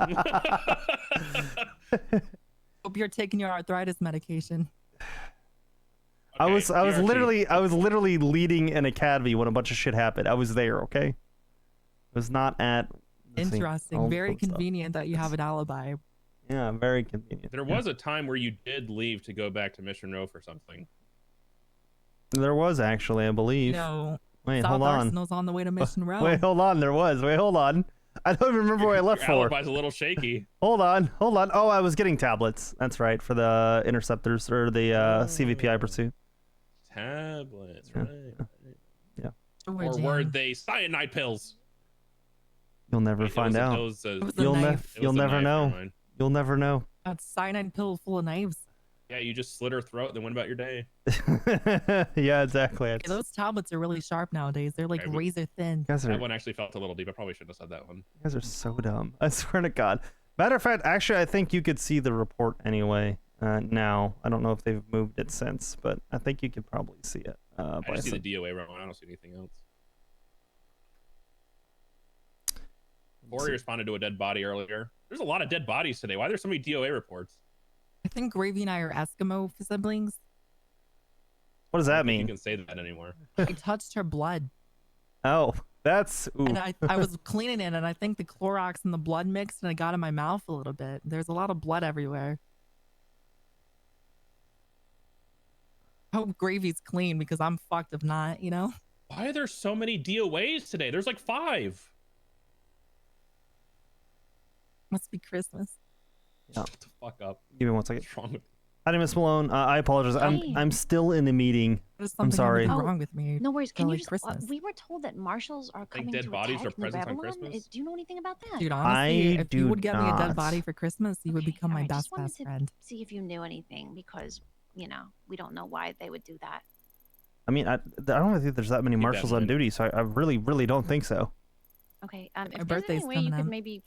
Hope you're taking your arthritis medication. I was TRT. literally leading an academy when a bunch of shit happened. I was there, okay? I was not at the scene. Interesting. All Very that stuff. convenient that you have an alibi. Yeah, very convenient. There was a time where you did leave to go back to Mission Row for something. There was actually, I believe. No. Wait, South hold on. Arsenal's on the way to Mission Row. Wait, hold on. There was. Wait, hold on. I don't remember where I left Your for. alibi's a little shaky. Hold on. Oh, I was getting tablets. That's right, for the interceptors or the CVPI pursuit. Tablets, Yeah. right? Yeah. Or were they cyanide pills? You'll never find out. It was a You'll knife. It you'll was a never knife, know. never mind. You'll never know. That's cyanide pill full of knives. Yeah, you just slit her throat, then went about your day. Yeah, exactly. Okay, those tablets are really sharp nowadays. They're like Okay, razor thin. You guys are That one actually felt a little deep. I probably shouldn't have said that one. You guys are so dumb. I swear to God. Matter of fact, actually, I think you could see the report anyway. Now, I don't know if they've moved it since, but I think you could probably see it. I just see the DOA one. I don't see anything else. Corey responded to a dead body earlier. There's a lot of dead bodies today. Why are there so many DOA reports? I think Gravy and I are Eskimo siblings. What does I that don't think mean? You can say that anymore. I touched her blood. Oh, that's ooh. And I was cleaning it, and I think the Clorox and the blood mixed, and I got in my mouth a little bit. There's a lot of blood everywhere. Hope Gravy's clean because I'm fucked if not, Why are there so many DOAs today? There's like 5. Must be Christmas. Yeah. Shut the fuck up. Give me 1 second. What's wrong with Hi, Miss Malone. I apologize. Hey. I'm still in the meeting. There's I'm something sorry. wrong with me. No worries. Can for, you like, just? Christmas. We were told that marshals are coming dead to bodies attack are New presents on Babylon. Christmas? Do you know anything about that? Dude, honestly, if do you would get me a dead not. body for Christmas, you would become my Alright, best just wanted best to friend. see if you knew anything because we don't know why they would do that. I mean, I don't think there's that many Keep that marshals in on mind. duty, so I really don't think so. Okay. My If there's birthday's any way you coming could up. maybe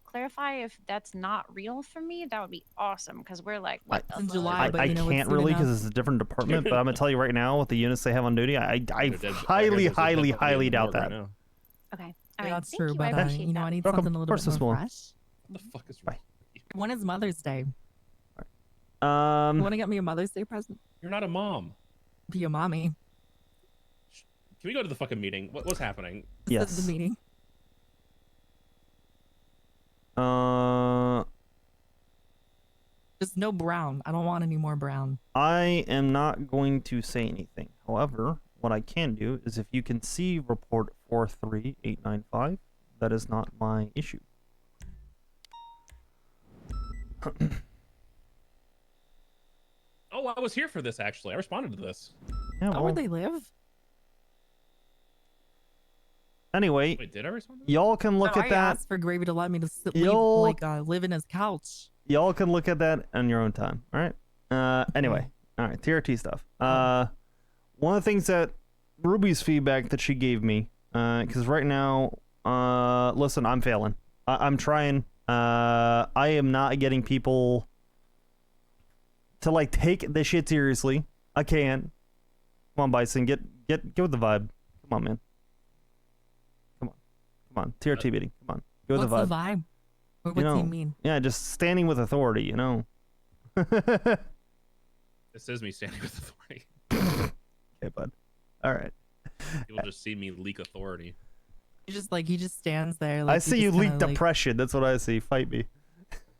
clarify if that's not real for me, that would be awesome. Because we're like, I, what the in fuck? July, but I you know, can't it's soon really because enough. it's a different department, but I'm gonna tell you right now, with the units they have on duty, I There's a dead- highly there's a dead body in highly the doubt morgue right that. now. Okay. All Yeah, right. that's Thank true, you. but I appreciate I that. need Welcome. something a Of little course, bit Miss more Malone. fresh. What the fuck is Bye. When is Mother's Day? You Um, want to get me a Mother's Day present? You're not a mom. Be a mommy. Can we go to the fucking meeting? What's happening? This is yes. the meeting. Just no brown. I don't want any more brown. I am not going to say anything. However, what I can do is if you can see report 43895, that is not my issue. Oh, I was here for this actually. I responded to this. Yeah, Where well, they live? anyway, Wait, did I respond to that? y'all can look No, at I that. asked for Gravy to let me to Y'all- live in his couch. Y'all can look at that on your own time. All right. Anyway, all right. TRT stuff. One of the things that Ruby's feedback that she gave me, because right now, listen, I'm failing. I'm trying. I am not getting people to like take this shit seriously. I can't. Come on, Bison. Get with the vibe. Come on, man. Come on. TRT meeting. Come on. Go with What's the vibe. the vibe? Or You what's he know, mean? Yeah, just standing with authority, you know. This is me standing with authority. Okay, bud. All right. You'll just see me leak authority. He just stands there. Like, I see you just leak kinda, like, depression. That's what I see. Fight me.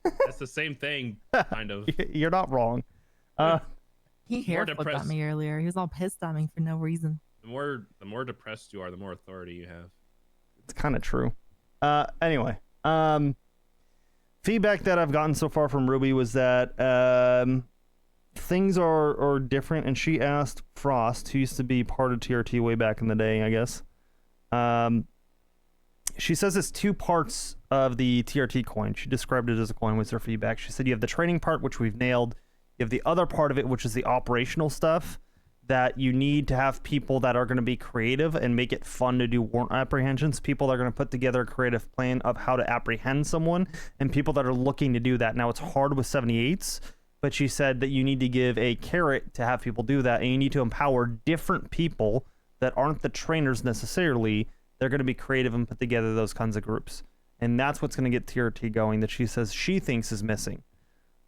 That's the same thing, kind of. You're not wrong. He hair More flipped at depressed. me earlier. He was all pissed at me for no reason. The more depressed you are, the more authority you have. It's kind of true. Anyway, feedback that I've gotten so far from Ruby was that things are different, and she asked Frost, who used to be part of TRT way back in the day, I guess. She says it's two parts of the TRT coin. She described it as a coin, was her feedback. She said you have the training part, which we've nailed. You have the other part of it, which is the operational stuff, that you need to have people that are going to be creative and make it fun to do warrant apprehensions, people that are going to put together a creative plan of how to apprehend someone, and people that are looking to do that. Now, it's hard with 78s, but she said that you need to give a carrot to have people do that, and you need to empower different people that aren't the trainers necessarily. They're going to be creative and put together those kinds of groups. And that's what's going to get TRT going, that she says she thinks is missing.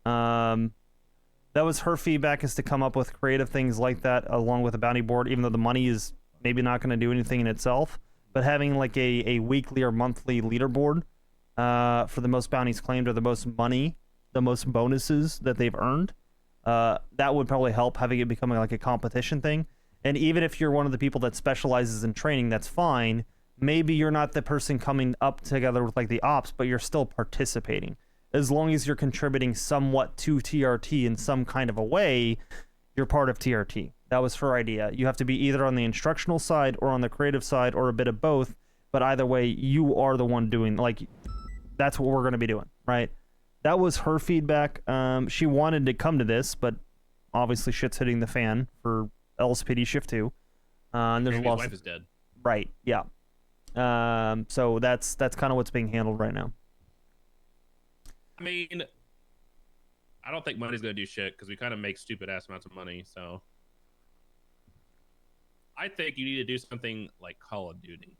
That was her feedback, is to come up with creative things like that along with a bounty board, even though the money is maybe not going to do anything in itself. But having like a weekly or monthly leaderboard for the most bounties claimed or the most money, the most bonuses that they've earned, that would probably help, having it becoming like a competition thing. And even if you're one of the people that specializes in training, that's fine. Maybe you're not the person coming up together with like the ops, but you're still participating. As long as you're contributing somewhat to TRT in some kind of a way, you're part of TRT. That was her idea. You have to be either on the instructional side or on the creative side or a bit of both, but either way, you are the one doing, like, that's what we're going to be doing, right? That was her feedback. She wanted to come to this, but obviously shit's hitting the fan for LSPD Shift 2. And there's a His lot. wife is dead. Right, yeah. So that's kind of what's being handled right now. I mean, I don't think money's gonna do shit because we kind of make stupid ass amounts of money. So I think you need to do something like Call of Duty,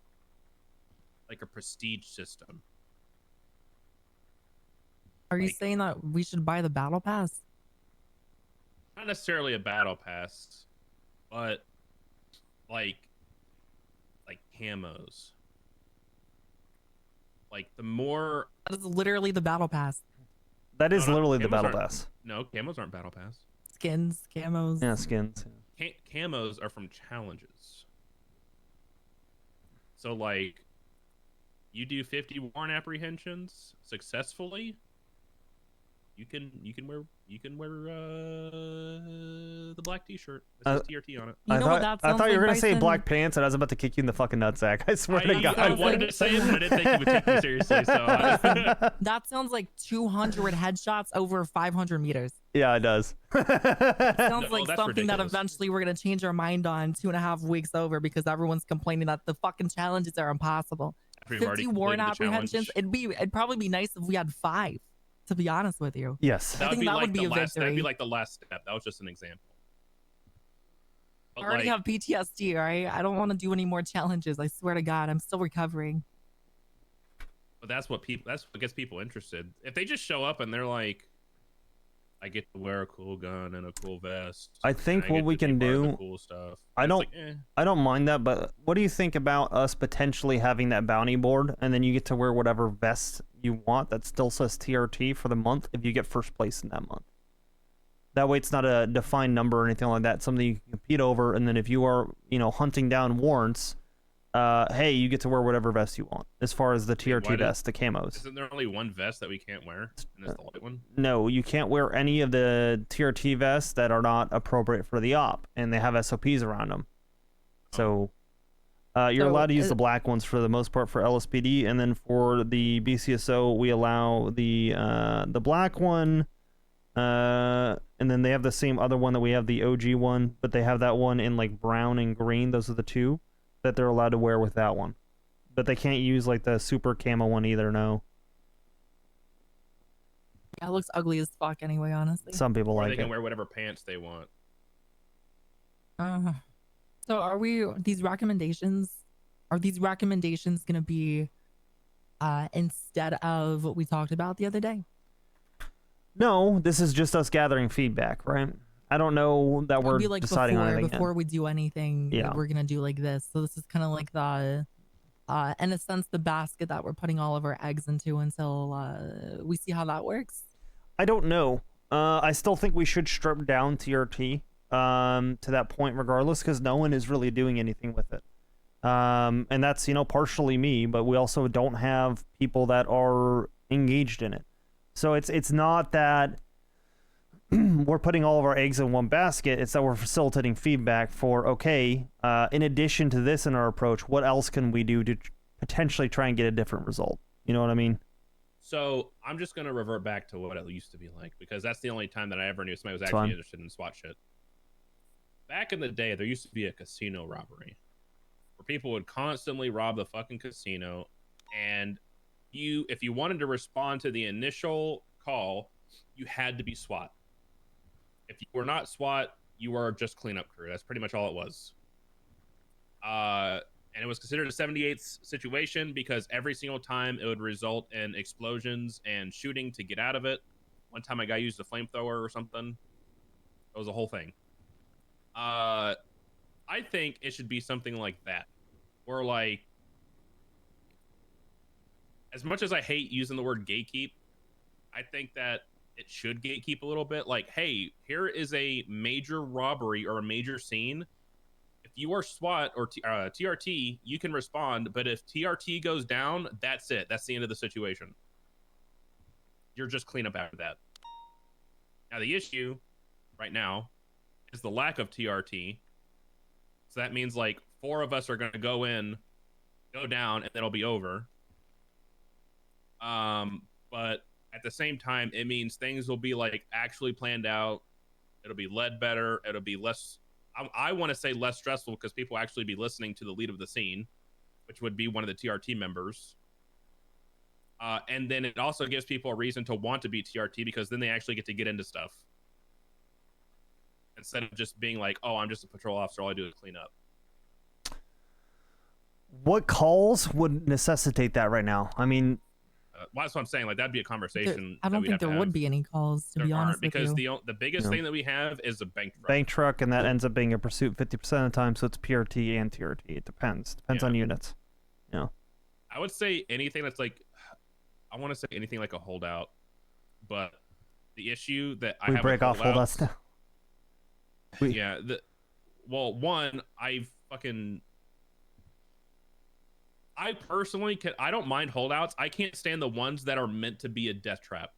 like a prestige system. Are you saying that we should buy the battle pass? Not necessarily a battle pass, but like camos. Like the more That is literally the battle pass. That is No, literally the camos battle aren't- pass. No, camos aren't battle pass. Skins, camos. Yeah, skins. Camos are from challenges. So like, you do 50 warrant apprehensions successfully, you can wear the black T-shirt. It says TRT on it. I thought you were gonna say black pants, and I was about to kick you in the fucking nutsack. I swear to God. I wanted to say it, but I didn't think you would take me seriously. So that sounds like 200 headshots over 500 meters. Yeah, it does. It sounds like that's something that ridiculous. eventually we're gonna change our mind on 2.5 weeks over because everyone's complaining that the fucking challenges are impossible. After we've already 50 warrant completed the apprehensions. It'd probably be nice if we had 5. To be honest with you. Yes. I think that would be a That'd victory. be like the last step. That was just an example. I But already like, have PTSD, all right? I don't want to do any more challenges. I swear to God, I'm still recovering. but that's what gets people interested. If they just show up and they're like, I get to wear a cool gun and a cool vest. I think and I what get we to be can part of the do. cool stuff. I It's don't. like, eh. I don't mind that, but what do you think about us potentially having that bounty board, and then you get to wear whatever vest you want that still says TRT for the month if you get first place in that month. That way, it's not a defined number or anything like that. It's something you can compete over, and then if you are, hunting down warrants, hey, you get to wear whatever vest you want. As far as the TRT vest, the camos. Isn't there only one vest that we can't wear? And it's the white one. No, you can't wear any of the TRT vests that are not appropriate for the op, and they have SOPs around them. So, you're So, allowed to use the black ones for the most part for LSPD, and then for the BCSO, we allow the black one, and then they have the same other one that we have, the OG one, but they have that one in like brown and green. Those are the two that they're allowed to wear with that one, but they can't use like the super camo one either. No. Yeah, it looks ugly as fuck anyway, honestly. Some people Or like they can it. wear whatever pants they want. So are these recommendations gonna be instead of what we talked about the other day? No, this is just us gathering feedback, right? I don't know that It'll we're be like deciding on anything before yet. we do anything, Yeah. we're gonna do like this. So this is kind of like the in a sense the basket that we're putting all of our eggs into until we see how that works. I don't know. I still think we should strip down TRT to that point regardless, because no one is really doing anything with it. And that's, partially me, but we also don't have people that are engaged in it. So it's not that we're putting all of our eggs in one basket. It's that we're facilitating feedback for, okay, in addition to this in our approach, what else can we do to potentially try and get a different result? You know what I mean? So I'm just gonna revert back to what it used to be like, because that's the only time that I ever knew somebody was It's actually fine. interested in SWAT shit. Back in the day, there used to be a casino robbery where people would constantly rob the fucking casino, and if you wanted to respond to the initial call, you had to be SWAT. If you were not SWAT, you were just cleanup crew. That's pretty much all it was. And it was considered a 78th situation because every single time it would result in explosions and shooting to get out of it. One time a guy used a flamethrower or something. It was a whole thing. I think it should be something like that. Or like, as much as I hate using the word gatekeep, I think that it should gatekeep a little bit. Like, hey, here is a major robbery or a major scene. If you are SWAT or TRT, you can respond. But if TRT goes down, that's it. That's the end of the situation. You're just clean up after that. Now, the issue right now is the lack of TRT. So that means like 4 of us are going to go in, go down, and then it'll be over. But at the same time, it means things will be like actually planned out. It'll be led better. It'll be less, I want to say less stressful, because people actually be listening to the lead of the scene, which would be one of the TRT members. And then it also gives people a reason to want to be TRT, because then they actually get to get into stuff. Instead of just being like, oh, I'm just a patrol officer, all I do is clean up. What calls would necessitate that right now? I mean, Well, that's what I'm saying. Like, that'd be a conversation. I don't think there would be any calls, to be honest with because you. the biggest No. thing that we have is a bank truck. bank truck, and that ends up being a pursuit 50% of the time, so it's PRT and TRT. It depends on units. I would say anything that's like, I want to say anything like a holdout, but the issue that I We have break with off holdouts now. one, I fucking I personally I don't mind holdouts. I can't stand the ones that are meant to be a death trap.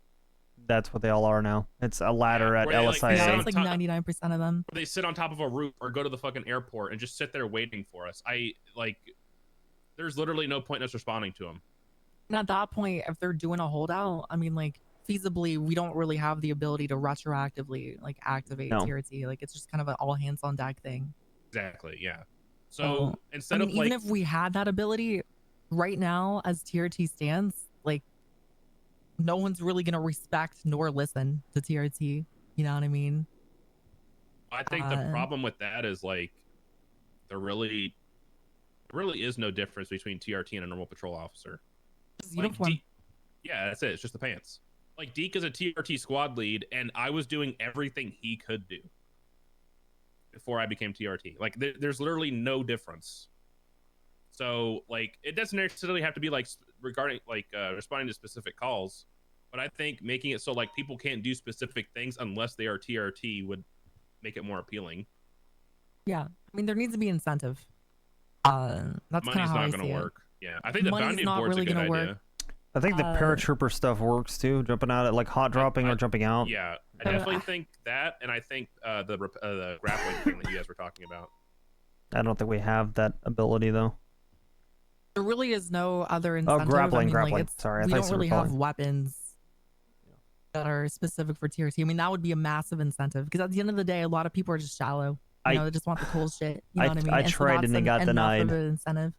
That's what they all are now. It's a ladder at where they, LSIA. Yeah, it's like 99% of them. They sit on top of a roof or go to the fucking airport and just sit there waiting for us. There's literally no point in us responding to them. And at that point, if they're doing a holdout, I mean, like, feasibly, we don't really have the ability to retroactively, like, activate No. TRT. Like, it's just kind of an all hands on deck thing. Exactly, yeah. So instead I mean, of like, even if we had that ability, right now, as TRT stands, like, no one's really going to respect nor listen to TRT. You know what I mean? I think the problem with that is like, there really is no difference between TRT and a normal patrol officer. Uniform. Yeah, that's it. It's just the pants. Like, Deke is a TRT squad lead, and I was doing everything he could do before I became TRT. Like, there's literally no difference. So, like, it doesn't necessarily have to be like regarding like responding to specific calls, but I think making it so like people can't do specific things unless they are TRT would make it more appealing. Yeah, I mean, there needs to be incentive. That's kind of Money's how I not see going to it. work. Yeah, I think the Money's bounty not board's really a good gonna idea. work. I think the paratrooper stuff works too, jumping out at like hot dropping or jumping out. Yeah, I definitely think that, and I think the grappling thing that you guys were talking about. I don't think we have that ability though. There really is no other incentive. grappling, I mean, grappling. Like, it's, Sorry, I we thought you don't said really have repelling. weapons that are specific for TRT. I mean, that would be a massive incentive because at the end of the day, a lot of people are just shallow. You know, they just want the cool shit. You know what I mean? I And so tried that's and it got enough denied. of an incentive.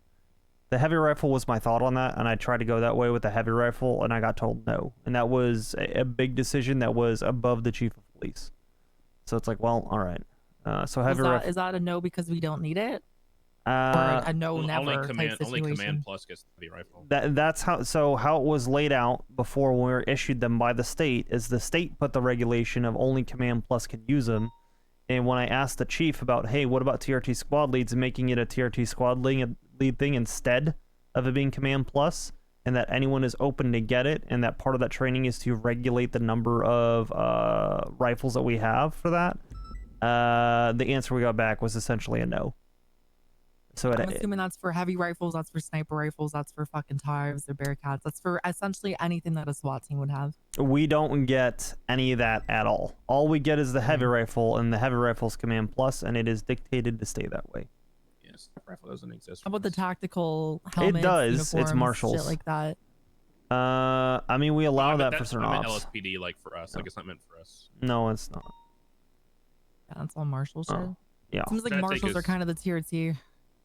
The heavy rifle was my thought on that, and I tried to go that way with the heavy rifle, and I got told no. And that was a big decision that was above the chief of police. So it's like, well, all right. So heavy rifle. Is that a no because we don't need it? Or Uh, a no never Only command, type situation? only command plus gets the heavy rifle. That's how it was laid out before when we were issued them by the state. Is the state put the regulation of only command plus can use them, and when I asked the chief about, hey, what about TRT squad leads and making it a TRT squad lead thing instead of it being command plus, and that anyone is open to get it, and that part of that training is to regulate the number of rifles that we have for that, the answer we got back was essentially a no. So I'm assuming that's for heavy rifles, that's for sniper rifles, that's for fucking TARs or Bearcats. That's for essentially anything that a SWAT team would have. we don't get any of that at all. All we get is the heavy rifle, and the heavy rifle's command plus, and it is dictated to stay that way. Yes, rifle doesn't exist. How about the tactical helmets? It does. Uniforms, It's marshals. shit like that. I mean, we allow that for That's certain I meant ops. LSPD, like for us. Like it's not meant for us. No, it's not. Yeah, that's all marshal shit. Yeah. Seems like That marshals are is- kind of the tier T.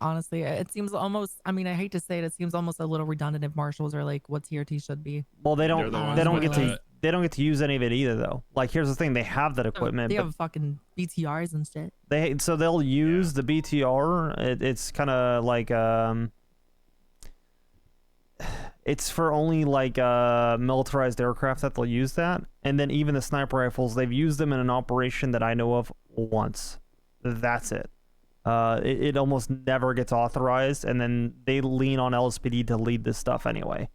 Honestly, it seems almost. I mean, I hate to say it. It seems almost a little redundant if marshals are like what TRT should be. Well, they They're don't. the ones They don't with get to. the- They don't get to use any of it either, though. Like, here's the thing: they have that equipment, They but have fucking BTRs and shit. they'll use the BTR. It's kind of like it's for only like militarized aircraft that they'll use that, and then even the sniper rifles, they've used them in an operation that I know of once. That's it. It almost never gets authorized, and then they lean on LSPD to lead this stuff anyway.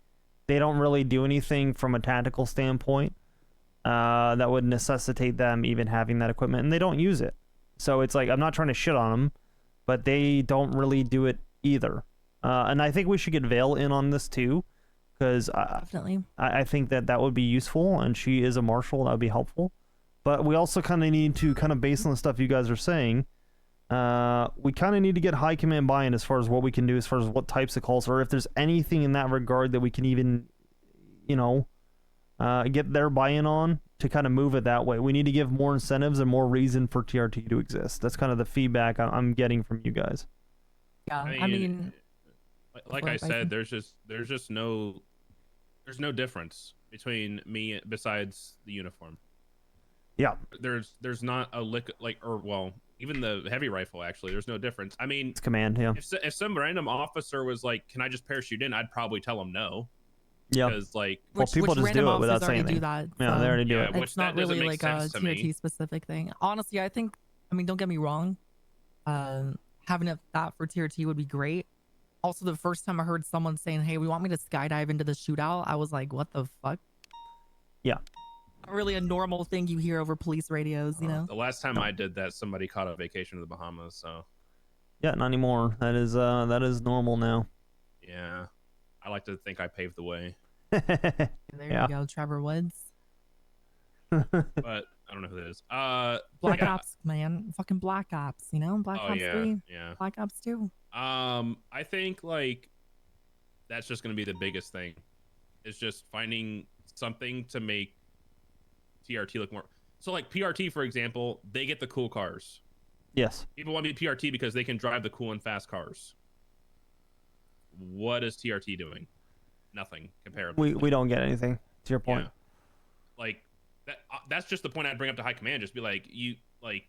They don't really do anything from a tactical standpoint that would necessitate them even having that equipment, and they don't use it. So it's like, I'm not trying to shit on them, but they don't really do it either. And I think we should get Vale in on this too, because Definitely. I think that would be useful, and she is a marshal, that would be helpful. But we also kind of need to, kind of based on the stuff you guys are saying, we kind of need to get high command buy-in as far as what we can do, as far as what types of calls, or if there's anything in that regard that we can even, get their buy-in on to kind of move it that way. We need to give more incentives and more reason for TRT to exist. That's kind of the feedback I'm getting from you guys. Yeah, I mean, like I said, there's no difference between me besides the uniform. Yeah. There's not a lick even the heavy rifle, actually, there's no difference. I mean, It's command, yeah. if some random officer was like, "Can I just parachute in?" I'd probably tell him no. Yeah. Because like, Well, people just do it without saying anything. That, Yeah, so they already do Yeah, it. which It's not that doesn't really make like a sense to me. TRT specific thing. Honestly, I think. I mean, don't get me wrong. Having that for TRT would be great. Also, the first time I heard someone saying, "Hey, we want me to skydive into the shootout," I was like, "What the fuck?" Yeah. Not really a normal thing you hear over police radios, you know. The last time I did that, somebody caught a vacation to the Bahamas. So Yeah, not anymore. That is normal now. Yeah, I like to think I paved the way, There Yeah. you go, Trevor Woods. but I don't know who that is. Black yeah. Ops, man. Fucking Black Ops, you know? Black Oh Ops yeah, 3, yeah. Black Ops 2. I think like that's just gonna be the biggest thing. Is just finding something to make TRT look more. So like PRT, for example, they get the cool cars. Yes. People want to be PRT because they can drive the cool and fast cars. What is TRT doing? Nothing comparatively. We don't get anything. To your point. Yeah. Like that's just the point I'd bring up to high command. Just be like, you like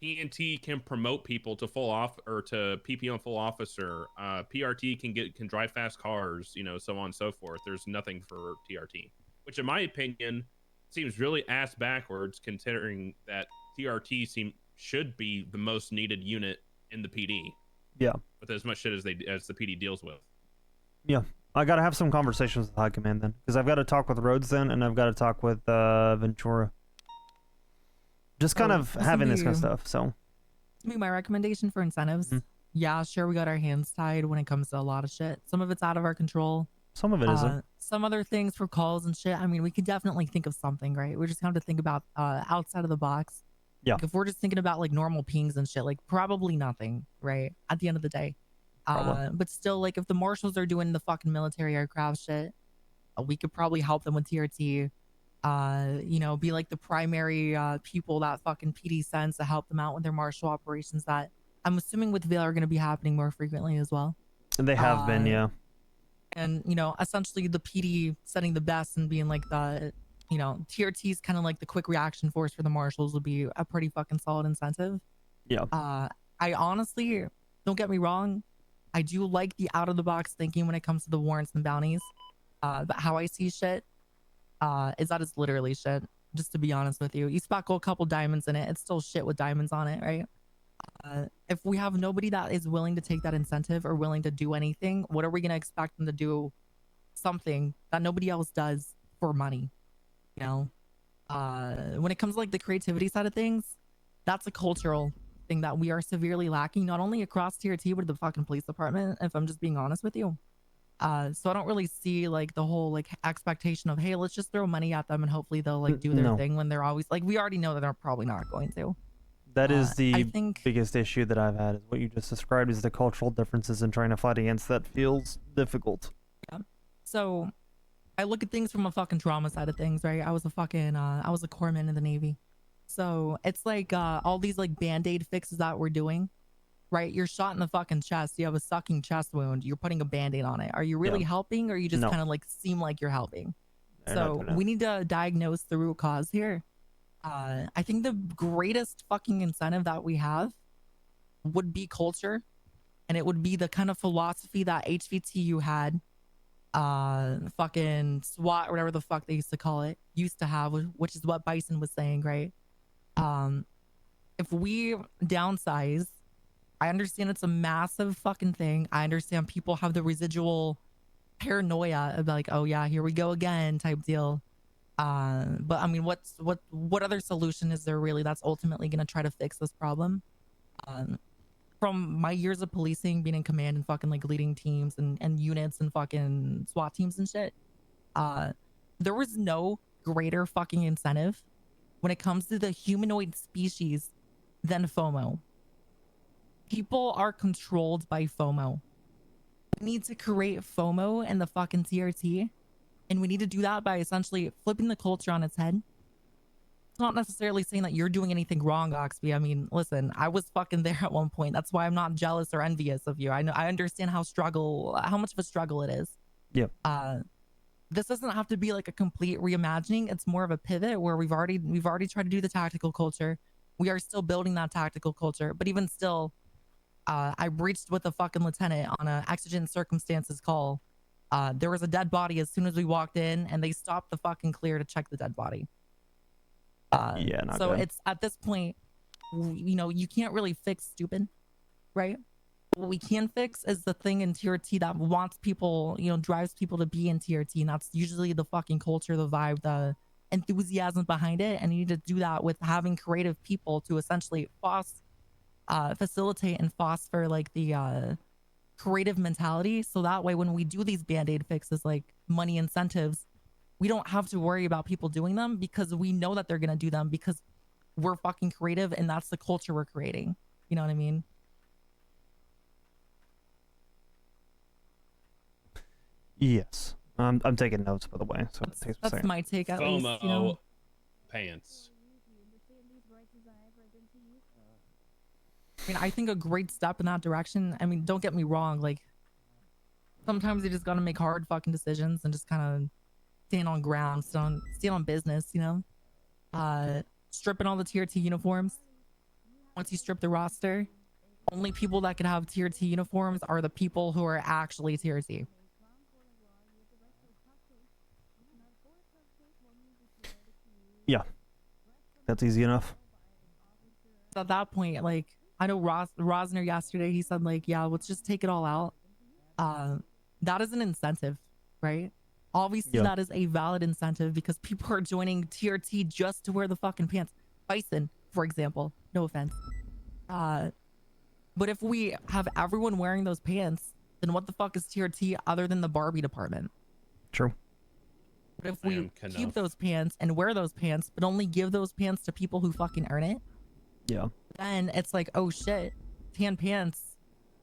PNT can promote people to full off or to PP on full officer. PRT can drive fast cars, you know, so on and so forth. There's nothing for TRT, which in my opinion seems really ass backwards, considering that TRT should be the most needed unit in the PD. Yeah. With as much shit as the PD deals with. Yeah. I gotta have some conversations with high command then, because I've got to talk with Rhodes then, and I've got to talk with Ventura. Just kind of having this kind of stuff. So, Be my recommendation for incentives. Yeah, sure, we got our hands tied when it comes to a lot of shit. Some of it's out of our control. Some of it isn't. Some other things for calls and shit. I mean, we could definitely think of something, right? We just have to think about outside of the box. Yeah. Like if we're just thinking about like normal pings and shit, like probably nothing, right? At the end of the day. But still, like if the marshals are doing the fucking military aircraft shit, we could probably help them with TRT. You know, be like the primary people that fucking PD sends to help them out with their marshal operations that I'm assuming with Vale are going to be happening more frequently as well. And they have been, yeah. And, you know, essentially the PD setting the best and being like the, you know, TRT is kind of like the quick reaction force for the marshals would be a pretty fucking solid incentive. Yeah. I honestly, don't get me wrong, I do like the out of the box thinking when it comes to the warrants and bounties. But how I see shit is that it's literally shit. Just to be honest with you, you sparkle a couple diamonds in it, it's still shit with diamonds on it, right? If we have nobody that is willing to take that incentive or willing to do anything, what are we gonna expect them to do? Something that nobody else does for money, you know? When it comes to like the creativity side of things, that's a cultural thing that we are severely lacking, not only across tier T, but the fucking police department, if I'm just being honest with you. So I don't really see like the whole like expectation of, hey, let's just throw money at them and hopefully they'll like do their No. thing when they're always like, we already know that they're probably not going to. That is the I think biggest issue that I've had. Is what you just described is the cultural differences and trying to fight against that feels difficult. Yeah. So I look at things from a fucking trauma side of things, right? I was a corpsman in the Navy. So it's like all these like band-aid fixes that we're doing, right? You're shot in the fucking chest. You have a sucking chest wound. You're putting a band-aid on it. Are you really helping, or you just No. kind of like seem like you're helping? They're not So doing that. we need to diagnose the root cause here. I think the greatest fucking incentive that we have would be culture, and it would be the kind of philosophy that HVTU had, fucking SWAT or whatever the fuck they used to call it, used to have, which is what Bison was saying, right? If we downsize, I understand it's a massive fucking thing. I understand people have the residual paranoia of like, oh yeah, here we go again type deal. But I mean, what other solution is there really that's ultimately going to try to fix this problem? From my years of policing, being in command and fucking like leading teams and units and fucking SWAT teams and shit, there was no greater fucking incentive when it comes to the humanoid species than FOMO. People are controlled by FOMO. We need to create FOMO in the fucking TRT. And we need to do that by essentially flipping the culture on its head. It's not necessarily saying that you're doing anything wrong, Oxby. I mean, listen, I was fucking there at one point. That's why I'm not jealous or envious of you. I understand how much of a struggle it is. Yep. This doesn't have to be like a complete reimagining. It's more of a pivot where we've already tried to do the tactical culture. We are still building that tactical culture, but even still, I breached with a fucking lieutenant on a exigent circumstances call. There was a dead body as soon as we walked in, and they stopped the fucking clear to check the dead body. Yeah, not so good. it's at this point, you know, you can't really fix stupid, right? What we can fix is the thing in TRT that wants people, you know, drives people to be in TRT, and that's usually the fucking culture, the vibe, the enthusiasm behind it. And you need to do that with having creative people to essentially facilitate and foster like the creative mentality. So that way, when we do these band-aid fixes, like money incentives, we don't have to worry about people doing them because we know that they're going to do them because we're fucking creative and that's the culture we're creating. You know what I mean? Yes. I'm taking notes, by the way. So it takes a That's second. my take at FOMO least, you know? pants. I mean, I think a great step in that direction. I mean, don't get me wrong. Like, sometimes you just gotta make hard fucking decisions and just kind of stand on ground, stand on business, you know? Stripping all the tier T uniforms. Once you strip the roster, only people that can have tier T uniforms are the people who are actually tier T. Yeah. That's easy enough. At that point, like, I know Rosner yesterday, he said, like, yeah, let's just take it all out. That is an incentive, right? Obviously, Yeah. that is a valid incentive because people are joining TRT just to wear the fucking pants. Bison, for example, no offense. But if we have everyone wearing those pants, then what the fuck is TRT other than the Barbie department? True. But if we keep those pants and wear those pants, but only give those pants to people who fucking earn it, Yeah. then it's like, oh shit, tan pants.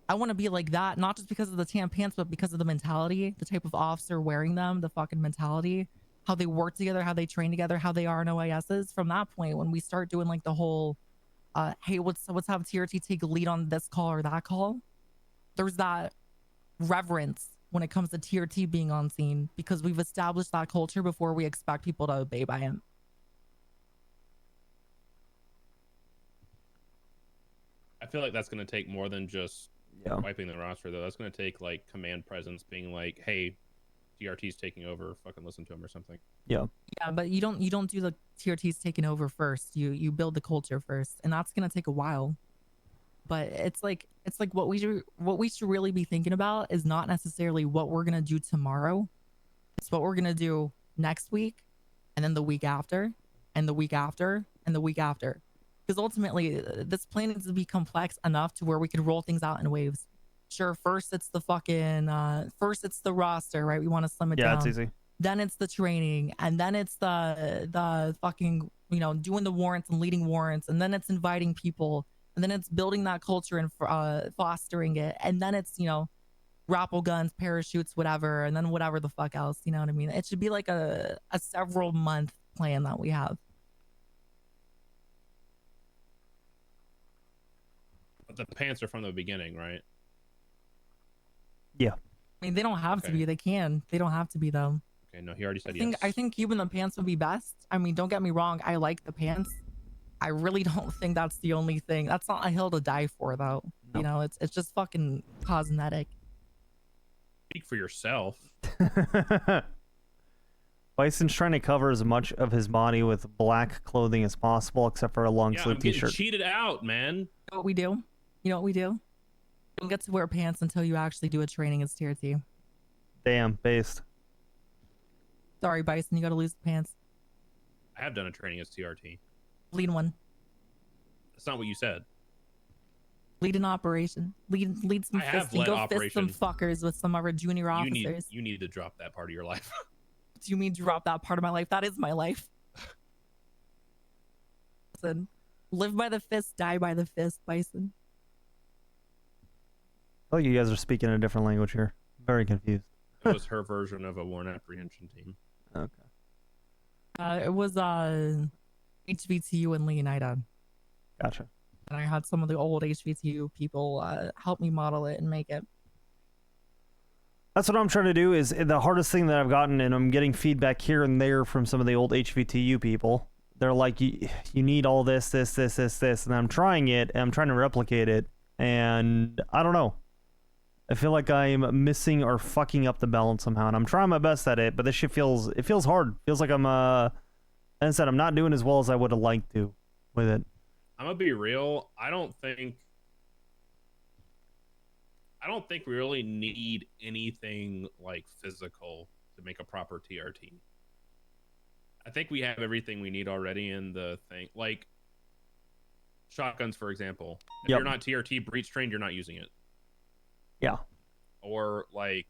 I want to be like that, not just because of the tan pants, but because of the mentality, the type of officer wearing them, the fucking mentality, how they work together, how they train together, how they are in OISs. From that point, when we start doing like the whole, hey, let's have TRT take a lead on this call or that call, there's that reverence when it comes to TRT being on scene because we've established that culture before we expect people to obey by him. I feel like that's going to take more than just wiping the roster, though. That's going to take like command presence, being like, "Hey, DRT's taking over. Fucking listen to him" or something. Yeah. Yeah, but you don't do the TRTs taking over first. You build the culture first, and that's gonna take a while. But it's like what we should really be thinking about is not necessarily what we're gonna do tomorrow. It's what we're gonna do next week, and then the week after, and the week after, and the week after. Because ultimately, this plan needs to be complex enough to where we can roll things out in waves. Sure, first it's the roster, right? We want to slim it down. Yeah, it's easy. Then it's the training, and then it's the fucking, you know, doing the warrants and leading warrants, and then it's inviting people, and then it's building that culture and fostering it, and then it's, you know, grapple guns, parachutes, whatever, and then whatever the fuck else, you know what I mean? It should be like a several month plan that we have. But the pants are from the beginning, right? Yeah. I mean, they don't have to be. They can. They don't have to be though. Okay, no, he already said yes. I think keeping the pants would be best. I mean, don't get me wrong. I like the pants. I really don't think that's the only thing. That's not a hill to die for, though. No. You know, it's just fucking cosmetic. Speak for yourself. Bison's trying to cover as much of his body with black clothing as possible, except for a long sleeve I'm getting t-shirt. cheated out, man. You know what we do? You know what we do? You don't get to wear pants until you actually do a training as TRT. Damn, based. Sorry, Bison, you gotta lose the pants. I have done a training as TRT. Lead one. That's not what you said. Lead an operation. Lead some I have fisting. led Go operation. fist some fuckers with some of our junior officers. You need to drop that part of your life. Do you mean drop that part of my life? That is my life. Listen, live by the fist, die by the fist, Bison. I feel like you guys are speaking a different language here. Very confused. It was her version of a warrant apprehension team. Okay. It was HVTU and Leonida. Gotcha. And I had some of the old HVTU people help me model it and make it. That's what I'm trying to do. Is the hardest thing that I've gotten, and I'm getting feedback here and there from some of the old HVTU people. They're like, you need all this, and I'm trying it, and I'm trying to replicate it, and I don't know. I feel like I'm missing or fucking up the balance somehow, and I'm trying my best at it, but this shit feels hard. Feels like I'm as I said, I'm not doing as well as I would have liked to with it. I'm gonna be real. I don't think we really need anything like physical to make a proper TRT. I think we have everything we need already in the thing. Like, shotguns, for example. If Yep. you're not TRT breach trained, you're not using it. Yeah. Or like,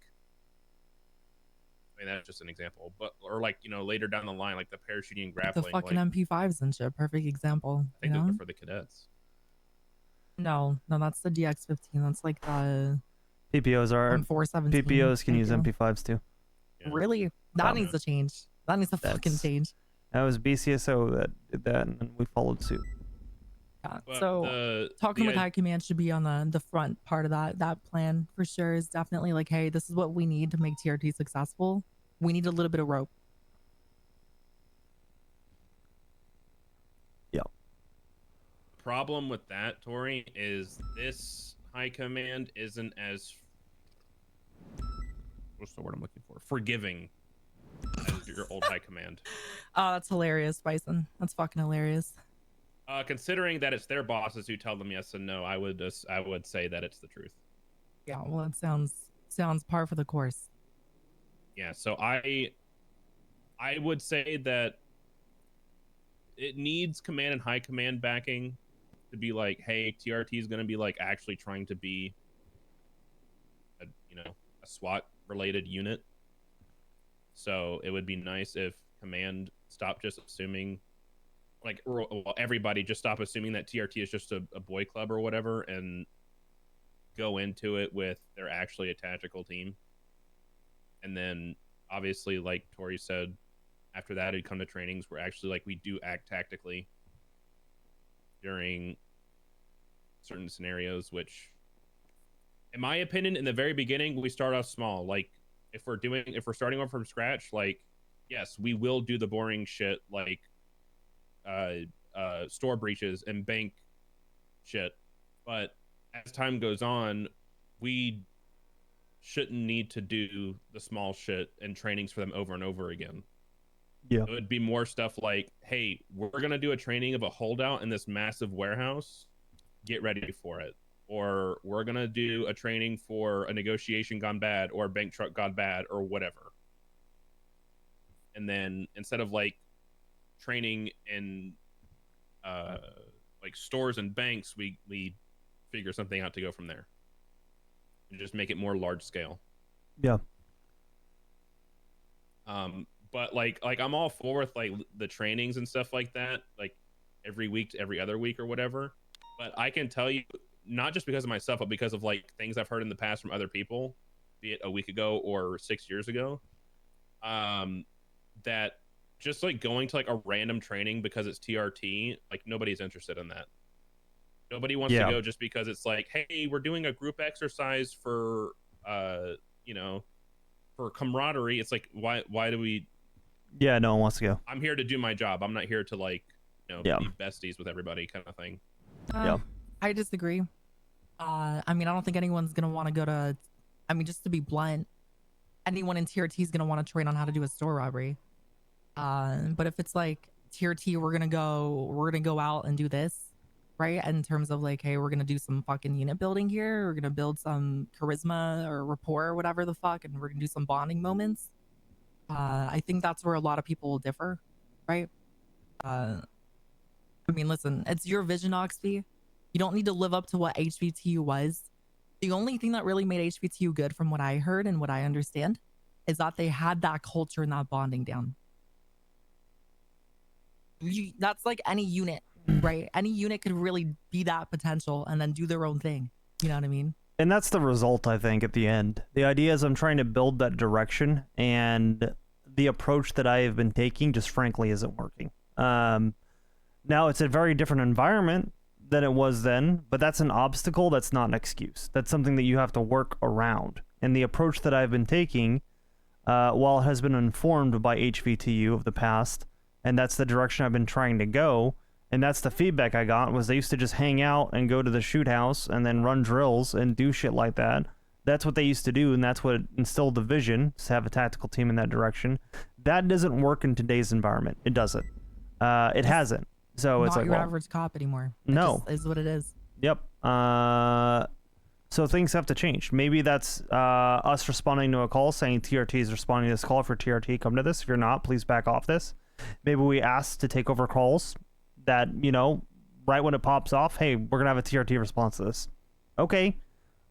I mean, that's just an example, but or like later down the line, like the parachuting and The grappling. fucking like, MP5s and shit. Perfect example. I think you those know? are for the cadets. No, that's the DX15. That's like the PPOs are M417. PPOs can Thank use you. MP5s too. Really? That needs to change. That needs to fucking change. That was BCSO that did that, and then we followed suit. Yeah. But So talking with high command should be on the front part of that plan for sure. Is definitely like, hey, this is what we need to make TRT successful. We need a little bit of rope. Yeah. Problem with that, Tori, is this high command isn't as what's the word I'm looking for? Forgiving as your old high command. Oh, that's hilarious, Bison. That's fucking hilarious. Considering that it's their bosses who tell them yes and no, I would say that it's the truth. Yeah, well, it sounds par for the course. Yeah, so I would say that it needs command and high command backing to be like, hey, TRT is going to be like actually trying to be a SWAT related unit. So it would be nice if command stopped just assuming, like, well, everybody just stop assuming that TRT is just a boy club or whatever, and go into it with they're actually a tactical team. And then obviously, like Tori said, after that it'd come to trainings where actually like we do act tactically during certain scenarios, which in my opinion, in the very beginning, we start off small. Like if we're starting over from scratch, like yes, we will do the boring shit like store breaches and bank shit. But as time goes on, we shouldn't need to do the small shit and trainings for them over and over again. Yeah. It would be more stuff like, hey, we're going to do a training of a holdout in this massive warehouse. Get ready for it. Or we're going to do a training for a negotiation gone bad or a bank truck gone bad or whatever. And then instead of like training in like stores and banks, we figure something out to go from there. And just make it more large scale. Yeah. But like I'm all for with like the trainings and stuff like that, like every week to every other week or whatever. But I can tell you, not just because of myself, but because of like things I've heard in the past from other people, be it a week ago or 6 years ago, that just like going to like a random training because it's TRT, like nobody's interested in that. Nobody wants to go just because it's like, hey, we're doing a group exercise for for camaraderie. It's like, why do we? Yeah, no one wants to go. I'm here to do my job. I'm not here to like, be besties with everybody kind of thing. I disagree. I mean, I don't think anyone's gonna want to go to. I mean, just to be blunt, anyone in TRT is gonna want to train on how to do a store robbery. But if it's like TRT, we're gonna go out and do this, right? In terms of like, hey, we're gonna do some fucking unit building here. We're gonna build some charisma or rapport or whatever the fuck, and we're gonna do some bonding moments. I think that's where a lot of people will differ, right? I mean, listen, it's your vision, Oxby. You don't need to live up to what HBTU was. The only thing that really made HBTU good, from what I heard and what I understand, is that they had that culture and that bonding down. That's like any unit, right? Any unit could really be that potential and then do their own thing. You know what I mean? And that's the result, I think, at the end. The idea is I'm trying to build that direction, and the approach that I have been taking just frankly isn't working. Now, it's a very different environment than it was then, but that's an obstacle. That's not an excuse. That's something that you have to work around. And the approach that I've been taking, while it has been informed by HVTU of the past, and that's the direction I've been trying to go, and that's the feedback I got, was they used to just hang out and go to the shoot house and then run drills and do shit like that. That's what they used to do, and that's what instilled the vision, to have a tactical team in that direction. That doesn't work in today's environment. It doesn't. It hasn't. So it's not like, your well, average cop anymore. It no, just is what it is. Yep. So things have to change. Maybe that's us responding to a call saying TRT is responding to this call. For TRT, come to this. If you're not, please back off this. Maybe we ask to take over calls that, right when it pops off, hey, we're gonna have a TRT response to this. Okay.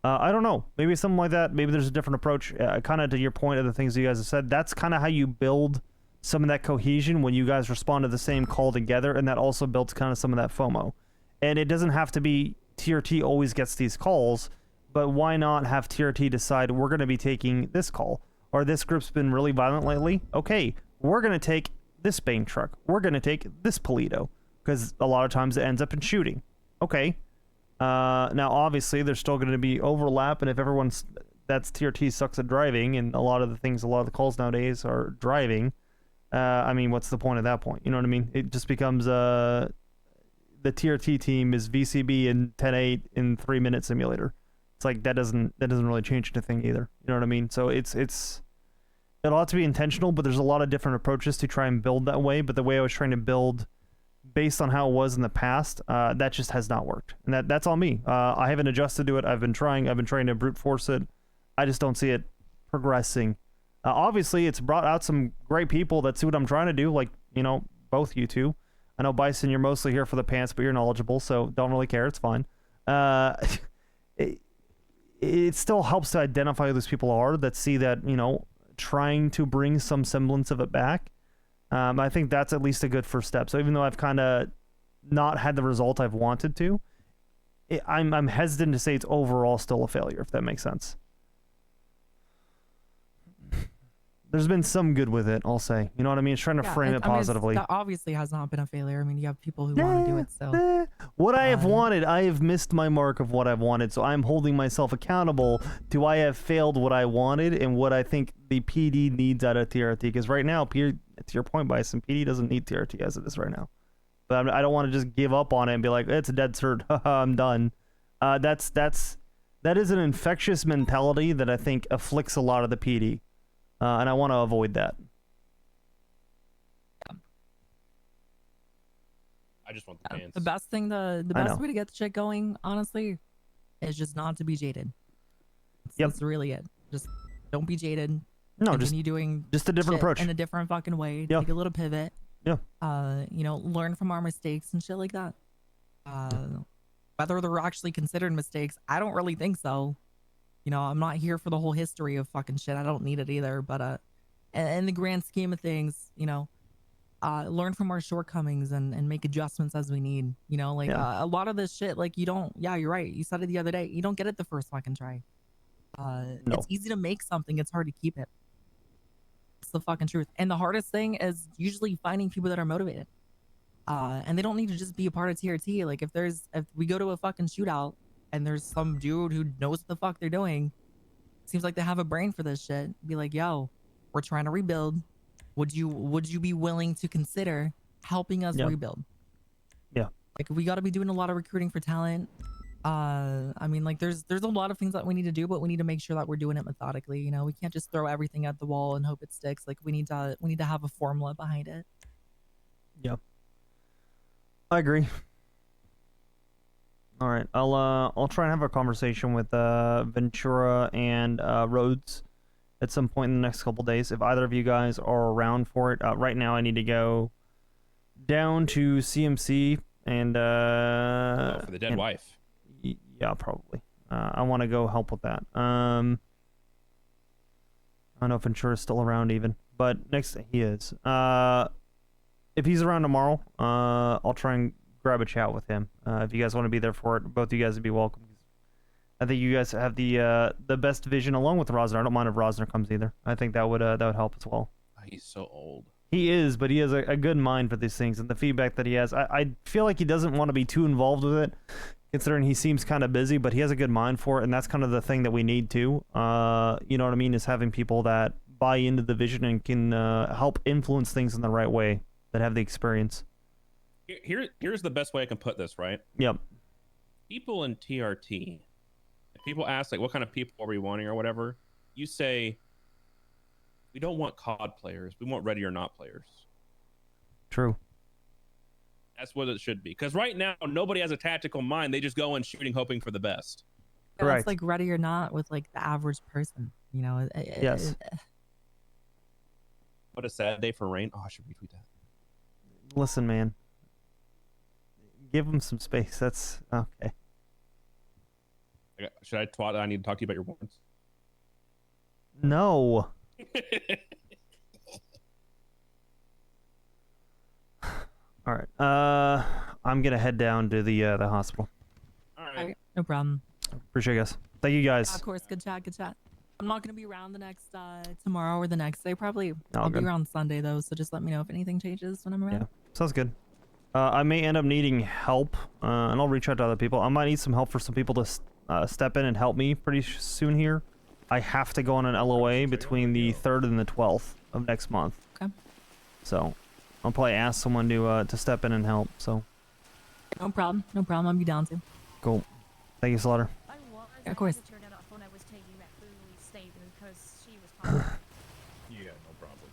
I don't know. Maybe something like that. Maybe there's a different approach. Kind of to your point of the things you guys have said. That's kind of how you build some of that cohesion when you guys respond to the same call together, and that also builds kind of some of that FOMO. And it doesn't have to be TRT always gets these calls, but why not have TRT decide we're going to be taking this call, or this group's been really violent lately? Okay, we're going to take this Bane truck. We're going to take this Polito, because a lot of times it ends up in shooting. Okay. Now, obviously, there's still going to be overlap, and if everyone's that's TRT sucks at driving, and a lot of the calls nowadays are driving. I mean, what's the point at that point? You know what I mean? It just becomes the TRT team is VCB in 10-8 in 3-minute simulator. It's like that doesn't really change anything either. You know what I mean? So it'll have to be intentional, but there's a lot of different approaches to try and build that way. But the way I was trying to build, based on how it was in the past, that just has not worked, and that's on me. I haven't adjusted to it. I've been trying to brute force it. I just don't see it progressing. Obviously, it's brought out some great people that see what I'm trying to do, like, you know, both you two. I know, Bison, you're mostly here for the pants, but you're knowledgeable, so don't really care. It's fine. It still helps to identify who those people are that see that, you know, trying to bring some semblance of it back. I think that's at least a good first step. So even though I've kind of not had the result I've wanted to, I'm hesitant to say it's overall still a failure, if that makes sense. There's been some good with it, I'll say. You know what I mean? It's trying to frame it positively. That obviously has not been a failure. I mean, you have people who want to do it, so... What I have wanted, I have missed my mark of what I've wanted, so I'm holding myself accountable to I have failed what I wanted and what I think the PD needs out of TRT. Because right now, to your point, Bison, PD doesn't need TRT as it is right now. But I don't want to just give up on it and be like, it's a dead cert, I'm done. That is an infectious mentality that I think afflicts a lot of the PD. And I want to avoid that. I just want the pants. The best thing, the best way to get the shit going, honestly, is just not to be jaded. That's really it. Just don't be jaded. No, continue doing just a different shit approach in a different fucking way. Yeah. Take a little pivot. Yeah. You know, learn from our mistakes and shit like that. Whether they're actually considered mistakes, I don't really think so. You know, I'm not here for the whole history of fucking shit. I don't need it either. But in the grand scheme of things, you know, learn from our shortcomings and make adjustments as we need. You know, like a lot of this shit, like you don't. Yeah, you're right. You said it the other day. You don't get it the first fucking try. It's easy to make something. It's hard to keep it. It's the fucking truth. And the hardest thing is usually finding people that are motivated. And they don't need to just be a part of TRT. Like if we go to a fucking shootout and there's some dude who knows what the fuck they're doing, seems like they have a brain for this shit. Be like, yo, we're trying to rebuild. Would you be willing to consider helping us rebuild? Yeah. Like we got to be doing a lot of recruiting for talent. I mean, like there's a lot of things that we need to do, but we need to make sure that we're doing it methodically. You know, we can't just throw everything at the wall and hope it sticks. Like we need to have a formula behind it. Yeah. I agree. All right, I'll try and have a conversation with Ventura and Rhodes at some point in the next couple days. If either of you guys are around for it, right now I need to go down to CMC and for the dead wife. Yeah, probably. I want to go help with that. I don't know if Ventura's still around even, but he is. If he's around tomorrow, I'll try and grab a chat with him. If you guys want to be there for it, both of you guys would be welcome. I think you guys have the best vision along with Rosner. I don't mind if Rosner comes either. I think that would help as well. He's so old. He is, but he has a good mind for these things, and the feedback that he has, I feel like he doesn't want to be too involved with it, considering he seems kind of busy, but he has a good mind for it, and that's kind of the thing that we need too. You know what I mean? Is having people that buy into the vision and can help influence things in the right way, that have the experience. Here's the best way I can put this, right? Yep. People in TRT, if people ask like what kind of people are we wanting or whatever, you say we don't want COD players, we want ready or not players. True. That's what it should be. Because right now nobody has a tactical mind. They just go in shooting, hoping for the best. It's like ready or not with like the average person, you know. Yes. What a sad day for Rain. Oh, I should retweet that. Listen, man. Give him some space. That's okay. Should I twat? I need to talk to you about your warrants. No. All right. I'm gonna head down to the hospital. All right. No problem. Appreciate you guys. Thank you guys. Of course, good chat, good chat. I'm not gonna be around the next tomorrow or the next day. Probably All I'll be good. around Sunday though, so just let me know if anything changes when I'm around. Yeah, sounds good. I may end up needing help, and I'll reach out to other people. I might need some help for some people to step in and help me pretty soon here. I have to go on an LOA between the 3rd and the 12th of next month. Okay. So I'll probably ask someone to step in and help. So No problem. No problem. I'll be down to. cool. Thank you, Slaughter. Yeah, of course. Yeah, no problem.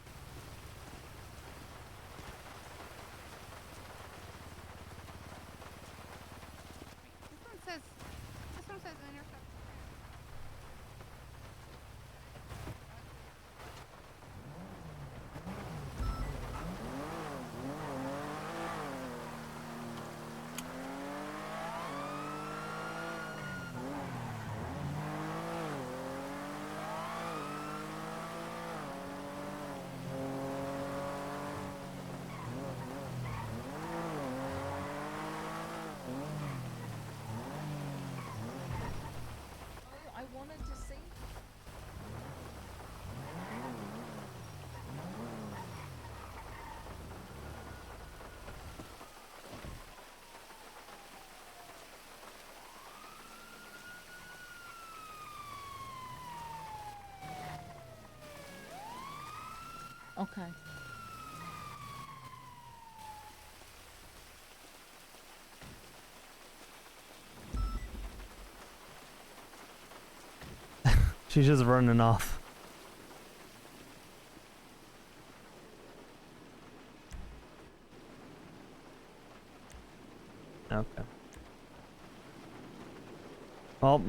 This one says intercept. I wanted to see. Okay. She's just running off. Okay. Well.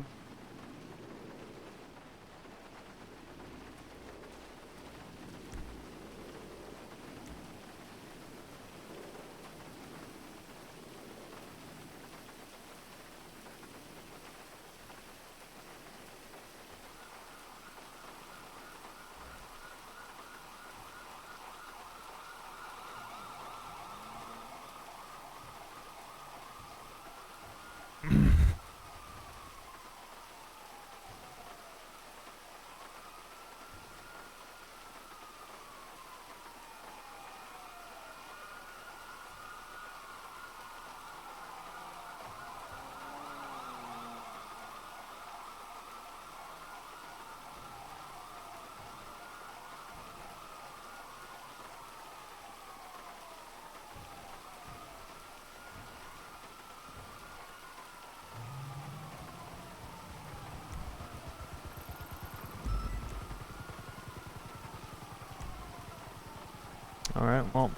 All right. Well,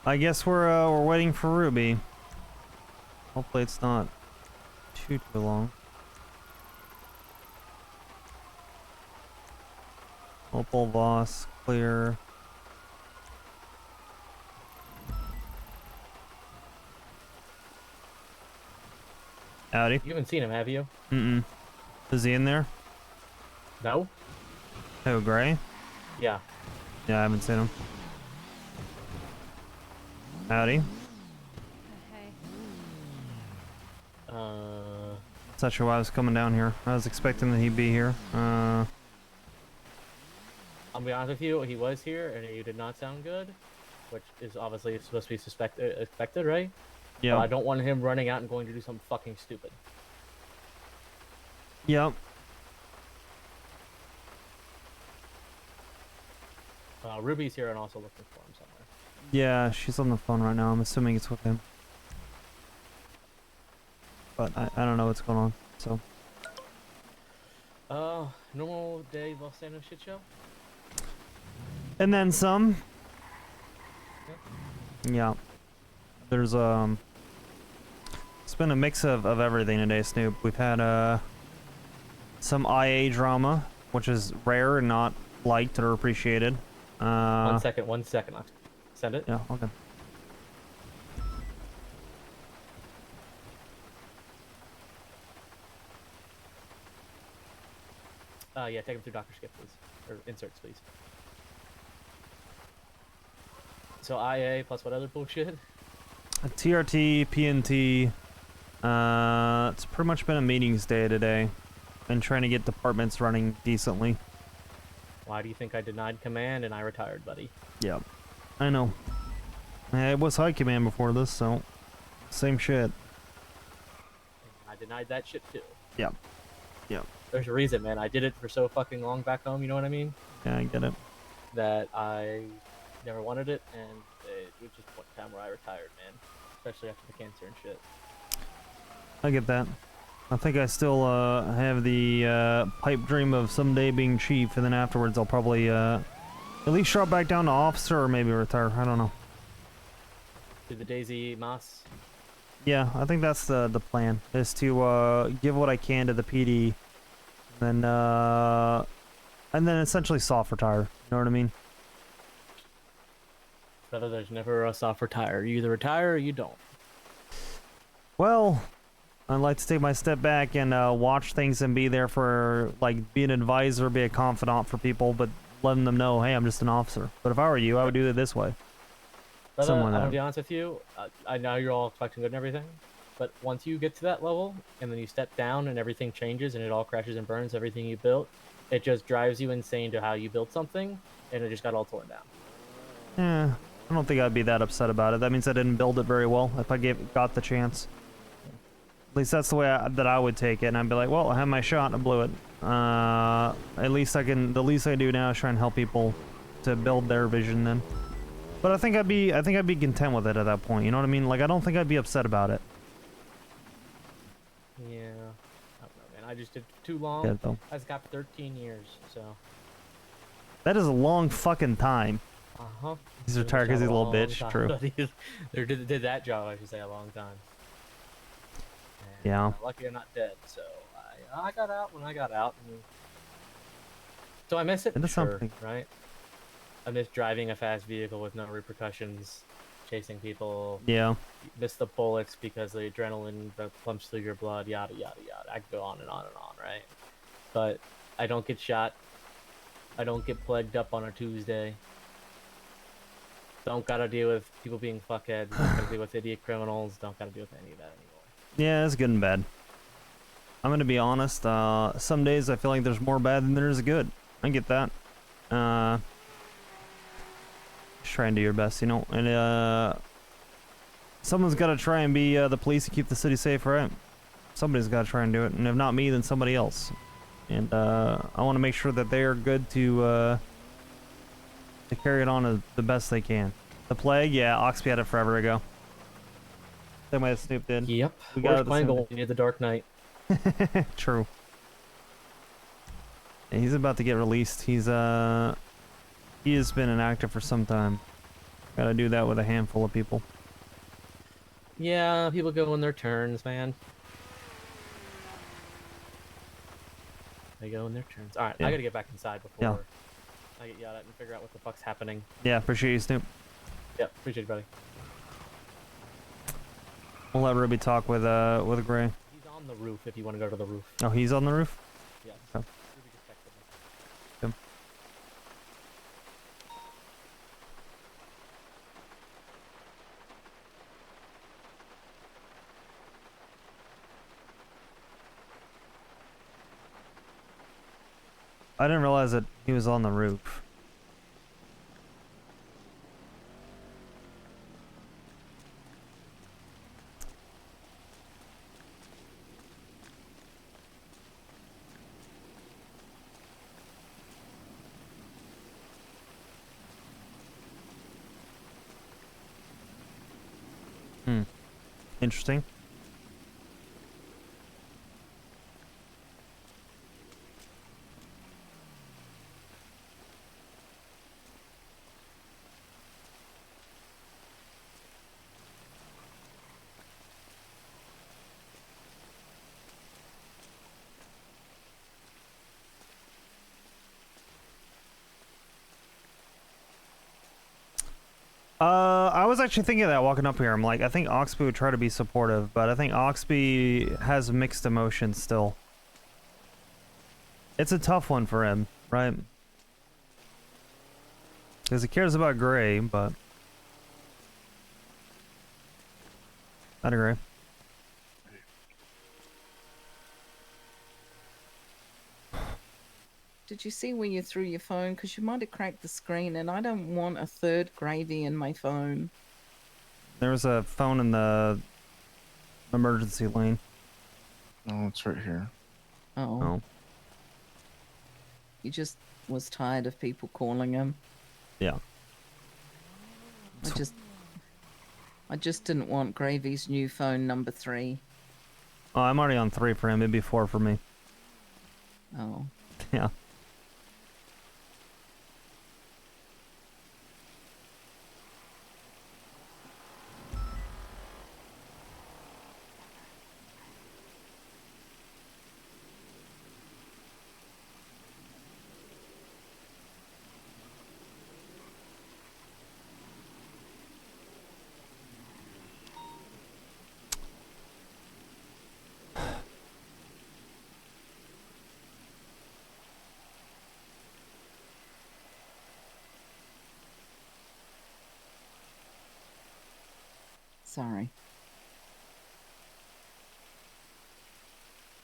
I guess we're waiting for Ruby. Hopefully, it's not too long. Opal Voss clear. Howdy. You haven't seen him, have you? Mm-mm. Is he in there? No. Oh, Gray? Yeah. Yeah, I haven't seen him. Howdy. Not sure why I was coming down here. I was expecting that he'd be here. I'll be honest with you, he was here, and you did not sound good, which is obviously supposed to be expected, right? Yeah. But I don't want him running out and going to do something fucking stupid. Yep. Ruby's here and also looking for him somewhere. Yeah, she's on the phone right now. I'm assuming it's with him. But I don't know what's going on, so. Normal day Los Santos shit show? And then some. Yeah. There's it's been a mix of everything today, Snoop. We've had some IA drama, which is rare and not liked or appreciated. 1 second. I'll send it. Yeah, okay. Yeah, take him through Dr. Skip, please. Or inserts, please. So IA plus what other bullshit? TRT, PNT. It's pretty much been a meetings day today. Been trying to get departments running decently. Why do you think I denied command and I retired, buddy? Yep. I know. It was high command before this, so same shit. I denied that shit too. Yep. Yep. There's a reason, man. I did it for so fucking long back home, you know what I mean? Yeah, I get it. That I never wanted it, and it was just one time where I retired, man. Especially after the cancer and shit. I get that. I think I still have the pipe dream of someday being chief, and then afterwards I'll probably at least drop back down to officer or maybe retire. I don't know. To the Daisy Moss. Yeah, I think that's the plan, is to give what I can to the PD, and then essentially soft retire. You know what I mean? Brother, there's never a soft retire. You either retire or you don't. Well, I'd like to take my step back and watch things and be there for, like, be an advisor, be a confidant for people, but letting them know, hey, I'm just an officer. But if I were you, I would do it this way. Brother, Somewhere I'm gonna that. be honest with you. I know you're all expecting good and everything, but once you get to that level, and then you step down and everything changes and it all crashes and burns, everything you built, it just drives you insane to how you built something, and it just got all torn down. Yeah, I don't think I'd be that upset about it. That means I didn't build it very well if I got the chance. At least that's the way that I would take it, and I'd be like, well, I had my shot and I blew it. At least the least I can do now is try and help people to build their vision then. But I think I'd be content with it at that point, you know what I mean? Like, I don't think I'd be upset about it. Yeah, I don't know, man. I just did too long. Yeah, though. I just got 13 years, so. That is a long fucking time. Uh-huh. He's retired because he's a little Long bitch, time, true. but he did that job, I should say, a long time. And, Yeah. lucky I'm not dead, so I got out when I got out. And so I miss it, Into sure, something. right? I miss driving a fast vehicle with no repercussions, chasing people. Yeah. You miss the bullets because the adrenaline that pumps through your blood, yada, yada, yada. I could go on and on and on, right? But I don't get shot. I don't get plagued up on a Tuesday. Don't gotta deal with people being fuckheads. Don't gotta deal with idiot criminals. Don't gotta deal with any of that anymore. Yeah, it's good and bad. I'm gonna be honest, some days I feel like there's more bad than there is good. I get that. Just try and do your best, you know? And, someone's gotta try and be, the police and keep the city safe, right? Somebody's gotta try and do it, and if not me, then somebody else. And, I want to make sure that they are good to carry it on as the best they can. The plague, yeah, Oxby had it forever ago. Same way that Snoop did. Yep. We got it Where's the same Quangle? You need the Dark Knight. True. Yeah, he's about to get released. He has been inactive for some time. Gotta do that with a handful of people. Yeah, people go in their turns, man. They go in their turns. Alright, Yeah. I gotta get back inside before Yeah. I get yelled at and figure out what the fuck's happening. Yeah, appreciate you, Snoop. Yep, appreciate it, buddy. We'll let Ruby talk with Gray. He's on the roof if you want to go to the roof. Oh, he's on the roof? Yes. Okay. Ruby just texted me. Yep. I didn't realize that he was on the roof. Interesting. I was actually thinking of that walking up here. I'm like, I think Oxby would try to be supportive, but I think Oxby has mixed emotions still. It's a tough one for him, right? Because he cares about Gray, but not Gray. Did you see where you threw your phone? Because you might have cracked the screen, and I don't want a third gravy in my phone. There's a phone in the emergency lane. Oh, it's right here. Oh. He just was tired of people calling him. Yeah. I just didn't want Gravy's new phone number 3. Oh, I'm already on 3 for him. It'd be 4 for me. Oh. Yeah. Sorry.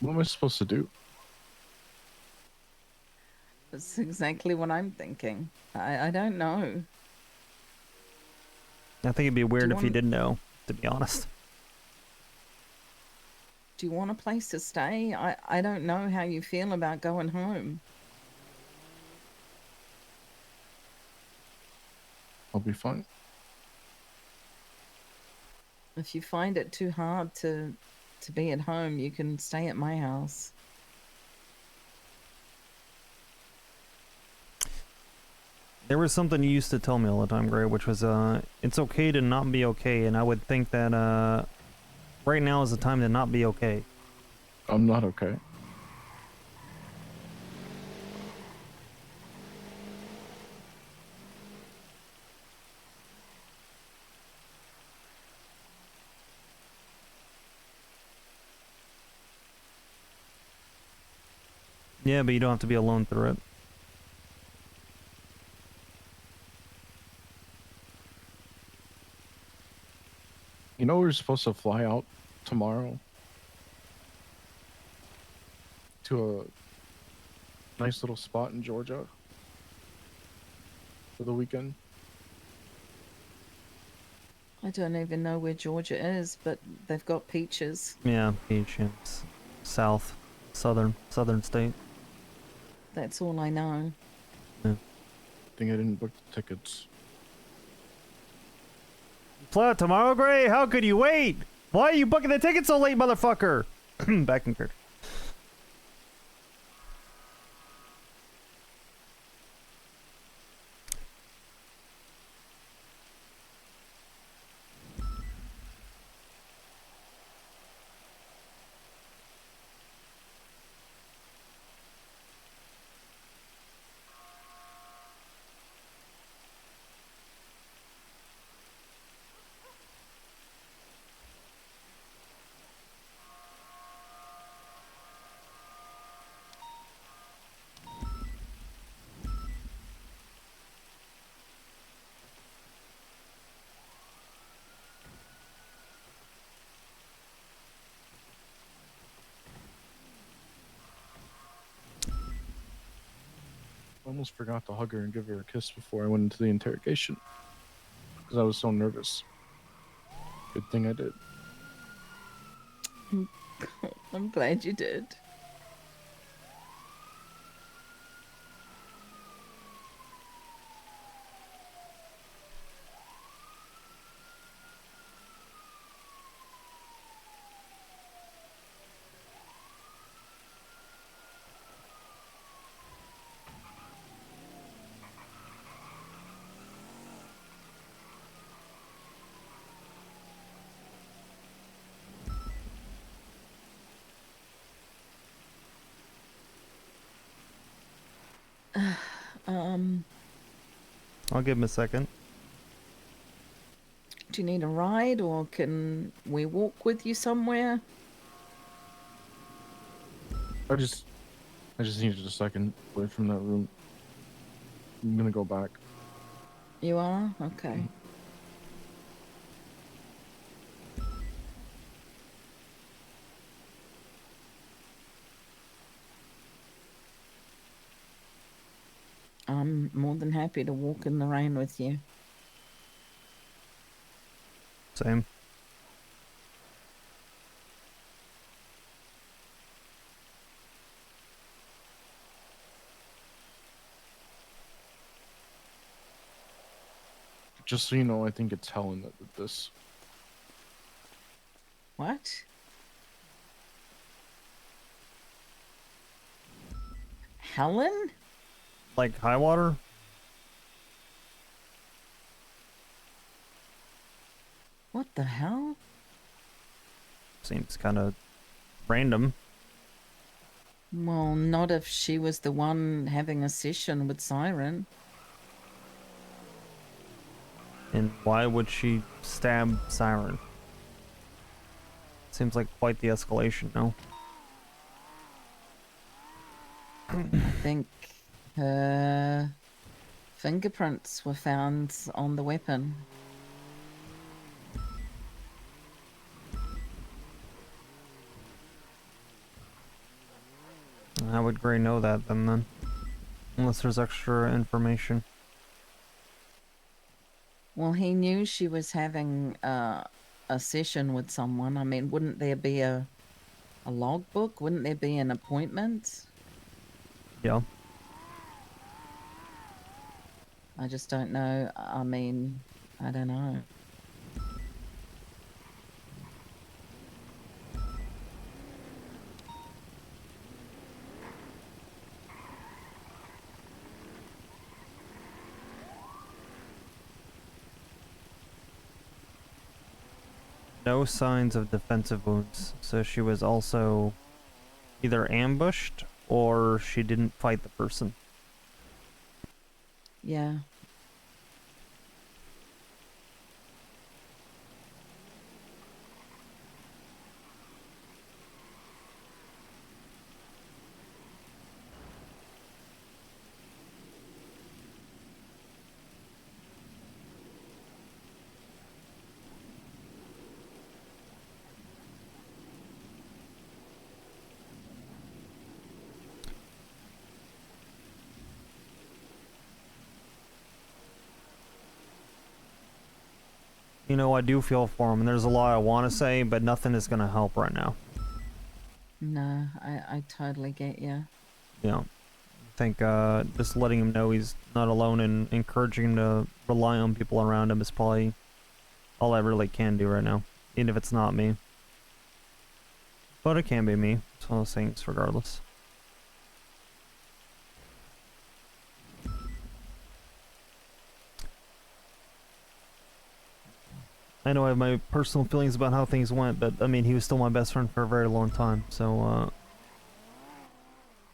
What am I supposed to do? That's exactly what I'm thinking. I don't know. I think it'd be weird you if he want- didn't know, to be honest. Do you want a place to stay? I don't know how you feel about going home. I'll be fine. If you find it too hard to be at home, you can stay at my house. There was something you used to tell me all the time, Gray, which was, it's okay to not be okay, and I would think that, right now is the time to not be okay. I'm not okay. Yeah, but you don't have to be alone through it. You know we're supposed to fly out tomorrow to a nice little spot in Georgia for the weekend. I don't even know where Georgia is, but they've got peaches. Yeah, beach, it's southern state. That's all I know. Yeah. I think I didn't book the tickets. Fly out tomorrow, Gray? How could you wait? Why are you booking the tickets so late, motherfucker? Back in Kirk. I almost forgot to hug her and give her a kiss before I went into the interrogation because I was so nervous. Good thing I did. I'm glad you did. I'll give him a second. Do you need a ride, or can we walk with you somewhere? I I just needed a second away from that room. I'm gonna go back. You are? Okay. I'm more than happy to walk in the rain with you. Same. Just so you know, I think it's Helen that did this. What? Helen? Like high water? What the hell? Seems kind of random. Well, not if she was the one having a session with Siren. And why would she stab Siren? Seems like quite the escalation, no? I think her fingerprints were found on the weapon. How would Gray know that then? Unless there's extra information. Well, he knew she was having a session with someone. I mean, wouldn't there be a logbook? Wouldn't there be an appointment? Yeah. I just don't know. I mean, I don't know. No signs of defensive wounds, so she was also either ambushed or she didn't fight the person. Yeah. You know, I do feel for him, and there's a lot I want to say, but nothing is going to help right now. No, I totally get you. Yeah. I think just letting him know he's not alone and encouraging him to rely on people around him is probably all I really can do right now, even if it's not me. But it can be me. It's one of those things regardless. I know I have my personal feelings about how things went, but I mean, he was still my best friend for a very long time, so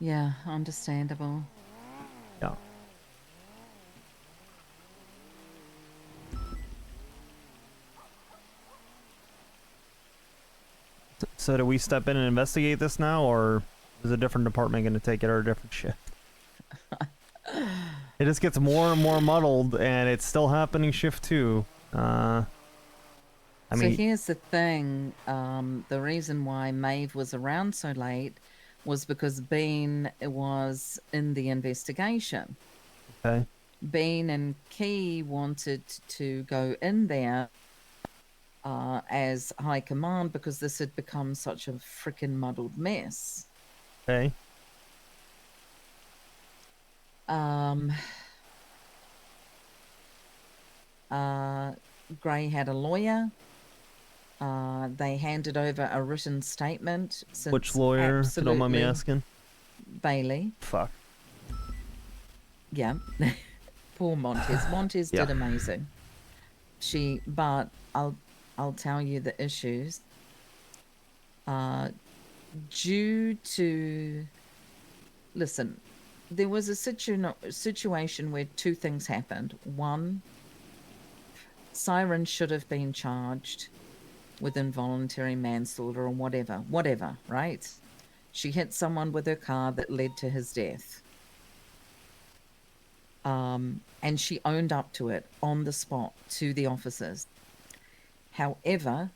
Yeah, understandable. yeah. So do we step in and investigate this now, or is a different department going to take it, or a different shift? It just gets more and more muddled, and it's still happening shift 2. I mean, so here's the thing. The reason why Maeve was around so late was because Bean was in the investigation. okay. Bean and Key wanted to go in there as high command because this had become such a freaking muddled mess. Okay. Gray had a lawyer. They handed over a written statement. Which lawyer, if you don't mind me asking? Bailey. Fuck. Yeah. Poor Montez. Montez Yeah. did amazing. But I'll tell you the issues. Due to, listen, there was a situation where two things happened. One, Siren should have been charged with involuntary manslaughter or whatever, right? She hit someone with her car that led to his death. And she owned up to it on the spot to the officers. However,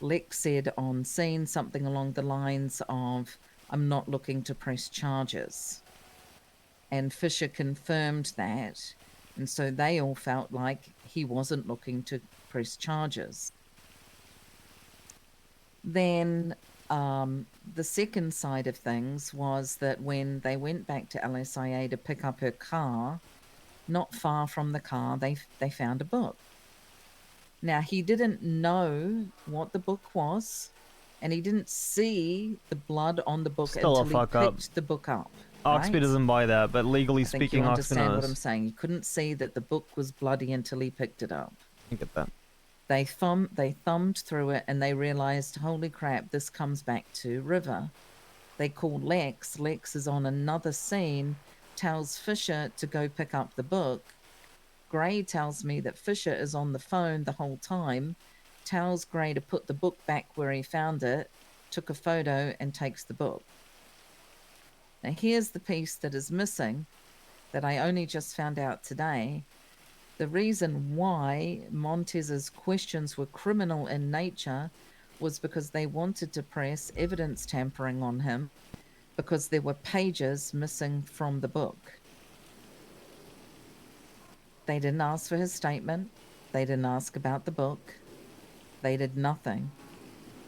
Lex said on scene something along the lines of, "I'm not looking to press charges." And Fisher confirmed that. And so they all felt like he wasn't looking to press charges. Then the second side of things was that when they went back to LSIA to pick up her car, not far from the car, they found a book. Now, he didn't know what the book was, and he didn't see the blood on the book Still a until he fuck up. picked the book up. Oxby right? doesn't buy that, but legally I think speaking, you Oxby understand what knows. I'm saying. You couldn't see that the book was bloody until he picked it up. I get that. They thumbed through it and they realized, holy crap, this comes back to River. They called Lex. Lex is on another scene, tells Fisher to go pick up the book. Gray tells me that Fisher is on the phone the whole time, tells Gray to put the book back where he found it, took a photo and takes the book. Now here's the piece that is missing that I only just found out today. The reason why Montez's questions were criminal in nature was because they wanted to press evidence tampering on him because there were pages missing from the book. They didn't ask for his statement. They didn't ask about the book. They did nothing.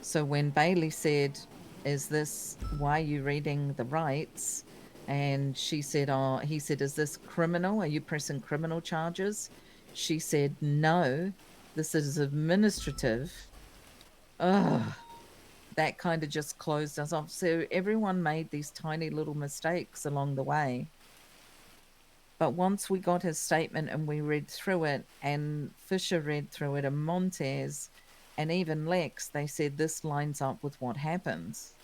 So when Bailey said, "Is this, why are you reading the rights?" And she said, he said, "Is this criminal? Are you pressing criminal charges?" She said, "No, this is administrative." Ugh. That kind of just closed us off. So everyone made these tiny little mistakes along the way. But once we got his statement and we read through it, and Fisher read through it, and Montez, and even Lex, they said this lines up with what happens.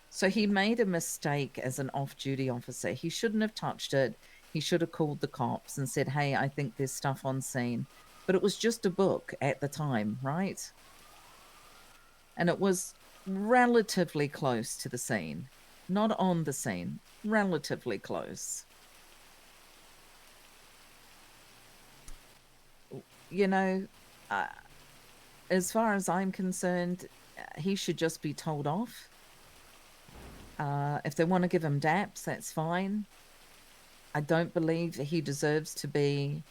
So he made a mistake as an off-duty officer. He shouldn't have touched it. He should have called the cops and said, "Hey, I think there's stuff on scene." But it was just a book at the time, right? And it was relatively close to the scene. Not on the scene, relatively close. You know, as far as I'm concerned, he should just be told off. If they want to give him daps, that's fine. I don't believe he deserves to be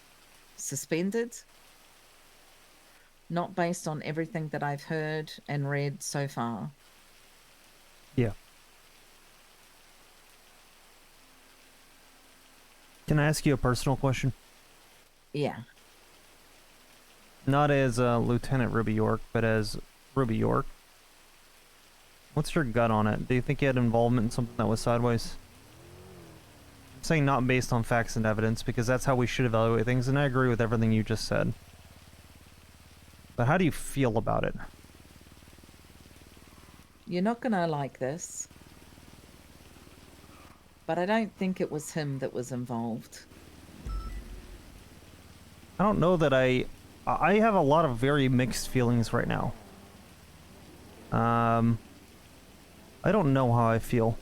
suspended. Not based on everything that I've heard and read so far. Yeah. Can I ask you a personal question? Yeah. Not as Lieutenant Ruby York, but as Ruby York. What's your gut on it? Do you think he had involvement in something that was sideways? I'm saying not based on facts and evidence, because that's how we should evaluate things, and I agree with everything you just said. But how do you feel about it? You're not gonna like this. But I don't think it was him that was involved. I don't know that I have a lot of very mixed feelings right now. I don't know how I feel.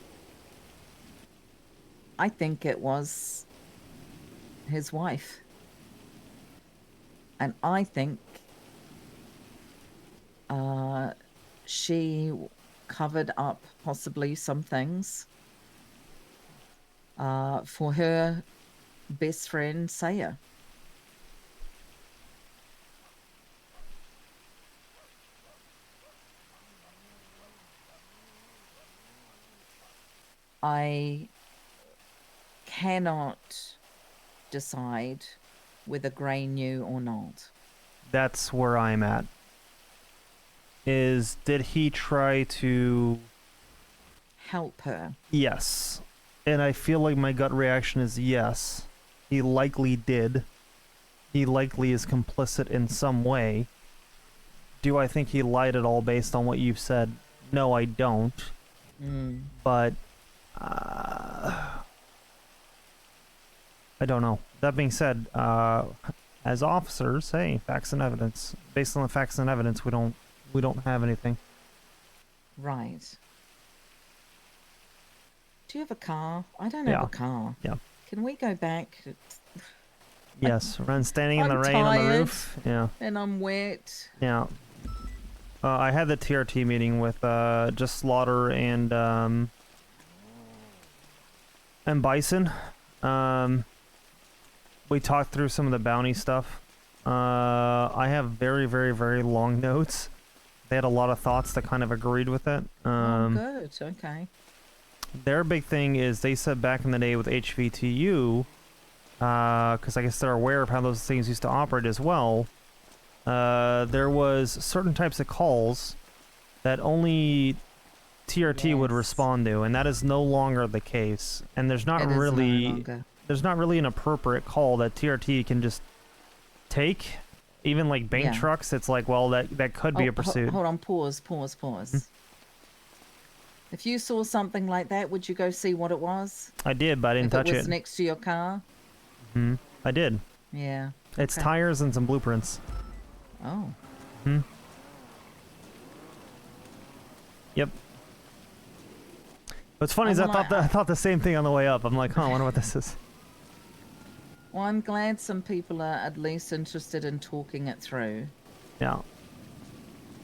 I think it was his wife. And I think she covered up possibly some things for her best friend, Saya. I cannot decide whether Gray knew or not. That's where I'm at. Did he try to help her? Yes. And I feel like my gut reaction is yes. He likely did. He likely is complicit in some way. Do I think he lied at all based on what you've said? No, I don't. But I don't know. That being said, as officers, hey, facts and evidence. Based on the facts and evidence, we don't have anything. Right. Do you have a car? I don't have a car. Yeah. Can we go back? Yes. Ren standing in the I'm rain on the tired, roof. Yeah. And I'm wet. Yeah. I had the TRT meeting with just Slaughter and Bison. We talked through some of the bounty stuff. I have very, very, very long notes. They had a lot of thoughts that kind of agreed with it. Good. Okay. Their big thing is they said back in the day with HVTU, because I guess they're aware of how those things used to operate as well. There was certain types of calls that only TRT would respond to, and that is no longer the case. And there's not It is no really longer. there's not really an appropriate call that TRT can just take. Even like bank Yeah. trucks, it's like, well, that could be a pursuit. Hold on. Pause. If you saw something like that, would you go see what it was? I did, but I didn't If touch it was it. next to your car? I did. Yeah. It's okay. tires and some blueprints. Oh. Yep. What's funny is I thought the same thing on the way up. I'm like, I wonder what this is. Well, I'm glad some people are at least interested in talking it through. Yeah.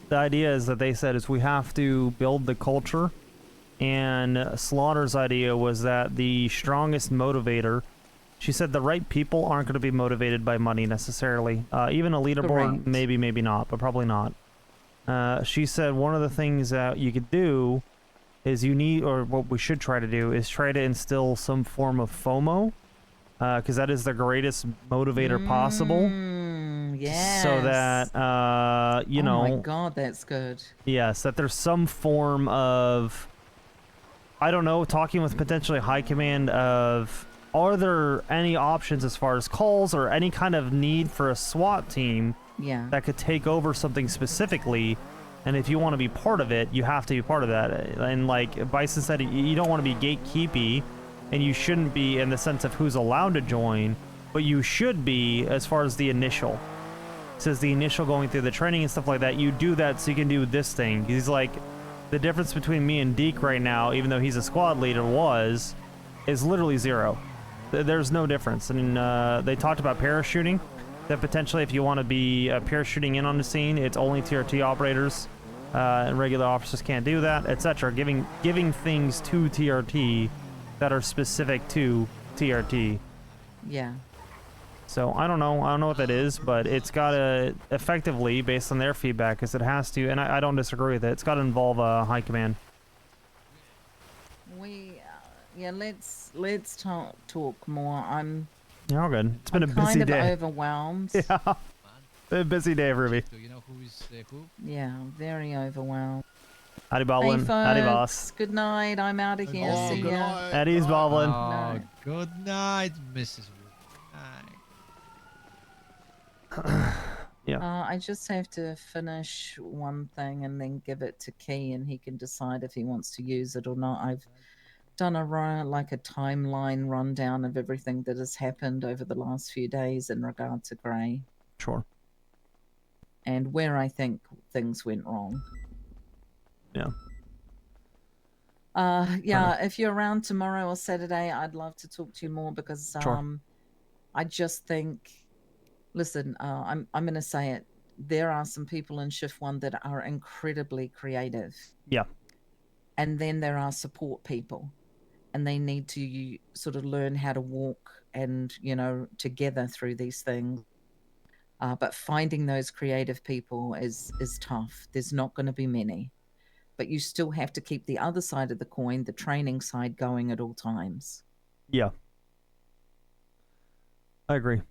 The idea is that they said is we have to build the culture, and Slaughter's idea was that the strongest motivator. She said the right people aren't going to be motivated by money necessarily. Even a leaderboard, Correct. maybe not, but probably not. She said one of the things that you could do is you need, or what we should try to do, is try to instill some form of FOMO, because that is the greatest motivator possible. Yes. So that, you know... Oh my god, that's good. Yes, that there's some form of, I don't know, talking with potentially high command of, are there any options as far as calls or any kind of need for a SWAT team that could take over something specifically? And if you want to be part of it, you have to be part of that. And like Bison said, you don't want to be gatekeepy, and you shouldn't be in the sense of who's allowed to join, but you should be as far as the initial. It says the initial going through the training and stuff like that, you do that so you can do this thing. He's like, the difference between me and Deke right now, even though he's a squad leader, is literally zero. There's no difference. And they talked about parachuting, that potentially if you want to be parachuting in on the scene, it's only TRT operators, and regular officers can't do that, etc. Giving things to TRT that are specific to TRT. Yeah. So I don't know what that is, but it's got to effectively, based on their feedback, because it has to, and I don't disagree with it, it's got to involve a high command. Let's talk more. Yeah, all good. It's been a busy kind of day. Overwhelmed. Yeah. Been a busy day, Ruby. Do you know who is who? Yeah, very overwhelmed. Howdy, Boblin. Hey, Howdy, folks. boss. Good night. I'm out of here. See ya. Eddie's Boblin. Oh, good night, Mrs. Yeah. I just have to finish one thing and then give it to Key, and he can decide if he wants to use it or not. I've done a timeline rundown of everything that has happened over the last few days in regard to Gray. Sure. And where I think things went wrong. Yeah. If you're around tomorrow or Saturday, I'd love to talk to you more because Sure. I just think, listen, I'm going to say it. There are some people in Shift 1 that are incredibly creative. Yeah. And then there are support people, and they need to sort of learn how to walk and, together through these things. But finding those creative people is tough. There's not going to be many. But you still have to keep the other side of the coin, the training side, going at all times. Yeah. I agree.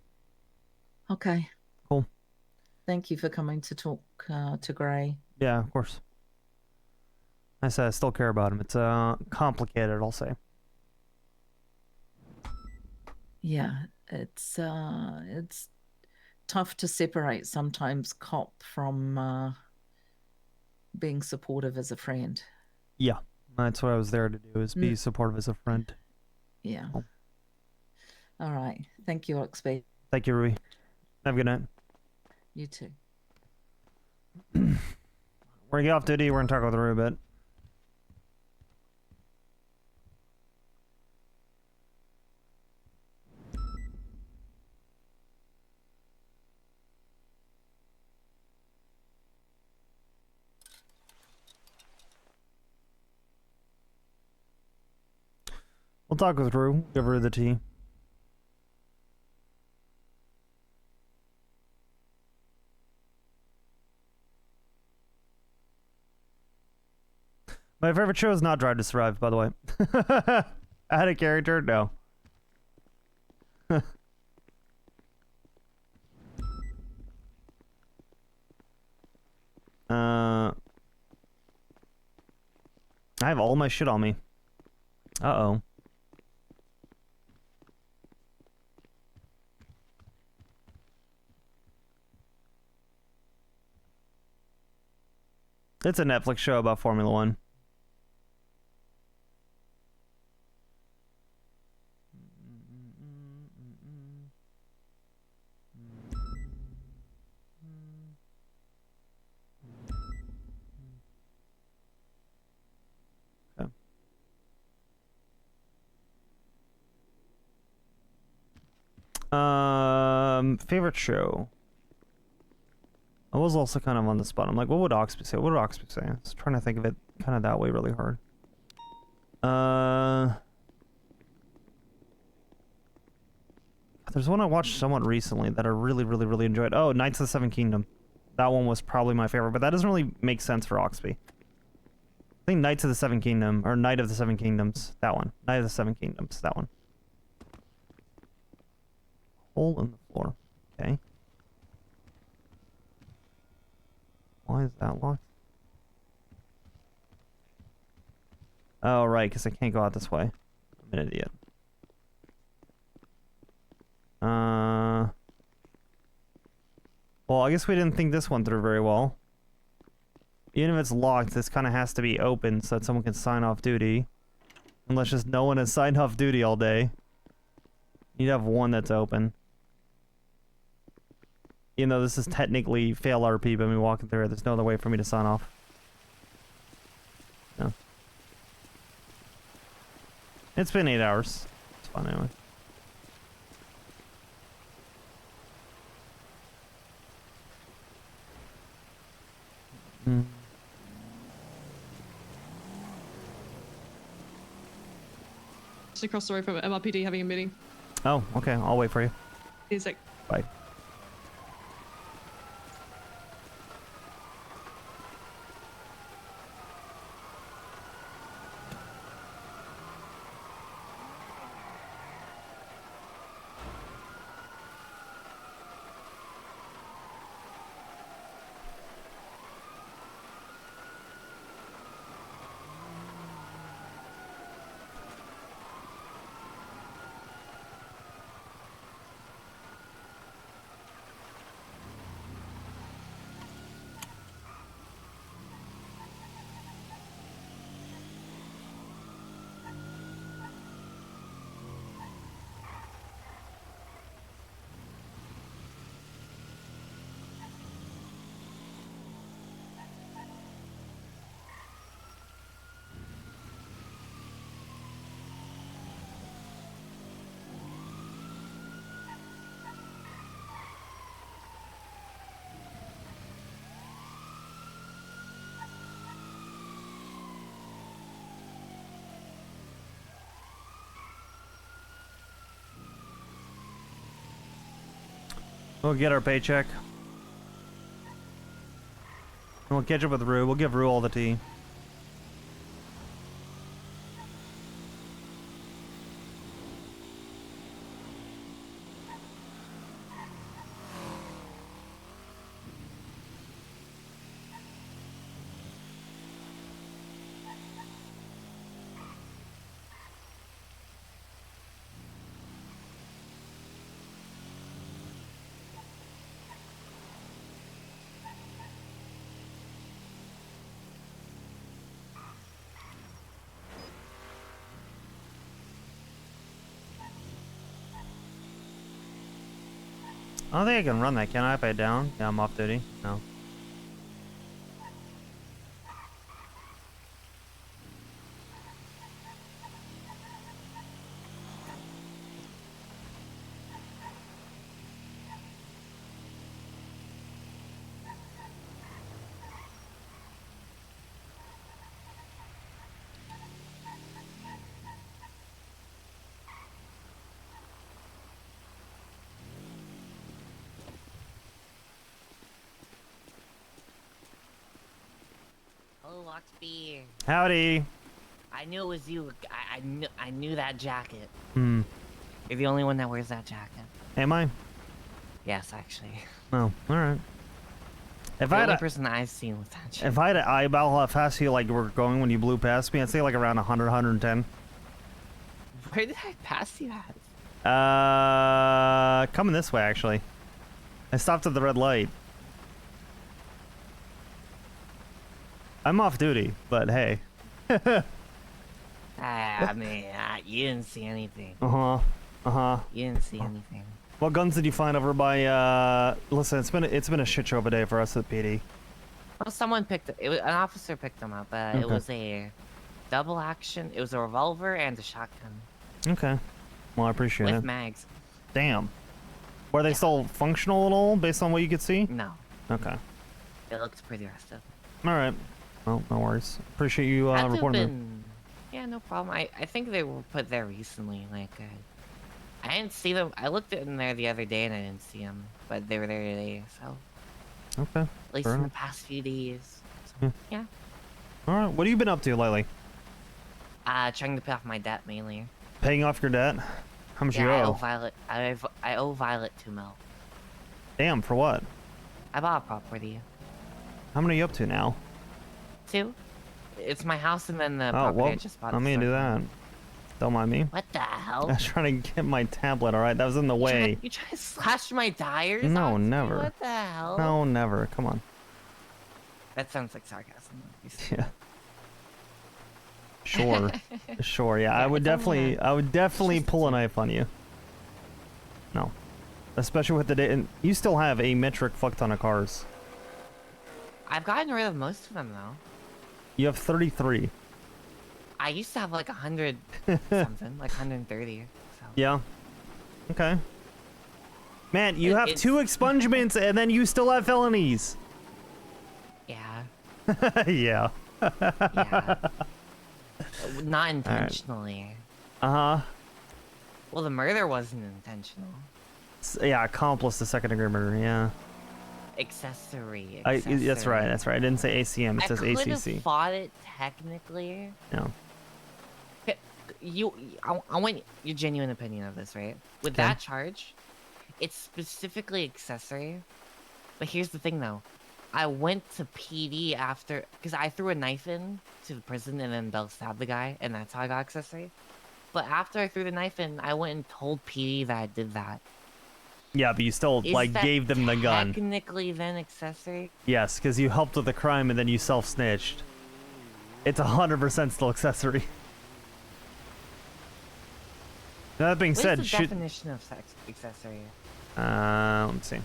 Okay. Cool. Thank you for coming to talk to Gray. Yeah, of course. I said I still care about him. It's complicated, I'll say. Yeah, it's tough to separate sometimes cop from being supportive as a friend. Yeah, that's what I was there to do, is be supportive as a friend. Yeah. All right. Thank you, Oxby. Thank you, Ruby. Have a good night. You too. We're gonna get off duty. We're gonna talk with Ruby a bit. We'll talk with Rue. Give her the tea. My favorite show is not Drive to Survive, by the way. Add a character? No. I have all my shit on me. Uh-oh. It's a Netflix show about Formula One. Favorite show. I was also kind of on the spot. I'm like, what would Oxby say? What would Oxby say? I was trying to think of it kind of that way really hard. There's one I watched somewhat recently that I really enjoyed. Oh, Knights of the Seven Kingdom. That one was probably my favorite, but that doesn't really make sense for Oxby. I think Knights of the Seven Kingdom, or Knight of the Seven Kingdoms. That one. Knight of the Seven Kingdoms. That one. Hole in the floor. Okay. Why is that locked? Oh, right, because I can't go out this way. I'm an idiot. Well, I guess we didn't think this one through very well. Even if it's locked, this kind of has to be open so that someone can sign off duty. Unless just no one has signed off duty all day. You'd have one that's open. Even though this is technically fail RP, but me walking through it, there's no other way for me to sign off. No. It's been 8 hours. It's fine anyway. Just across the road from MRPD having a meeting. Oh, okay. I'll wait for you. He's like, Bye. We'll get our paycheck. And we'll catch up with Rue. We'll give Rue all the tea. I don't think I can run that, can I? If I down? Yeah, I'm off duty. No. Oxby. Howdy. I knew it was you. I knew that jacket. Hmm. You're the only one that wears that jacket. Am I? Yes, actually. Oh, all right. If The I only had a, person I've seen with that jacket. if I had an eyeball how fast you like were going when you blew past me, I'd say like around 100, 110. Where did I pass you at? Coming this way actually. I stopped at the red light. I'm off duty, but hey. I mean, you didn't see anything. Uh-huh. Uh-huh. You didn't see anything. What guns did you find over by listen, it's been a shit show of a day for us at PD. Well, someone picked it. An officer picked them up. It Okay. was a double action. It was a revolver and a shotgun Okay. Well, I appreciate with it. mags. Damn. Were they still functional at all based on what you could see? No. Okay. It looked pretty rested. All right. Well, no worries. Appreciate you Had to have reporting. been- Yeah, no problem. I think they were put there recently. Like, I didn't see them. I looked in there the other day and I didn't see them, but they were there today. So Okay. at least fair in the enough. past few days. Yeah. So, yeah. All right. What have you been up to lately? Trying to pay off my debt mainly. Paying off your debt? How much Yeah, you I owe owe? Violet. I owe Violet 2 mil. Damn, for what? I bought a property. How many are you up to now? 2. It's my house and then the Oh, property well, I just bought. let me do that. Don't mind me. What the hell? I was trying to get my tablet, alright? That was in the way. You trying to slash my tires? No, Oxby? never. What the hell? No, never. Come on. That sounds like sarcasm. Yeah. Sure. Sure, yeah. I would definitely pull a knife on you. No. Especially with the day, and you still have a metric fuck ton of cars. I've gotten rid of most of them though. You have 33. I used to have like 100 something, like 130. So. Yeah. Okay. Man, you have 2 expungements and then you still have felonies. Yeah. Yeah. Yeah. Not intentionally. Uh-huh. Well, the murder wasn't intentional. Yeah, accomplice to second degree murder, yeah. Accessory. That's right, that's right. I didn't say ACM, it says I could ACC. have fought it technically. No. I want your genuine opinion of this, right? With Okay. that charge, it's specifically accessory. But here's the thing, though. I went to PD after, because I threw a knife in to the prison and then Bell stabbed the guy, and that's how I got accessory. But after I threw the knife in, I went and told PD that I did that. Yeah, but you still, Is like, that gave them the gun. Technically, then accessory. Yes, because you helped with the crime and then you self-snitched. It's 100% still accessory. Now, that being What said, is the definition of accessory? let's see.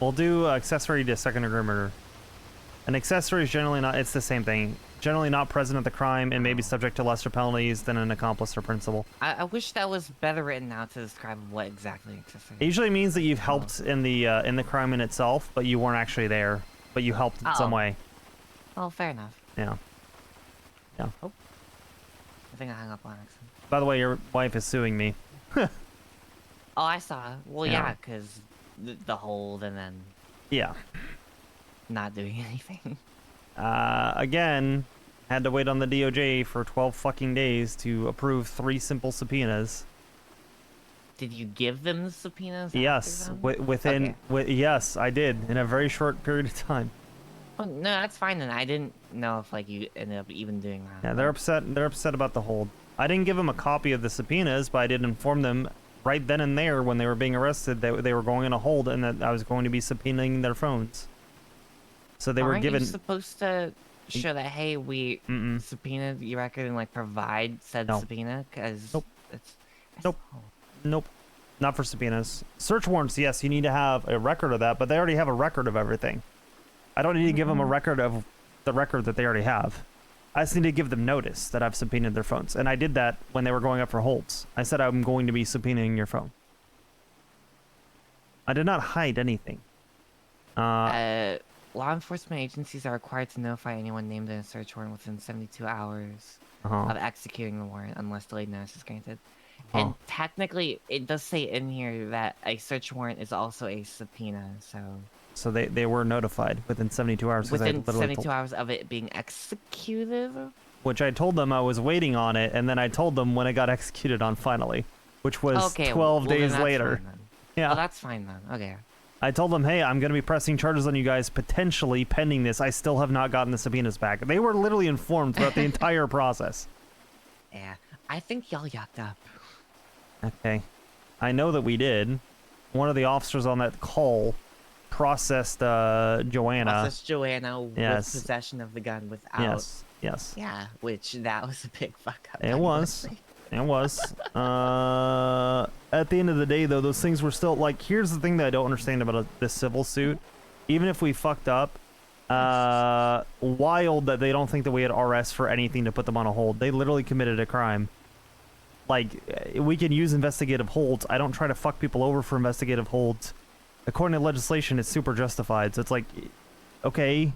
We'll do accessory to second degree murder. An accessory is generally not, it's the same thing. Generally not present at the crime and may be subject to lesser penalties than an accomplice or principal. I wish that was better written out to describe what exactly accessory. It usually means that you've helped in the crime in itself, but you weren't actually there, but you helped in some Oh. way. Oh, fair enough. Yeah. Yeah. Oh. I think I hung up on accident. By the way, your wife is suing me. Oh, I saw. Well, Yeah. yeah, because the hold and then Yeah. not doing anything. Again, had to wait on the DOJ for 12 fucking days to approve 3 simple subpoenas. Did you give them the subpoenas? after Yes, them? within, Okay. yes, I did in a very short period of time. Oh, no, that's fine then. I didn't know if like you ended up even doing that. Yeah, they're upset. They're upset about the hold. I didn't give them a copy of the subpoenas, but I did inform them right then and there when they were being arrested that they were going on a hold and that I was going to be subpoenaing their phones. So they were Aren't given. you supposed to show that hey, we subpoenaed your record and like provide said No. subpoena? Because Nope. it's Nope. Nope. Not for subpoenas. Search warrants, yes, you need to have a record of that, but they already have a record of everything. I don't need to give them a record of the record that they already have. I just need to give them notice that I've subpoenaed their phones. And I did that when they were going up for holds. I said I'm going to be subpoenaing your phone. I did not hide anything. Law enforcement agencies are required to notify anyone named in a search warrant within 72 hours Uh-huh. of executing the warrant unless delayed notice is granted. Huh. And technically, it does say in here that a search warrant is also a subpoena, so... So they were notified within 72 hours. 'cause I Within literally 72 told- hours of it being executed? Which I told them I was waiting on it, and then I told them when it got executed on finally, which was Okay, 12 well, then days that's later. fine then. Yeah. Well, that's fine then. Okay. I told them, hey, I'm going to be pressing charges on you guys potentially pending this. I still have not gotten the subpoenas back. They were literally informed throughout the entire process. Yeah, I think y'all yucked up. Okay. I know that we did. One of the officers on that call processed Joanna. Process Joanna with Yes. possession of the gun without. Yes. Yes. Yeah, which that was a big fuck up. It was. It was. At the end of the day, though, those things were still like. Here's the thing that I don't understand about this civil suit. Even if we fucked up, wild that they don't think that we had RS for anything to put them on a hold. They literally committed a crime. Like, we can use investigative holds. I don't try to fuck people over for investigative holds. According to legislation, it's super justified. So it's like, okay.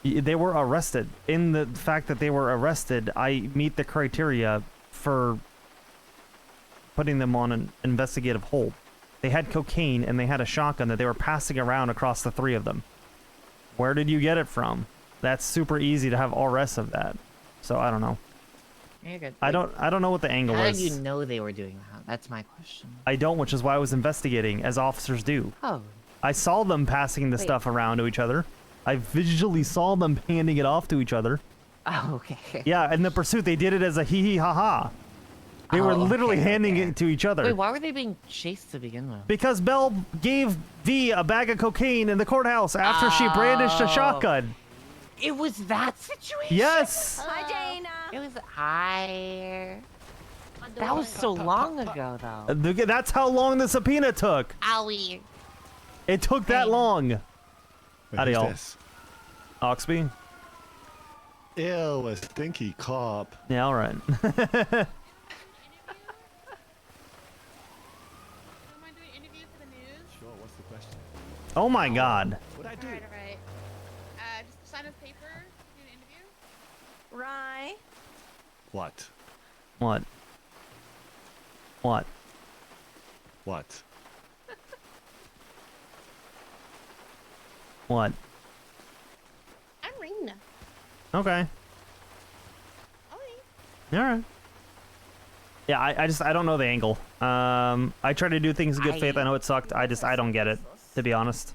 They were arrested. In the fact that they were arrested, I meet the criteria for putting them on an investigative hold. They had cocaine and they had a shotgun that they were passing around across the three of them. Where did you get it from? That's super easy to have RS of that. So I don't know. You're good. I don't know what the angle How is. did you know they were doing that? That's my question. I don't, which is why I was investigating, as officers do. Oh. I saw them passing the Wait. stuff around to each other. I visually saw them handing it off to each other. Oh, okay. Yeah, in the pursuit, they did it as a hee hee ha ha. They were Oh, literally okay, handing okay. it to each other. Wait, why were they being chased to begin with? Because Belle gave V a bag of cocaine in the courthouse after she brandished a Oh. shotgun. It was that situation? Yes. Hi, Dana. It was hi. That was so long ago, though. That's how long the subpoena took. Owie. It took that long. Howdy, y'all. Oxby? Ew, a stinky cop. Yeah, all right. Sure, what's the question? Oh my God. What'd I do? Alright. Just sign this paper. Do an interview. Rye. What? What? What? What? What? I'm Rena. Okay. All right. Yeah, I don't know the angle. I try to do things in good faith. I know it sucked. I don't get it, to be honest.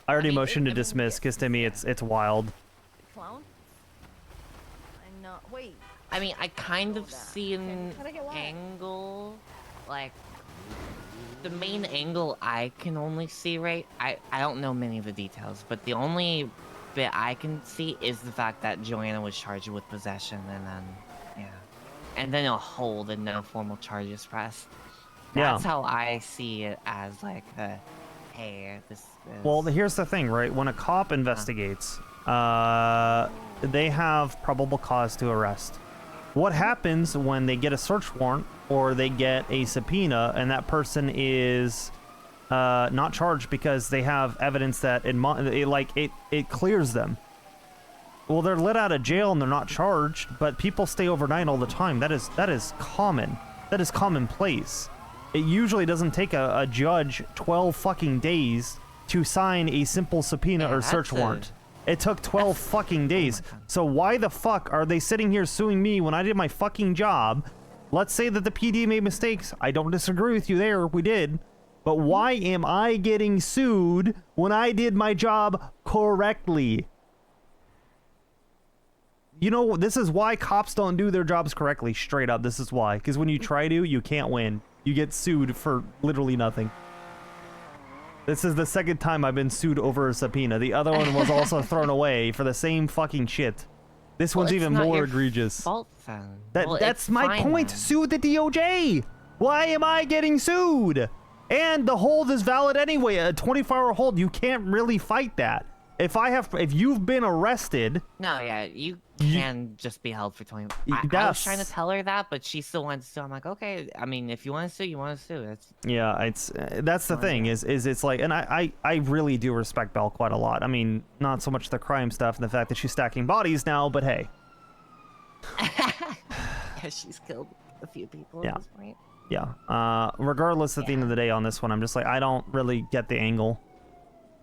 I already motioned to dismiss because to me it's wild. Clown? I know. Wait. I mean, I kind of see an Can I get what? angle, like the main angle I can only see, right? I don't know many of the details, but the only bit I can see is the fact that Joanna was charged with possession, and then and then a hold and no formal charges pressed. That's how I see it, as like hey, this is... Well, here's the thing, right? When a cop investigates, they have probable cause to arrest. What happens when they get a search warrant or they get a subpoena and that person is not charged because they have evidence that it clears them? Well, they're let out of jail and they're not charged, but people stay overnight all the time. That is common. That is commonplace. It usually doesn't take a judge 12 fucking days to sign a simple subpoena or search warrant. It took 12 fucking days. So why the fuck are they sitting here suing me when I did my fucking job? Let's say that the PD made mistakes. I don't disagree with you there. We did. But why am I getting sued when I did my job correctly? You know, this is why cops don't do their jobs correctly. Straight up, this is why. Because when you try to, you can't win. You get sued for literally nothing. This is the second time I've been sued over a subpoena. The other one was also thrown away for the same fucking shit. This one's even more egregious. Fault, then. That's my point. Sue the DOJ. Why am I getting sued? And the hold is valid anyway. A 24-hour hold, you can't really fight that. If you've been arrested... No, yeah, you can just be held for 20... I was trying to tell her that, but she still wanted to sue. I'm like, okay, I mean, if you want to sue, you want to sue. That's the thing, is it's like... And I really do respect Belle quite a lot. I mean, not so much the crime stuff and the fact that she's stacking bodies now, but hey. Yeah, she's killed a few people at this point. Yeah. Regardless, at the end of the day on this one, I'm just like, I don't really get the angle.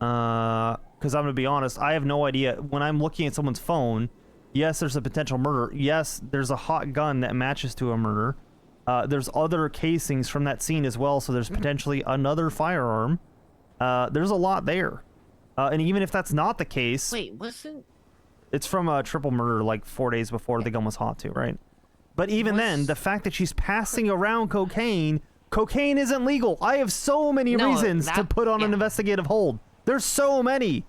Because I'm gonna be honest, I have no idea. When I'm looking at someone's phone, yes, there's a potential murder. Yes, there's a hot gun that matches to a murder. There's other casings from that scene as well, so there's potentially another firearm. There's a lot there. And even if that's not the case... Wait, wasn't... It's from a triple murder like 4 days before the gun was hot too, right? But even then, the fact that she's passing around cocaine isn't legal. I have so many reasons to put on an investigative hold. There's so many.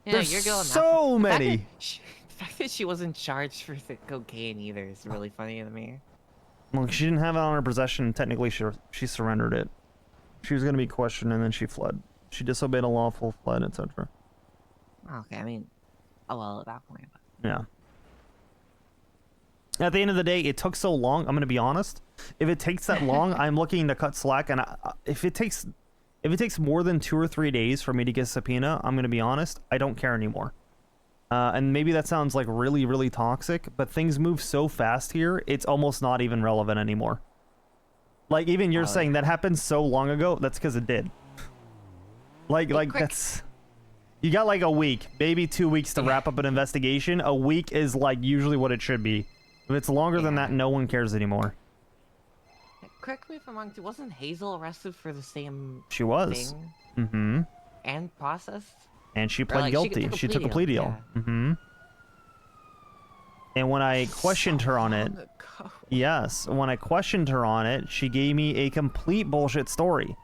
Yeah, There's you're going so many. The fact that she wasn't charged for the cocaine either is really funny to me. Well, she didn't have it on her possession. Technically, she surrendered it. She was going to be questioned, and then she fled. She disobeyed a lawful, fled, etc. Okay, I mean, oh well, at that point. But... Yeah. At the end of the day, it took so long. I'm going to be honest. If it takes that long, I'm looking to cut slack. And if it takes more than 2 or 3 days for me to get a subpoena, I'm going to be honest, I don't care anymore. And maybe that sounds like really, really toxic, but things move so fast here, it's almost not even relevant anymore. Like, even you're saying that happened so long ago, that's because it did. Like that's... You got like a week, maybe 2 weeks to wrap up an investigation. A week is like usually what it should be. If it's longer than that, no one cares anymore. Correct me if I'm wrong, too. Wasn't Hazel arrested for the same She was. thing? Mm-hmm. And processed? And she Or, pled like, guilty. She took a plea deal. Mm-hmm. And when I questioned her on it... Yes, when I questioned her on it, she gave me a complete bullshit story.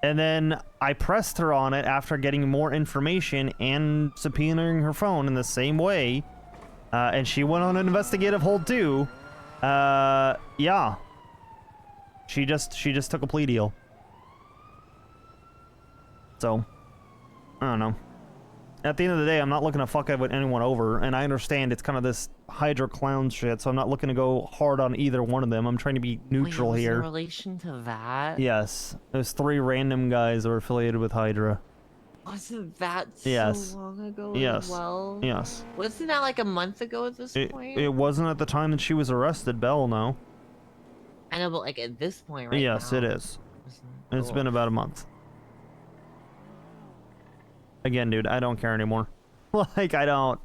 And then I pressed her on it after getting more information and subpoenaing her phone in the same way. And she went on an investigative hold too. Yeah. She just took a plea deal. So, I don't know. At the end of the day, I'm not looking to fuck anyone over, and I understand it's kind of this Hydra clown shit, so I'm not looking to go hard on either one of them. I'm trying to be neutral here. In relation to that? Yes. There's 3 random guys that were affiliated with Hydra. Wasn't that Yes. so long ago Yes. as well? Yes. Wasn't that like a month ago at this point? It wasn't at the time that she was arrested, Belle, no. I know, but like at this point right Yes, now. it is. It's been about a month. Again, dude, I don't care anymore. Like, I don't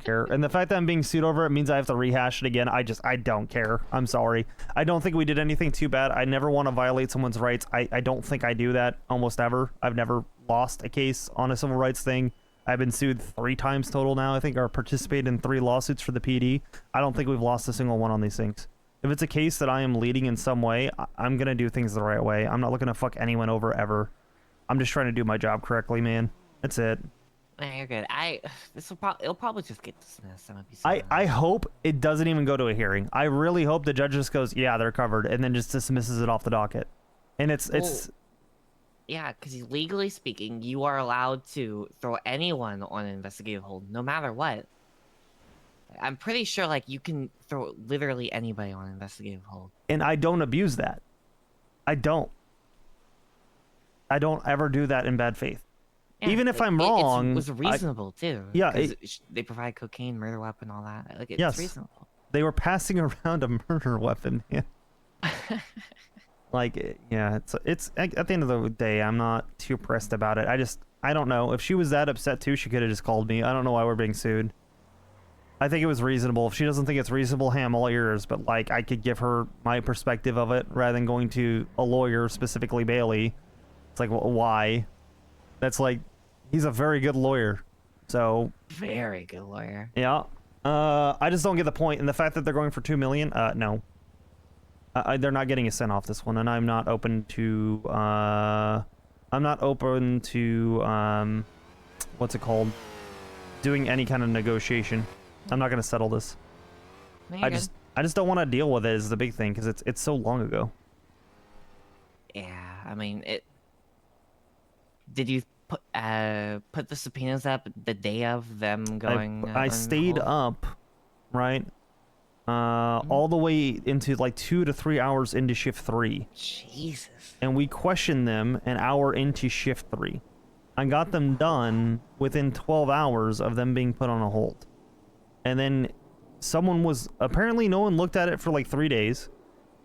care. And the fact that I'm being sued over it means I have to rehash it again. I don't care. I'm sorry. I don't think we did anything too bad. I never want to violate someone's rights. I don't think I do that almost ever. I've never lost a case on a civil rights thing. I've been sued 3 times total now, I think, or participated in 3 lawsuits for the PD. I don't think we've lost a single one on these things. If it's a case that I am leading in some way, I'm going to do things the right way. I'm not looking to fuck anyone over ever. I'm just trying to do my job correctly, man. That's it. Nah, you're good. It'll probably just get dismissed. I hope it doesn't even go to a hearing. I really hope the judge just goes, yeah, they're covered, and then just dismisses it off the docket. And it's yeah, because legally speaking, you are allowed to throw anyone on an investigative hold, no matter what. I'm pretty sure, like, you can throw literally anybody on an investigative hold. And I don't abuse that. I don't ever do that in bad faith. Yeah, even if I'm wrong, it was reasonable too. Yeah, they provide cocaine, murder weapon, all that. Like, it's yes, reasonable. They were passing around a murder weapon, man. Like, yeah, it's at the end of the day, I'm not too pressed about it. I don't know. If she was that upset too, she could have just called me. I don't know why we're being sued. I think it was reasonable. If she doesn't think it's reasonable, hey, I'm all ears. But like, I could give her my perspective of it rather than going to a lawyer, specifically Bailey. It's like, well, why? That's like, he's a very good lawyer. So very good lawyer. Yeah. I just don't get the point. And the fact that they're going for $2 million, no. They're not getting a cent off this one, and I'm not open to what's it called? Doing any kind of negotiation. I'm not gonna settle this. No, I just don't want to deal with it is the big thing, because it's so long ago. Yeah, I mean it. Did you put the subpoenas up the day of them going? I stayed up, right? All the way into like 2 to 3 hours into shift 3. Jesus. And we questioned them an hour into shift 3. I got them done within 12 hours of them being put on a hold. And then someone was, apparently no one looked at it for like 3 days.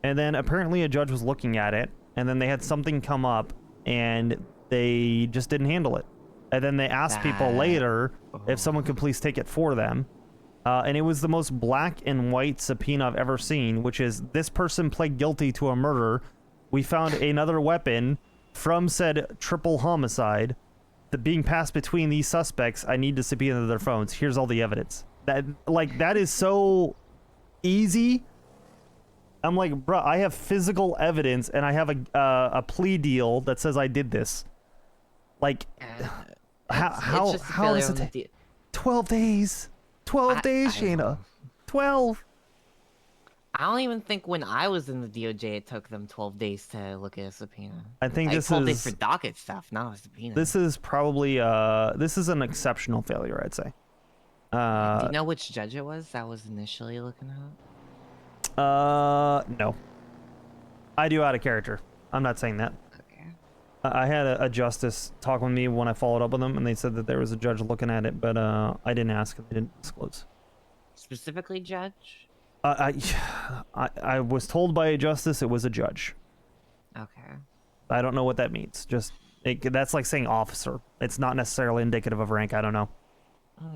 And then apparently a judge was looking at it. And then they had something come up and they just didn't handle it. And then they asked people later if someone could please take it for them. And it was the most black and white subpoena I've ever seen, which is this person pled guilty to a murder. We found another weapon from said triple homicide that being passed between these suspects. I need to subpoena their phones. Here's all the evidence. That is so easy. I'm like, bro, I have physical evidence and I have a plea deal that says I did this. Like, how is it? 12 days. 12 days, Shayna. 12. I don't even think when I was in the DOJ it took them 12 days to look at a subpoena. I think like this 12 is days for docket stuff, not a subpoena. This is probably this is an exceptional failure, I'd say. Do you know which judge it was that was initially looking at? No. I do out of character. I'm not saying that. Okay. I had a justice talk with me when I followed up with them, and they said that there was a judge looking at it, but I didn't ask. They didn't disclose. Specifically, judge? I was told by a justice it was a judge. Okay. I don't know what that means. Just that's like saying officer. It's not necessarily indicative of rank. I don't know.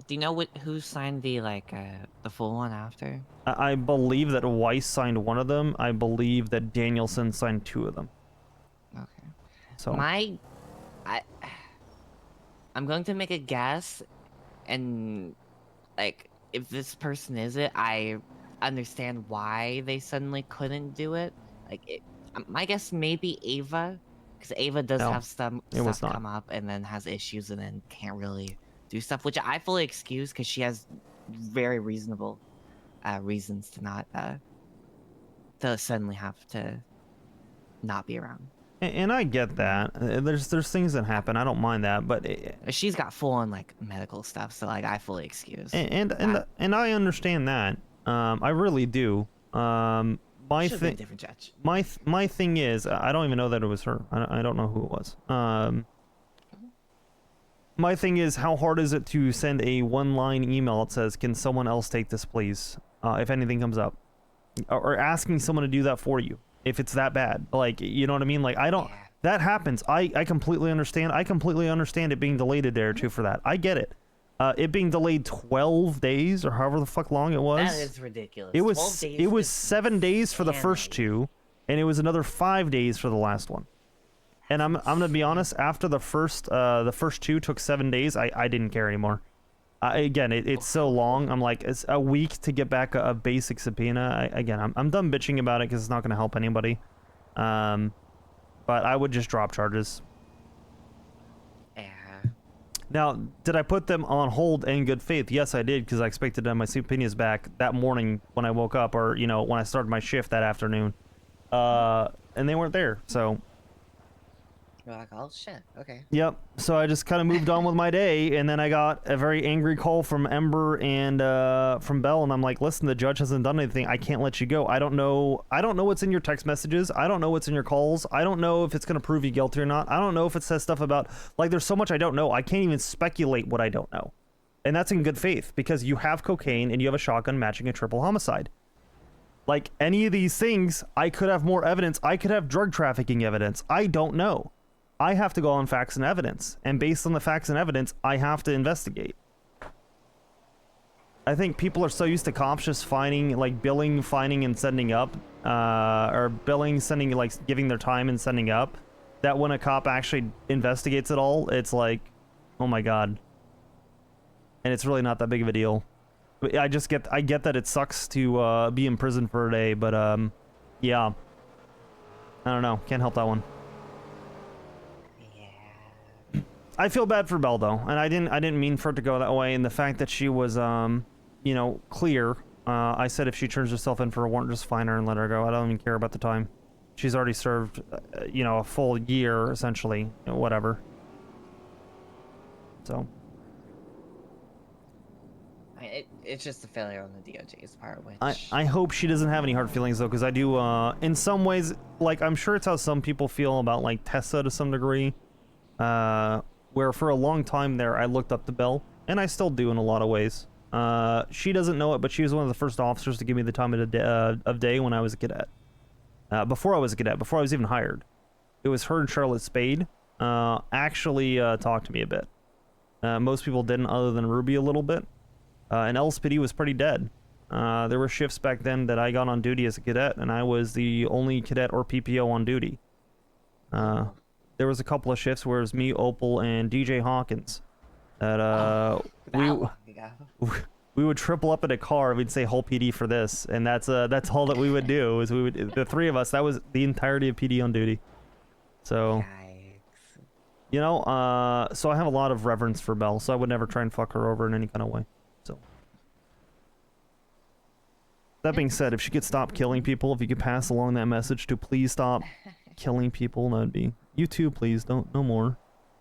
Do you know who signed the the full one after? I believe that Weiss signed one of them. I believe that Danielson signed 2 of them. Okay. So I'm going to make a guess, and like if this person is it, I understand why they suddenly couldn't do it. Like my guess may be Ava, because Ava does have stuff come up and then has issues and then can't really do stuff, which I fully excuse because she has very reasonable reasons to not to suddenly have to not be around. And I get that. There's things that happen. I don't mind that, but she's got full on like medical stuff, so like I fully excuse. And I understand that. I really do. My thing, different judge. My thing is, I don't even know that it was her. I don't know who it was. My thing is, how hard is it to send a one-line email that says, "Can someone else take this, please?" If anything comes up, or asking someone to do that for you, if it's that bad. Like, you know what I mean? Like, I don't. Yeah. That happens. I completely understand. I completely understand it being delayed a day or two for that. I get it. It being delayed 12 days or however the fuck long it was. That is ridiculous. It was 7 days for the first 2, and it was another 5 days for the last one. And I'm gonna be honest. After the first 2 took 7 days, I didn't care anymore. Again, it's so long. I'm like, it's a week to get back a basic subpoena. I'm done bitching about it because it's not gonna help anybody. But I would just drop charges. Now, did I put them on hold in good faith? Yes, I did, because I expected to have my subpoenas back that morning when I woke up, or when I started my shift that afternoon. And they weren't there, so. You're like, oh shit, okay. Yep. So I just kind of moved on with my day, and then I got a very angry call from Ember and from Bell, and I'm like, listen, the judge hasn't done anything. I can't let you go. I don't know what's in your text messages. I don't know what's in your calls. I don't know if it's gonna prove you guilty or not. I don't know if it says stuff about, like, there's so much I don't know. I can't even speculate what I don't know, and that's in good faith because you have cocaine and you have a shotgun matching a triple homicide. Like, any of these things, I could have more evidence. I could have drug trafficking evidence. I don't know. I have to go on facts and evidence, and based on the facts and evidence, I have to investigate. I think people are so used to cops just finding, like, billing, finding, and sending up, or billing, sending, like, giving their time and sending up, that when a cop actually investigates it all, it's like, oh my god. And it's really not that big of a deal. I get that it sucks to be in prison for a day, but yeah. I don't know, can't help that one. I feel bad for Belle though, and I didn't mean for it to go that way. And the fact that she was, clear. I said if she turns herself in for a warrant, just fine her and let her go. I don't even care about the time. She's already served, a full year essentially. Whatever. So. It's just a failure on the DOJ's part, which... I hope she doesn't have any hard feelings though, because I do. In some ways, like, I'm sure it's how some people feel about, like, Tessa to some degree. Where for a long time there, I looked up to Belle, and I still do in a lot of ways. She doesn't know it, but she was one of the first officers to give me the time of day when I was a cadet. Before I was a cadet, before I was even hired. It was her and Charlotte Spade. actually talked to me a bit. Most people didn't, other than Ruby a little bit. And LSPD was pretty dead. There were shifts back then that I got on duty as a cadet, and I was the only cadet or PPO on duty. There was a couple of shifts where it was me, Opal, and DJ Hawkins. That we would triple up in a car. We'd say whole PD for this, and that's all that we would do. Is the three of us. That was the entirety of PD on duty. So, you know, so I have a lot of reverence for Belle. So I would never try and fuck her over in any kind of way. So. That being said, if she could stop killing people, if you could pass along that message to please stop killing people, that'd be... You too, please. Don't, no more.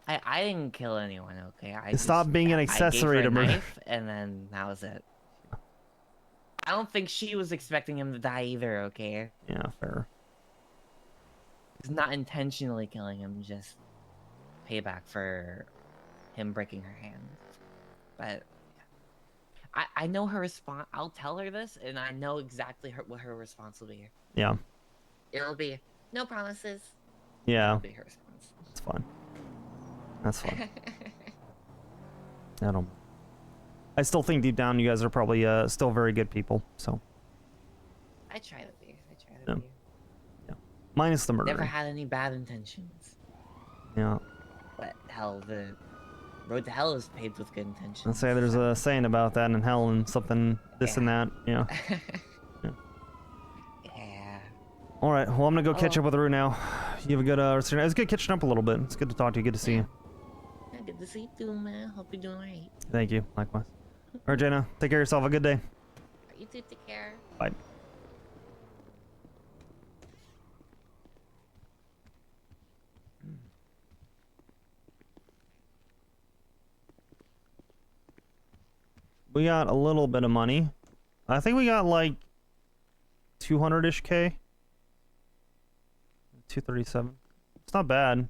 I didn't kill anyone, okay? Stop being an accessory to murder. And then that was it. I don't think she was expecting him to die either, okay? Yeah, fair. It's not intentionally killing him, just payback for him breaking her hand. But... I know her response. I'll tell her this, and I know exactly what her response will be. Yeah. It'll be no promises. Yeah. That'll be her response. That's fine. That's fine. I still think deep down you guys are probably still very good people. So. I try to be. Yeah. Minus the murder. Never had any bad intentions. Yeah. But hell, the road to hell is paved with good intentions. I'd say there's a saying about that in hell and something this and that. Yeah. Yeah. All right. Well, I'm gonna go catch up with Rue now. You have a good rest of your night. It's good catching up a little bit. It's good to talk to you. Good to see you. Yeah, good to see you too, man. Hope you're doing alright. Thank you. Likewise. All right, Jaina. Take care of yourself. Have a good day. You too. Take care. Bye. We got a little bit of money. I think we got like 200-ish K. 237. It's not bad.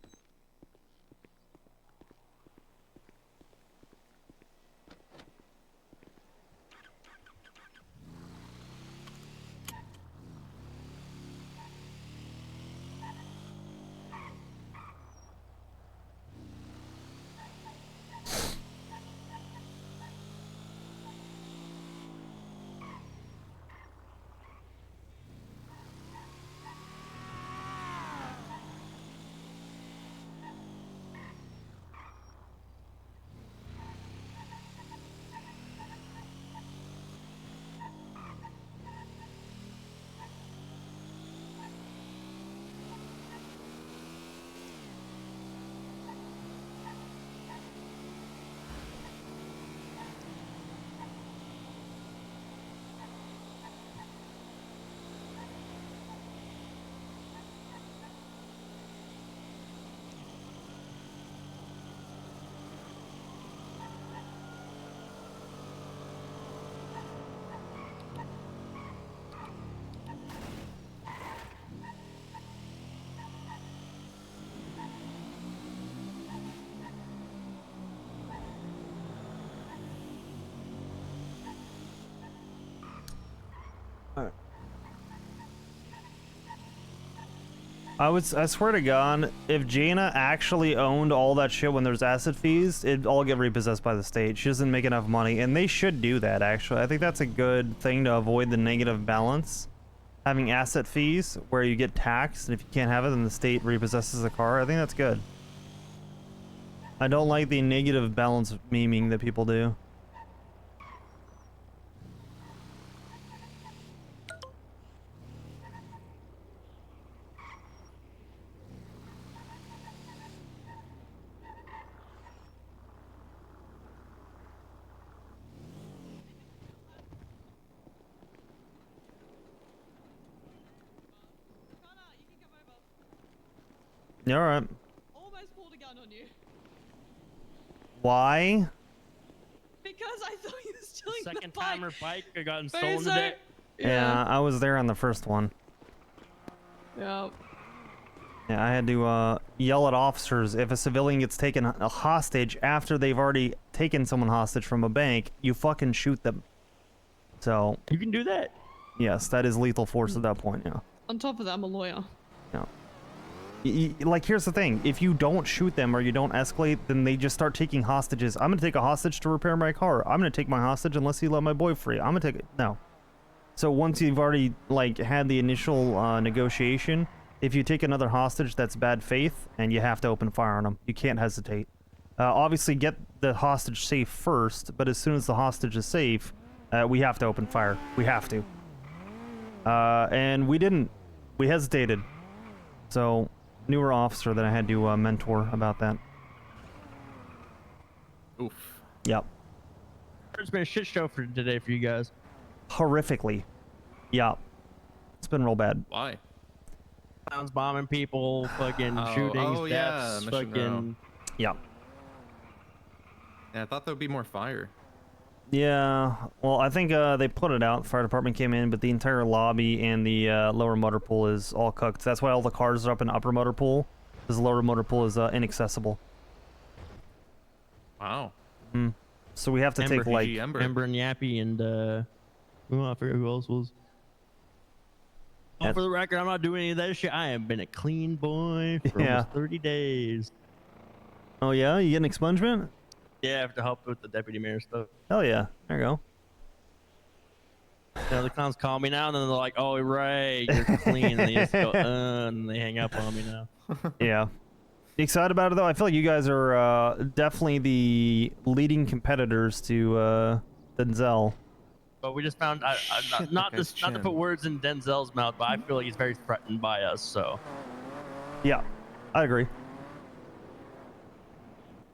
I swear to God, if Jaina actually owned all that shit when there's asset fees, it'd all get repossessed by the state. She doesn't make enough money, and they should do that, actually. I think that's a good thing to avoid the negative balance. Having asset fees where you get taxed, and if you can't have it, then the state repossesses the car. I think that's good. I don't like the negative balance memeing that people do. Yeah, all right. Almost pulled a gun on you. Why? Because I thought you was stealing Second the bike. time her bike had gotten But stolen it's today. Yeah, I was there on the first one. Yeah. Yeah, I had to yell at officers. If a civilian gets taken a hostage after they've already taken someone hostage from a bank, you fucking shoot them. So you can do that. Yes, that is lethal force at that point. Yeah. On top of that, I'm a lawyer. Yeah. Like, here's the thing. If you don't shoot them or you don't escalate, then they just start taking hostages. I'm going to take a hostage to repair my car. I'm going to take my hostage unless you let my boy free. I'm going to take it. No. So once you've already, like, had the initial negotiation, if you take another hostage, that's bad faith, and you have to open fire on them. You can't hesitate. Obviously, get the hostage safe first, but as soon as the hostage is safe, we have to open fire. We have to. And we didn't. We hesitated. So, newer officer that I had to mentor about that. Oof. Yep. It's been a shit show for today for you guys. Horrifically. Yeah. It's been real bad. Why? Clowns bombing people, fucking shootings, deaths, yeah, Mission Row. fucking... Yeah. Yeah, I thought there would be more fire. Yeah, well, I think they put it out. The fire department came in, but the entire lobby and the lower motor pool is all cooked. That's why all the cars are up in the upper motor pool, because the lower motor pool is inaccessible. Wow. So we have to take, like... Ember and Yappy and, I forget who else was. Oh, for the record, I'm not doing any of that shit. I have been a clean boy for almost 30 days. Oh, yeah? You get an expungement? Yeah, I have to help with the deputy mayor stuff. Hell yeah. There you go. The clowns call me now, and then they're like, "Oh, right, you're clean." And they just go, and they hang up on me now. Yeah. You excited about it, though? I feel like you guys are definitely the leading competitors to Denzel. But we just found, not to put words in Denzel's mouth, but I feel like he's very threatened by us, so. Yeah, I agree.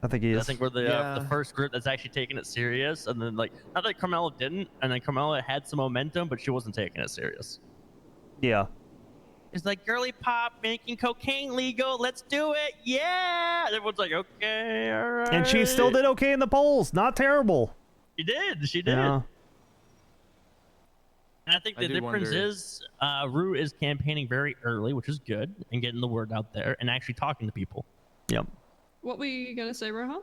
I think he is. I think we're the first group that's actually taking it serious, and then, like, not that Carmela didn't, and then Carmela had some momentum, but she wasn't taking it serious. Yeah. It's like, girly pop making cocaine legal, let's do it, yeah! And everyone's like, okay, all right. And she still did okay in the polls. Not terrible. She did. Yeah. And I think the difference is Rue is campaigning very early, which is good, and getting the word out there, and actually talking to people. Yep. What were you gonna say, Rohan?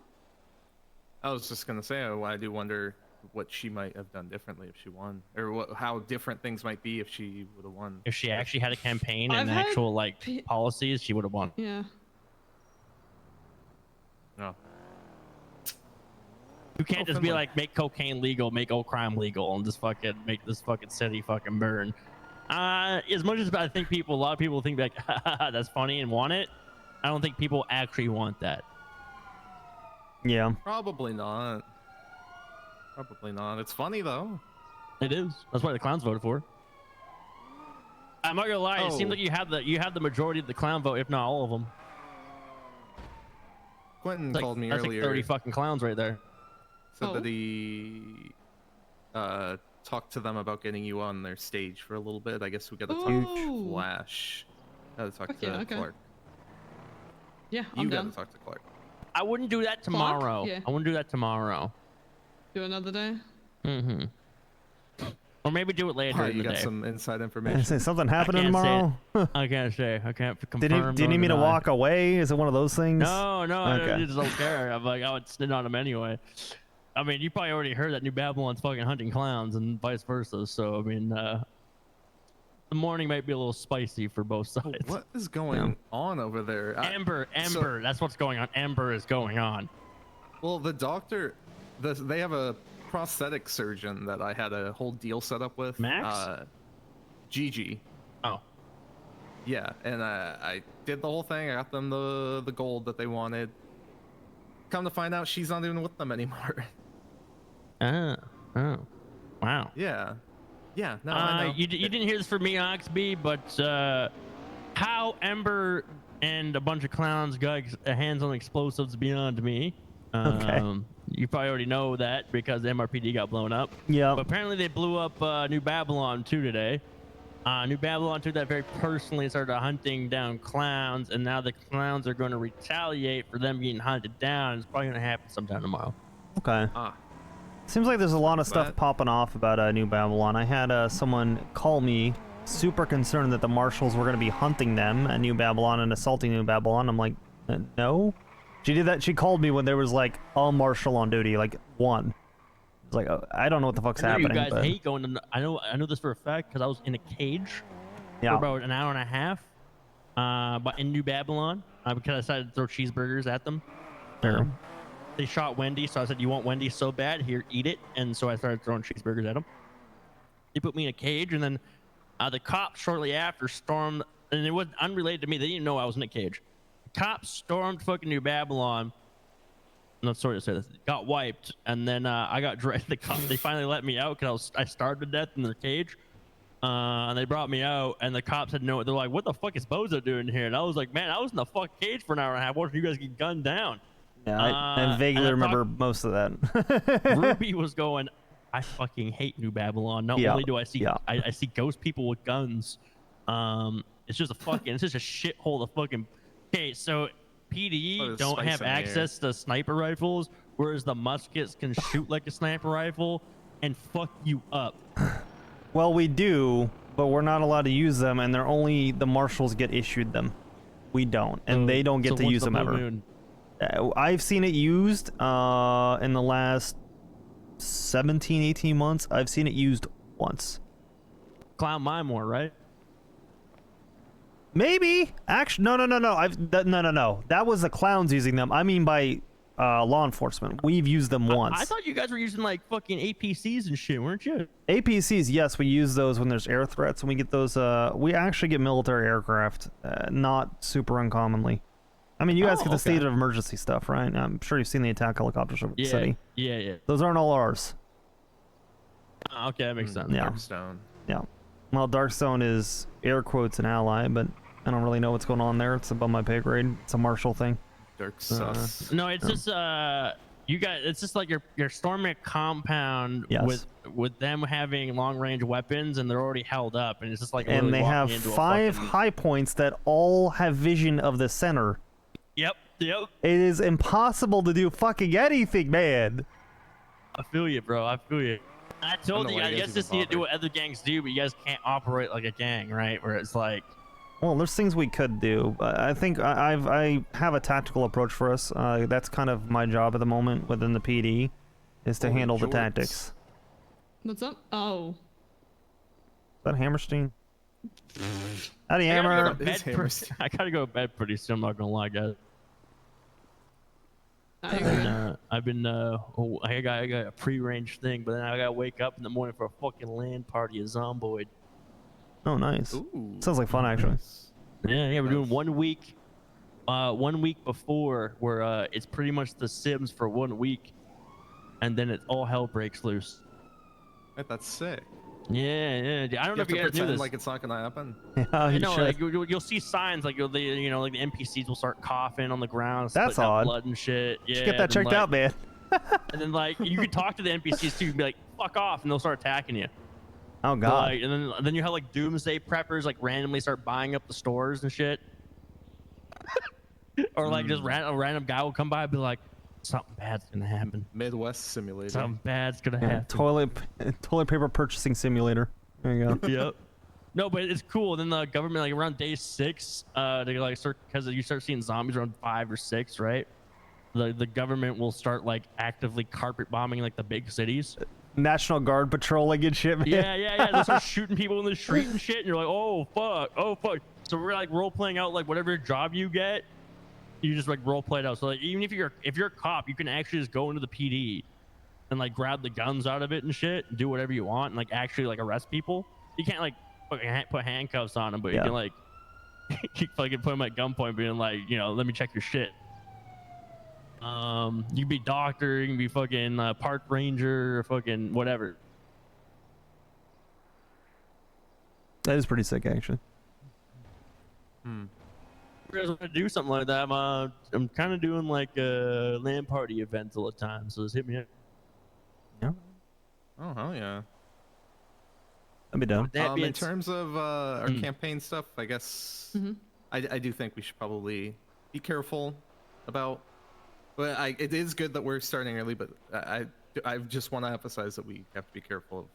I was just gonna say, I do wonder what she might have done differently if she won, or how different things might be if she would have won. If she actually had a campaign and I've had actual policies, she would have won. Yeah. No. You can't just be like, make cocaine legal, make all crime legal, and just fucking make this fucking city fucking burn. As much as I think a lot of people think like, that's funny and want it, I don't think people actually want that. Yeah. Probably not. Probably not. It's funny though. It is. That's why the clowns voted for. I'm not gonna lie. It seems like you have the majority of the clown vote, if not all of them. Quentin called me that's earlier. Like 30 fucking clowns right there. Said that he talked to them about getting you on their stage for a little bit. I guess we got to talk to Flash. Got to talk to Clark. Yeah, you I'm got down. to talk to Clark. I wouldn't do that tomorrow. Clark? Yeah. I wouldn't do that tomorrow. Do another day. Mm-hmm. Or maybe do it later. You got some inside I information. say something happening I can't tomorrow. say it. I can't say. I can't confirm. Do you need me to walk away? Is it one of those things? No, Okay. I just don't care. I'm like, I would snit on him anyway. I mean, you probably already heard that New Babylon's fucking hunting clowns and vice versa. So, I mean, the morning might be a little spicy for both sides. What is going on over there? Ember, that's what's going on. Ember is going on. Well, the doctor, they have a prosthetic surgeon that I had a whole deal set up with. Max? Gigi. Oh. Yeah, and I did the whole thing. I got them the gold that they wanted. Come to find out, she's not even with them anymore. Oh. Wow. Yeah. Yeah, no, I know. You didn't hear this from me, Oxby, but how Ember and a bunch of clowns got hands on explosives beyond me. Okay. You probably already know that because the MRPD got blown up. Yeah. But apparently they blew up New Babylon 2 today. New Babylon 2 that very personally started hunting down clowns, and now the clowns are going to retaliate for them getting hunted down. It's probably going to happen sometime tomorrow. Okay. Seems like there's a lot of stuff popping off about New Babylon. I had someone call me super concerned that the marshals were going to be hunting them at New Babylon and assaulting New Babylon. I'm like, no. She did that. She called me when there was like a marshal on duty, like one. It's like, I don't know what the fuck's happening. You guys hate going to. I know this for a fact because I was in a cage for about an hour and a half. but in New Babylon, because I decided to throw cheeseburgers at them. Fair. They shot Wendy, so I said, "You want Wendy so bad? Here, eat it." And so I started throwing cheeseburgers at them. They put me in a cage, and then the cops shortly after stormed, and it was unrelated to me. They didn't know I was in a cage. The cops stormed fucking New Babylon. No, sorry to say this. Got wiped, and then I got dragged. They finally let me out because I starved to death in their cage. And they brought me out, and the cops had no. They're like, "What the fuck is Bozo doing here?" And I was like, "Man, I was in the fuck cage for an hour and a half watching you guys get gunned down." Yeah, I vaguely remember most of that. Ruby was going, "I fucking hate New Babylon. Not only do I see, I see ghost people with guns. It's just it's just a shithole of fucking." Okay, so PD don't have access to sniper rifles, whereas the muskets can shoot like a sniper rifle and fuck you up. Well, we do, but we're not allowed to use them, and they're only the marshals get issued them. We don't, and they don't get to use them ever. I've seen it used in the last 17, 18 months. I've seen it used once. Clown mine more, right? Maybe. Actually, no. No. That was the clowns using them. I mean by law enforcement. We've used them once. I thought you guys were using like fucking APCs and shit, weren't you? APCs, yes, we use those when there's air threats, and we get those. We actually get military aircraft, not super uncommonly. I mean, you guys get the state of emergency stuff, right? I'm sure you've seen the attack helicopters over the city. Yeah. Those aren't all ours. Okay, that makes sense. Yeah. Darkstone. Yeah. Well, Darkstone is air quotes an ally, but I don't really know what's going on there. It's above my pay grade. It's a marshal thing. Dark sus. No, it's just you guys. It's just like you're storming a compound with them having long range weapons, and they're already held up, and it's just like and they have 5 high points that all have vision of the center. Yep. It is impossible to do fucking anything, man. I feel you, bro. I feel you. I told you, I guess this need to do what other gangs do, but you guys can't operate like a gang, right? Where it's like, well, there's things we could do. I think I have a tactical approach for us. That's kind of my job at the moment within the PD, is to handle the tactics. What's up? Oh. Is that Hammerstein? Howdy, Hammer. I gotta go to bed pretty soon. I'm not gonna lie, guys. I've been I got a pre-arranged thing, but then I gotta wake up in the morning for a fucking LAN party at Zomboid. Oh, nice. Sounds like fun, actually. Yeah, we're doing 1 week. 1 week before, where it's pretty much the Sims for 1 week, and then all hell breaks loose. That's sick. Yeah. I don't know if you guys knew this. Like it's not gonna happen. Yeah, like you'll see signs like like the NPCs will start coughing on the ground. That's odd. Blood and shit. Yeah. Should get that checked out, man. And then like you can talk to the NPCs too, and be like, "Fuck off," and they'll start attacking you. Oh god. Like, and then you have like doomsday preppers like randomly start buying up the stores and shit. Or like just a random guy will come by and be like, "Something bad's gonna happen." Midwest simulator. Something bad's gonna happen. Toilet paper purchasing simulator. There you go. Yep. No, but it's cool. Then the government, like around day 6, they like start, because you start seeing zombies around 5 or 6, right? The government will start like actively carpet bombing like the big cities. National Guard patrolling and shit, man. Yeah. They start shooting people in the street and shit, and you're like, oh fuck. So we're like role playing out like whatever job you get, you just like role play it out. So like even if you're a cop, you can actually just go into the PD and like grab the guns out of it and shit, and do whatever you want, and like actually like arrest people. You can't like fucking put handcuffs on them, but you can like you fucking put them at gunpoint, being like, let me check your shit. You can be doctor, you can be fucking park ranger, or fucking whatever. That is pretty sick, actually. If you guys want to do something like that, I'm kind of doing like LAN party events all the time, so just hit me up. Yeah. Oh hell yeah. That'd be dope. In terms of our campaign stuff, I guess I do think we should probably be careful about. But it is good that we're starting early, but I just want to emphasize that we have to be careful of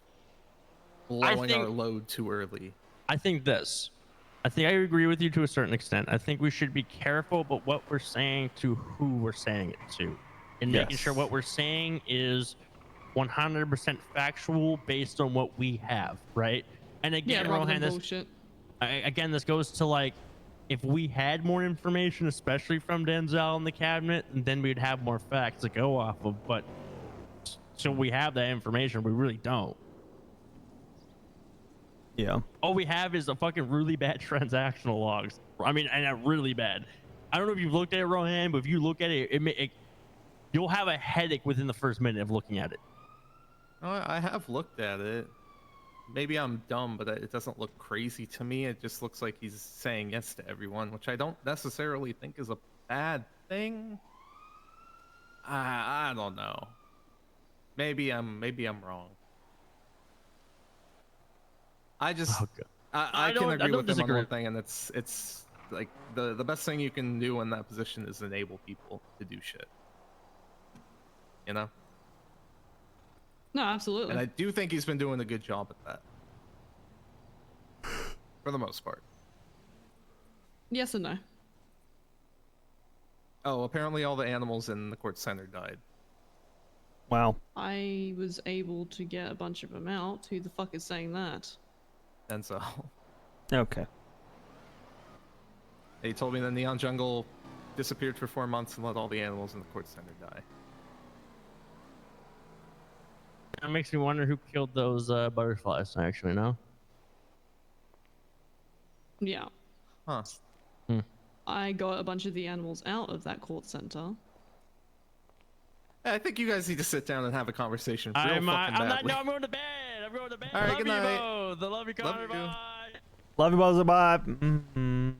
blowing our load too early. I think I agree with you to a certain extent. I think we should be careful about what we're saying to who we're saying it to, and making sure what we're saying is 100% factual based on what we have, right? And again, Rohan, this goes to like if we had more information, especially from Denzel in the cabinet, then we'd have more facts to go off of. But so we have that information, we really don't. Yeah. All we have is a fucking really bad transactional logs. I mean, and really bad. I don't know if you've looked at it, Rohan, but if you look at it, you'll have a headache within the first minute of looking at it. Oh, I have looked at it. Maybe I'm dumb, but it doesn't look crazy to me. It just looks like he's saying yes to everyone, which I don't necessarily think is a bad thing. I don't know. Maybe I'm wrong. I just I can agree with him on one thing, and it's like the best thing you can do in that position is enable people to do shit. You know? No, absolutely. And I do think he's been doing a good job at that. For the most part. Yes and no. Oh, apparently all the animals in the court center died. Wow. I was able to get a bunch of them out. Who the fuck is saying that? Denzel. Okay. He told me the Neon Jungle disappeared for 4 months and let all the animals in the court center die. That makes me wonder who killed those butterflies, actually, no? Yeah. Huh. I got a bunch of the animals out of that court center. I think you guys need to sit down and have a conversation. I'm going to bed. I'm going to bed. All right, Love good you night. both. I love you, Connor. Bye. Love you, Buzzer. Bye. Mm-hmm.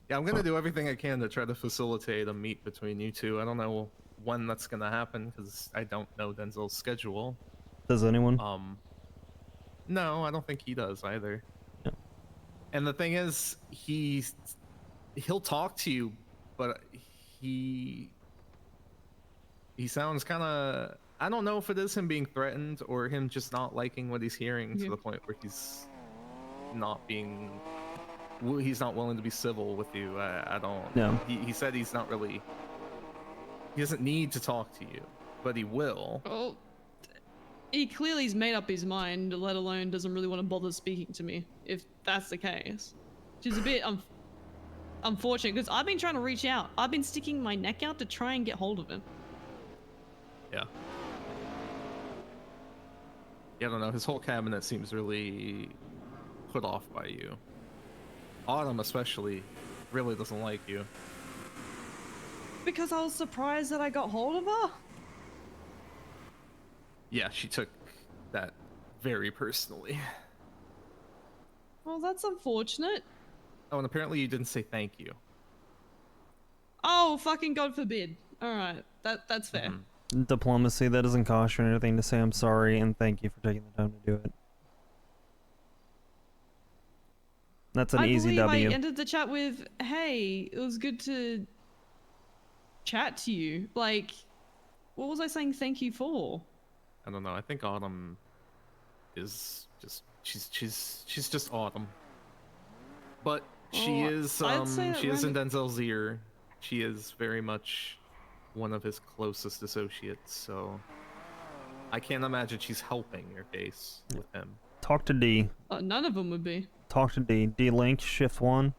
Yeah, I'm gonna do everything I can to try to facilitate a meet between you two. I don't know when that's gonna happen because I don't know Denzel's schedule. Does anyone? No, I don't think he does either. Yeah. And the thing is, he'll talk to you, but he sounds kind of. I don't know if it is him being threatened or him just not liking what he's hearing to the point where he's not willing to be civil with you. I don't. No. He said he's not really. He doesn't need to talk to you, but he will. Oh, he clearly has made up his mind, let alone doesn't really want to bother speaking to me, if that's the case. Which is a bit unfortunate, because I've been trying to reach out. I've been sticking my neck out to try and get hold of him. Yeah. Yeah, I don't know. His whole cabinet seems really put off by you. Autumn especially really doesn't like you. Because I was surprised that I got hold of her? Yeah, she took that very personally. Well, that's unfortunate. Oh, and apparently you didn't say thank you. Oh, fucking God forbid. Alright, that's fair. Diplomacy, that doesn't cost you anything to say I'm sorry and thank you for taking the time to do it. That's an easy W. I ended the chat with, hey, it was good to chat to you. Like, what was I saying thank you for? I don't know. I think Autumn is just she's just Autumn. But she is she is in Denzel's ear. She is very much one of his closest associates, so I can't imagine she's helping your case with him. Talk to D. None of them would be. Talk to D. D-Link, Shift 1.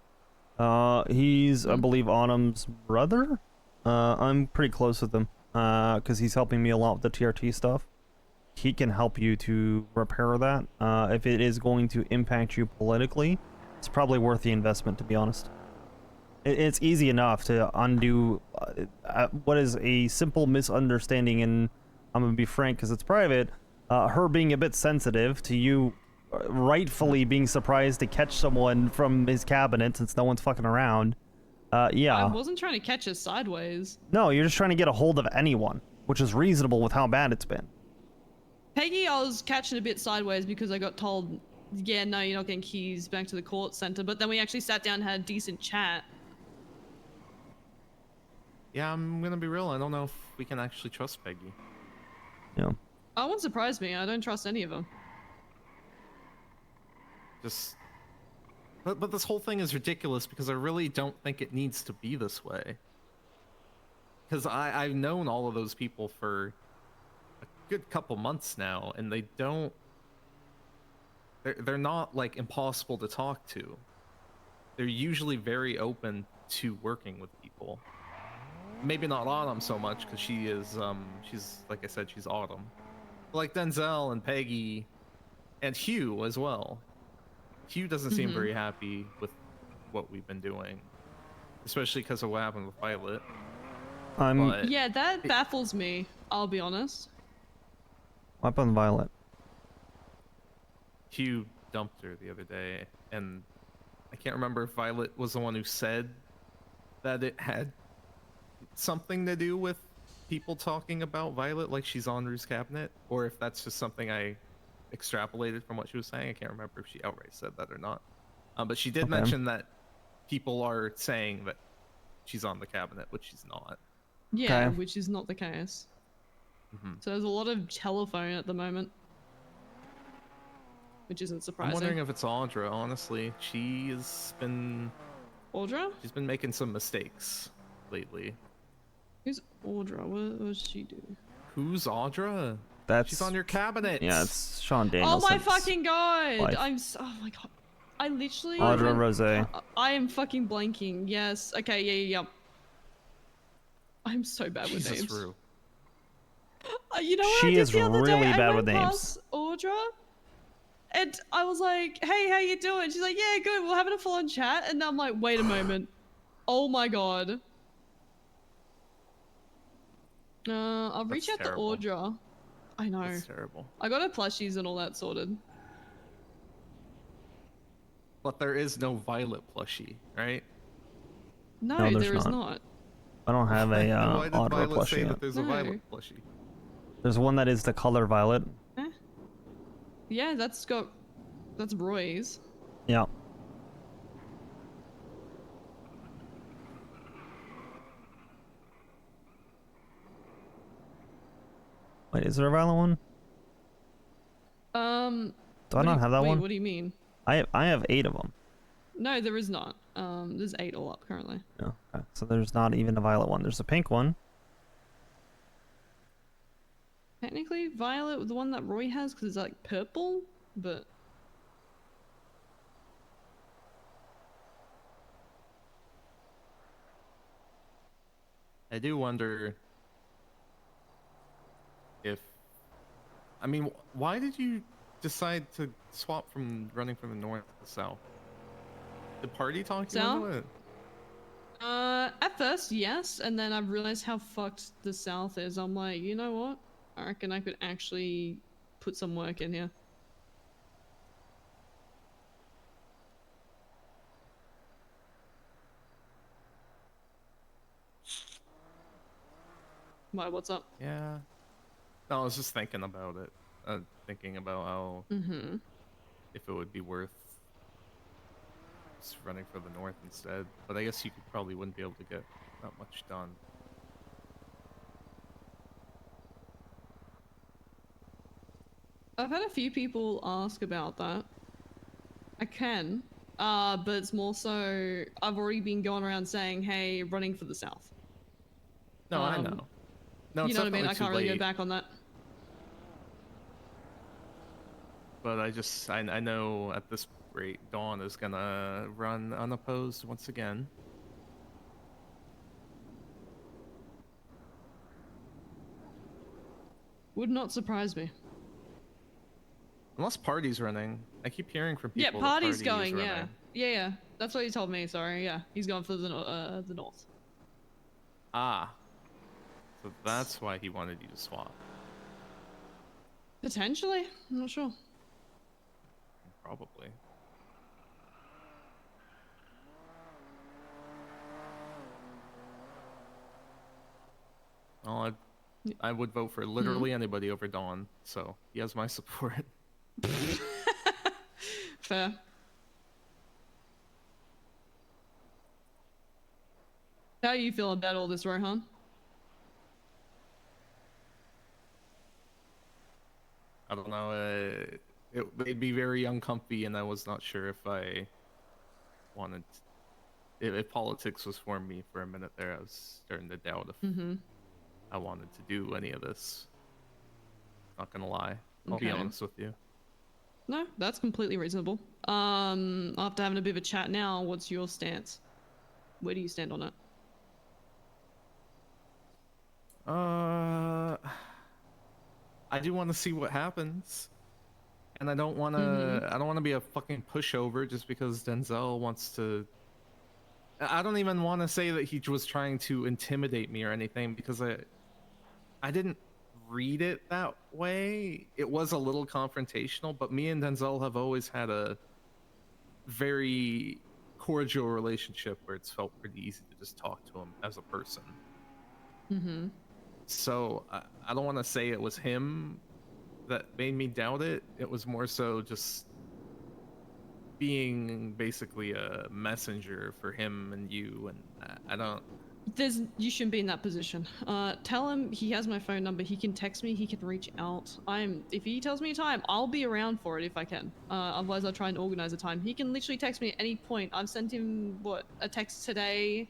He's, I believe, Autumn's brother? I'm pretty close with him, because he's helping me a lot with the TRT stuff. He can help you to repair that. If it is going to impact you politically, it's probably worth the investment, to be honest. It's easy enough to undo what is a simple misunderstanding, and I'm going to be frank because it's private, her being a bit sensitive to you rightfully being surprised to catch someone from his cabinet since no one's fucking around. Yeah. I wasn't trying to catch her sideways. No, you're just trying to get a hold of anyone, which is reasonable with how bad it's been. Peggy, I was catching a bit sideways because I got told, yeah, no, you're not getting keys back to the court center, but then we actually sat down and had a decent chat. Yeah, I'm gonna be real. I don't know if we can actually trust Peggy. Yeah. Oh, it won't surprise me. I don't trust any of them. But this whole thing is ridiculous because I really don't think it needs to be this way. Because I've known all of those people for a good couple months now, and they don't. They're not like impossible to talk to. they're usually very open to working with people. Maybe not Autumn so much because she's like I said, she's Autumn. But like Denzel and Peggy and Hugh as well. Hugh doesn't seem very happy with what we've been doing, especially because of what happened with Violet. But Yeah, that baffles me. I'll be honest. Weapon Violet. Hugh dumped her the other day, and I can't remember if Violet was the one who said that it had something to do with people talking about Violet like she's on Rue's cabinet, or if that's just something I extrapolated from what she was saying. I can't remember if she outright said that or not. But she did mention that people are saying that she's on the cabinet, which she's not. Yeah, which is not the case. Mm-hmm. So there's a lot of telephone at the moment, which isn't surprising. I'm wondering if it's Audra, honestly. She's been... Audra? She's been making some mistakes lately. Who's Audra? What does she do? Who's Audra? That's... She's on your cabinet. Yeah, it's Sean Daniels. Oh my fucking god! wife. Oh my god. I literally... Audra Rose. I am fucking blanking. Yes. Okay, yeah. I'm so bad with names. Rue. You know what She I did is the other really day? bad I with went names. past Audra, and I was like, "Hey, how you doing?" She's like, "Yeah, good. We're having a full-on chat." And I'm like, "Wait a moment. Oh my god." I'll reach out to Audra. I know. That's terrible. I got her plushies and all that sorted. But there is no Violet plushie, right? No, No, there's there is not. not. I don't have a Why did Audra Violet say plushie that yet. there's a Violet plushie? There's one that is the color Violet. Yeah, that's Roy's. Yeah. Wait, is there a Violet one? Do I not have that wait, one? What do you mean? I have 8 of them. No, there is not. There's 8 all up currently. No. Okay. So there's not even a Violet one. There's a pink one. Technically, Violet, the one that Roy has, because it's like purple, but... I do wonder if... I mean, why did you decide to swap from running from the north to the south? The party talk you into it? At first, yes, and then I realized how fucked the south is. I'm like, you know what? I reckon I could actually put some work in here. Why, what's up? Yeah. No, I was just thinking about it. Thinking about how... if it would be worth just running for the north instead. But I guess you probably wouldn't be able to get that much done. I've had a few people ask about that. I can, but it's more so I've already been going around saying, hey, running for the south. No, I know. No, you it's know what I mean? I definitely can't too really go late. back on that. But I know at this rate, Dawn is gonna run unopposed once again. Would not surprise me. Unless Party's running. I keep hearing from Yeah, people that party's Party is going. Yeah, running. yeah. That's what he told me. Sorry. Yeah, he's going for the north. Ah. So that's why he wanted you to swap. Potentially, I'm not sure. Probably. Well, I would vote for literally anybody over Dawn, so he has my support. Fair. How you feel about all this, Rohan? I don't know. It made me very uncomfy, and I was not sure if I wanted. If politics was for me for a minute there, I was starting to doubt if I wanted to do any of this. Not gonna lie. I'll be Okay. honest with you. No, that's completely reasonable. After having a bit of a chat now, what's your stance? Where do you stand on it? I do want to see what happens, and I don't want to. I don't want to be a fucking pushover just because Denzel wants to. I don't even want to say that he was trying to intimidate me or anything because I didn't read it that way. It was a little confrontational, but me and Denzel have always had a very cordial relationship where it's felt pretty easy to just talk to him as a person. Mm-hmm. So I don't want to say it was him that made me doubt it. It was more so just being basically a messenger for him and you, and I don't. You shouldn't be in that position. Tell him he has my phone number. He can text me. He can reach out. If he tells me a time, I'll be around for it if I can. Otherwise, I'll try and organize a time. He can literally text me at any point. I've sent him a text today.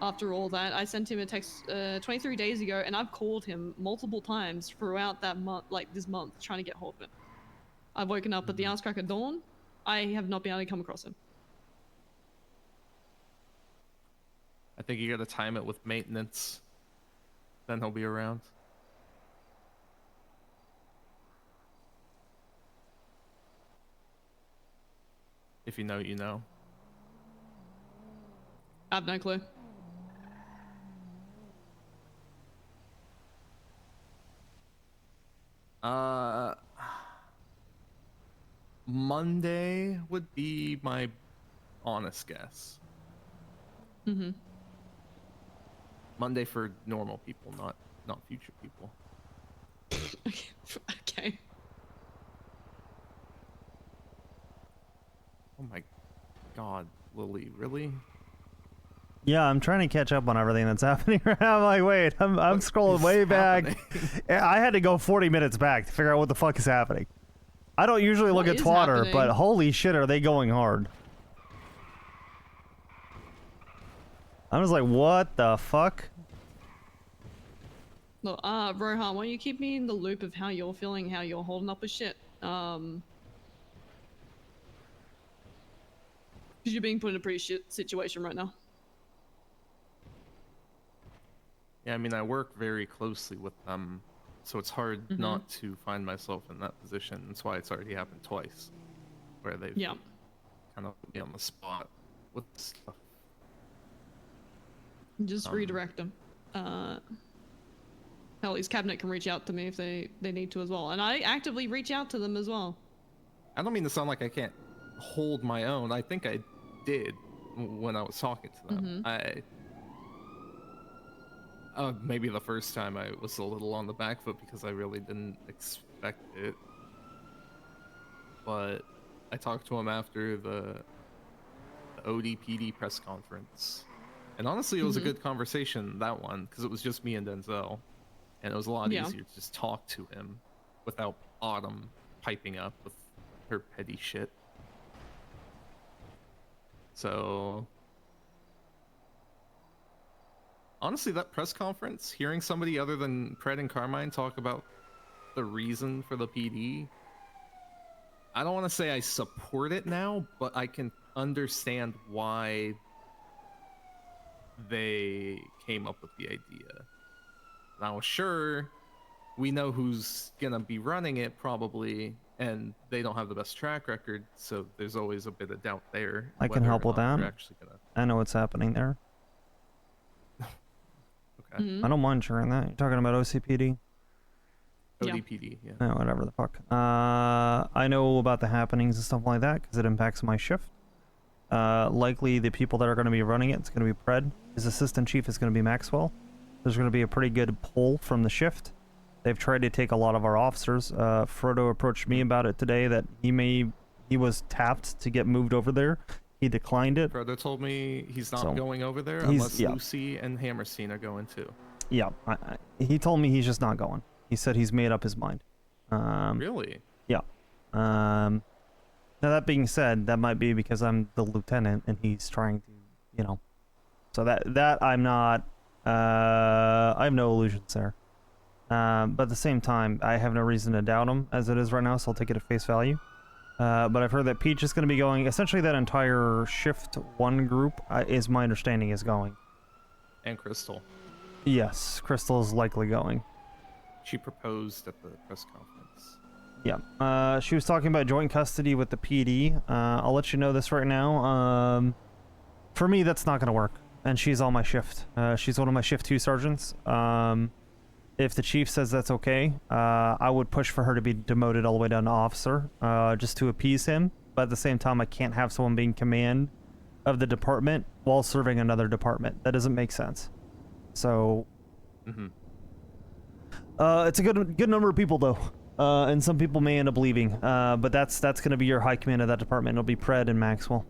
After all that, I sent him a text 23 days ago, and I've called him multiple times throughout that month, this month, trying to get hold of him. I've woken up at the ass crack of dawn. I have not been able to come across him. I think you gotta time it with maintenance. Then he'll be around. If you know, you know. I have no clue. Monday would be my honest guess. Mm-hmm. Monday for normal people, not future people. Okay. Oh my god, Lily, really? Yeah, I'm trying to catch up on everything that's happening right now. I'm like, wait, I'm scrolling way back. I had to go 40 minutes back to figure out what the fuck is happening. I don't usually look at Twitter, but holy shit, are they going hard? I was like, what the fuck? Look, Rohan, why don't you keep me in the loop of how you're feeling, how you're holding up with shit? Because you're being put in a pretty shit situation right now. Yeah, I mean, I work very closely with them, so it's hard not to find myself in that position. That's why it's already happened twice, where they've kind of put me on the spot with stuff. Just redirect them. Hell, his cabinet can reach out to me if they need to as well. And I actively reach out to them as well. I don't mean to sound like I can't hold my own. I think I did when I was talking to them. Maybe the first time I was a little on the back foot because I really didn't expect it. But I talked to him after the ODPD press conference. And honestly, it was a good conversation, that one, because it was just me and Denzel. And it was a lot easier to just talk to him without Autumn piping up with her petty shit. So honestly, that press conference, hearing somebody other than Pred and Carmine talk about the reason for the PD, I don't want to say I support it now, but I can understand why they came up with the idea. Now, sure, we know who's gonna be running it probably, and they don't have the best track record, so there's always a bit of doubt there. I can help with that. Gonna... I know what's happening there. Okay. I don't mind sharing that. You're talking about OCPD? ODPD, yeah. Oh, whatever the fuck. I know about the happenings and stuff like that because it impacts my shift. Likely the people that are going to be running it's going to be Pred. His assistant chief is going to be Maxwell. There's going to be a pretty good pull from the shift. They've tried to take a lot of our officers. Frodo approached me about it today that he was tapped to get moved over there. He declined it. Frodo told me he's not going over there unless Lucy and Hammerstein are going too. Yeah, he told me he's just not going. He said he's made up his mind. Really? Yeah. Now that being said, that might be because I'm the lieutenant and he's trying to, So that I'm not. I have no illusions there. But at the same time, I have no reason to doubt him as it is right now, so I'll take it at face value. But I've heard that Peach is going to be going. Essentially, that entire Shift 1 group, is my understanding, is going. And Crystal. Yes, Crystal is likely going. She proposed at the press conference. Yeah. She was talking about joint custody with the PD. I'll let you know this right now. For me, that's not going to work. And she's on my shift. She's one of my Shift 2 sergeants. If the chief says that's okay, I would push for her to be demoted all the way down to officer, just to appease him. But at the same time, I can't have someone being command of the department while serving another department. That doesn't make sense. So, it's a good number of people though, and some people may end up leaving. But that's going to be your high command of that department. It'll be Pred and Maxwell.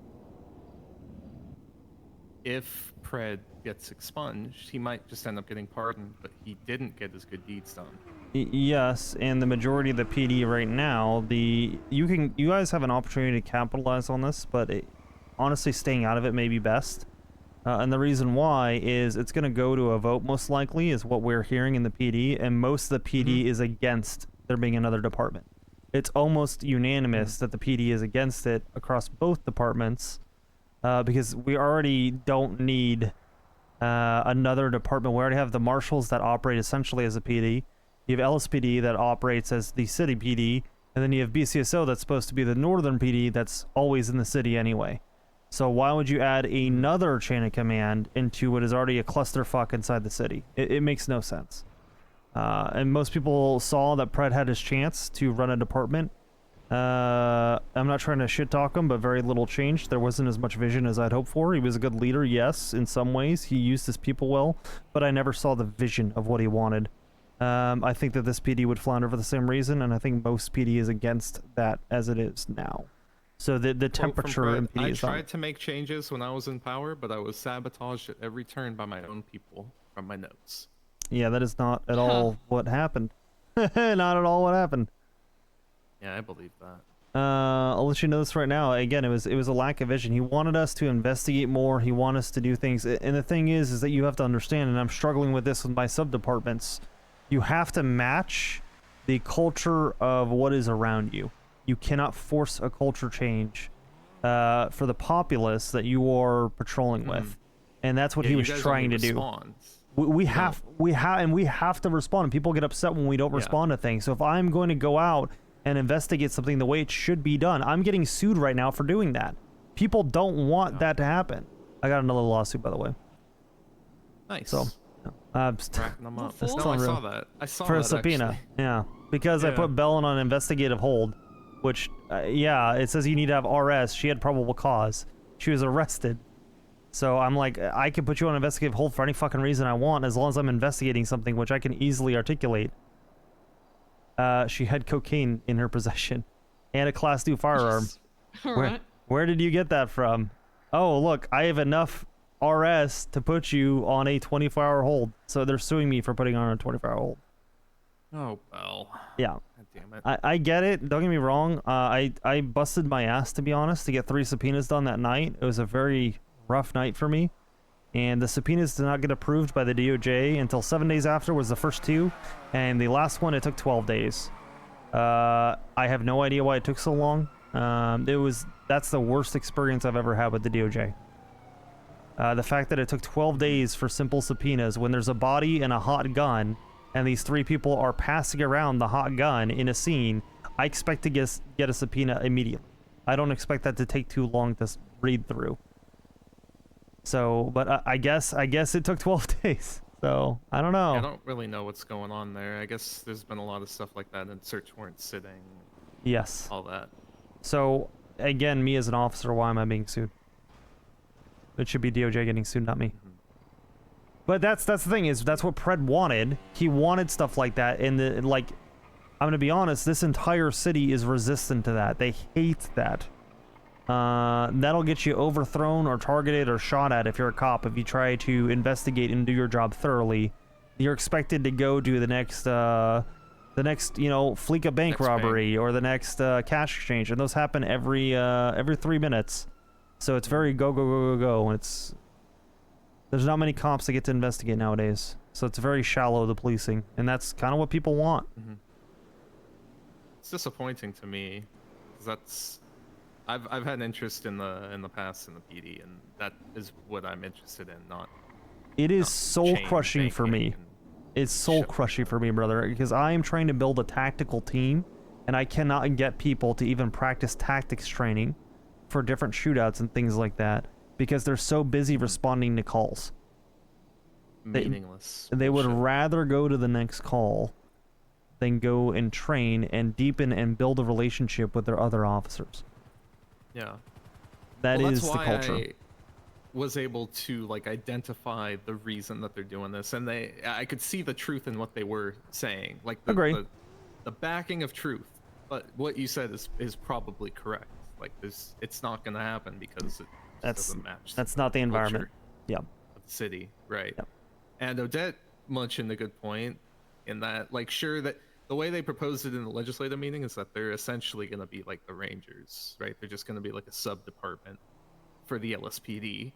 If Pred gets expunged, he might just end up getting pardoned, but he didn't get his good deeds done. Yes, and the majority of the PD right now, you guys have an opportunity to capitalize on this, but honestly, staying out of it may be best. And the reason why is it's going to go to a vote, most likely, is what we're hearing in the PD, and most of the PD is against there being another department. It's almost unanimous that the PD is against it across both departments, because we already don't need another department. We already have the marshals that operate essentially as a PD. You have LSPD that operates as the city PD, and then you have BCSO that's supposed to be the northern PD that's always in the city anyway. So why would you add another chain of command into what is already a clusterfuck inside the city? It makes no sense. And most people saw that Pred had his chance to run a department. I'm not trying to shit talk him, but very little changed. There wasn't as much vision as I'd hoped for. He was a good leader, yes, in some ways. He used his people well, but I never saw the vision of what he wanted. I think that this PD would flounder for the same reason, and I think most PD is against that as it is now. So the temperature in PD I is tried to make changes when I was in power, but I was sabotaged at every turn by my own people from my notes. Yeah, that is not at all what happened. Not at all what happened. Yeah, I believe that. I'll let you know this right now. Again, it was a lack of vision. He wanted us to investigate more. He wanted us to do things. And the thing is that you have to understand, and I'm struggling with this with my sub-departments, you have to match the culture of what is around you. You cannot force a culture change for the populace that you are patrolling with. And that's what he was trying to do. We have to respond. And people get upset when we don't respond to things. So if I'm going to go out and investigate something the way it should be done, I'm getting sued right now for doing that. People don't want that to happen. I got another lawsuit, by the way. Nice. So, Racking them up. that's No, I saw that. I saw for that, a subpoena. actually. Yeah, because I put Bellin on investigative hold, which, yeah, it says you need to have RS. She had probable cause. She was arrested. So I'm like, I can put you on investigative hold for any fucking reason I want, as long as I'm investigating something, which I can easily articulate. She had cocaine in her possession and a Class 2 firearm. Where did you get that from? Oh, look, I have enough RS to put you on a 24-hour hold. So they're suing me for putting on a 24-hour hold. Oh, well. Yeah. God damn it. I get it. Don't get me wrong. I busted my ass, to be honest, to get 3 subpoenas done that night. It was a very rough night for me. And the subpoenas did not get approved by the DOJ until 7 days after was the first 2. And the last one, it took 12 days. I have no idea why it took so long. That's the worst experience I've ever had with the DOJ. The fact that it took 12 days for simple subpoenas when there's a body and a hot gun, and these 3 people are passing around the hot gun in a scene, I expect to get a subpoena immediately. I don't expect that to take too long to read through. So, but I guess it took 12 days. So, I don't know. I don't really know what's going on there. I guess there's been a lot of stuff like that in search warrant sitting. Yes. All that. So, again, me as an officer, why am I being sued? It should be DOJ getting sued, not me. But that's the thing, is that's what Pred wanted. He wanted stuff like that, and I'm gonna be honest, this entire city is resistant to that. They hate that. That'll get you overthrown or targeted or shot at if you're a cop. If you try to investigate and do your job thoroughly, you're expected to go do the next Fleeka bank robbery or the next cash exchange, and those happen every 3 minutes. So it's very go go go go go, and there's not many cops that get to investigate nowadays. So it's very shallow, the policing, and that's kind of what people want. It's disappointing to me because that's I've had interest in the past in the PD, and that is what I'm interested in. Not It is soul crushing for me. It's soul crushing for me, brother, because I am trying to build a tactical team, and I cannot get people to even practice tactics training for different shootouts and things like that because they're so busy responding to calls. Meaningless. They would rather go to the next call than go and train and deepen and build a relationship with their other officers. Yeah. That Well, is that's the why culture. I was able to like identify the reason that they're doing this, and I could see the truth in what they were saying, like the backing of truth. But what you said is probably correct. Like it's not going to happen because it just doesn't match. That's not the environment. Yeah. Of the city, right? Yep. And Odette mentioned a good point in that, like, sure that the way they proposed it in the legislative meeting is that they're essentially going to be like the Rangers, right? They're just going to be like a sub department for the LSPD.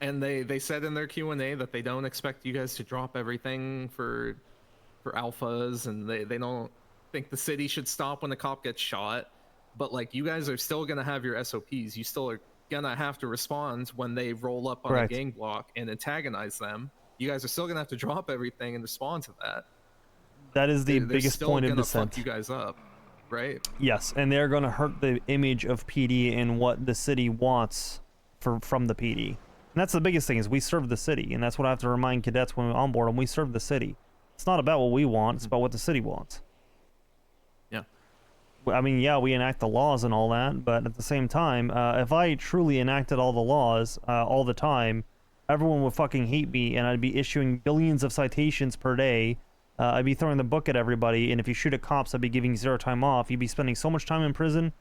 And they said in their Q&A that they don't expect you guys to drop everything for alphas, and they don't think the city should stop when a cop gets shot. But like, you guys are still gonna have your SOPs. You still are gonna have to respond when they roll up on a gang block and antagonize them. You guys are still gonna have to drop everything and respond to that. That is the They're biggest still point of gonna dissent. fuck you guys up, right? Yes, and they're going to hurt the image of PD and what the city wants from the PD. And that's the biggest thing, is we serve the city, and that's what I have to remind cadets when we onboard them. We serve the city. It's not about what we want, it's about what the city wants. Yeah. I mean, yeah, we enact the laws and all that, but at the same time, if I truly enacted all the laws all the time, everyone would fucking hate me, and I'd be issuing billions of citations per day. I'd be throwing the book at everybody, and if you shoot at cops, I'd be giving 0 time off. You'd be spending so much time in prison,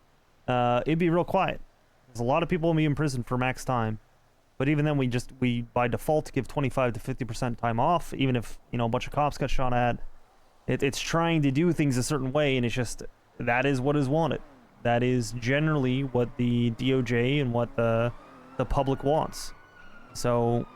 it'd be real quiet. There's a lot of people will be in prison for max time, but even then, we by default give 25 to 50% time off, even if, you know, a bunch of cops got shot at. It's trying to do things a certain way, and it's just, that is what is wanted. That is generally what the DOJ and what the public wants. So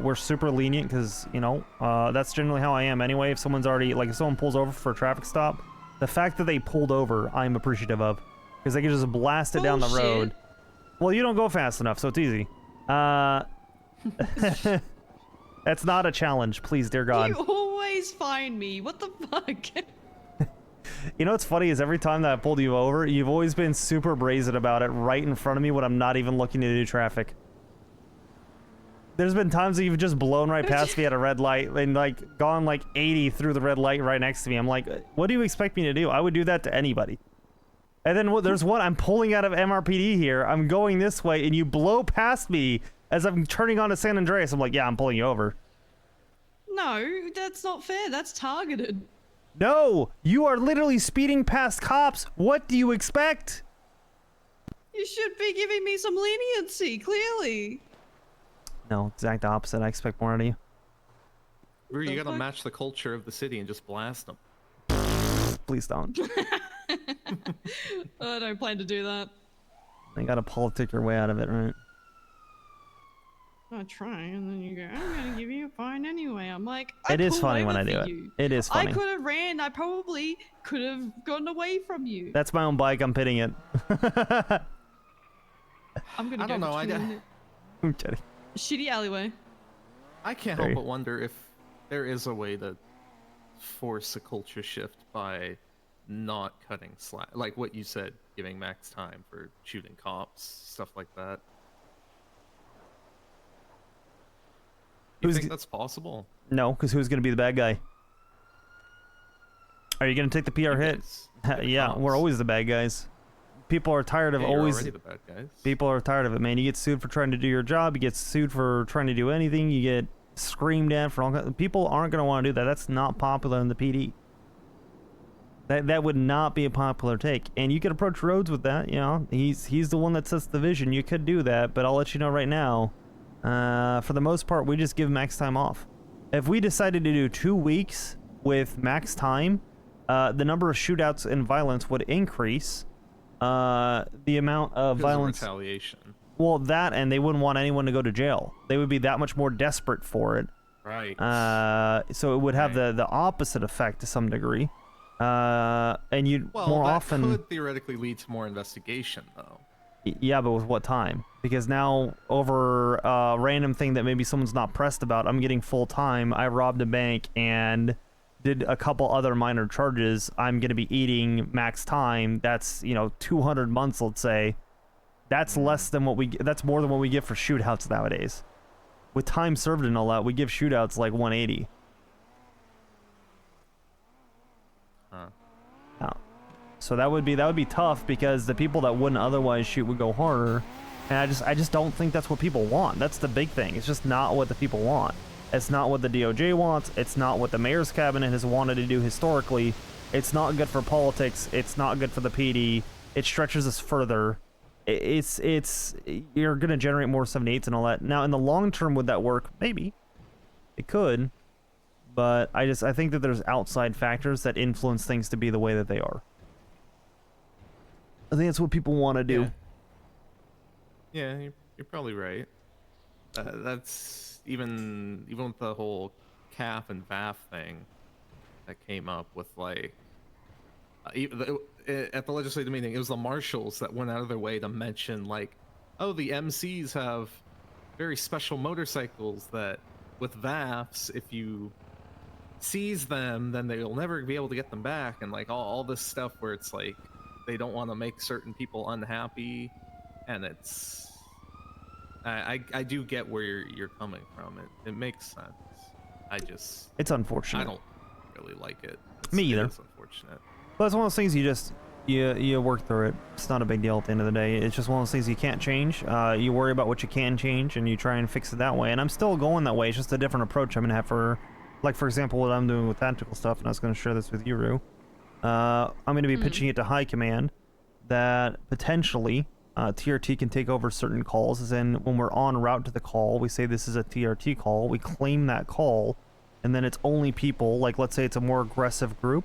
we're super lenient because, you know, that's generally how I am anyway. If someone's already, like, if someone pulls over for a traffic stop, the fact that they pulled over, I'm appreciative of, because they can just blast it down the road. Well, you don't go fast enough, so it's easy. That's not a challenge, please, dear God. You always find me. What the fuck? You know what's funny is every time that I pulled you over, you've always been super brazen about it right in front of me when I'm not even looking to do traffic. There's been times that you've just blown right past me at a red light and like gone like 80 through the red light right next to me. I'm like, what do you expect me to do? I would do that to anybody. And then there's one, I'm pulling out of MRPD here. I'm going this way and you blow past me as I'm turning onto San Andreas. I'm like, yeah, I'm pulling you over. No, that's not fair. That's targeted. No, you are literally speeding past cops. What do you expect? You should be giving me some leniency, clearly. No, exact opposite. I expect more out of you. You gotta match the culture of the city and just blast them. Please don't. I don't plan to do that. You gotta politic your way out of it, right? I try, and then you go, I'm gonna give you a fine anyway. I'm like, It is funny when I do it. It is funny. I could have ran. I probably could have gotten away from you. That's my own bike. I'm pitting it. I'm gonna I don't know. I'm kidding. Shitty alleyway. I can't help but wonder if there is a way to force a culture shift by not cutting slack, like what you said, giving max time for shooting cops, stuff like that. You think that's possible? No, because who's going to be the bad guy? Are you going to take the PR hit? Yeah, we're always the bad guys. People are tired of You're always. already the bad guys. People are tired of it, man. You get sued for trying to do your job. You get sued for trying to do anything. You get screamed at for all. People aren't going to want to do that. That's not popular in the PD. That would not be a popular take. And you could approach Rhodes with that. You know, he's the one that sets the vision. You could do that, but I'll let you know right now. For the most part, we just give max time off. If we decided to do 2 weeks with max time, the number of shootouts and violence would increase. The amount of violence. Retaliation. Well, that, and they wouldn't want anyone to go to jail. They would be that much more desperate for it. Right. So it would have the opposite effect to some degree. And you Well, more that often. could theoretically lead to more investigation, though. Yeah, but with what time? Because now, over a random thing that maybe someone's not pressed about, I'm getting full time. I robbed a bank and did a couple other minor charges. I'm going to be eating max time. That's, 200 months, let's say. That's less than what that's more than what we get for shootouts nowadays. With time served and all that, we give shootouts like 180. Huh. Now, so that would be tough because the people that wouldn't otherwise shoot would go harder, and I just don't think that's what people want. That's the big thing. It's just not what the people want. It's not what the DOJ wants. It's not what the mayor's cabinet has wanted to do historically. It's not good for politics. It's not good for the PD. It stretches us further. It's you're gonna generate more 78s and all that. Now in the long term, would that work? Maybe it could, but I think that there's outside factors that influence things to be the way that they are. I think that's what people want to do. Yeah, you're probably right. That's even with the whole CAF and VAF thing that came up with, like, at the legislative meeting, it was the marshals that went out of their way to mention, like, oh, the MCs have very special motorcycles that with VAFs, if you seize them, then they'll never be able to get them back, and like all this stuff where it's like they don't want to make certain people unhappy, and it's I do get where you're coming from. It makes sense. It's unfortunate. I don't really like it. Me either. It's unfortunate. But it's one of those things you work through it. It's not a big deal at the end of the day. It's just one of those things you can't change. You worry about what you can change and you try and fix it that way. And I'm still going that way. It's just a different approach I'm gonna have for example, what I'm doing with tactical stuff. And I was gonna share this with you, Rue. I'm gonna be pitching it to high command that potentially TRT can take over certain calls. As in, when we're en route to the call, we say this is a TRT call. We claim that call, and then it's only people, like let's say it's a more aggressive group,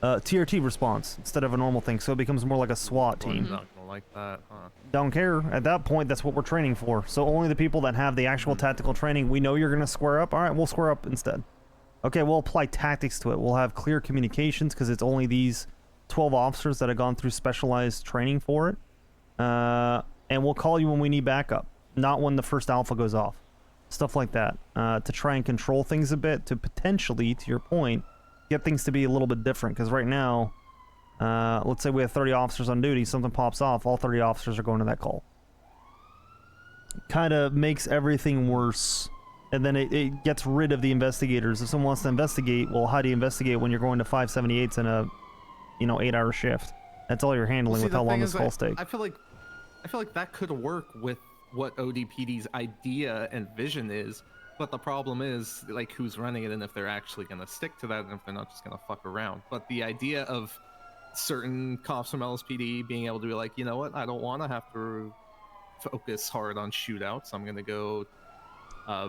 TRT response instead of a normal thing, so it becomes more like a SWAT team. Not gonna like that, huh? Don't care. At that point, that's what we're training for. So only the people that have the actual tactical training, we know you're gonna square up. All right, we'll square up instead. Okay, we'll apply tactics to it. We'll have clear communications because it's only these 12 officers that have gone through specialized training for it. And we'll call you when we need backup, not when the first alpha goes off. Stuff like that, to try and control things a bit, to potentially, to your point, get things to be a little bit different. Because right now, let's say we have 30 officers on duty, something pops off, all 30 officers are going to that call. Kind of makes everything worse. And then it gets rid of the investigators. If someone wants to investigate, well, how do you investigate when you're going to 578s in a 8-hour shift? That's all you're handling with how long this calls take. I feel like that could work with what ODPD's idea and vision is, but the problem is, like, who's running it and if they're actually going to stick to that and if they're not just going to fuck around. But the idea of certain cops from LSPD being able to be like, you know what, I don't want to have to focus hard on shootouts. I'm going to go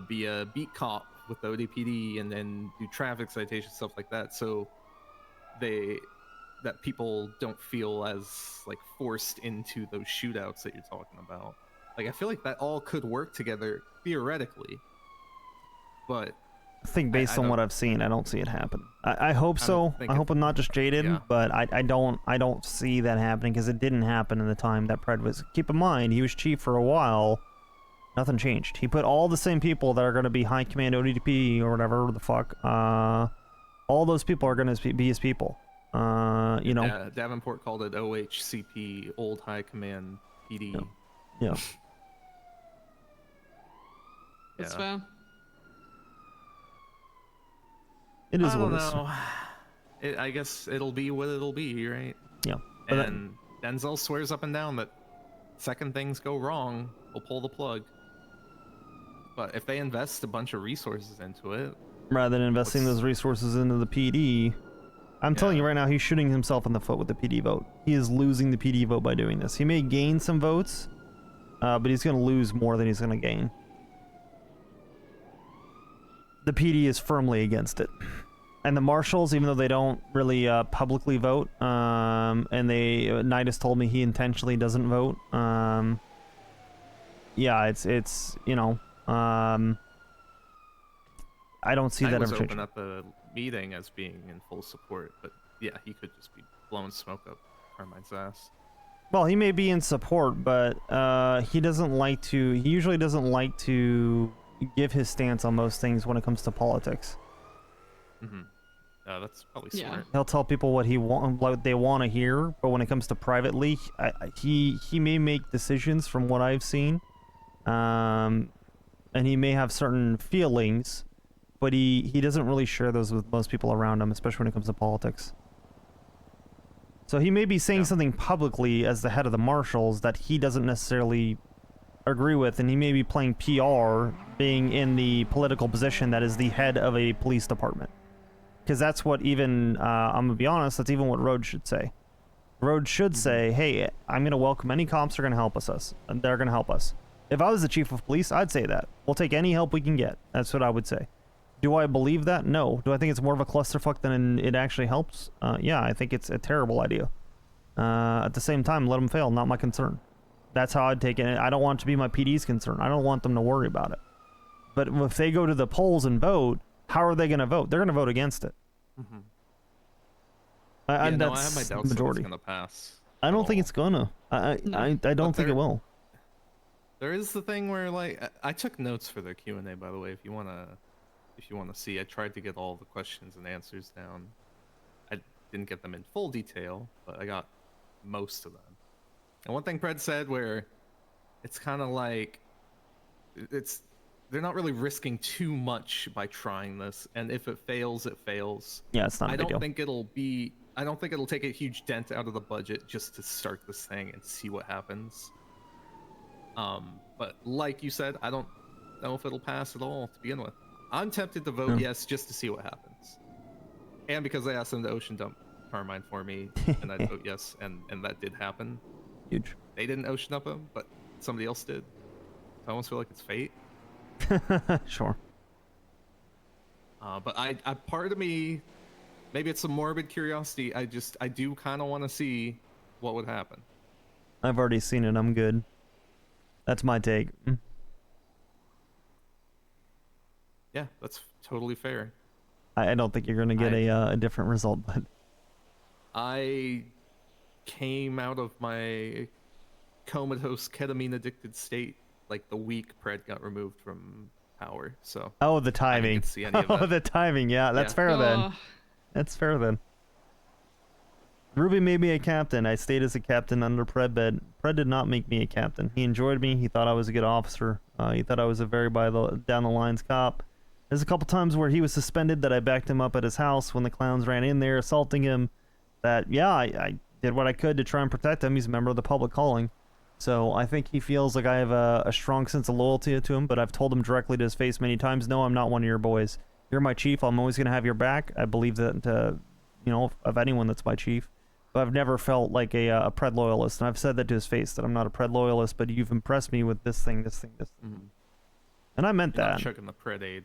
be a beat cop with the ODPD and then do traffic citations, stuff like that. So that people don't feel as like forced into those shootouts that you're talking about. Like, I feel like that all could work together theoretically, but I think based on what I've seen, I don't see it happen. I hope so. I hope I'm not just jaded, but I don't see that happening because it didn't happen in the time that Pred was. Keep in mind, he was chief for a while. Nothing changed. He put all the same people that are going to be high command ODP or whatever the fuck. All those people are going to be his people. Davenport called it OHCP, Old High Command PD. Yeah. That's fair. It is I what don't it is. know. I guess it'll be what it'll be, right? Yeah. And Denzel swears up and down that second things go wrong, we'll pull the plug. But if they invest a bunch of resources into it, rather than investing those resources into the PD, I'm telling you right now, he's shooting himself in the foot with the PD vote. He is losing the PD vote by doing this. He may gain some votes, but he's going to lose more than he's going to gain. The PD is firmly against it. And the marshals, even though they don't really publicly vote, and Nidus told me he intentionally doesn't vote. Yeah, it's I don't see that ever changing. open at the meeting as being in full support, but yeah, he could just be blowing smoke up Carmine's ass. Well, he may be in support, but he doesn't like to. He usually doesn't like to give his stance on most things when it comes to politics. Mm-hmm. That's probably Yeah. smart. He'll tell people what what they want to hear, but when it comes to privately, he may make decisions from what I've seen, and he may have certain feelings, but he doesn't really share those with most people around him, especially when it comes to politics. So he may be saying something publicly as the head of the marshals that he doesn't necessarily agree with, and he may be playing PR, being in the political position that is the head of a police department. Because that's what even, I'm going to be honest, that's even what Rhodes should say. Rhodes should say, hey, I'm going to welcome any cops that are going to help us, and they're going to help us. If I was the chief of police, I'd say that. We'll take any help we can get. That's what I would say. Do I believe that? No. Do I think it's more of a clusterfuck than it actually helps? Yeah, I think it's a terrible idea. At the same time, let them fail, not my concern. That's how I'd take it. I don't want it to be my PD's concern. I don't want them to worry about it. But if they go to the polls and vote, how are they going to vote? They're going to vote against it. Mm-hmm. I have my that's doubts the that it's majority. gonna pass. I don't think it's gonna. I don't think it will. There is the thing where, like, I took notes for the Q&A, by the way. If you wanna see, I tried to get all the questions and answers down. I didn't get them in full detail, but I got most of them. And one thing Pred said, where it's kind of like they're not really risking too much by trying this, and if it fails, it fails. Yeah, it's not a I big deal. I don't think it'll take a huge dent out of the budget just to start this thing and see what happens. But like you said, I don't know if it'll pass at all to begin with. I'm tempted to vote yes just to see what happens. And because I asked them to ocean dump Carmine for me, and I'd vote yes, and that did happen. Huge. They didn't ocean up him, but somebody else did. So I almost feel like it's fate. Sure. But I part of me, maybe it's a morbid curiosity. I do kind of want to see what would happen. I've already seen it. I'm good. That's my take. Yeah, that's totally fair. I don't think you're gonna get a different result, but I came out of my comatose ketamine addicted state like the week Pred got removed from power. So oh, the timing. I didn't get to see any of that. Oh, the timing. Yeah, that's Yeah. fair then. That's fair then. Ruby made me a captain. I stayed as a captain under Pred, but Pred did not make me a captain. He enjoyed me. He thought I was a good officer. He thought I was a very down the lines cop. There's a couple times where he was suspended that I backed him up at his house when the clowns ran in there assaulting him. That, yeah, I did what I could to try and protect him. He's a member of the public calling. So I think he feels like I have a strong sense of loyalty to him, but I've told him directly to his face many times, no, I'm not one of your boys. You're my chief. I'm always going to have your back. I believe that, you know, of anyone that's my chief. But I've never felt like a Pred loyalist, and I've said that to his face, that I'm not a Pred loyalist, but you've impressed me with this thing, this thing, this thing. Mhm. And I meant You're that. not chugging the Pred aid.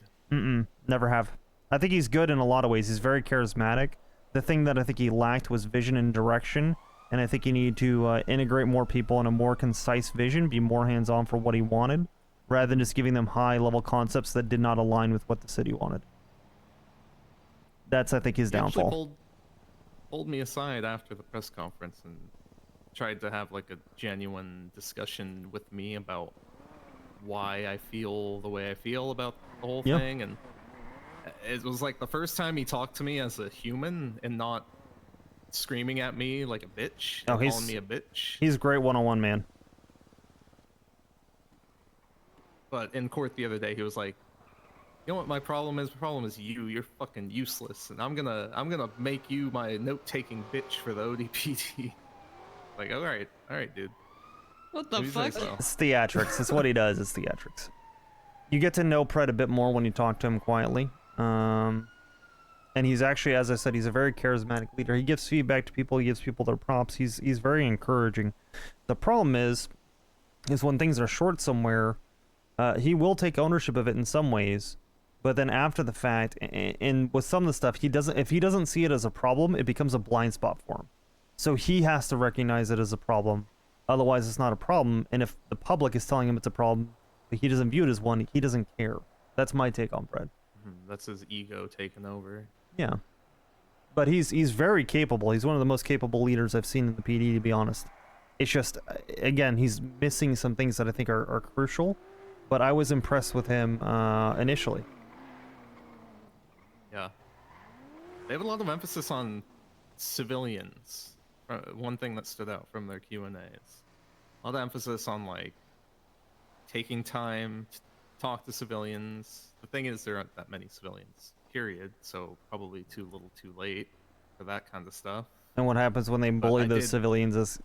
Never have. I think he's good in a lot of ways. He's very charismatic. The thing that I think he lacked was vision and direction, and I think he needed to integrate more people in a more concise vision, be more hands-on for what he wanted, rather than just giving them high-level concepts that did not align with what the city wanted. That's, I think, his He actually downfall. pulled me aside after the press conference and tried to have like a genuine discussion with me about why I feel the way I feel about the whole Yeah. thing, and it was like the first time he talked to me as a human and not screaming at me like a bitch Oh, and he's calling me a bitch. He's a great one-on-one man. But in court the other day, he was like, "You know what my problem is? My problem is you. You're fucking useless, and I'm gonna make you my note-taking bitch for the ODPD." Like, all right, dude. What the Who you say fuck? so? It's theatrics. It's what he does. It's theatrics. You get to know Pred a bit more when you talk to him quietly. And he's actually, as I said, he's a very charismatic leader. He gives feedback to people. He gives people their props. He's very encouraging. The problem is when things are short somewhere, he will take ownership of it in some ways, but then after the fact, and with some of the stuff, if he doesn't see it as a problem, it becomes a blind spot for him. So he has to recognize it as a problem. Otherwise, it's not a problem. And if the public is telling him it's a problem, but he doesn't view it as one, he doesn't care. That's my take on Pred. That's his ego taking over. Yeah. But he's very capable. He's one of the most capable leaders I've seen in the PD, to be honest. It's just, again, he's missing some things that I think are crucial. But I was impressed with him initially. Yeah. They have a lot of emphasis on civilians. One thing that stood out from their Q&As. A lot of emphasis on, like, taking time to talk to civilians. The thing is, there aren't that many civilians, period. So probably too little too late for that kind of stuff. And what happens when they But bully I those did- civilians as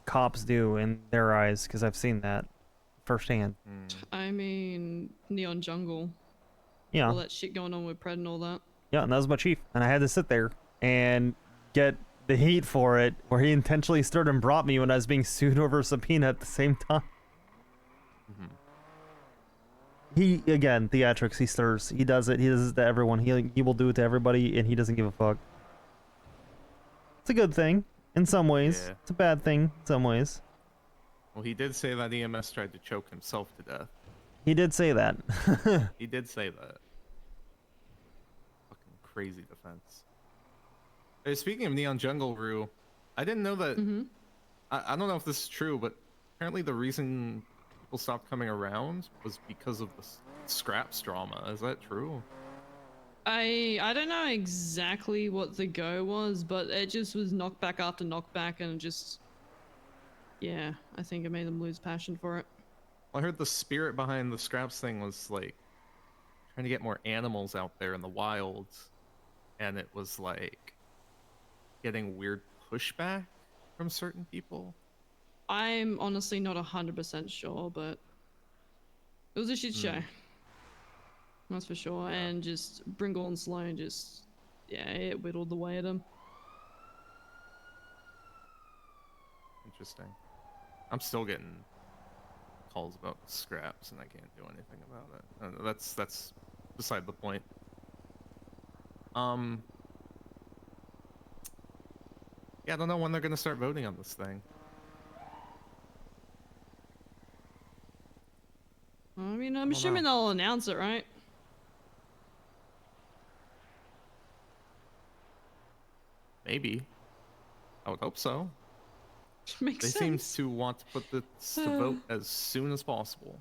cops do in their eyes, because I've seen that firsthand. I mean, Neon Jungle. Yeah. All that shit going on with Pred and all that. Yeah, and that was my chief. And I had to sit there and get the heat for it, where he intentionally stirred and brought me when I was being sued over a subpoena at the same time. He, again, theatrics, he stirs. He does it. He does it to everyone. He will do it to everybody, and he doesn't give a fuck. It's a good thing in some ways. Yeah. It's a bad thing in some ways. Well, he did say that EMS tried to choke himself to death. He did say that. He did say that. Fucking crazy defense. Hey, speaking of Neon Jungle, Rue, I didn't know that. I don't know if this is true, but apparently the reason people stopped coming around was because of the scraps drama. Is that true? I don't know exactly what the go was, but it just was knockback after knockback, and just, yeah, I think it made them lose passion for it. I heard the spirit behind the scraps thing was like trying to get more animals out there in the wild, and it was like getting weird pushback from certain people. I'm honestly not 100% sure, but it was a shit show. That's for sure. And just Bringle and Sloan just, yeah, it whittled away at him. Interesting. I'm still getting calls about scraps, and I can't do anything about it. That's beside the point. Yeah, I don't know when they're gonna start voting on this thing. I mean, I'm assuming they'll announce it, right? Maybe. I would hope so. Makes They sense. seem to want to put this to vote as soon as possible.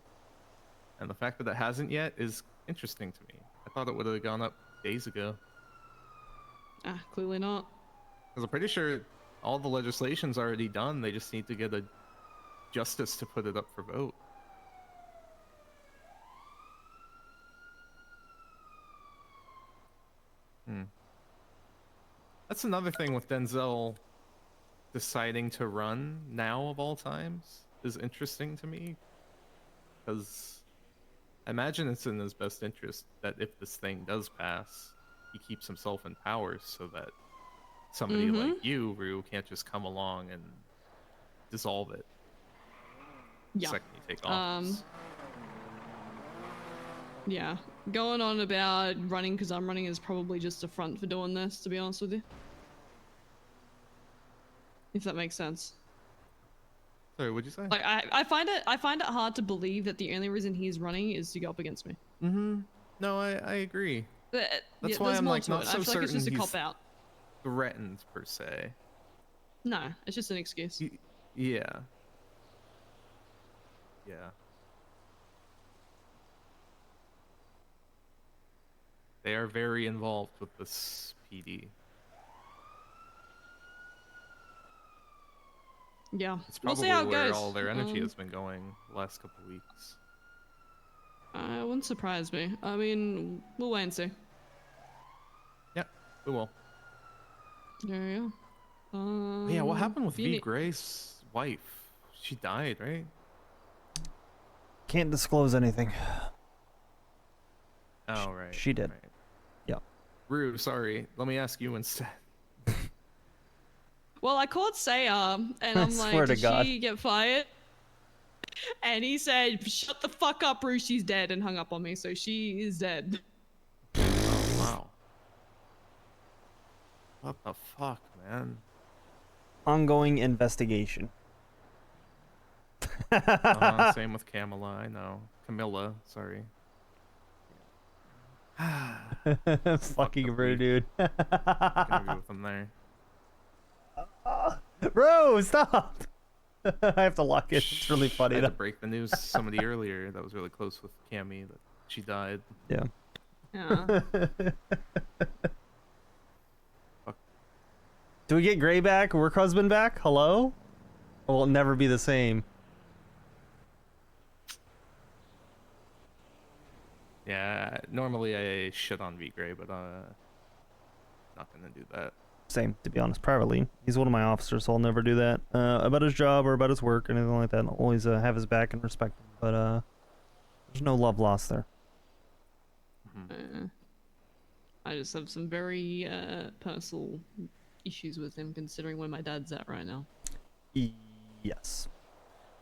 And the fact that it hasn't yet is interesting to me. I thought it would have gone up days ago. Ah, clearly not. Because I'm pretty sure all the legislation's already done. They just need to get a justice to put it up for vote. That's another thing with Denzel deciding to run now of all times is interesting to me. Because I imagine it's in his best interest that if this thing does pass, he keeps himself in power so that somebody like you, Rue, can't just come along and dissolve it. Yeah. The second you take office. Yeah. Going on about running because I'm running is probably just a front for doing this, to be honest with you. If that makes sense. Sorry, what'd you say? Like I find it hard to believe that the only reason he's running is to go up against me. No, I agree. That's That's why there's I'm more like to not it. so I feel certain like it's just a he's cop out. threatened per se. No, it's just an excuse. Yeah. Yeah. They are very involved with this PD. Yeah. It's We'll probably see how it where goes. all their energy has been going the last couple weeks. It wouldn't surprise me. I mean, we'll wait and see. Yeah, we will. There you go. Yeah, what happened with you V. need- Grace's wife? She died, right? Can't disclose anything. Oh, right. She did. Right. Yeah. Rue, sorry. Let me ask you instead. Well, I called Saya, and I'm like, swear to did God. she get fired? And he said, shut the fuck up, Bruce, she's dead, and hung up on me, so she is dead. Oh, wow. What the fuck, man? Ongoing investigation. Same with Camilla, I know. Camilla, sorry. Fucking rude, dude. I can agree with him there. Bro, stop! I have to lock it. It's really I funny. had to though. break the news to somebody earlier that was really close with Cammy that she died. Yeah. Yeah. Do we get Gray back? Work husband back? Hello? Or will it never be the same? Yeah, normally I shit on V Gray, but not gonna do that. Same, to be honest, privately. He's one of my officers, so I'll never do that. About his job or about his work or anything like that. I'll always have his back and respect him. But there's no love lost there. I just have some very personal issues with him, considering where my dad's at right now. Yes.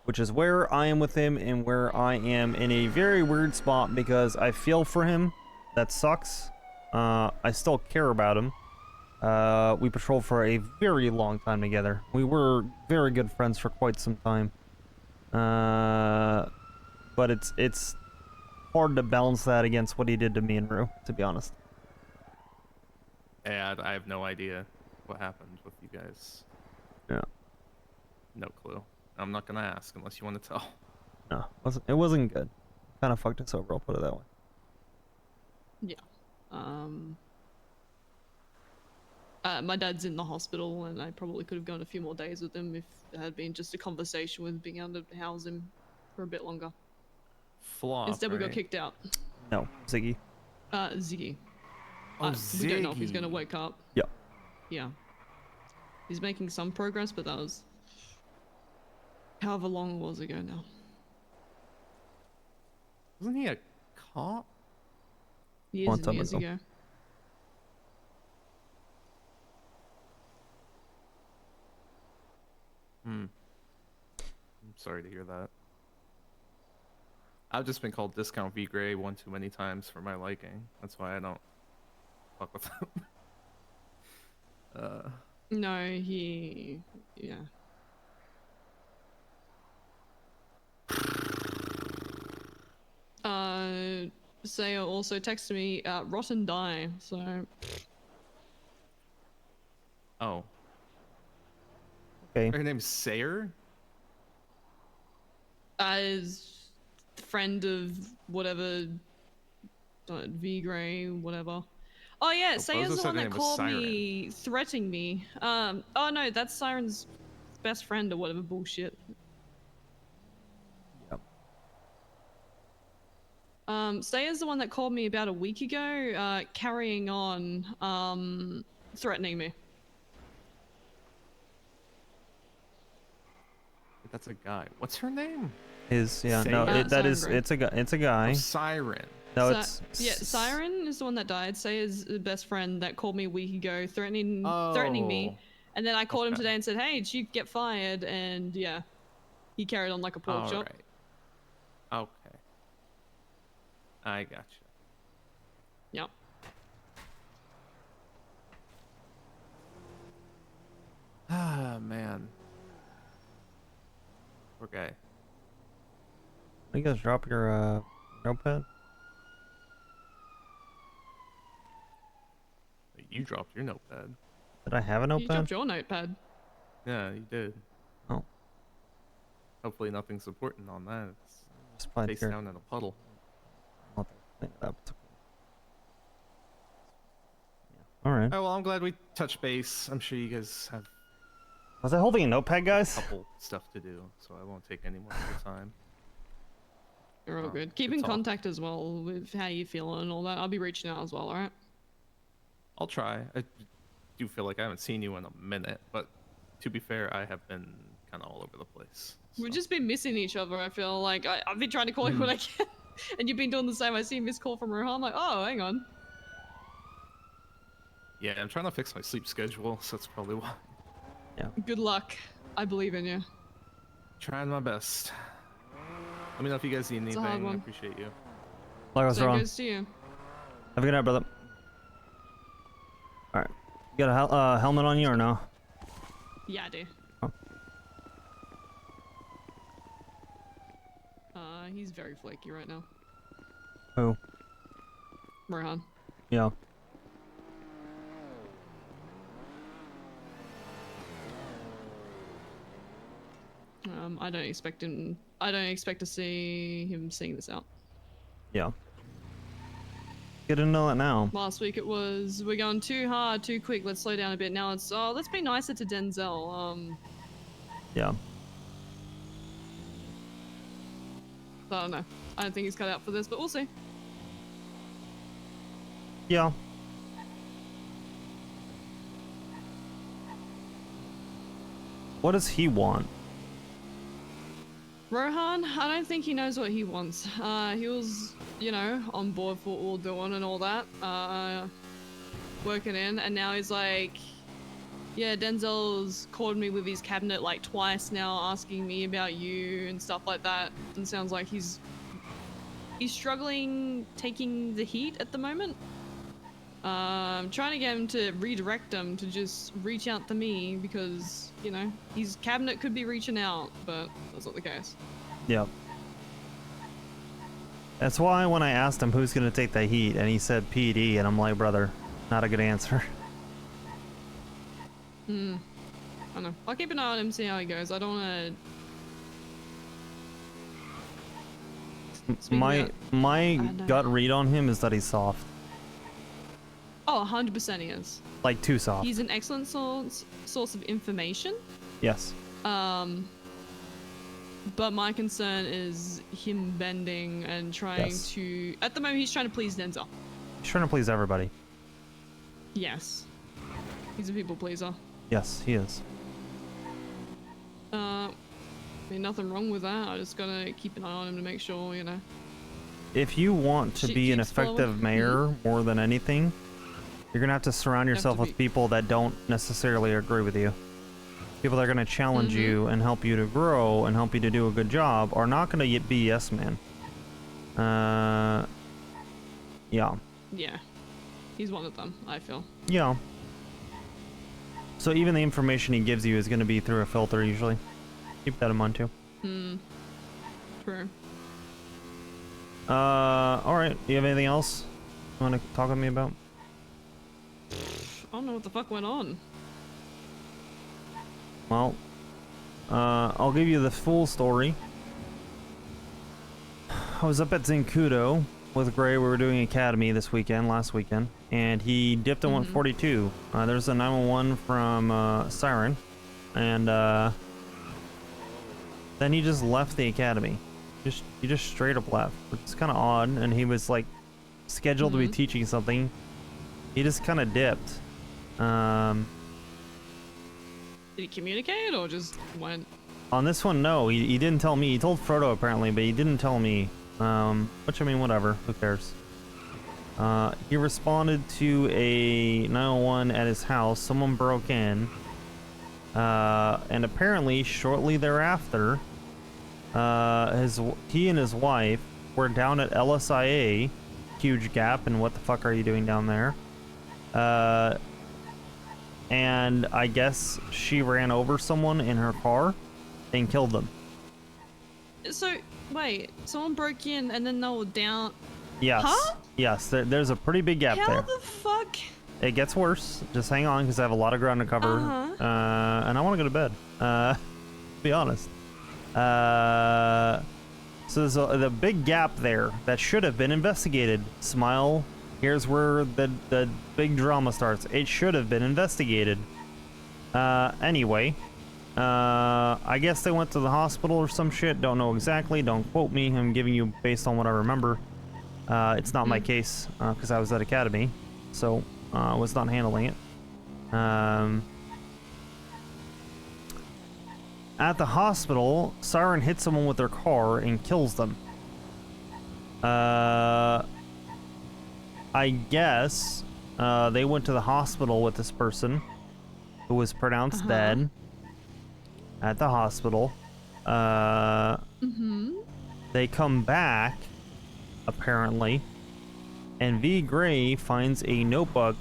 Which is where I am with him and where I am in a very weird spot because I feel for him. That sucks. I still care about him. We patrolled for a very long time together. We were very good friends for quite some time. But it's hard to balance that against what he did to me and Rue, to be honest. Yeah, I have no idea what happened with you guys. Yeah. No clue. I'm not gonna ask unless you want to tell. No, it wasn't good. Kind of fucked us over, I'll put it that way. Yeah. My dad's in the hospital, and I probably could have gone a few more days with him if it had been just a conversation with being able to house him for a bit longer. Flop, Instead, we got right? kicked out. No, Ziggy. Ziggy. Oh, We don't know if he's Ziggy. gonna wake up. Yeah. Yeah. He's making some progress, but that was however long was ago now. Wasn't he a cop? Years Long and time years ago. ago. I'm sorry to hear that. I've just been called Discount V Gray one too many times for my liking. That's why I don't fuck with him. No, yeah. Saya also texted me, rotten die, so. Oh. Okay. Her name's Sayer? As friend of whatever, V Gray, whatever. Oh yeah, Oh, Saya's Bozo the said one her that name was called Siren. me, threatening me. Oh no, that's Siren's best friend or whatever bullshit. Yep. Saya's the one that called me about a week ago, carrying on, threatening me. That's a guy. What's her name? Yeah, no, Sayer? it's a guy. It's a guy. Oh, Siren. No, So- yeah, Siren is the one that died. Saya's best friend that called me a week ago, threatening me, and then I called him today and said, "Hey, did you get fired?" And yeah, he carried on like a pork chop. Alright. Okay. I gotcha. Yep. Ah, man. Poor guy. You guys drop your notepad? You dropped your notepad. Did I have a You notepad? dropped your notepad. Yeah, you did. Oh. Hopefully nothing's important on that. It's Just find face here. down in a puddle. I'll clean it up. It's okay. Yeah. All right. Oh, well, I'm glad we touched base. I'm sure you guys have Was I holding a notepad, guys? a couple stuff to do, so I won't take any more of your time. You're all Oh, good. Keep good in talk. contact as well with how you feeling and all that. I'll be reaching out as well, alright? I'll try. I do feel like I haven't seen you in a minute, but to be fair, I have been kind of all over the place. We've just been missing each other, I feel like. I've been trying to call you when I can, and you've been doing the same. I see a missed call from Rohan. I'm like, oh, hang on. Yeah, I'm trying to fix my sleep schedule, so that's probably why. Good luck. I believe in you. Trying my best. Let me know if you guys need It's a hard anything. I one. appreciate you. Likewise, Same Ron. goes to you. Have a good night, brother. All right. You got a helmet on you or no? Yeah, I do. Oh. He's very flaky right now. Who? Rohan. Yeah. I don't expect him. I don't expect to see him seeing this out. Yeah. Good to know that now. Last week it was, we're going too hard, too quick. Let's slow down a bit. Now it's, oh, let's be nicer to Denzel. Yeah. I don't know. I don't think he's cut out for this, but we'll see. Yeah. What does he want? Rohan, I don't think he knows what he wants. He was, you know, on board for what we're doing and all that. Working in, and now he's like, yeah, Denzel's called me with his cabinet like twice now, asking me about you and stuff like that. And sounds like he's struggling taking the heat at the moment. Trying to get him to redirect him to just reach out to me because, you know, his cabinet could be reaching out, but that's not the case. Yep. That's why when I asked him who's gonna take the heat and he said PD, and I'm like, brother, not a good answer. I don't know. I'll keep an eye on him, see how he goes. I don't wanna... My gut read on him is that he's soft. Oh, 100% he is. Like too soft. He's an excellent source of information. Yes. But my concern is him bending and trying to... At the moment, he's trying to please Denzel. He's trying to please everybody. Yes. He's a people pleaser. Yes, he is. I mean, nothing wrong with that. I just gotta keep an eye on him to make sure, you know. If you want to be an keeps flowing. effective mayor more than anything, you're gonna have to surround yourself with people that don't necessarily agree with you. People that are gonna challenge you and help you to grow and help you to do a good job are not gonna be yes man. Yeah. Yeah. He's one of them, I feel. Yeah. So even the information he gives you is gonna be through a filter usually. Keep that in mind too. True. Alright. Do you have anything else you wanna talk with me about? I don't know what the fuck went on. Well, I'll give you the full story. I was up at Zenkudo with Gray. We were doing Academy this weekend, last weekend, and he dipped at 142. There's a 911 from Siren, and then he just left the Academy. He just straight up left, which is kind of odd. And he was like scheduled to be teaching something. He just kind of dipped. Did he communicate or just went? On this one, no. He didn't tell me. He told Frodo apparently, but he didn't tell me. Which I mean, whatever. Who cares? He responded to a 911 at his house. Someone broke in. And apparently, shortly thereafter, he and his wife were down at LSIA. Huge gap, and what the fuck are you doing down there? And I guess she ran over someone in her car and killed them. So, wait, someone broke in and then they were down. Yes. Huh? Yes, there's a pretty big gap How there. the fuck? It gets worse. Just hang on, because I have a lot of ground to cover. And I want to go to bed. To be honest. So there's the big gap there that should have been investigated. Smile. Here's where the big drama starts. It should have been investigated. Anyway. I guess they went to the hospital or some shit. Don't know exactly. Don't quote me. I'm giving you based on what I remember. It's not my case, because I was at Academy. So, I was not handling it. At the hospital, Siren hits someone with their car and kills them. I guess they went to the hospital with this person who was pronounced dead at the hospital. They come back, apparently, and V. Gray finds a notebook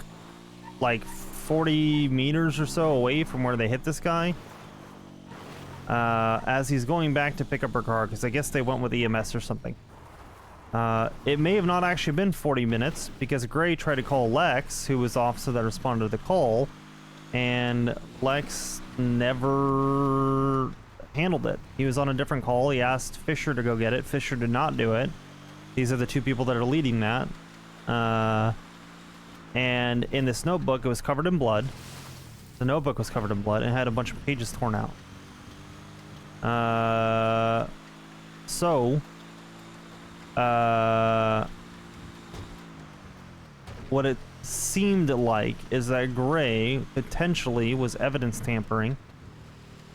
like 40 meters or so away from where they hit this guy. As he's going back to pick up her car, because I guess they went with EMS or something. It may have not actually been 40 minutes because Gray tried to call Lex, who was the officer that responded to the call, and Lex never handled it. He was on a different call. He asked Fisher to go get it. Fisher did not do it. These are the two people that are leading that. And in this notebook, it was covered in blood. The notebook was covered in blood and had a bunch of pages torn out. What it seemed like is that Gray potentially was evidence tampering,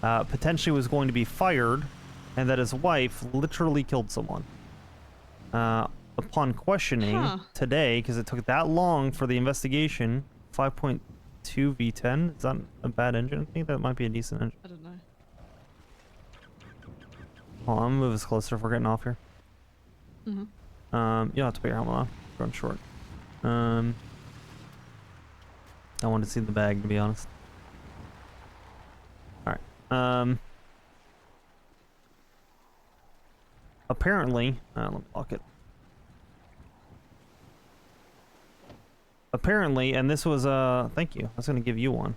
potentially was going to be fired, and that his wife literally killed someone. Upon questioning today, because it took that long for the investigation, 5.2 V10, is that a bad engine? I think that might be a decent engine. I don't know. Hold on, I'm gonna move this closer if we're getting off here. Mm-hmm. You don't have to put your helmet on. Run short. I wanted to see the bag, to be honest. Alright. Apparently, let me lock it. Apparently, and this was, thank you. I was gonna give you one.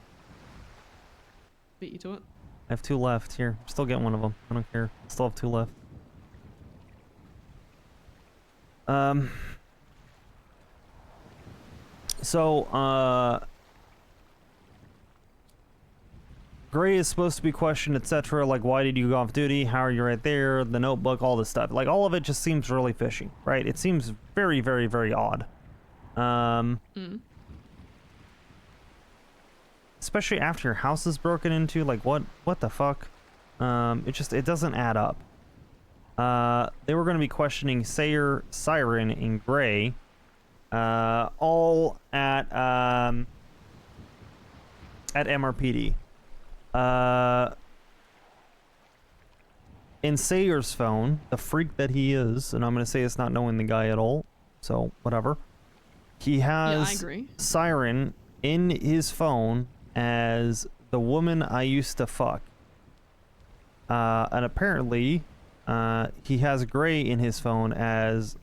Beat you to it. I have 2 left. Here, still getting one of them. I don't care. Still have 2 left. Gray is supposed to be questioned, etc. Like, why did you go off duty? How are you right there? The notebook, all this stuff. Like, all of it just seems really fishy, right? It seems very, very, very odd. Especially after your house is broken into. Like, what the fuck? It doesn't add up. They were going to be questioning Sayer, Siren, and Gray, all at MRPD. In Sayer's phone, the freak that he is, and I'm going to say it's not knowing the guy at all, so whatever. He has I agree. Siren in his phone as the woman I used to fuck. And apparently, he has Gray in his phone as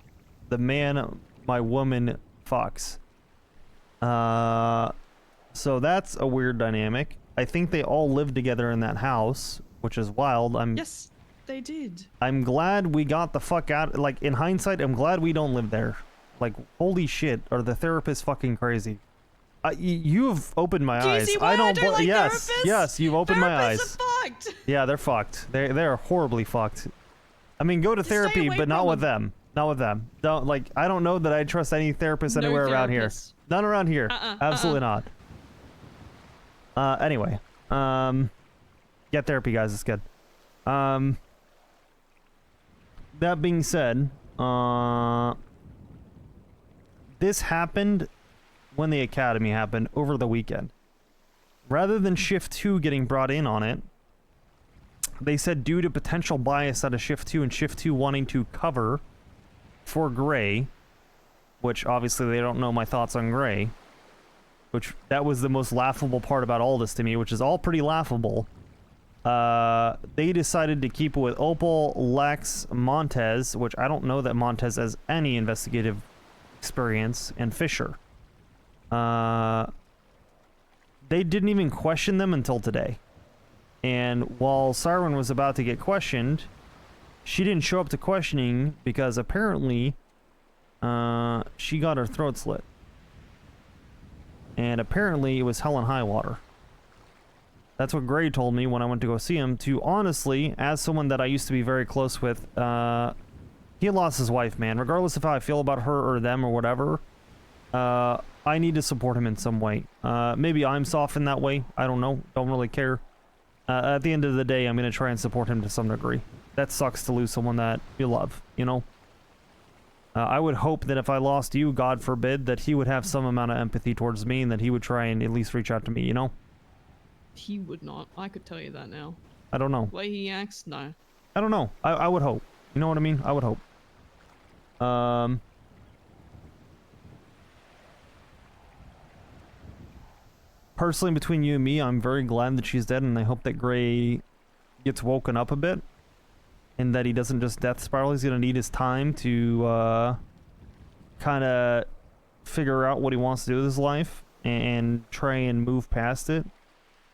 the man my woman fucks. So that's a weird dynamic. I think they all live together in that house, which is wild. Yes, they did. I'm glad we got the fuck out. Like, in hindsight, I'm glad we don't live there. Like, holy shit, are the therapists fucking crazy? You've opened my eyes. See why I don't like yes, therapists? yes, you've opened my eyes. Therapists are fucked. Yeah, they're fucked. They're horribly fucked. I mean, go to therapy, but not with them. Not with them. Don't I don't know that I trust any therapist anywhere around here. None around here. Absolutely not. Anyway, get therapy, guys. It's good. That being said, this happened when the academy happened over the weekend. Rather than Shift 2 getting brought in on it, they said due to potential bias out of Shift 2 and Shift 2 wanting to cover for Gray, which obviously they don't know my thoughts on Gray, which that was the most laughable part about all this to me, which is all pretty laughable. They decided to keep it with Opal, Lex, Montez, which I don't know that Montez has any investigative experience, and Fisher. They didn't even question them until today. And while Siren was about to get questioned, she didn't show up to questioning because apparently she got her throat slit. And apparently it was hell and high water. That's what Gray told me when I went to go see him. To honestly, as someone that I used to be very close with, he lost his wife, man. Regardless of how I feel about her or them or whatever, I need to support him in some way. Maybe I'm soft in that way. I don't know. Don't really care. At the end of the day, I'm going to try and support him to some degree. That sucks to lose someone that you love, you know? I would hope that if I lost you, God forbid, that he would have some amount of empathy towards me and that he would try and at least reach out to me, you know? He would not. I could tell you that now. I don't know. The way he acts, no. I don't know. I would hope. You know what I mean? I would hope. Personally, between you and me, I'm very glad that she's dead, and I hope that Gray gets woken up a bit and that he doesn't just death spiral. He's gonna need his time to kind of figure out what he wants to do with his life and try and move past it.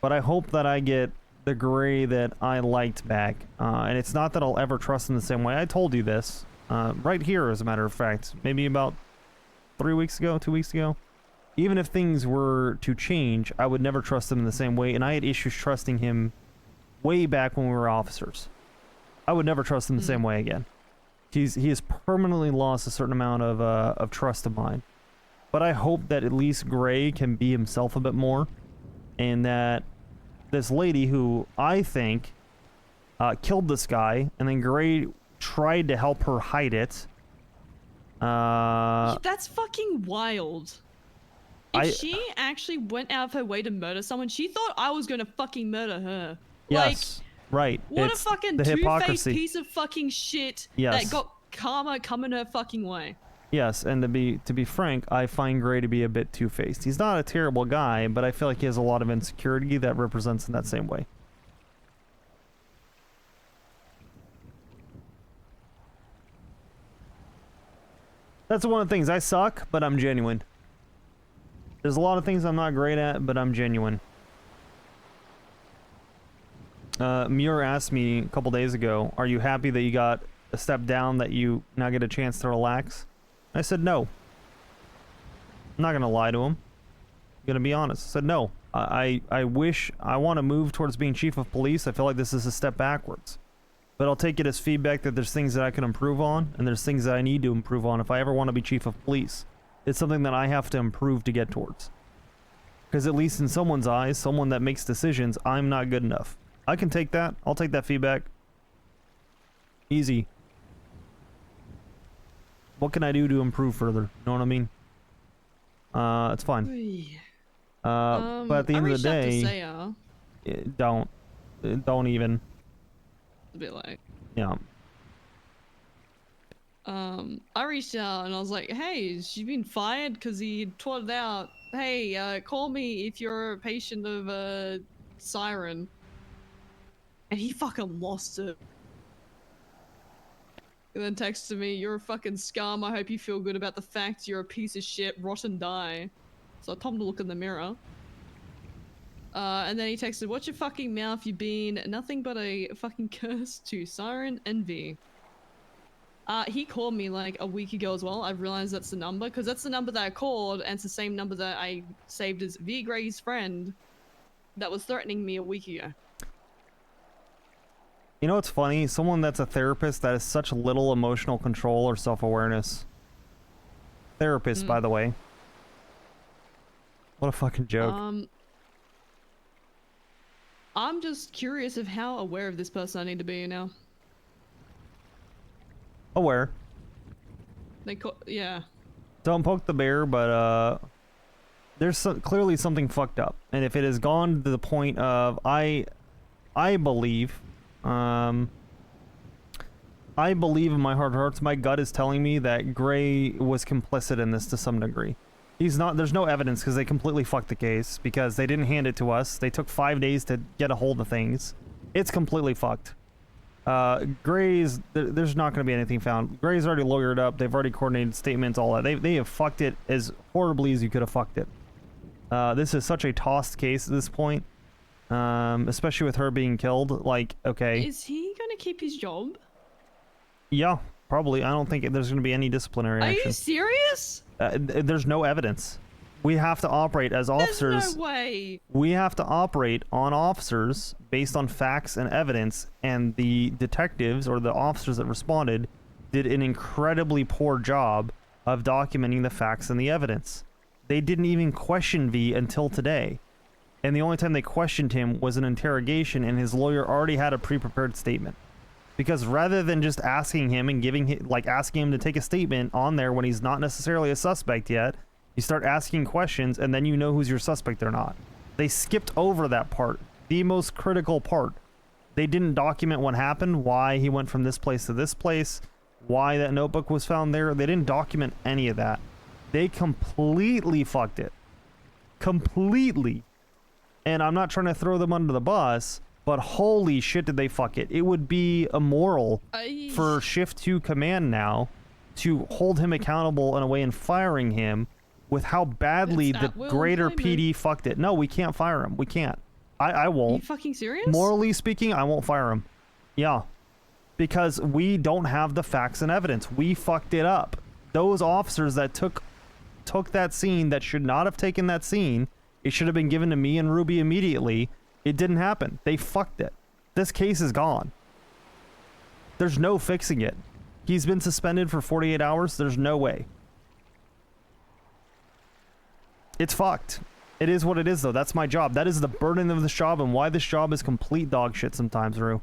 But I hope that I get the Gray that I liked back. And it's not that I'll ever trust him the same way. I told you this right here, as a matter of fact, maybe about 2 weeks ago. Even if things were to change, I would never trust him in the same way, and I had issues trusting him way back when we were officers. I would never trust him the same way again. He has permanently lost a certain amount of trust of mine. But I hope that at least Gray can be himself a bit more, and that this lady who I think killed this guy, and then Gray tried to help her hide it. That's fucking wild. If she actually went out of her way to murder someone, she thought I was gonna fucking murder her. Yes, right. What It's a fucking the two-faced hypocrisy. piece of fucking shit Yes. that got karma coming her fucking way. Yes, and to be frank, I find Gray to be a bit two-faced. He's not a terrible guy, but I feel like he has a lot of insecurity that represents in that same way. That's one of the things. I suck, but I'm genuine. There's a lot of things I'm not great at, but I'm genuine. Muir asked me a couple days ago, are you happy that you got a step down, that you now get a chance to relax? I said no. I'm not gonna lie to him. I'm gonna be honest. I said no. I want to move towards being chief of police. I feel like this is a step backwards. But I'll take it as feedback that there's things that I can improve on, and there's things that I need to improve on if I ever want to be chief of police. It's something that I have to improve to get towards. Because at least in someone's eyes, someone that makes decisions, I'm not good enough. I can take that. I'll take that feedback. Easy. What can I do to improve further? You know what I mean? It's fine. But at the end of the day, don't even. A bit like. Yeah. I reached out and I was like, hey, she's been fired because he twatted out, hey, call me if you're a patient of Siren. And he fucking lost it. And then texted me, you're a fucking scum, I hope you feel good about the fact you're a piece of shit, rot and die. So I told him to look in the mirror. And then he texted, watch your fucking mouth, you've been nothing but a fucking curse to Siren and V. He called me like a week ago as well. I realized that's the number, because that's the number that I called, and it's the same number that I saved as V Gray's friend that was threatening me a week ago. You know what's funny? Someone that's a therapist that has such little emotional control or self-awareness. Therapist, by the way. What a fucking joke. I'm just curious of how aware of this person I need to be now. Aware. Yeah. Don't poke the bear, but there's clearly something fucked up. And if it has gone to the point of, I believe in my heart of hearts, my gut is telling me that Gray was complicit in this to some degree. He's not, there's no evidence because they completely fucked the case because they didn't hand it to us. They took 5 days to get a hold of things. It's completely fucked. Gray's, there's not going to be anything found. Gray's already lawyered up. They've already coordinated statements, all that. They have fucked it as horribly as you could have fucked it. This is such a tossed case at this point. Especially with her being killed. Like, okay. Is he gonna keep his job? Yeah, probably. I don't think there's going to be any disciplinary action. Are you serious? There's no evidence. We have to operate as officers. There's no way. We have to operate on officers based on facts and evidence, and the detectives or the officers that responded did an incredibly poor job of documenting the facts and the evidence. They didn't even question V until today. And the only time they questioned him was an interrogation, and his lawyer already had a pre-prepared statement. Because rather than just asking him and asking him to take a statement on there when he's not necessarily a suspect yet, you start asking questions, and then you know who's your suspect or not. They skipped over that part, the most critical part. They didn't document what happened, why he went from this place to this place, why that notebook was found there. They didn't document any of that. They completely fucked it. Completely. And I'm not trying to throw them under the bus, but holy shit did they fuck it. It would be immoral for Shift 2 Command now to hold him accountable in a way and firing him with how badly the greater PD fucked it. No, we can't fire him. We can't. I won't. Are you fucking serious? Morally speaking, I won't fire him. Yeah. Because we don't have the facts and evidence. We fucked it up. Those officers that took that scene that should not have taken that scene, it should have been given to me and Ruby immediately. It didn't happen. They fucked it. This case is gone. There's no fixing it. He's been suspended for 48 hours. There's no way. It's fucked. It is what it is, though. That's my job. That is the burden of this job and why this job is complete dog shit sometimes, Rue.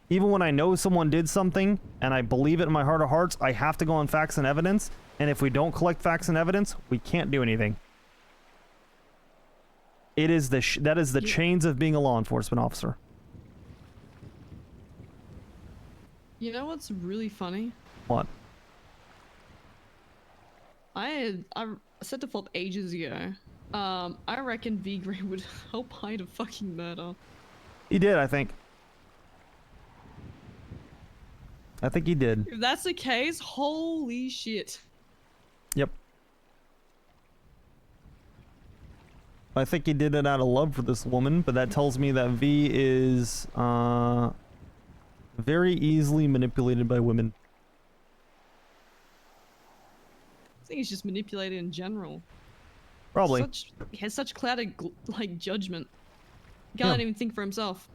Even when I know someone did something and I believe it in my heart of hearts, I have to go on facts and evidence. And if we don't collect facts and evidence, we can't do anything. It is that is the chains of being a law enforcement officer. You know what's really funny? What? I set default ages ago. I reckon V Gray would help hide a fucking murder. He did, I think. I think he did. If that's the case, holy shit. Yep. I think he did it out of love for this woman, but that tells me that V is very easily manipulated by women. I think he's just manipulated in general. Probably. He has such clouded judgment. He can't even think for himself.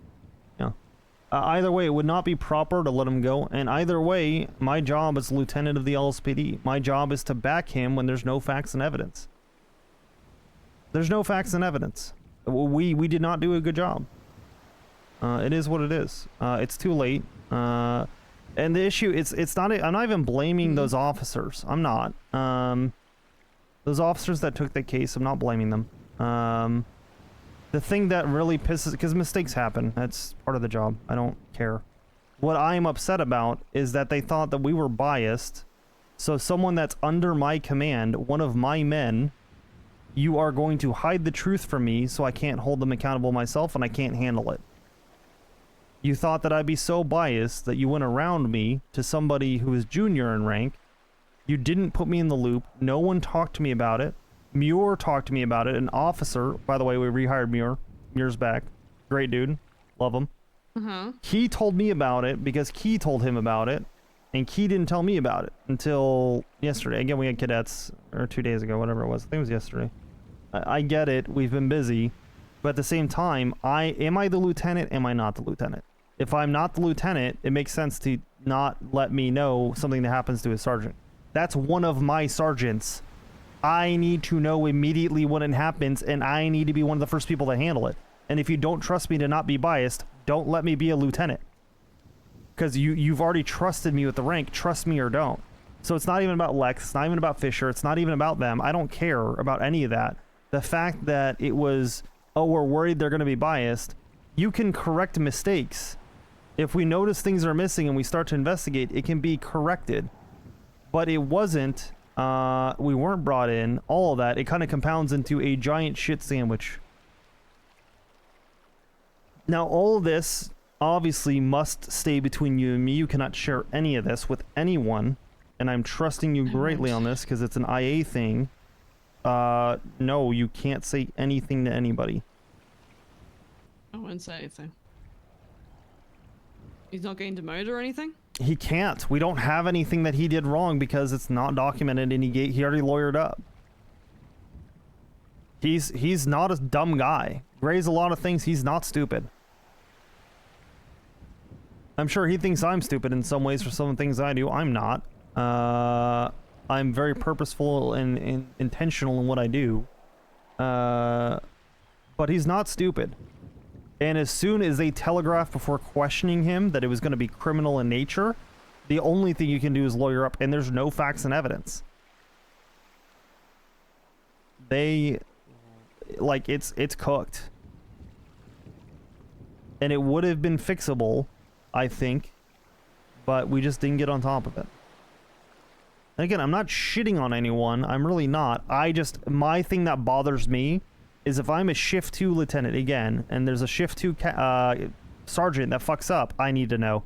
Yeah. Either way, it would not be proper to let him go, and either way, my job as lieutenant of the LSPD, my job is to back him when there's no facts and evidence. There's no facts and evidence. We did not do a good job. It is what it is. It's too late. And the issue, it's not. I'm not even blaming those officers. I'm not. Those officers that took the case, I'm not blaming them. The thing that really pisses, because mistakes happen. That's part of the job. I don't care. What I'm upset about is that they thought that we were biased. So someone that's under my command, one of my men, you are going to hide the truth from me so I can't hold them accountable myself and I can't handle it. You thought that I'd be so biased that you went around me to somebody who is junior in rank. You didn't put me in the loop. No one talked to me about it. Muir talked to me about it. An officer, by the way, we rehired Muir years back. Great dude. Love him. He told me about it because Key told him about it. And Key didn't tell me about it until yesterday. Again, we had cadets, or 2 days ago, whatever it was. I think it was yesterday. I get it. We've been busy. But at the same time, am I the lieutenant? Am I not the lieutenant? If I'm not the lieutenant, it makes sense to not let me know something that happens to a sergeant. That's one of my sergeants. I need to know immediately when it happens, and I need to be one of the first people to handle it. And if you don't trust me to not be biased, don't let me be a lieutenant. Because you've already trusted me with the rank. Trust me or don't. So it's not even about Lex. It's not even about Fisher. It's not even about them. I don't care about any of that. The fact that it was, oh, we're worried they're going to be biased. You can correct mistakes. If we notice things are missing and we start to investigate, it can be corrected. But it wasn't. We weren't brought in. All of that. It kind of compounds into a giant shit sandwich. Now, all of this obviously must stay between you and me. You cannot share any of this with anyone. And I'm trusting you greatly on this because it's an IA thing. No, you can't say anything to anybody. I won't say anything. He's not getting demoted or anything? He can't. We don't have anything that he did wrong because it's not documented and he already lawyered up. He's not a dumb guy. Gray's a lot of things. He's not stupid. I'm sure he thinks I'm stupid in some ways for some things I do. I'm not. I'm very purposeful and intentional in what I do. But he's not stupid. And as soon as they telegraphed before questioning him that it was going to be criminal in nature, the only thing you can do is lawyer up, and there's no facts and evidence. They, like, it's cooked. And it would have been fixable, I think, but we just didn't get on top of it. And again, I'm not shitting on anyone. I'm really not. My thing that bothers me is if I'm a Shift 2 lieutenant again, and there's a Shift 2 sergeant that fucks up, I need to know.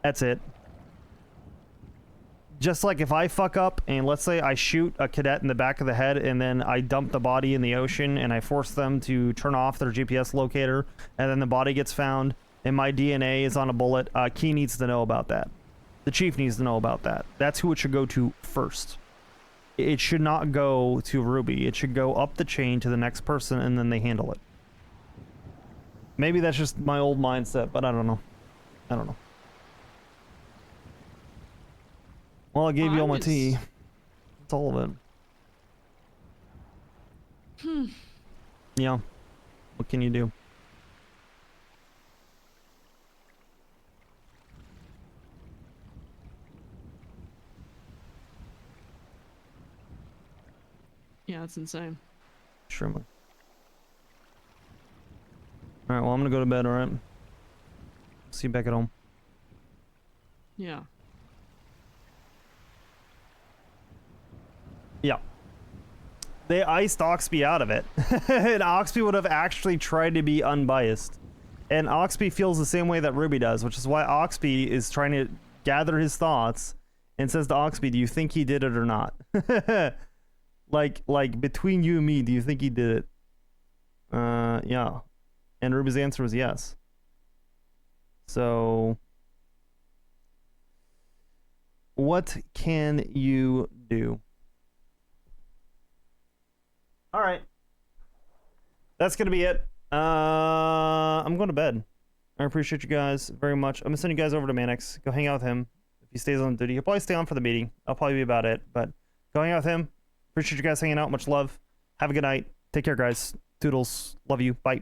That's it. Just like if I fuck up and let's say I shoot a cadet in the back of the head and then I dump the body in the ocean and I force them to turn off their GPS locator and then the body gets found and my DNA is on a bullet, Key needs to know about that. The chief needs to know about that. That's who it should go to first. It should not go to Ruby. It should go up the chain to the next person and then they handle it. Maybe that's just my old mindset, but I don't know. I don't know. Well, I gave you all my tea. That's all of it. Yeah. What can you do? Yeah, it's insane. Extremely. Alright, well, I'm gonna go to bed, alright? See you back at home. Yeah. Yeah. They iced Oxby out of it. And Oxby would have actually tried to be unbiased. And Oxby feels the same way that Ruby does, which is why Oxby is trying to gather his thoughts and says to Oxby, do you think he did it or not? like between you and me, do you think he did it? Yeah. And Ruby's answer was yes. So what can you do? All right. That's going to be it. I'm going to bed. I appreciate you guys very much. I'm going to send you guys over to Mannix. Go hang out with him. If he stays on duty, he'll probably stay on for the meeting. That'll probably be about it. But go hang out with him. Appreciate you guys hanging out. Much love. Have a good night. Take care, guys. Toodles. Love you. Bye.